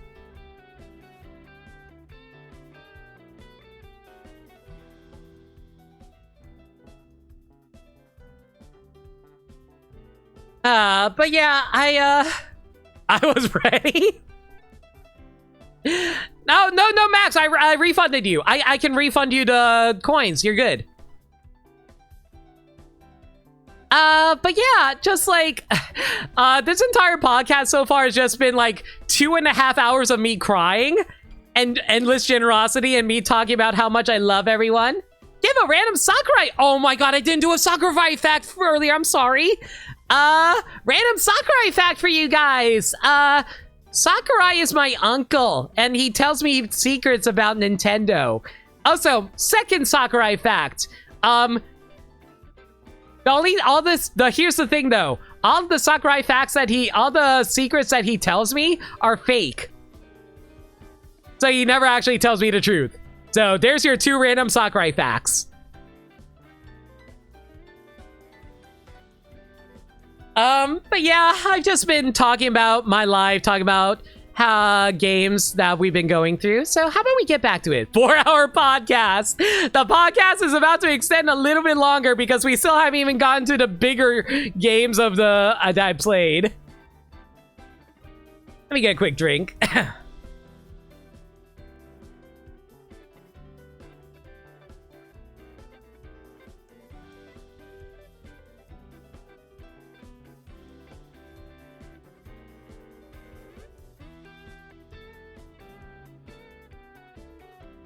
But yeah, I was ready. No, Max, I refunded you. I can refund you the coins. You're good. But yeah, just like, this entire podcast so far has just been like 2.5 hours of me crying and endless generosity and me talking about how much I love everyone. Give a random Sakurai. Oh my god, I didn't do a Sakurai fact earlier. I'm sorry. Random Sakurai fact for you guys. Sakurai is my uncle, and he tells me secrets about Nintendo. Also, second Sakurai fact. Here's the thing though. All the Sakurai facts all the secrets that he tells me are fake. So he never actually tells me the truth. So there's your 2 random Sakurai facts. But yeah, I've just been talking about my life, talking about games that we've been going through. So how about we get back to it? 4-hour podcast. The podcast is about to extend a little bit longer because we still haven't even gotten to the bigger games of that I played. Let me get a quick drink.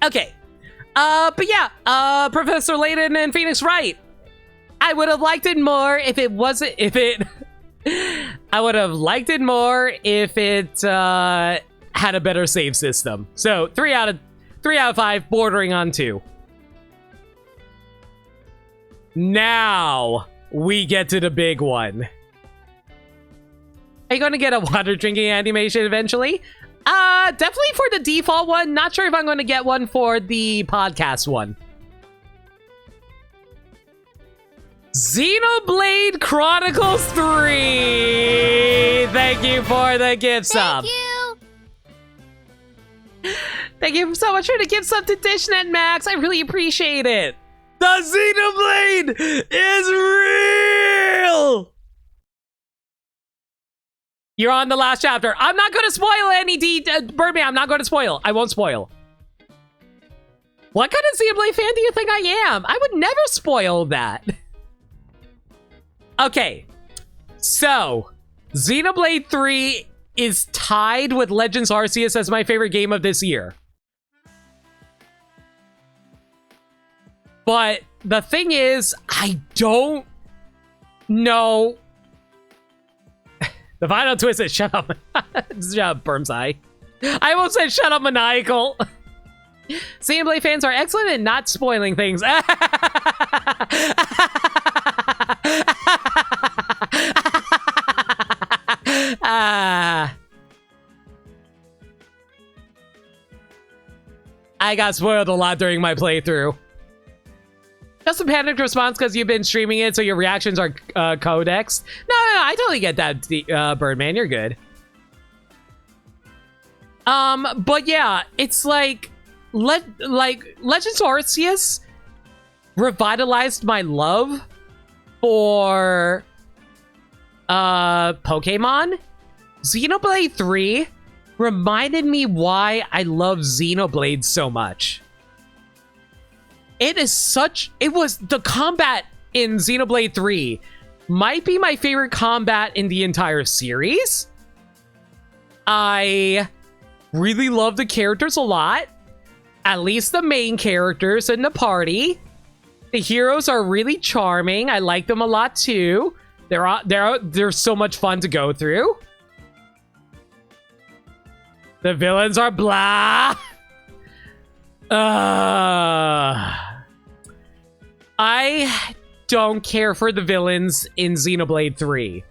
Okay, but yeah, Professor Layton and Phoenix Wright. I would have liked it more if it wasn't, I would have liked it more if it, had a better save system. So 3 out of 5, bordering on 2. Now, we get to the big one. Are you gonna get a water drinking animation eventually? Definitely for the default one. Not sure if I'm going to get one for the podcast one. Xenoblade Chronicles 3! Thank you for the gift sub. Thank you. Thank you so much for the gift sub to Dishnet Max. I really appreciate it. The Xenoblade is real! You're on the last chapter. I'm not going to spoil any Birdman, I'm not going to spoil. I won't spoil. What kind of Xenoblade fan do you think I am? I would never spoil that. Okay. So, Xenoblade 3 is tied with Legends Arceus as my favorite game of this year. But the thing is, I don't know. The final twist is shut up. Shut up, Burmseye. I almost said shut up, Maniacal. Xenoblade fans are excellent at not spoiling things. I got spoiled a lot during my playthrough. Just a panicked response because you've been streaming it, so your reactions are codex. No, I totally get that, Birdman. You're good. But yeah, it's like Legends Arceus revitalized my love for Pokemon. Xenoblade 3 reminded me why I love Xenoblade so much. It was the combat in Xenoblade 3 might be my favorite combat in the entire series. I really love the characters a lot. At least the main characters in the party. The heroes are really charming. I like them a lot too. They're so much fun to go through. The villains are blah. I don't care for the villains in Xenoblade 3.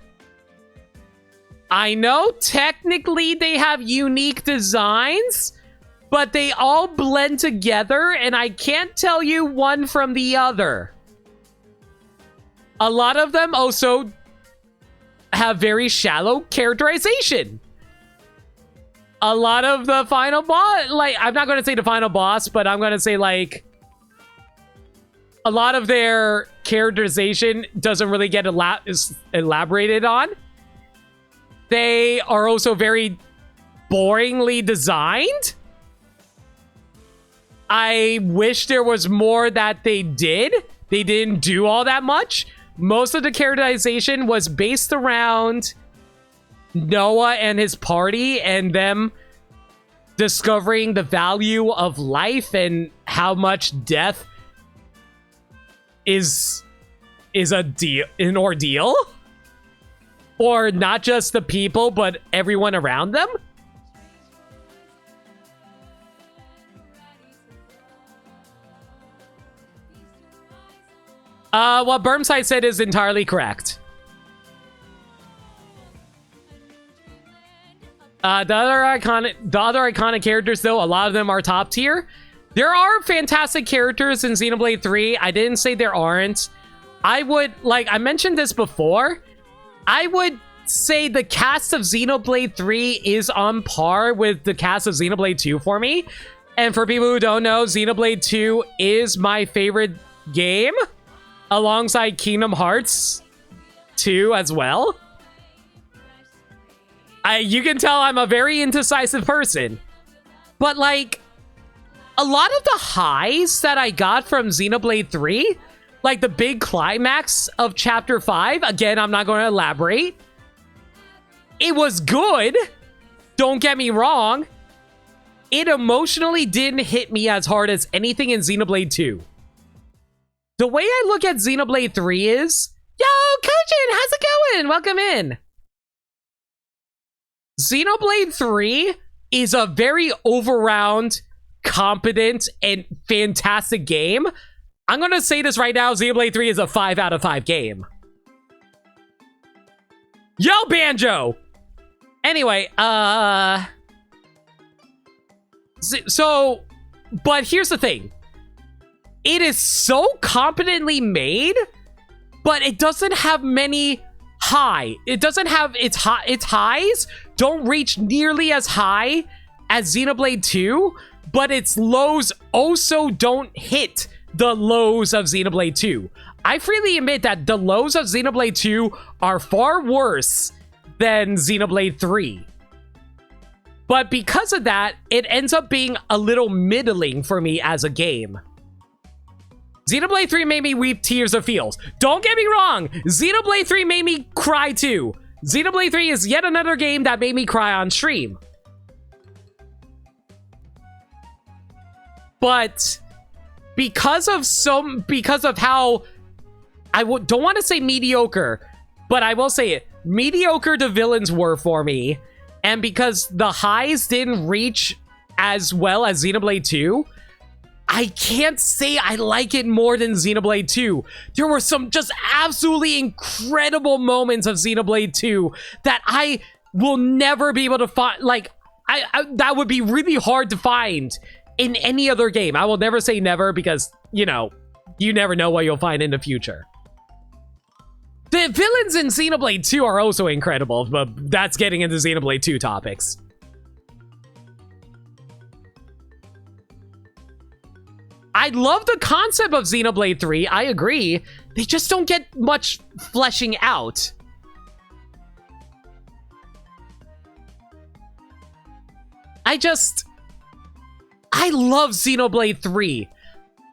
I know technically they have unique designs, but they all blend together, and I can't tell you one from the other. A lot of them also have very shallow characterization. A lot of the final boss, like, I'm not going to say the final boss, but I'm going to say, like, a lot of their characterization doesn't really get elaborated on. They are also very boringly designed. I wish there was more that they did. They didn't do all that much. Most of the characterization was based around Noah and his party and them discovering the value of life and how much death is an ordeal for not just the people but everyone around them. What Burmside said is entirely correct. The other iconic characters, though, a lot of them are top tier. There are fantastic characters in Xenoblade 3. I didn't say there aren't. I mentioned this before. I would say the cast of Xenoblade 3 is on par with the cast of Xenoblade 2 for me. And for people who don't know, Xenoblade 2 is my favorite game, alongside Kingdom Hearts 2 as well. You can tell I'm a very indecisive person. But, like, a lot of the highs that I got from Xenoblade 3, like the big climax of Chapter 5, again, I'm not going to elaborate. It was good. Don't get me wrong. It emotionally didn't hit me as hard as anything in Xenoblade 2. The way I look at Xenoblade 3 is, yo, Kojin, how's it going? Welcome in. Xenoblade 3 is a very overround, competent, and fantastic game. I'm going to say this right now, Xenoblade 3 is a 5 out of 5 game. Yo, Banjo! Anyway, but here's the thing. It is so competently made but it doesn't have many high. It doesn't have its highs don't reach nearly as high as Xenoblade 2, but its lows also don't hit the lows of Xenoblade 2. I freely admit that the lows of Xenoblade 2 are far worse than Xenoblade 3. But because of that, it ends up being a little middling for me as a game. Xenoblade 3 made me weep tears of feels. Don't get me wrong, Xenoblade 3 made me cry too. Xenoblade 3 is yet another game that made me cry on stream. But because of how don't want to say mediocre, but I will say it, mediocre the villains were for me, and because the highs didn't reach as well as Xenoblade 2, I can't say I like it more than Xenoblade 2. There were some just absolutely incredible moments of Xenoblade 2 that I will never be able to find. Like, that would be really hard to find in any other game. I will never say never because, you know, you never know what you'll find in the future. The villains in Xenoblade 2 are also incredible, but that's getting into Xenoblade 2 topics. I love the concept of Xenoblade 3, I agree. They just don't get much fleshing out. I love Xenoblade 3.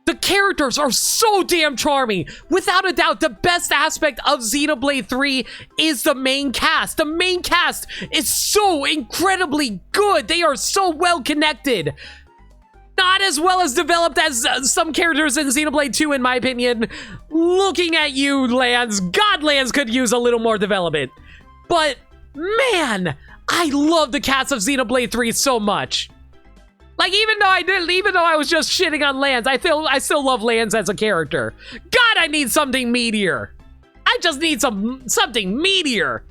The characters are so damn charming. Without a doubt, the best aspect of Xenoblade 3 is the main cast. The main cast is so incredibly good. They are so well connected. Not as well as developed as some characters in Xenoblade 2, in my opinion. Looking at you, Lance. God, Lance could use a little more development. But, man, I love the cast of Xenoblade 3 so much. Like, even though I was just shitting on Lance, I still love Lance as a character. God, I need something meatier. I just need something meatier.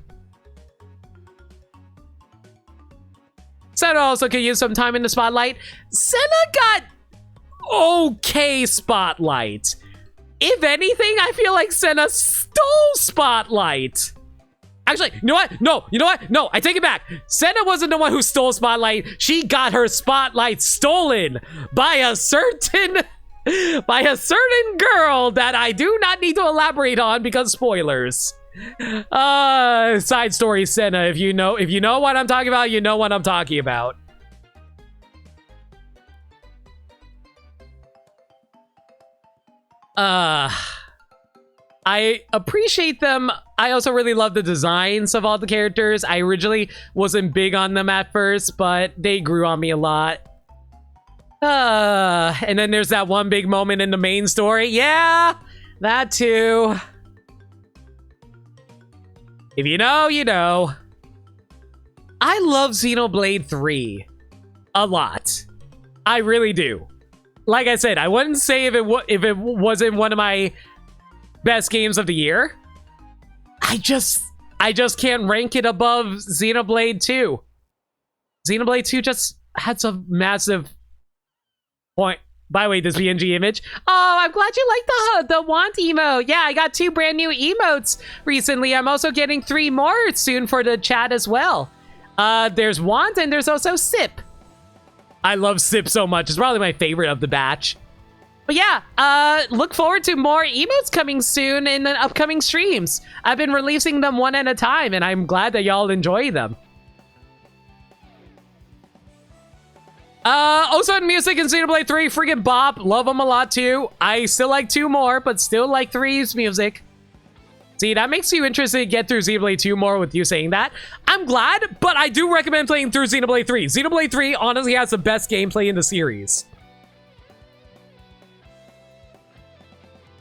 Senna also could use some time in the spotlight. Senna got okay spotlight. If anything, I feel like Senna stole spotlight. Actually, you know what? No, I take it back. Senna wasn't the one who stole spotlight. She got her spotlight stolen by a certain girl that I do not need to elaborate on because spoilers. Side story, Senna. If you know what I'm talking about, you know what I'm talking about. I appreciate them. I also really love the designs of all the characters. I originally wasn't big on them at first, but they grew on me a lot. And then there's that one big moment in the main story. Yeah, that too. If you know, you know. I love Xenoblade 3 a lot. I really do. Like I said, I wouldn't say if it wasn't one of my best games of the year. I just can't rank it above Xenoblade 2. Xenoblade 2 just had some massive point. By the way, this PNG image. Oh, I'm glad you like the want emote. Yeah, I got 2 brand new emotes recently. I'm also getting 3 more soon for the chat as well. There's want and there's also sip. I love sip so much. It's probably my favorite of the batch. But yeah, look forward to more emotes coming soon in the upcoming streams. I've been releasing them one at a time, and I'm glad that y'all enjoy them. Also in music in Xenoblade 3, freaking bop. Love them a lot too. I still like 2 more, but still like 3's music. See, that makes you interested to get through Xenoblade 2 more with you saying that. I'm glad, but I do recommend playing through Xenoblade 3. Xenoblade 3 honestly has the best gameplay in the series.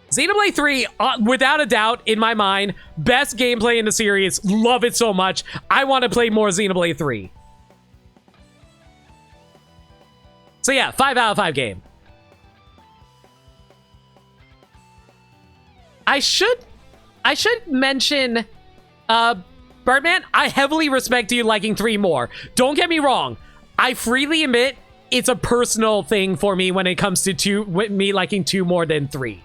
Xenoblade 3, without a doubt, in my mind, best gameplay in the series. Love it so much. I want to play more Xenoblade 3. So yeah, 5 out of 5 game. I should mention, Birdman, I heavily respect you liking 3 more. Don't get me wrong. I freely admit it's a personal thing for me when it comes to me liking 2 more than 3.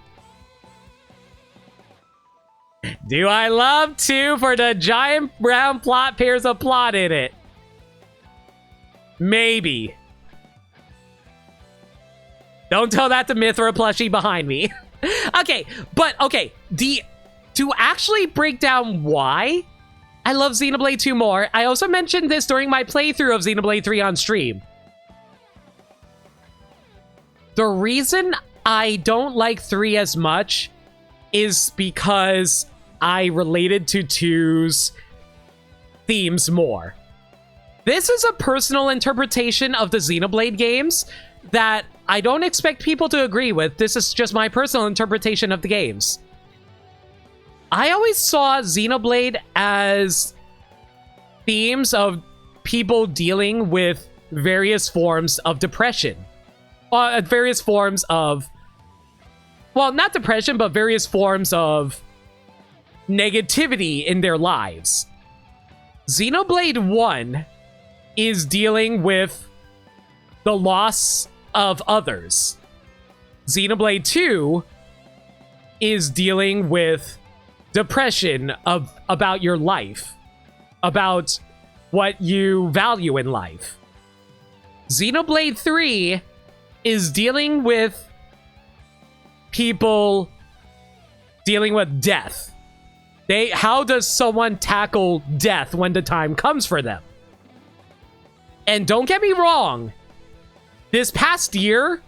Do I love 2 for the giant brown plot pairs of plot in it? Maybe. Don't tell that to Mithra plushie behind me. Okay, but okay, to actually break down why I love Xenoblade 2 more, I also mentioned this during my playthrough of Xenoblade 3 on stream. The reason I don't like 3 as much is because I related to 2's themes more. This is a personal interpretation of the Xenoblade games that I don't expect people to agree with. This is just my personal interpretation of the games. I always saw Xenoblade as themes of people dealing with various forms of depression. Various forms of... Well, not depression, but various forms of negativity in their lives. Xenoblade 1 is dealing with the loss of others. Xenoblade 2 is dealing with depression about your life, about what you value in life. Xenoblade 3 is dealing with people dealing with death. How does someone tackle death when the time comes for them? And don't get me wrong, this past year,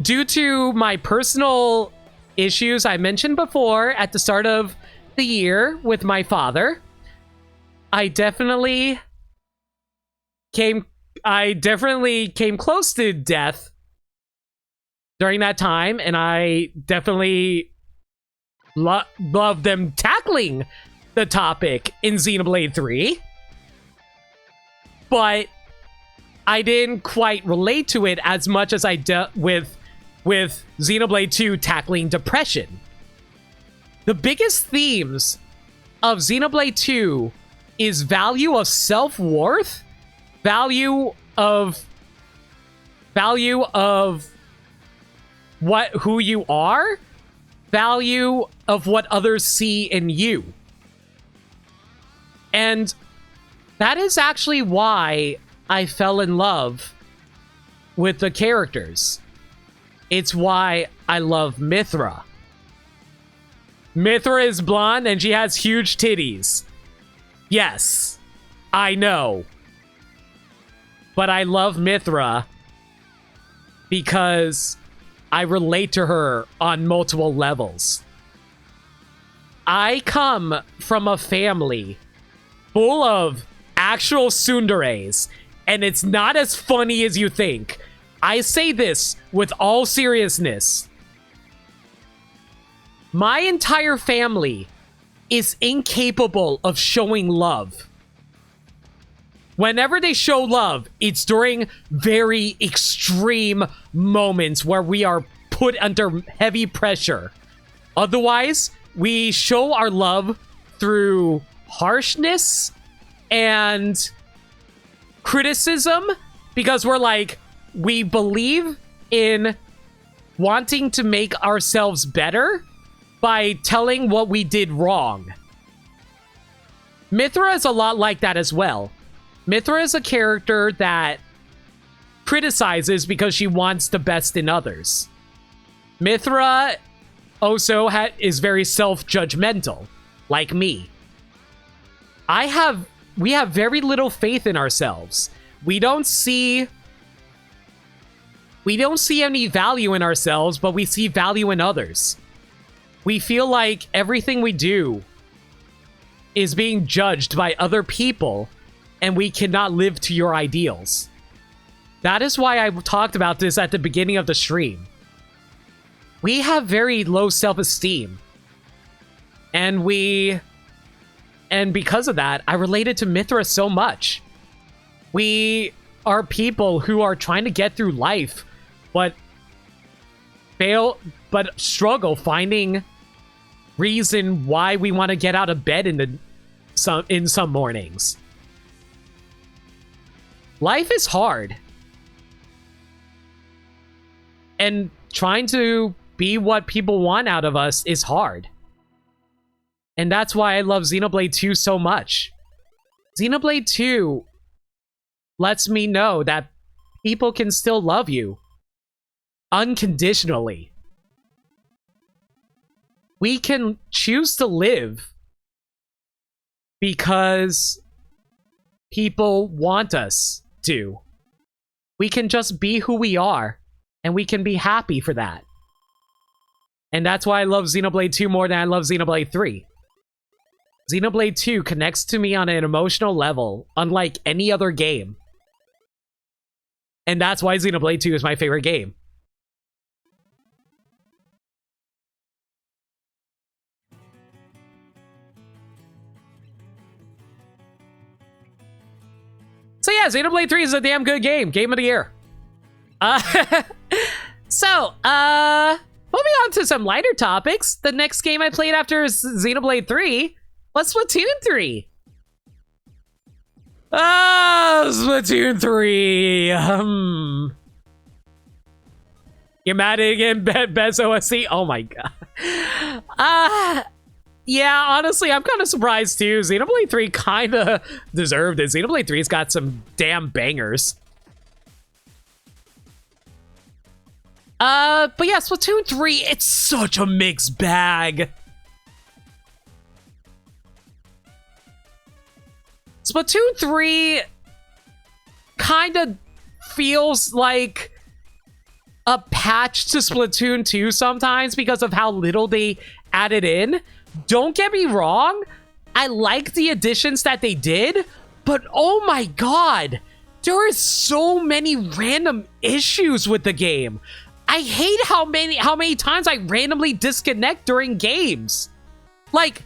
due to my personal issues I mentioned before at the start of the year with my father, I definitely came close to death during that time, and I definitely love them tackling the topic in Xenoblade 3. But I didn't quite relate to it as much as I dealt with Xenoblade 2 tackling depression. The biggest themes of Xenoblade 2 is value of self-worth, value of who you are, value of what others see in you. And that is actually why I fell in love with the characters. It's why I love Mithra. Mithra is blonde and she has huge titties. Yes, I know. But I love Mithra because I relate to her on multiple levels. I come from a family full of actual tsunderes, and it's not as funny as you think. I say this with all seriousness. My entire family is incapable of showing love. Whenever they show love, it's during very extreme moments where we are put under heavy pressure. Otherwise, we show our love through harshness and criticism, because we believe in wanting to make ourselves better by telling what we did wrong. Mithra is a lot like that as well. Mithra is a character that criticizes because she wants the best in others. Mithra also is very self-judgmental, like me. We have very little faith in ourselves. We don't see any value in ourselves, but we see value in others. We feel like everything we do is being judged by other people, and we cannot live to your ideals. That is why I talked about this at the beginning of the stream. We have very low self-esteem. And because of that, I related to Mithra so much. We are people who are trying to get through life, but struggle finding reason why we want to get out of bed in some mornings. Life is hard. And trying to be what people want out of us is hard. And that's why I love Xenoblade 2 so much. Xenoblade 2 lets me know that people can still love you unconditionally. We can choose to live because people want us to. We can just be who we are, and we can be happy for that. And that's why I love Xenoblade 2 more than I love Xenoblade 3. Xenoblade 2 connects to me on an emotional level, unlike any other game. And that's why Xenoblade 2 is my favorite game. So yeah, Xenoblade 3 is a damn good game. Game of the year. Moving on to some lighter topics. The next game I played after Xenoblade 3 was Splatoon 3. Splatoon 3. You're mad again, Bez OSC? Oh my god. Yeah, honestly, I'm kind of surprised too. Xenoblade 3 kind of deserved it. Xenoblade 3's got some damn bangers. But yeah, Splatoon 3, it's such a mixed bag. Splatoon 3 kind of feels like a patch to Splatoon 2 sometimes because of how little they added in. Don't get me wrong, I like the additions that they did, but oh my god, there are so many random issues with the game. I hate how many times I randomly disconnect during games. Like,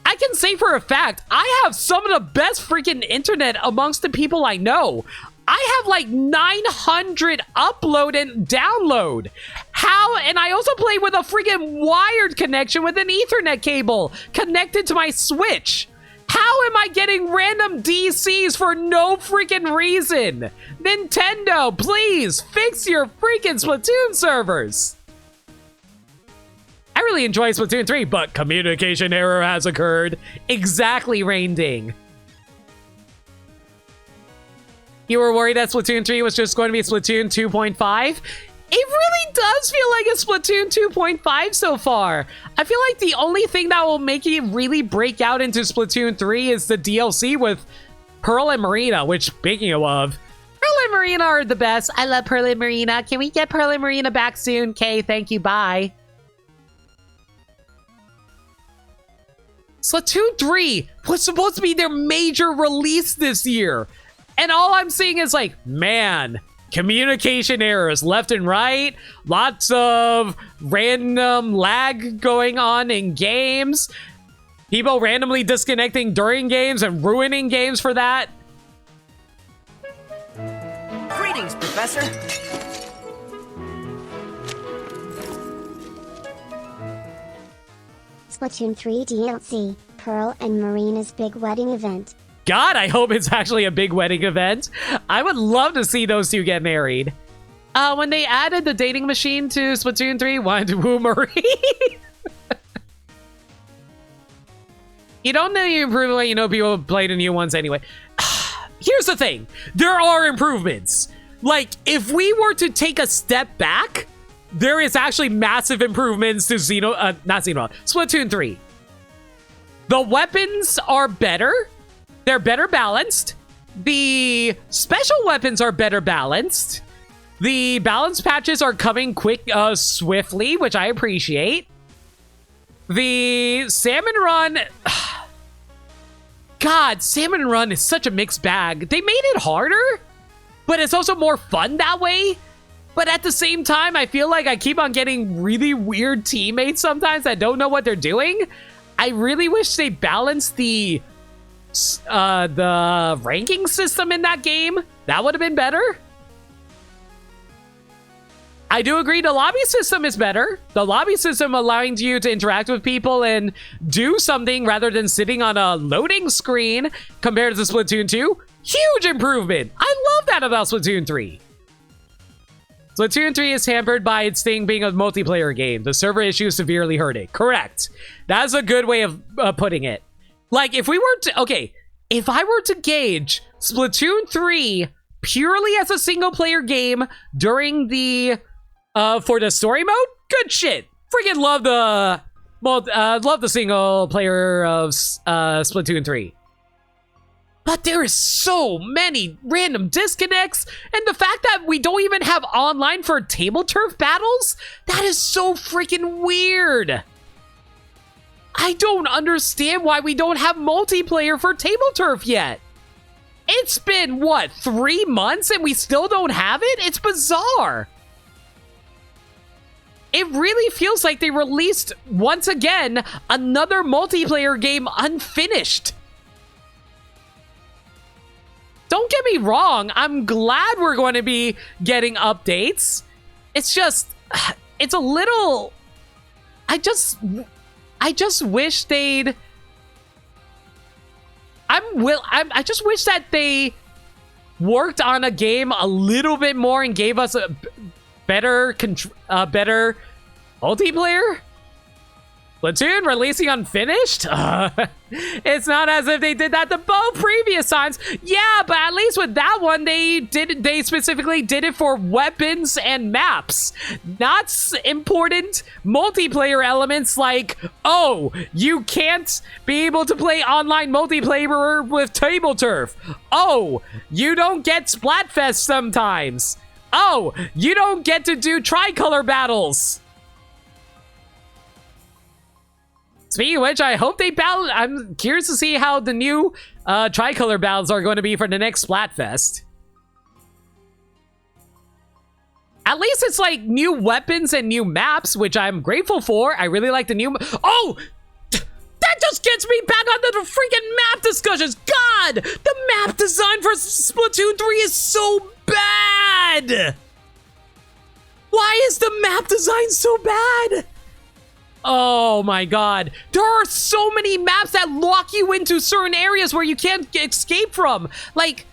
I can say for a fact, I have some of the best freaking internet amongst the people I know. I have like 900 upload and download. How? And I also play with a freaking wired connection with an Ethernet cable connected to my Switch. How am I getting random DCs for no freaking reason? Nintendo, please fix your freaking Splatoon servers. I really enjoy Splatoon 3, but communication error has occurred. Exactly, Rainding. You were worried that Splatoon 3 was just going to be Splatoon 2.5? It really does feel like a Splatoon 2.5 so far. I feel like the only thing that will make it really break out into Splatoon 3 is the DLC with Pearl and Marina, which, speaking of, Pearl and Marina are the best. I love Pearl and Marina. Can we get Pearl and Marina back soon? Okay, thank you, bye. Splatoon 3 was supposed to be their major release this year. And all I'm seeing is like, man, communication errors left and right. Lots of random lag going on in games. People randomly disconnecting during games and ruining games for that. Greetings, Professor. Splatoon 3 DLC, Pearl and Marina's big wedding event. God, I hope it's actually a big wedding event. I would love to see those two get married. When they added the dating machine to Splatoon 3, wanted to woo Marie. You don't know you improve when you know people play the new ones anyway. Here's the thing. There are improvements. Like, if we were to take a step back, there is actually massive improvements to Splatoon 3. The weapons are better. They're better balanced. The special weapons are better balanced. The balance patches are coming swiftly, which I appreciate. The Salmon Run... God, Salmon Run is such a mixed bag. They made it harder, but it's also more fun that way. But at the same time, I feel like I keep on getting really weird teammates sometimes that don't know what they're doing. I really wish they balanced the ranking system in that game. That would have been better. I do agree the lobby system is better. The lobby system allowing you to interact with people and do something rather than sitting on a loading screen compared to Splatoon 2. Huge improvement. I love that about Splatoon 3. Splatoon 3 is hampered by its thing being a multiplayer game. The server issues severely hurt it. Correct. That's a good way of putting it. Like, if we were to... Okay, if I were to gauge Splatoon 3 purely as a single-player game during the... for the story mode, good shit. Freaking love the... Well, love the single-player of Splatoon 3. But there is so many random disconnects, and the fact that we don't even have online for table turf battles, that is so freaking weird. I don't understand why we don't have multiplayer for table turf yet. It's been, what, 3 months and we still don't have it? It's bizarre. It really feels like they released, once again, another multiplayer game unfinished. Don't get me wrong, I'm glad we're going to be getting updates. It's just, it's a little... I just wish they'd... I just wish that they worked on a game a little bit more and gave us a better multiplayer. Splatoon releasing unfinished? It's not as if they did that the both previous times. Yeah, but at least with that one, they specifically did it for weapons and maps. Not important multiplayer elements like, oh, you can't be able to play online multiplayer with table turf. Oh, you don't get Splatfest sometimes. Oh, you don't get to do tricolor battles. Speaking of which, I hope they battle. I'm curious to see how the new tricolor battles are going to be for the next Splatfest. At least it's like new weapons and new maps, which I'm grateful for. I really like the new... Oh! That just gets me back onto the freaking map discussions. God! The map design for Splatoon 3 is so bad! Why is the map design so bad? Oh my god. There are so many maps that lock you into certain areas where you can't escape from. Like,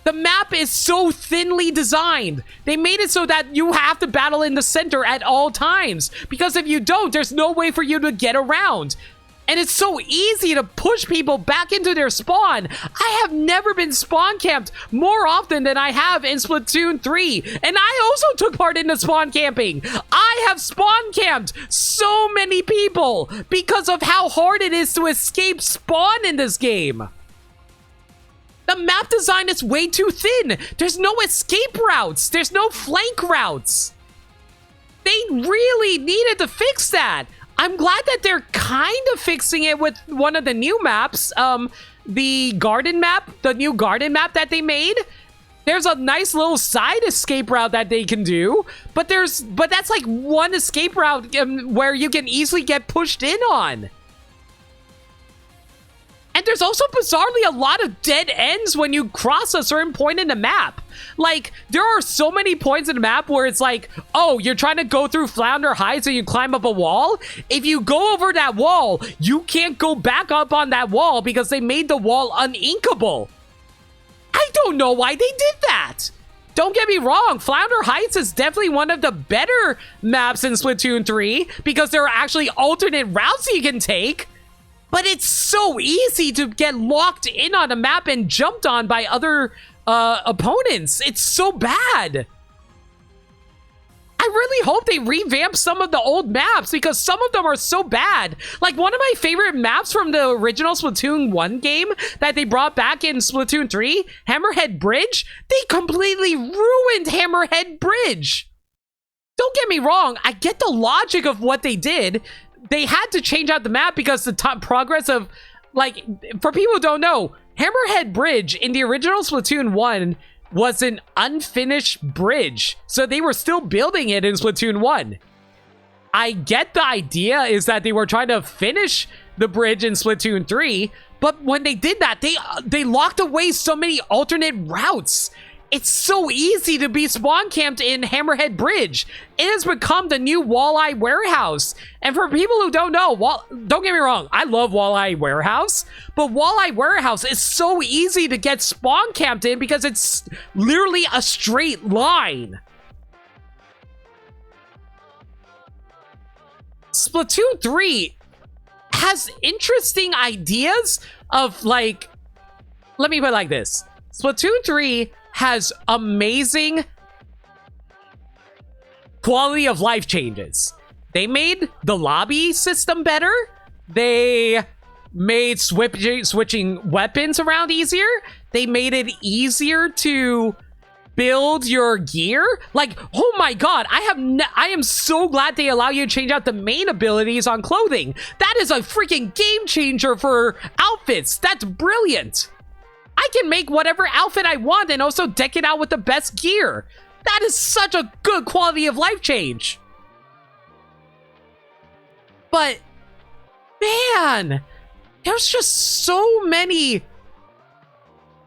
the map is so thinly designed. They made it so that you have to battle in the center at all times. Because if you don't, there's no way for you to get around. And it's so easy to push people back into their spawn. I have never been spawn camped more often than I have in Splatoon 3. And I also took part in the spawn camping. I have spawn camped so many people because of how hard it is to escape spawn in this game. The map design is way too thin. There's no escape routes. There's no flank routes. They really needed to fix that. I'm glad that they're kind of fixing it with one of the new maps, the garden map, the new garden map that they made. There's a nice little side escape route that they can do, but that's like one escape route where you can easily get pushed in on. And there's also bizarrely a lot of dead ends when you cross a certain point in the map. Like, there are so many points in the map where it's like, oh, you're trying to go through Flounder Heights and you climb up a wall. If you go over that wall, you can't go back up on that wall because they made the wall uninkable. I don't know why they did that. Don't get me wrong, Flounder Heights is definitely one of the better maps in Splatoon 3 because there are actually alternate routes you can take. But it's so easy to get locked in on a map and jumped on by other opponents. It's so bad. I really hope they revamp some of the old maps because some of them are so bad. Like one of my favorite maps from the original Splatoon 1 game that they brought back in Splatoon 3, Hammerhead Bridge, they completely ruined Hammerhead Bridge. Don't get me wrong, I get the logic of what they did. They had to change out the map because the top progress of, like, for people who don't know, Hammerhead Bridge in the original Splatoon 1 was an unfinished bridge. So they were still building it in Splatoon 1. I get the idea is that they were trying to finish the bridge in Splatoon 3, but when they did that, they locked away so many alternate routes. It's so easy to be spawn camped in Hammerhead Bridge. It has become the new Walleye Warehouse. And for people who don't know, don't get me wrong, I love Walleye Warehouse, but Walleye Warehouse is so easy to get spawn camped in because it's literally a straight line. Splatoon 3 has interesting ideas of, like, let me put it like this. Splatoon 3 has amazing quality of life changes. They made the lobby system better. They made switching weapons around easier. They made it easier to build your gear. Like, oh my god, I am so glad they allow you to change out the main abilities on clothing. That is a freaking game changer for outfits. That's brilliant. I can make whatever outfit I want and also deck it out with the best gear. That is such a good quality of life change. But, man, there's just so many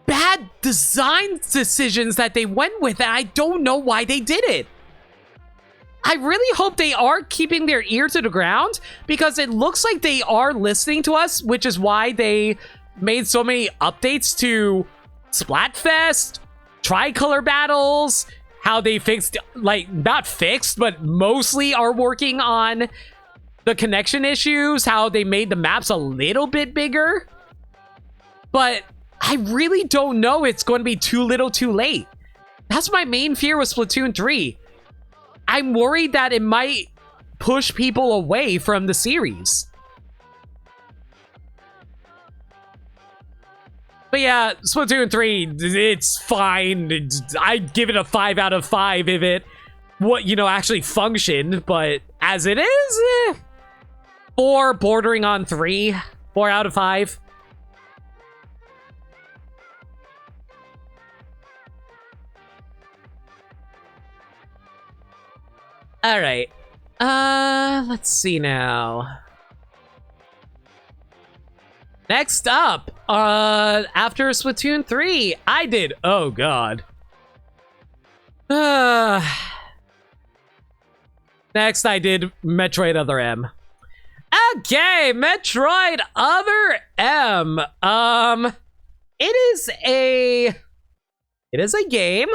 bad design decisions that they went with, and I don't know why they did it. I really hope they are keeping their ear to the ground, because it looks like they are listening to us, which is why they made so many updates to Splatfest, Tricolor Battles, how they fixed, like, not fixed, but mostly are working on the connection issues, how they made the maps a little bit bigger. But I really don't know it's going to be too little too late. That's my main fear with Splatoon 3. I'm worried that it might push people away from the series. But yeah, Splatoon 3, it's fine. I'd give it a 5 out of 5 if it, actually functioned. But as it is, 4 bordering on 3. 4 out of 5. All right. Let's see now. Next up, after Splatoon 3, I did, oh god. Next, I did Metroid Other M. Okay, Metroid Other M. It is a game.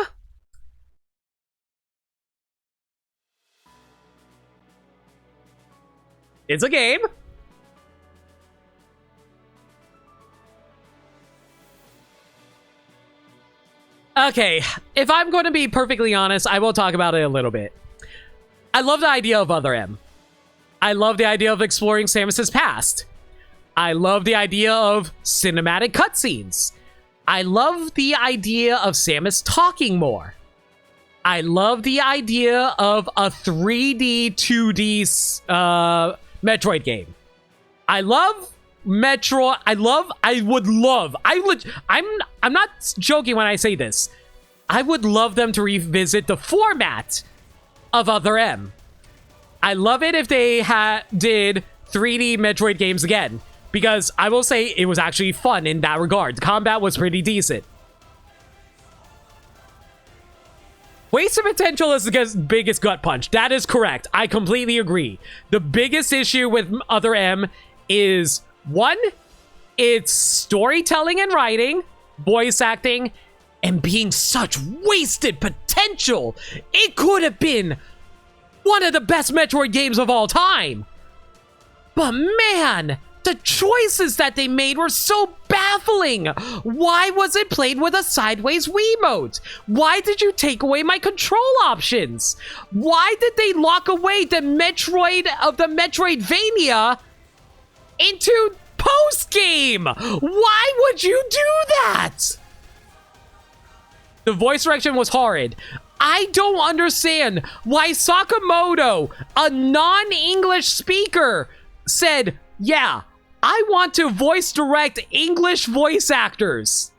It's a game. Okay, if I'm going to be perfectly honest, I will talk about it a little bit. I love the idea of Other M. I love the idea of exploring Samus's past. I love the idea of cinematic cutscenes. I love the idea of Samus talking more. I love the idea of a 3D, 2D Metroid game. I love Metroid. I'm not joking when I say this. I would love them to revisit the format of Other M. I love it if they did 3D Metroid games again, because I will say it was actually fun in that regard. The combat was pretty decent. Wasted potential is the biggest gut punch. That is correct. I completely agree. The biggest issue with Other M is, one, it's storytelling and writing, voice acting, and being such wasted potential. It could have been one of the best Metroid games of all time. But man, the choices that they made were so baffling. Why was it played with a sideways Wiimote? Why did you take away my control options? Why did they lock away the Metroid of the Metroidvania into post-game? Why would you do that? The voice direction was horrid. I don't understand why Sakamoto, a non-English speaker, said, yeah, I want to voice direct English voice actors.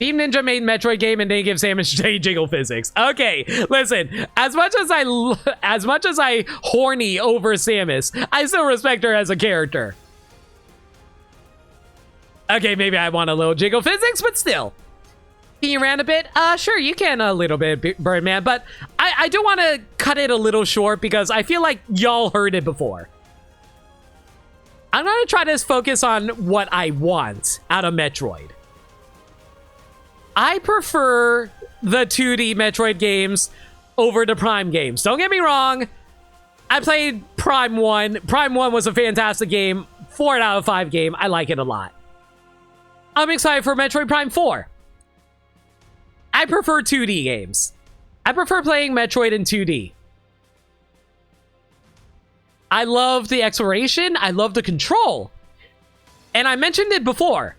Team Ninja made Metroid game and they give Samus jiggle physics. Okay, listen, as much as I horny over Samus, I still respect her as a character. Okay, maybe I want a little jiggle physics, but still. Can you rant a bit? Sure, you can a little bit, Birdman, but I do want to cut it a little short because I feel like y'all heard it before. I'm going to try to focus on what I want out of Metroid. I prefer the 2D Metroid games over the Prime games. Don't get me wrong. I played Prime 1. Prime 1 was a fantastic game. 4 out of 5 game. I like it a lot. I'm excited for Metroid Prime 4. I prefer 2D games. I prefer playing Metroid in 2D. I love the exploration. I love the control. And I mentioned it before.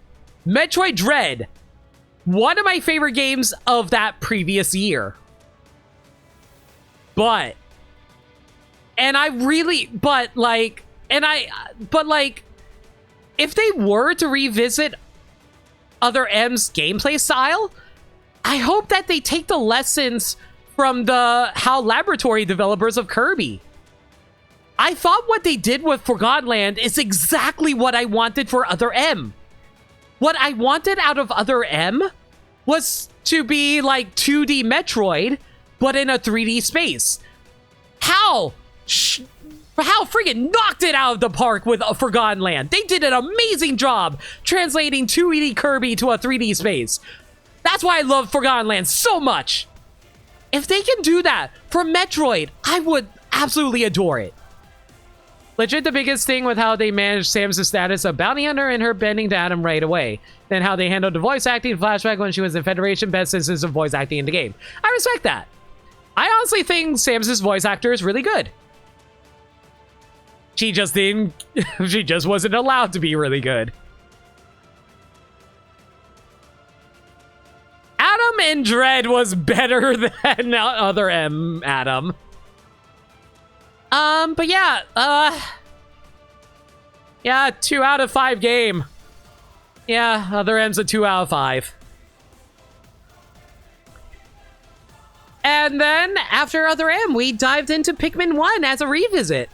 Metroid Dread. One of my favorite games of that previous year. But if they were to revisit Other M's gameplay style, I hope that they take the lessons from the HAL Laboratory developers of Kirby. I thought what they did with Forgotten Land is exactly what I wanted for Other M. What I wanted out of Other M was to be like 2D Metroid, but in a 3D space. HAL freaking knocked it out of the park with Forgotten Land. They did an amazing job translating 2D Kirby to a 3D space. That's why I love Forgotten Land so much. If they can do that for Metroid, I would absolutely adore it. Legit, the biggest thing with how they managed Samus' status of bounty hunter and her bending to Adam right away. Then how they handled the voice acting flashback when she was in Federation, best instance of voice acting in the game. I respect that. I honestly think Samus' voice actor is really good. She just wasn't allowed to be really good. Adam in Dread was better than Other M Adam. But yeah, yeah, 2 out of 5 game. Yeah, Other M's a 2 out of 5. And then, after Other M, we dived into Pikmin 1 as a revisit.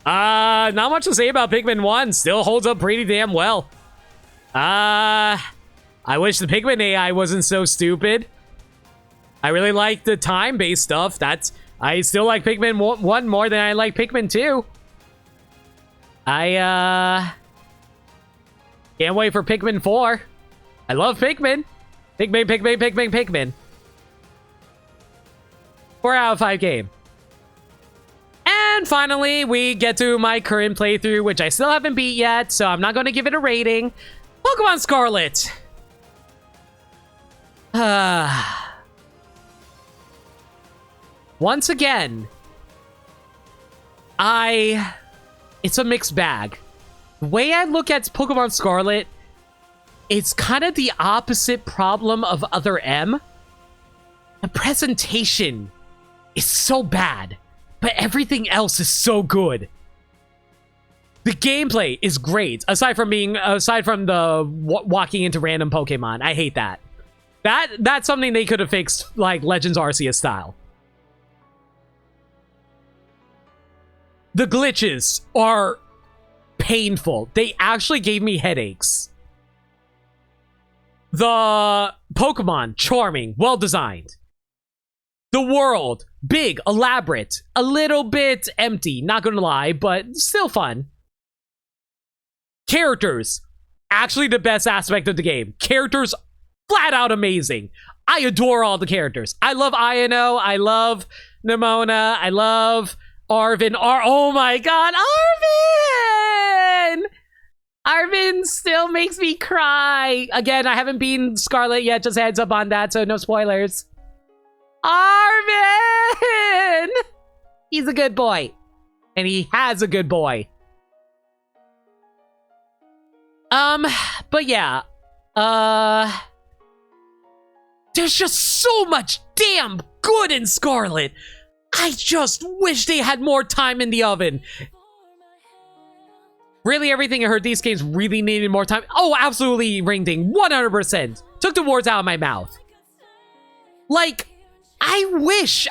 Not much to say about Pikmin 1. Still holds up pretty damn well. I wish the Pikmin AI wasn't so stupid. I really like the time-based stuff. I still like Pikmin 1 more than I like Pikmin 2. I can't wait for Pikmin 4. I love Pikmin. Pikmin. 4 out of 5 game. And finally, we get to my current playthrough, which I still haven't beat yet, so I'm not going to give it a rating. Pokemon Scarlet. Once again, it's a mixed bag. The way I look at Pokemon Scarlet, it's kind of the opposite problem of Other M. The presentation is so bad, but everything else is so good. The gameplay is great, aside from the walking into random Pokemon. I hate that. That's something they could have fixed, like Legends Arceus style. The glitches are painful. They actually gave me headaches. The Pokemon, charming, well-designed. The world, big, elaborate, a little bit empty, not gonna lie, but still fun. Characters, actually the best aspect of the game. Characters, flat out amazing. I adore all the characters. I love Iono, I love Nimona, I love Arvin. Oh my god, Arvin! Arvin still makes me cry. Again, I haven't beaten Scarlet yet, just heads up on that, so no spoilers. Arvin! He's a good boy. And he has a good boy. But yeah. There's just so much damn good in Scarlet. I just wish they had more time in the oven. Really, everything I heard these games really needed more time. Oh, absolutely, Ring Ding, 100%. Took the words out of my mouth. Like, I wish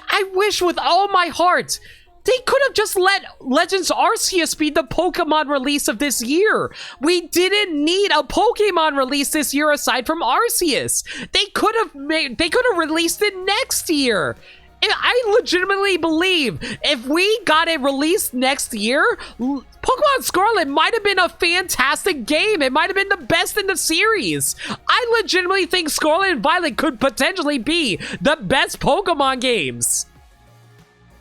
with all my heart, they could have just let Legends Arceus be the Pokemon release of this year. We didn't need a Pokemon release this year aside from Arceus. They could have released it next year. I legitimately believe if we got it released next year, Pokemon Scarlet might have been a fantastic game. It might have been the best in the series. I legitimately think Scarlet and Violet could potentially be the best Pokemon games.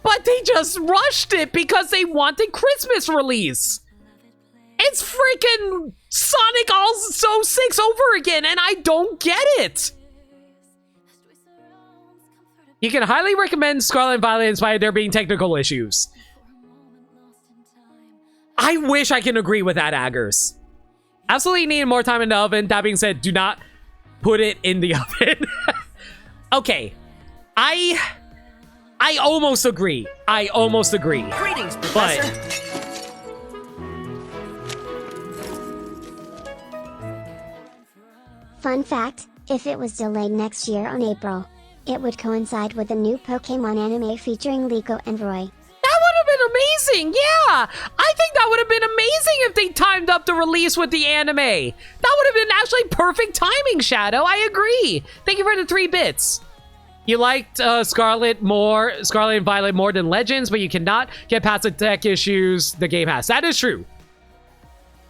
But they just rushed it because they wanted Christmas release. It's freaking Sonic also 6 over again, and I don't get it. You can highly recommend Scarlet and Violet in spite of there being technical issues. I wish I can agree with that, Aggers. Absolutely need more time in the oven. That being said, do not put it in the oven. Okay. I almost agree. I almost agree. Greetings, Professor. But Fun fact, if it was delayed next year on April, it would coincide with the new Pokemon anime featuring Liko and Roy. that would have been amazing. Yeah. I think that would have been amazing if they timed up the release with the anime. That would have been actually perfect timing, Shadow. I agree. Thank you for the 3 bits. You liked Scarlet and Violet more than Legends, but you cannot get past the tech issues the game has. That is true.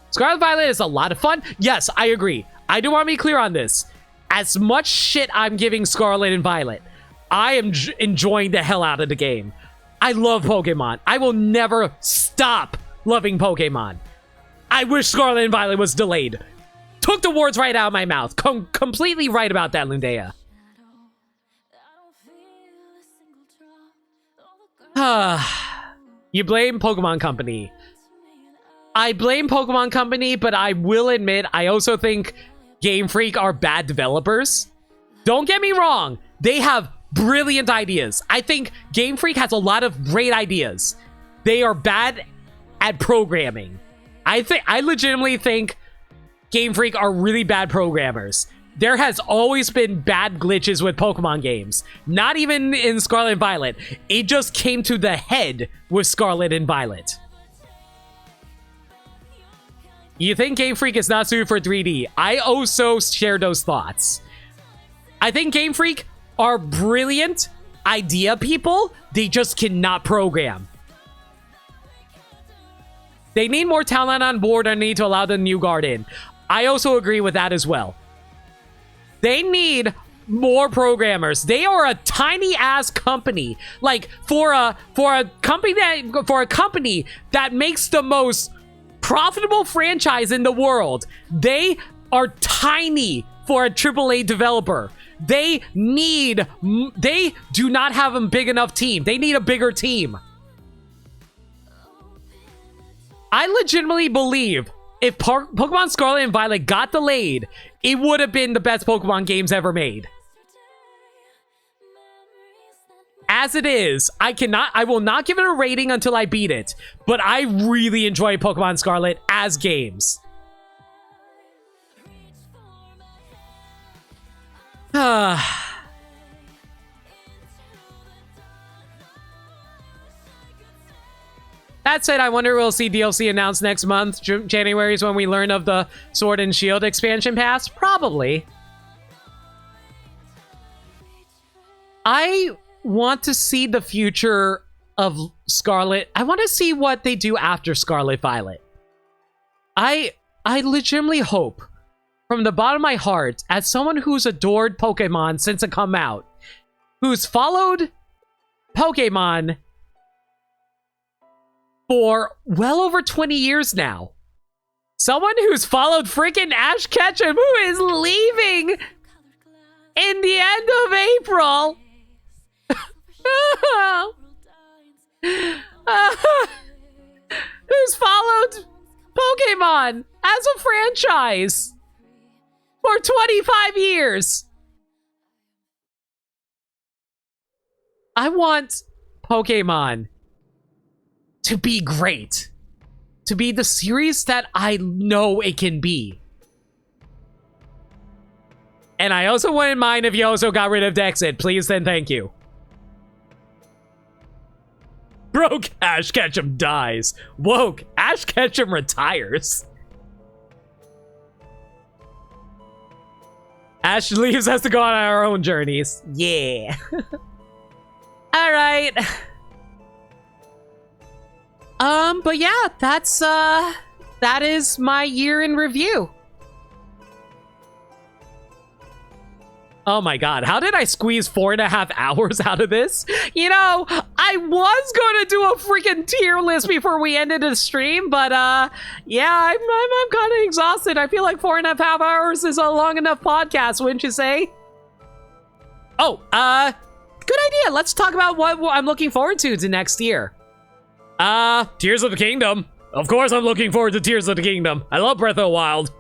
Scarlet and Violet is a lot of fun. Yes, I agree. I do want to be clear on this. As much shit I'm giving Scarlet and Violet, I am enjoying the hell out of the game. I love Pokemon. I will never stop loving Pokemon. I wish Scarlet and Violet was delayed. Took the words right out of my mouth. Completely right about that, Lindea. You blame Pokemon Company. I blame Pokemon Company, but I will admit, I also think Game Freak are bad developers. Don't get me wrong. They have brilliant ideas. I think Game Freak has a lot of great ideas. They are bad at programming. I legitimately think Game Freak are really bad programmers. There has always been bad glitches with Pokemon games. Not even in Scarlet and Violet. It just came to the head with Scarlet and Violet. You think Game Freak is not suited for 3D? I also share those thoughts. I think Game Freak are brilliant idea people. They just cannot program. They need more talent on board and need to allow the new guard in. I also agree with that as well. They need more programmers. They are a tiny ass company. Like for a company that makes the most profitable franchise in the world, they are tiny for a AAA developer. They do not have a big enough team. They need a bigger team. I legitimately believe if Pokemon Scarlet and Violet got delayed, it would have been the best Pokemon games ever made. As it is, I will not give it a rating until I beat it, but I really enjoy Pokemon Scarlet as games. That said, I wonder we'll see DLC announced next month. January is when we learn of the Sword and Shield expansion pass. Probably. I want to see the future of Scarlet. I want to see what they do after Scarlet Violet. I legitimately hope, from the bottom of my heart, as someone who's adored Pokemon since it come out, who's followed Pokemon for well over 20 years now. Someone who's followed freaking Ash Ketchum, who is leaving in the end of April. Who's followed Pokemon as a franchise for 25 years. I want Pokemon to be great. To be the series that I know it can be. And I also wouldn't mind if you also got rid of Dexit. Please and thank you. Broke Ash Ketchum dies. Woke Ash Ketchum retires. Ash leaves us to go on our own journeys. Yeah. Alright. But yeah, that is my year in review. Oh my god, how did I squeeze 4.5 hours out of this? You know, I I was going to do a freaking tier list before we ended the stream, but yeah, I'm kind of exhausted. I feel like 4.5 hours is a long enough podcast, wouldn't you say? Oh, good idea. Let's talk about what I'm looking forward to next year. Tears of the Kingdom. Of course I'm looking forward to Tears of the Kingdom. I love Breath of the Wild.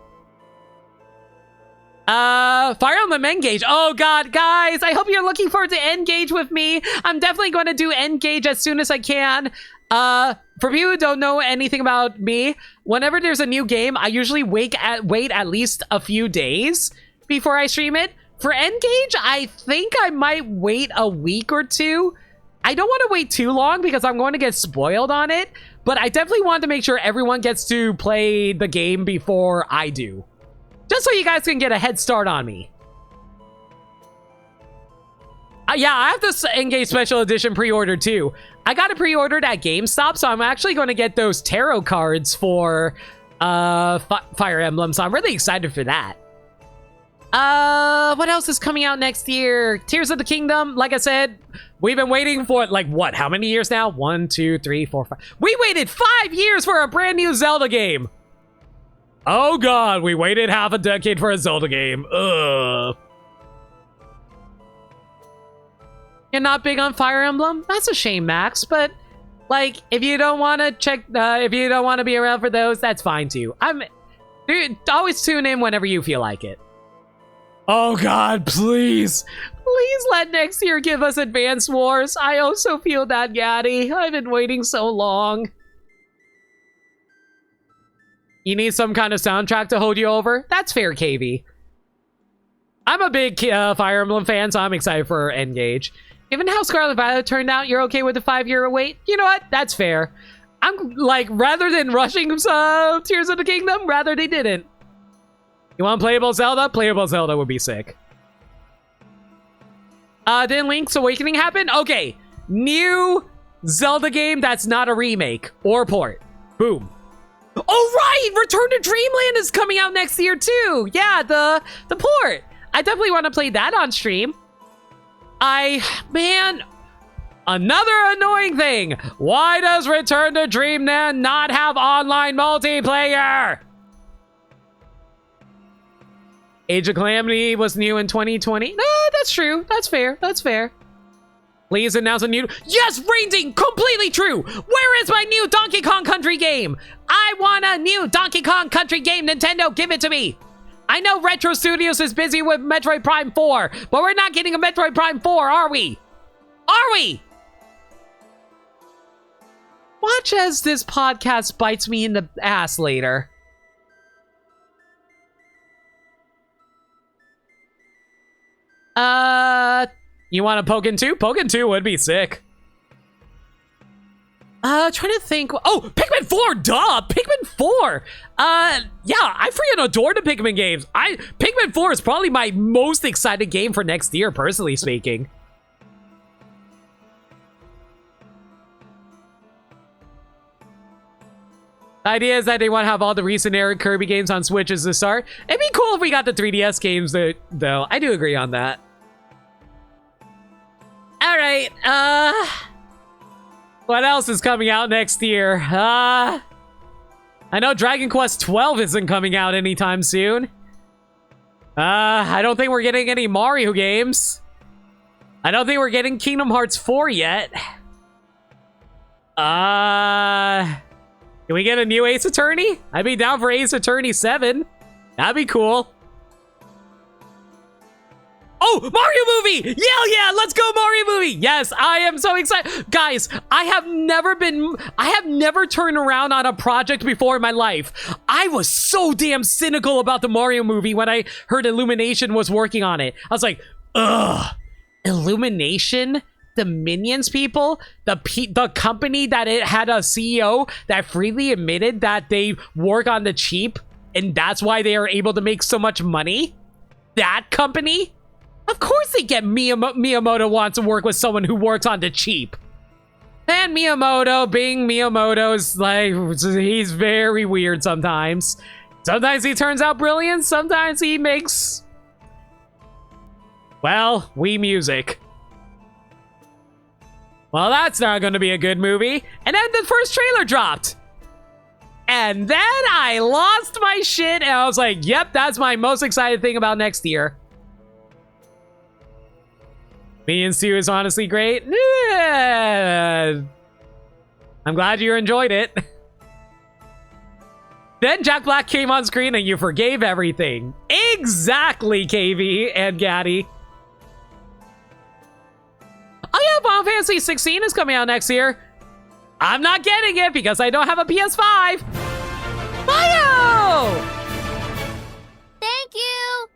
Fire Emblem Engage. Oh god, guys, I hope you're looking forward to Engage with me. I'm definitely going to do Engage as soon as I can. For people who don't know anything about me, whenever there's a new game, I usually wait at least a few days before I stream it. For Engage, I think I might wait a week or two. I don't want to wait too long because I'm going to get spoiled on it, but I definitely want to make sure everyone gets to play the game before I do. Just so you guys can get a head start on me. Yeah, I have this Engage Special Edition pre-ordered too. I got it pre-ordered at GameStop, so I'm actually going to get those tarot cards for Fire Emblem, so I'm really excited for that. What else is coming out next year? Tears of the Kingdom. Like I said, we've been waiting for, like, what? How many years now? 1, 2, 3, 4, 5. We waited 5 years for a brand new Zelda game. Oh god, we waited half a decade for a Zelda game. Ugh. You're not big on Fire Emblem? That's a shame, Max, but like, if you don't want to check, if you don't want to be around for those, that's fine too. Dude, always tune in whenever you feel like it. Oh god, please. Please let next year give us Advance Wars. I also feel that, Gaddy. I've been waiting so long. You need some kind of soundtrack to hold you over? That's fair, KV. I'm a big Fire Emblem fan, so I'm excited for Engage. Given how Scarlet Violet turned out, you're okay with the 5-year wait? You know what? That's fair. I'm like, rather than rushing Tears of the Kingdom, rather they didn't. You want playable Zelda? Playable Zelda would be sick. Didn't Link's Awakening happen? Okay. New Zelda game that's not a remake or port. Boom. Oh, right! Return to Dreamland is coming out next year, too! Yeah, the port! I definitely want to play that on stream. Man, another annoying thing! Why does Return to Dreamland not have online multiplayer? Age of Calamity was new in 2020. No, that's true. That's fair. That's fair. Please announce a new... Yes, Rainding! Completely true! Where is my new Donkey Kong Country game? I want a new Donkey Kong Country game, Nintendo! Give it to me! I know Retro Studios is busy with Metroid Prime 4, but we're not getting a Metroid Prime 4, are we? Are we? Watch as this podcast bites me in the ass later. You want a Pokken 2? Pokken 2 would be sick. Trying to think. Oh, Pikmin 4, duh! Pikmin 4! Yeah, I freaking adore the Pikmin games. Pikmin 4 is probably my most excited game for next year, personally speaking. The idea is that they want to have all the recent era Kirby games on Switch as the start. It'd be cool if we got the 3DS games, though. I do agree on that. Alright, what else is coming out next year? I know Dragon Quest 12 isn't coming out anytime soon. I don't think we're getting any Mario games. I don't think we're getting Kingdom Hearts 4 yet. Can we get a new Ace Attorney? I'd be down for Ace Attorney 7. That'd be cool. Oh, Mario movie! Yeah, let's go Mario movie! Yes, I am so excited. Guys, I have never turned around on a project before in my life. I was so damn cynical about the Mario movie when I heard Illumination was working on it. I was like, ugh, Illumination? The Minions people? The company that it had a CEO that freely admitted that they work on the cheap and that's why they are able to make so much money? That company? Of course they get Miyamoto wants to work with someone who works on the cheap. And Miyamoto, being Miyamoto, is like, he's very weird sometimes. Sometimes he turns out brilliant, sometimes he makes, well, Wii music. Well, that's not going to be a good movie. And then the first trailer dropped. And then I lost my shit, and I was like, yep, that's my most excited thing about next year. Minions 2 is honestly great. I'm glad you enjoyed it. Then Jack Black came on screen and you forgave everything. Exactly, KV and Gaddy. Oh yeah, Final Fantasy 16 is coming out next year. I'm not getting it because I don't have a PS5. Mayo! Thank you.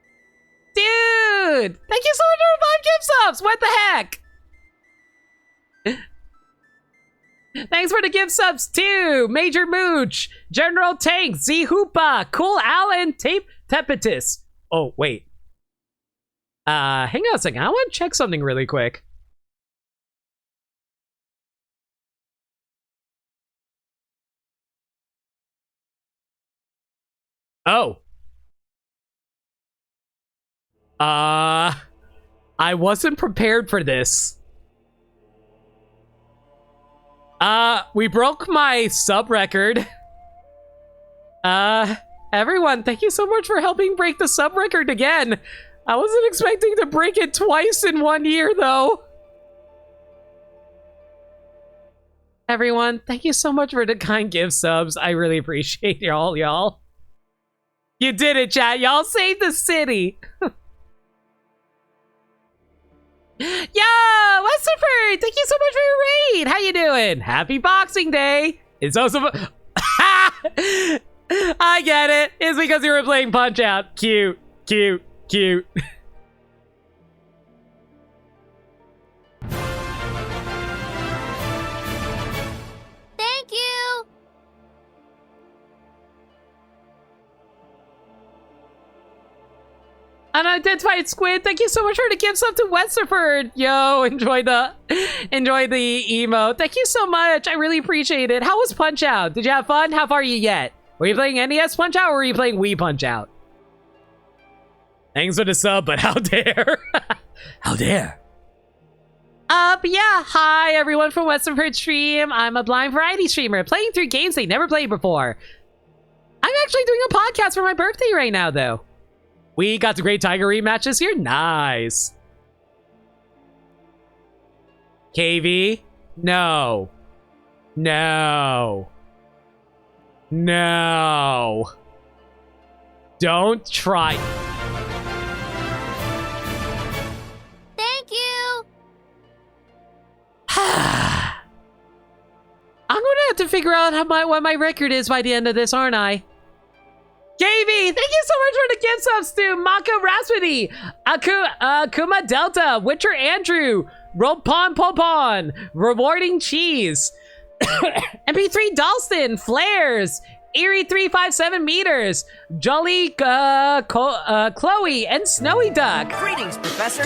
Dude, thank you so much for 5 gift subs. What the heck? Thanks for the gift subs too. Major Mooch, General Tank, Z Hoopa, Cool Alan, Tape Tepetus. Oh, wait. Hang on a second. I want to check something really quick. Oh. I wasn't prepared for this. We broke my sub record. Everyone, thank you so much for helping break the sub record again. I wasn't expecting to break it twice in 1 year, though. Everyone, thank you so much for the kind gift subs. I really appreciate y'all. You did it, chat. Y'all saved the city. Yo, Westerford, thank you so much for your raid. How you doing? Happy Boxing Day. It's also... I get it. It's because you were playing Punch-Out. Cute. Thank you. Unidentified Squid, thank you so much for the gifts up to Westerford. Yo, enjoy the emo. Thank you so much. I really appreciate it. How was Punch Out? Did you have fun? How far are you yet? Were you playing NES Punch Out or were you playing Wii Punch Out? Thanks for the sub, but how dare? How dare? But yeah, hi everyone from Westerford Stream. I'm a blind variety streamer playing through games they never played before. I'm actually doing a podcast for my birthday right now, though. We got the Great Tiger rematch this year. Nice. KV? No. Don't try. Thank you. I'm gonna have to figure out what my record is by the end of this, aren't I? KV, thank you so much for the gift subs to Maka Raspity, Kuma Delta, Witcher Andrew, Ropon Popon, Rewarding Cheese, MP3 Dalston, Flares, Eerie 357 meters, Jolly Chloe, and Snowy Duck. Greetings, Professor.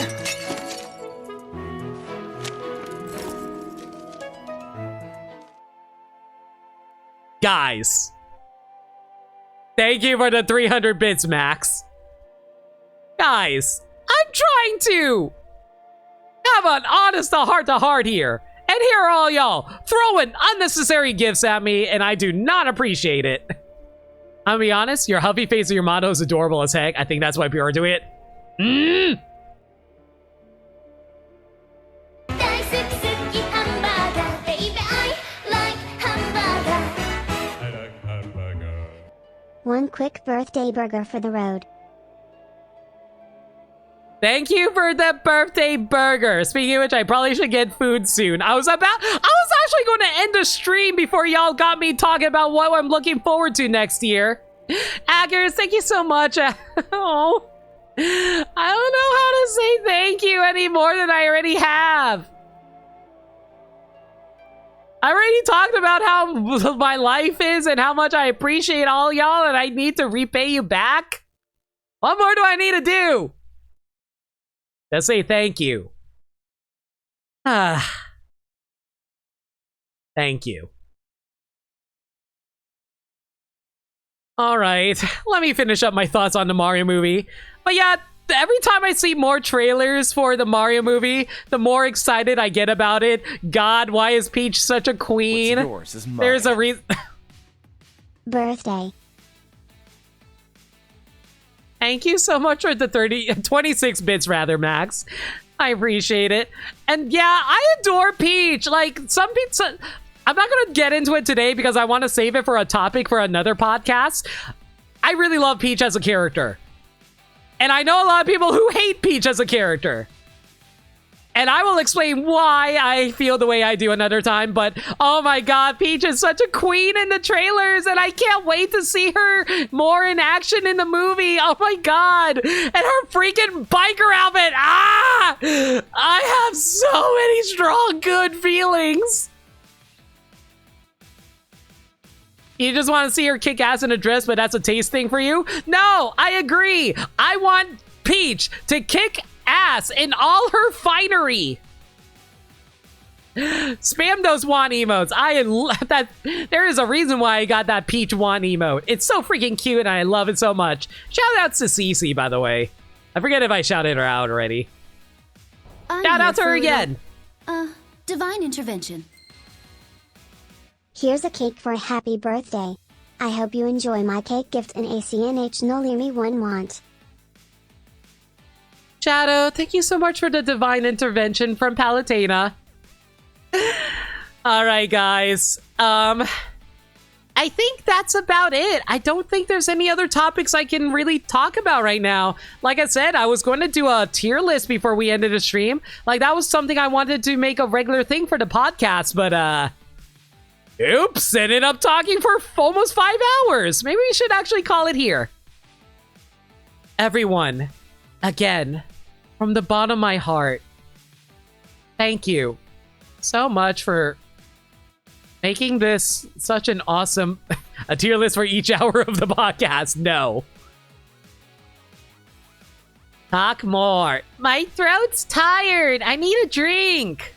Guys. Thank you for the 300 bits, Max. Guys, I'm trying to have an honest heart-to-heart here. And here are all y'all throwing unnecessary gifts at me, and I do not appreciate it. I'm gonna be honest, your huffy face of your motto is adorable as heck. I think that's why people are doing it. One quick birthday burger for the road. Thank you for the birthday burger. Speaking of which, I probably should get food soon. I was actually going to end the stream before y'all got me talking about what I'm looking forward to next year. Aggers, thank you so much. Oh, I don't know how to say thank you any more than I already have. I already talked about how my life is and how much I appreciate all y'all and I need to repay you back. What more do I need to do? Just say thank you. Thank you. All right, let me finish up my thoughts on the Mario movie. But yeah, every time I see more trailers for the Mario movie, the more excited I get about it. God, why is Peach such a queen? What's yours is mine. There's a reason. Birthday. Thank you so much for the 26 bits rather, Max. I appreciate it. And yeah, I adore Peach. Like, some people, I'm not going to get into it today because I want to save it for a topic for another podcast. I really love Peach as a character. And I know a lot of people who hate Peach as a character. And I will explain why I feel the way I do another time, but oh my god, Peach is such a queen in the trailers, and I can't wait to see her more in action in the movie. Oh my god. And her freaking biker outfit. Ah! I have so many strong, good feelings. You just want to see her kick ass in a dress, but that's a taste thing for you? No, I agree. I want Peach to kick ass in all her finery. Spam those want emotes. I love that. There is a reason why I got that Peach want emote. It's so freaking cute and I love it so much. Shout outs to Cece, by the way. I forget if I shouted her out already. Shout out to her again. Divine intervention. Here's a cake for a happy birthday. I hope you enjoy my cake gift in ACNH no leave me one want. Shadow, thank you so much for the divine intervention from Palutena. All right, guys. I think that's about it. I don't think there's any other topics I can really talk about right now. Like I said, I was going to do a tier list before we ended the stream. Like, that was something I wanted to make a regular thing for the podcast, but, oops, ended up talking for almost 5 hours. Maybe we should actually call it here. Everyone, again, from the bottom of my heart, thank you so much for making this such an awesome a tier list for each hour of the podcast. No. Talk more. My throat's tired. I need a drink.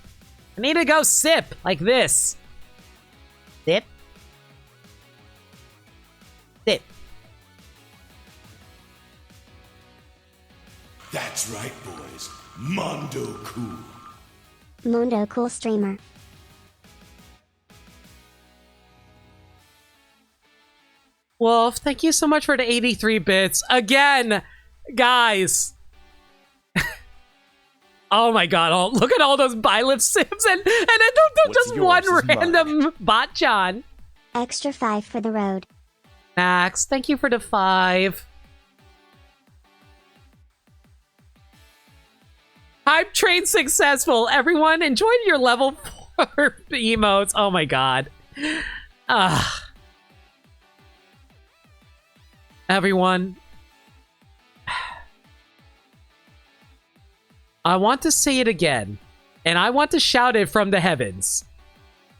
I need to go sip like this. Sip. Sip. That's right, boys. Mondo Cool. Mondo Cool Streamer. Wolf, thank you so much for the 83 bits. Again, guys. Oh my god, look at all those Byleth sims and then just one random botchan. Extra 5 for the road. Max, thank you for the 5. Hype train successful. Everyone, enjoy your level 4 emotes. Oh my god. Everyone. I want to say it again. And I want to shout it from the heavens.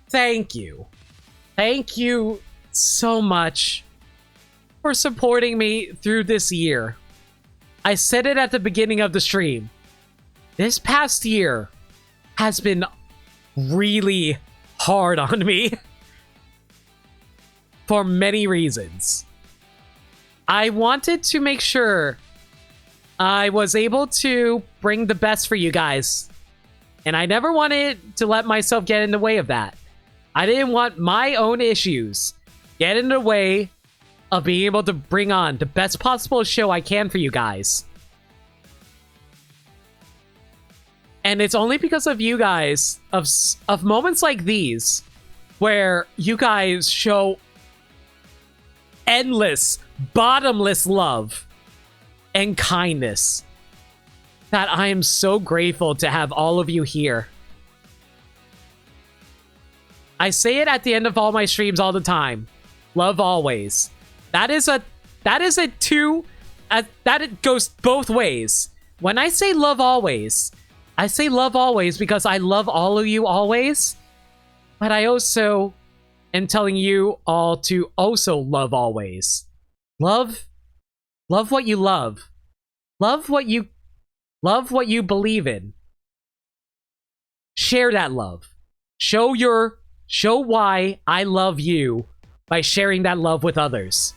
Thank you. Thank you so much for supporting me through this year. I said it at the beginning of the stream. This past year has been really hard on me for many reasons. I wanted to make sure I was able to bring the best for you guys. And I never wanted to let myself get in the way of that. I didn't want my own issues get in the way of being able to bring on the best possible show I can for you guys. And it's only because of you guys, of moments like these, where you guys show endless, bottomless love and kindness, that I am so grateful to have all of you here. I say it at the end of all my streams all the time. Love always. That it goes both ways. When I say love always, I say love always because I love all of you always, but I also am telling you all to also love always. Love what you love. Love what you believe in. Share that love. Show why I love you by sharing that love with others.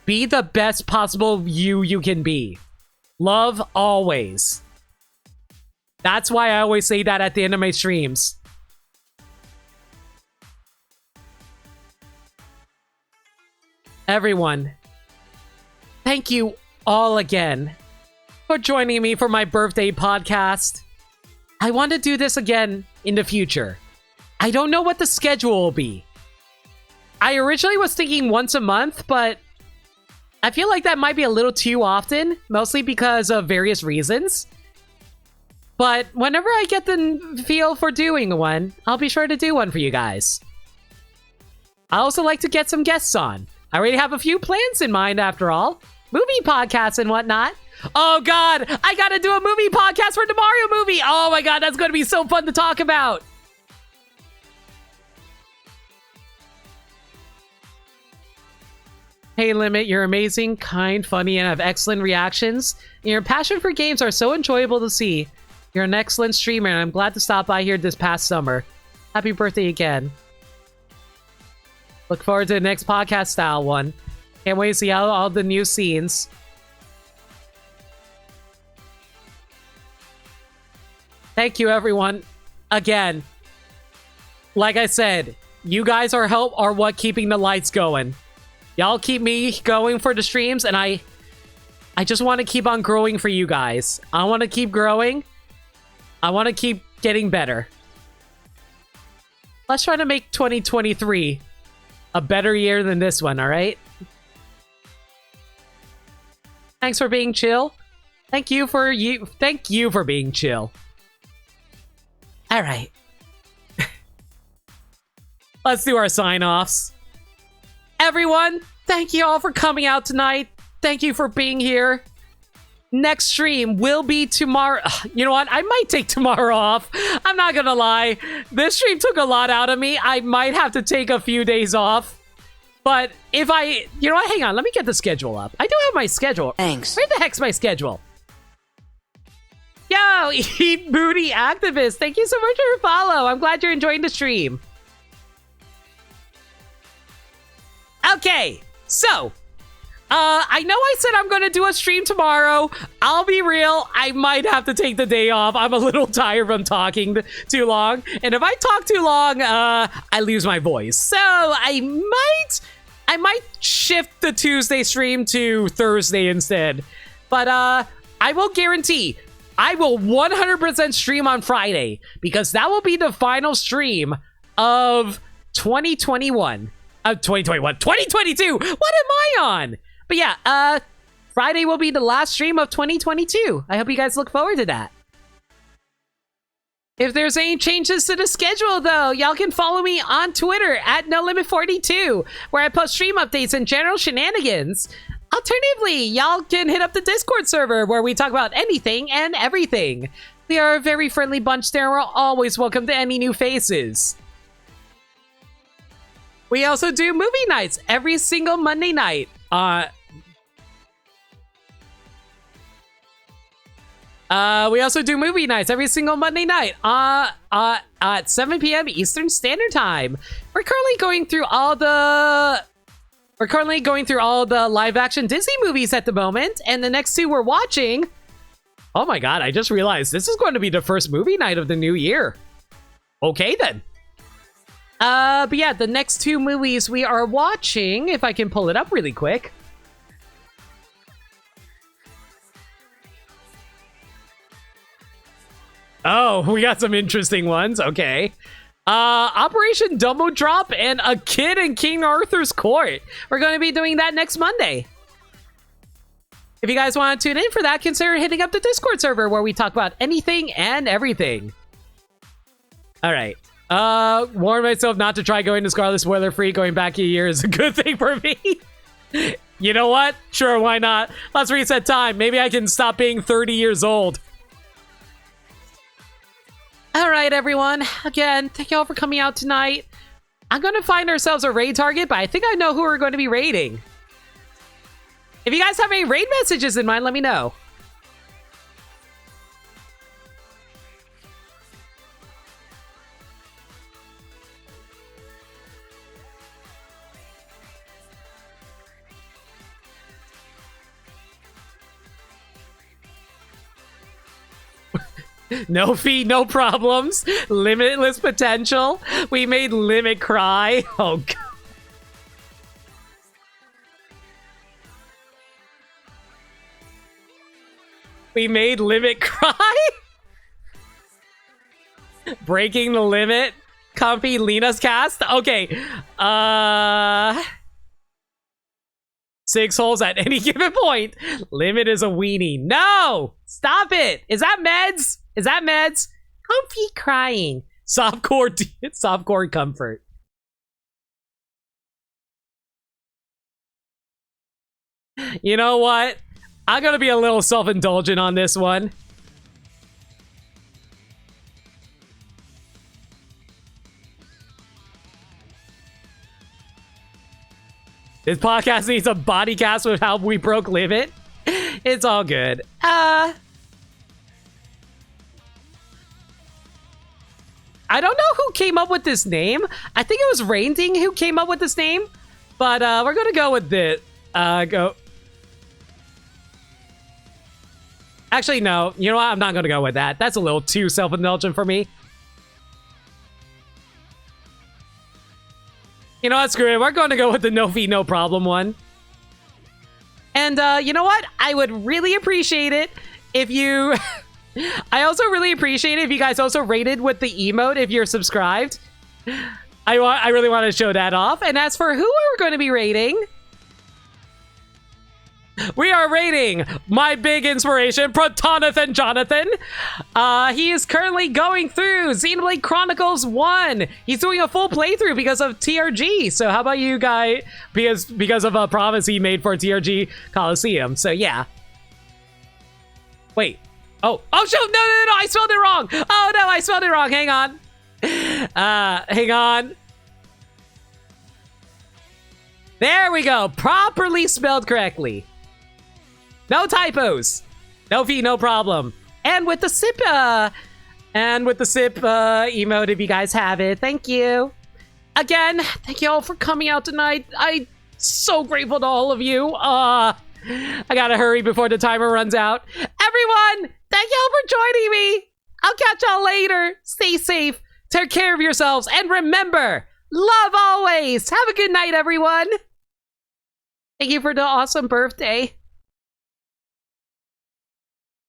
Be the best possible you can be. Love always. That's why I always say that at the end of my streams. Everyone, thank you all again for joining me for my birthday podcast. I want to do this again in the future. I don't know what the schedule will be. I originally was thinking once a month, but I feel like that might be a little too often, mostly because of various reasons. But whenever I get the feel for doing one, I'll be sure to do one for you guys. I also like to get some guests on. I already have a few plans in mind after all. Movie podcasts and whatnot. Oh god, I gotta do a movie podcast for the Mario movie! Oh my god, that's gonna be so fun to talk about! Hey Limit, you're amazing, kind, funny, and have excellent reactions. And your passion for games are so enjoyable to see. You're an excellent streamer, and I'm glad to stop by here this past summer. Happy birthday again. Look forward to the next podcast style one. Can't wait to see all the new scenes. Thank you, everyone. Again, like I said, you guys are what keeping the lights going. Y'all keep me going for the streams, and I just want to keep on growing for you guys. I want to keep growing. I want to keep getting better. Let's try to make 2023 a better year than this one, all right? Thanks for being chill. Thank you for being chill. All right. Let's do our sign-offs. Everyone, thank you all for coming out tonight. Thank you for being here. Next stream will be tomorrow. You know what? I might take tomorrow off. I'm not gonna lie. This stream took a lot out of me. I might have to take a few days off. But if I... You know what? Hang on. Let me get the schedule up. I do have my schedule. Thanks. Where the heck's my schedule? Yo, Eat Booty Activist. Thank you so much for your follow. I'm glad you're enjoying the stream. Okay, so... I know I said I'm going to do a stream tomorrow. I'll be real. I might have to take the day off. I'm a little tired from talking too long. And if I talk too long, I lose my voice. So I might shift the Tuesday stream to Thursday instead. But I will guarantee I will 100% stream on Friday because that will be the final stream of 2021. 2022. What am I on? But yeah, Friday will be the last stream of 2022. I hope you guys look forward to that. If there's any changes to the schedule, though, y'all can follow me on Twitter at NoLimit42, where I post stream updates and general shenanigans. Alternatively, y'all can hit up the Discord server, where we talk about anything and everything. We are a very friendly bunch there, and we're always welcome to any new faces. We also do movie nights every single Monday night. We also do movie nights every single Monday night at 7 p.m. Eastern Standard Time. We're currently going through all the live action Disney movies at the moment, and the next two we're watching. Oh my god, I just realized this is going to be the first movie night of the new year. Okay then. But yeah, the next two movies we are watching, if I can pull it up really quick. Oh, we got some interesting ones. Okay. Operation Dumbo Drop and A Kid in King Arthur's Court. We're going to be doing that next Monday. If you guys want to tune in for that, consider hitting up the Discord server where we talk about anything and everything. All right. Warn myself not to try going to Scarlet spoiler free. Going back a year is a good thing for me. You know what? Sure, why not? Let's reset time. Maybe I can stop being 30 years old. All right, everyone. Again, thank you all for coming out tonight. I'm going to find ourselves a raid target, but I think I know who we're going to be raiding. If you guys have any raid messages in mind, let me know. No fee, no problems. Limitless potential. We made Limit cry. Oh, God. We made Limit cry? Breaking the limit. Comfy Lina's cast? Okay. 6 holes at any given point. Limit is a weenie. No! Stop it! Is that meds? Is that meds? Comfy crying. Softcore comfort. You know what? I'm gonna be a little self-indulgent on this one. This podcast needs a body cast with how we broke Limit. It's all good. I don't know who came up with this name. I think it was Rainding who came up with this name. But we're gonna go with this. Actually, no. You know what? I'm not gonna go with that. That's a little too self-indulgent for me. You know what? Screw it. We're going to go with the no fee, no problem one. And you know what? I would really appreciate it if you... I also really appreciate it if you guys also rated with the emote if you're subscribed. I really want to show that off. And as for who we're going to be rating... We are rating my big inspiration, Protonathan Jonathan. He is currently going through Xenoblade Chronicles 1. He's doing a full playthrough because of TRG. So how about you guys? Because of a promise he made for TRG Coliseum. So yeah. Wait. Oh shoot! No! I spelled it wrong. Oh no! I spelled it wrong. Hang on. Hang on. There we go. Properly spelled correctly. No typos. No fee, no problem. And with the sip, emote if you guys have it. Thank you. Again, thank you all for coming out tonight. I'm so grateful to all of you. I gotta hurry before the timer runs out. Everyone, thank y'all for joining me. I'll catch y'all later. Stay safe. Take care of yourselves. And remember, love always. Have a good night, everyone. Thank you for the awesome birthday.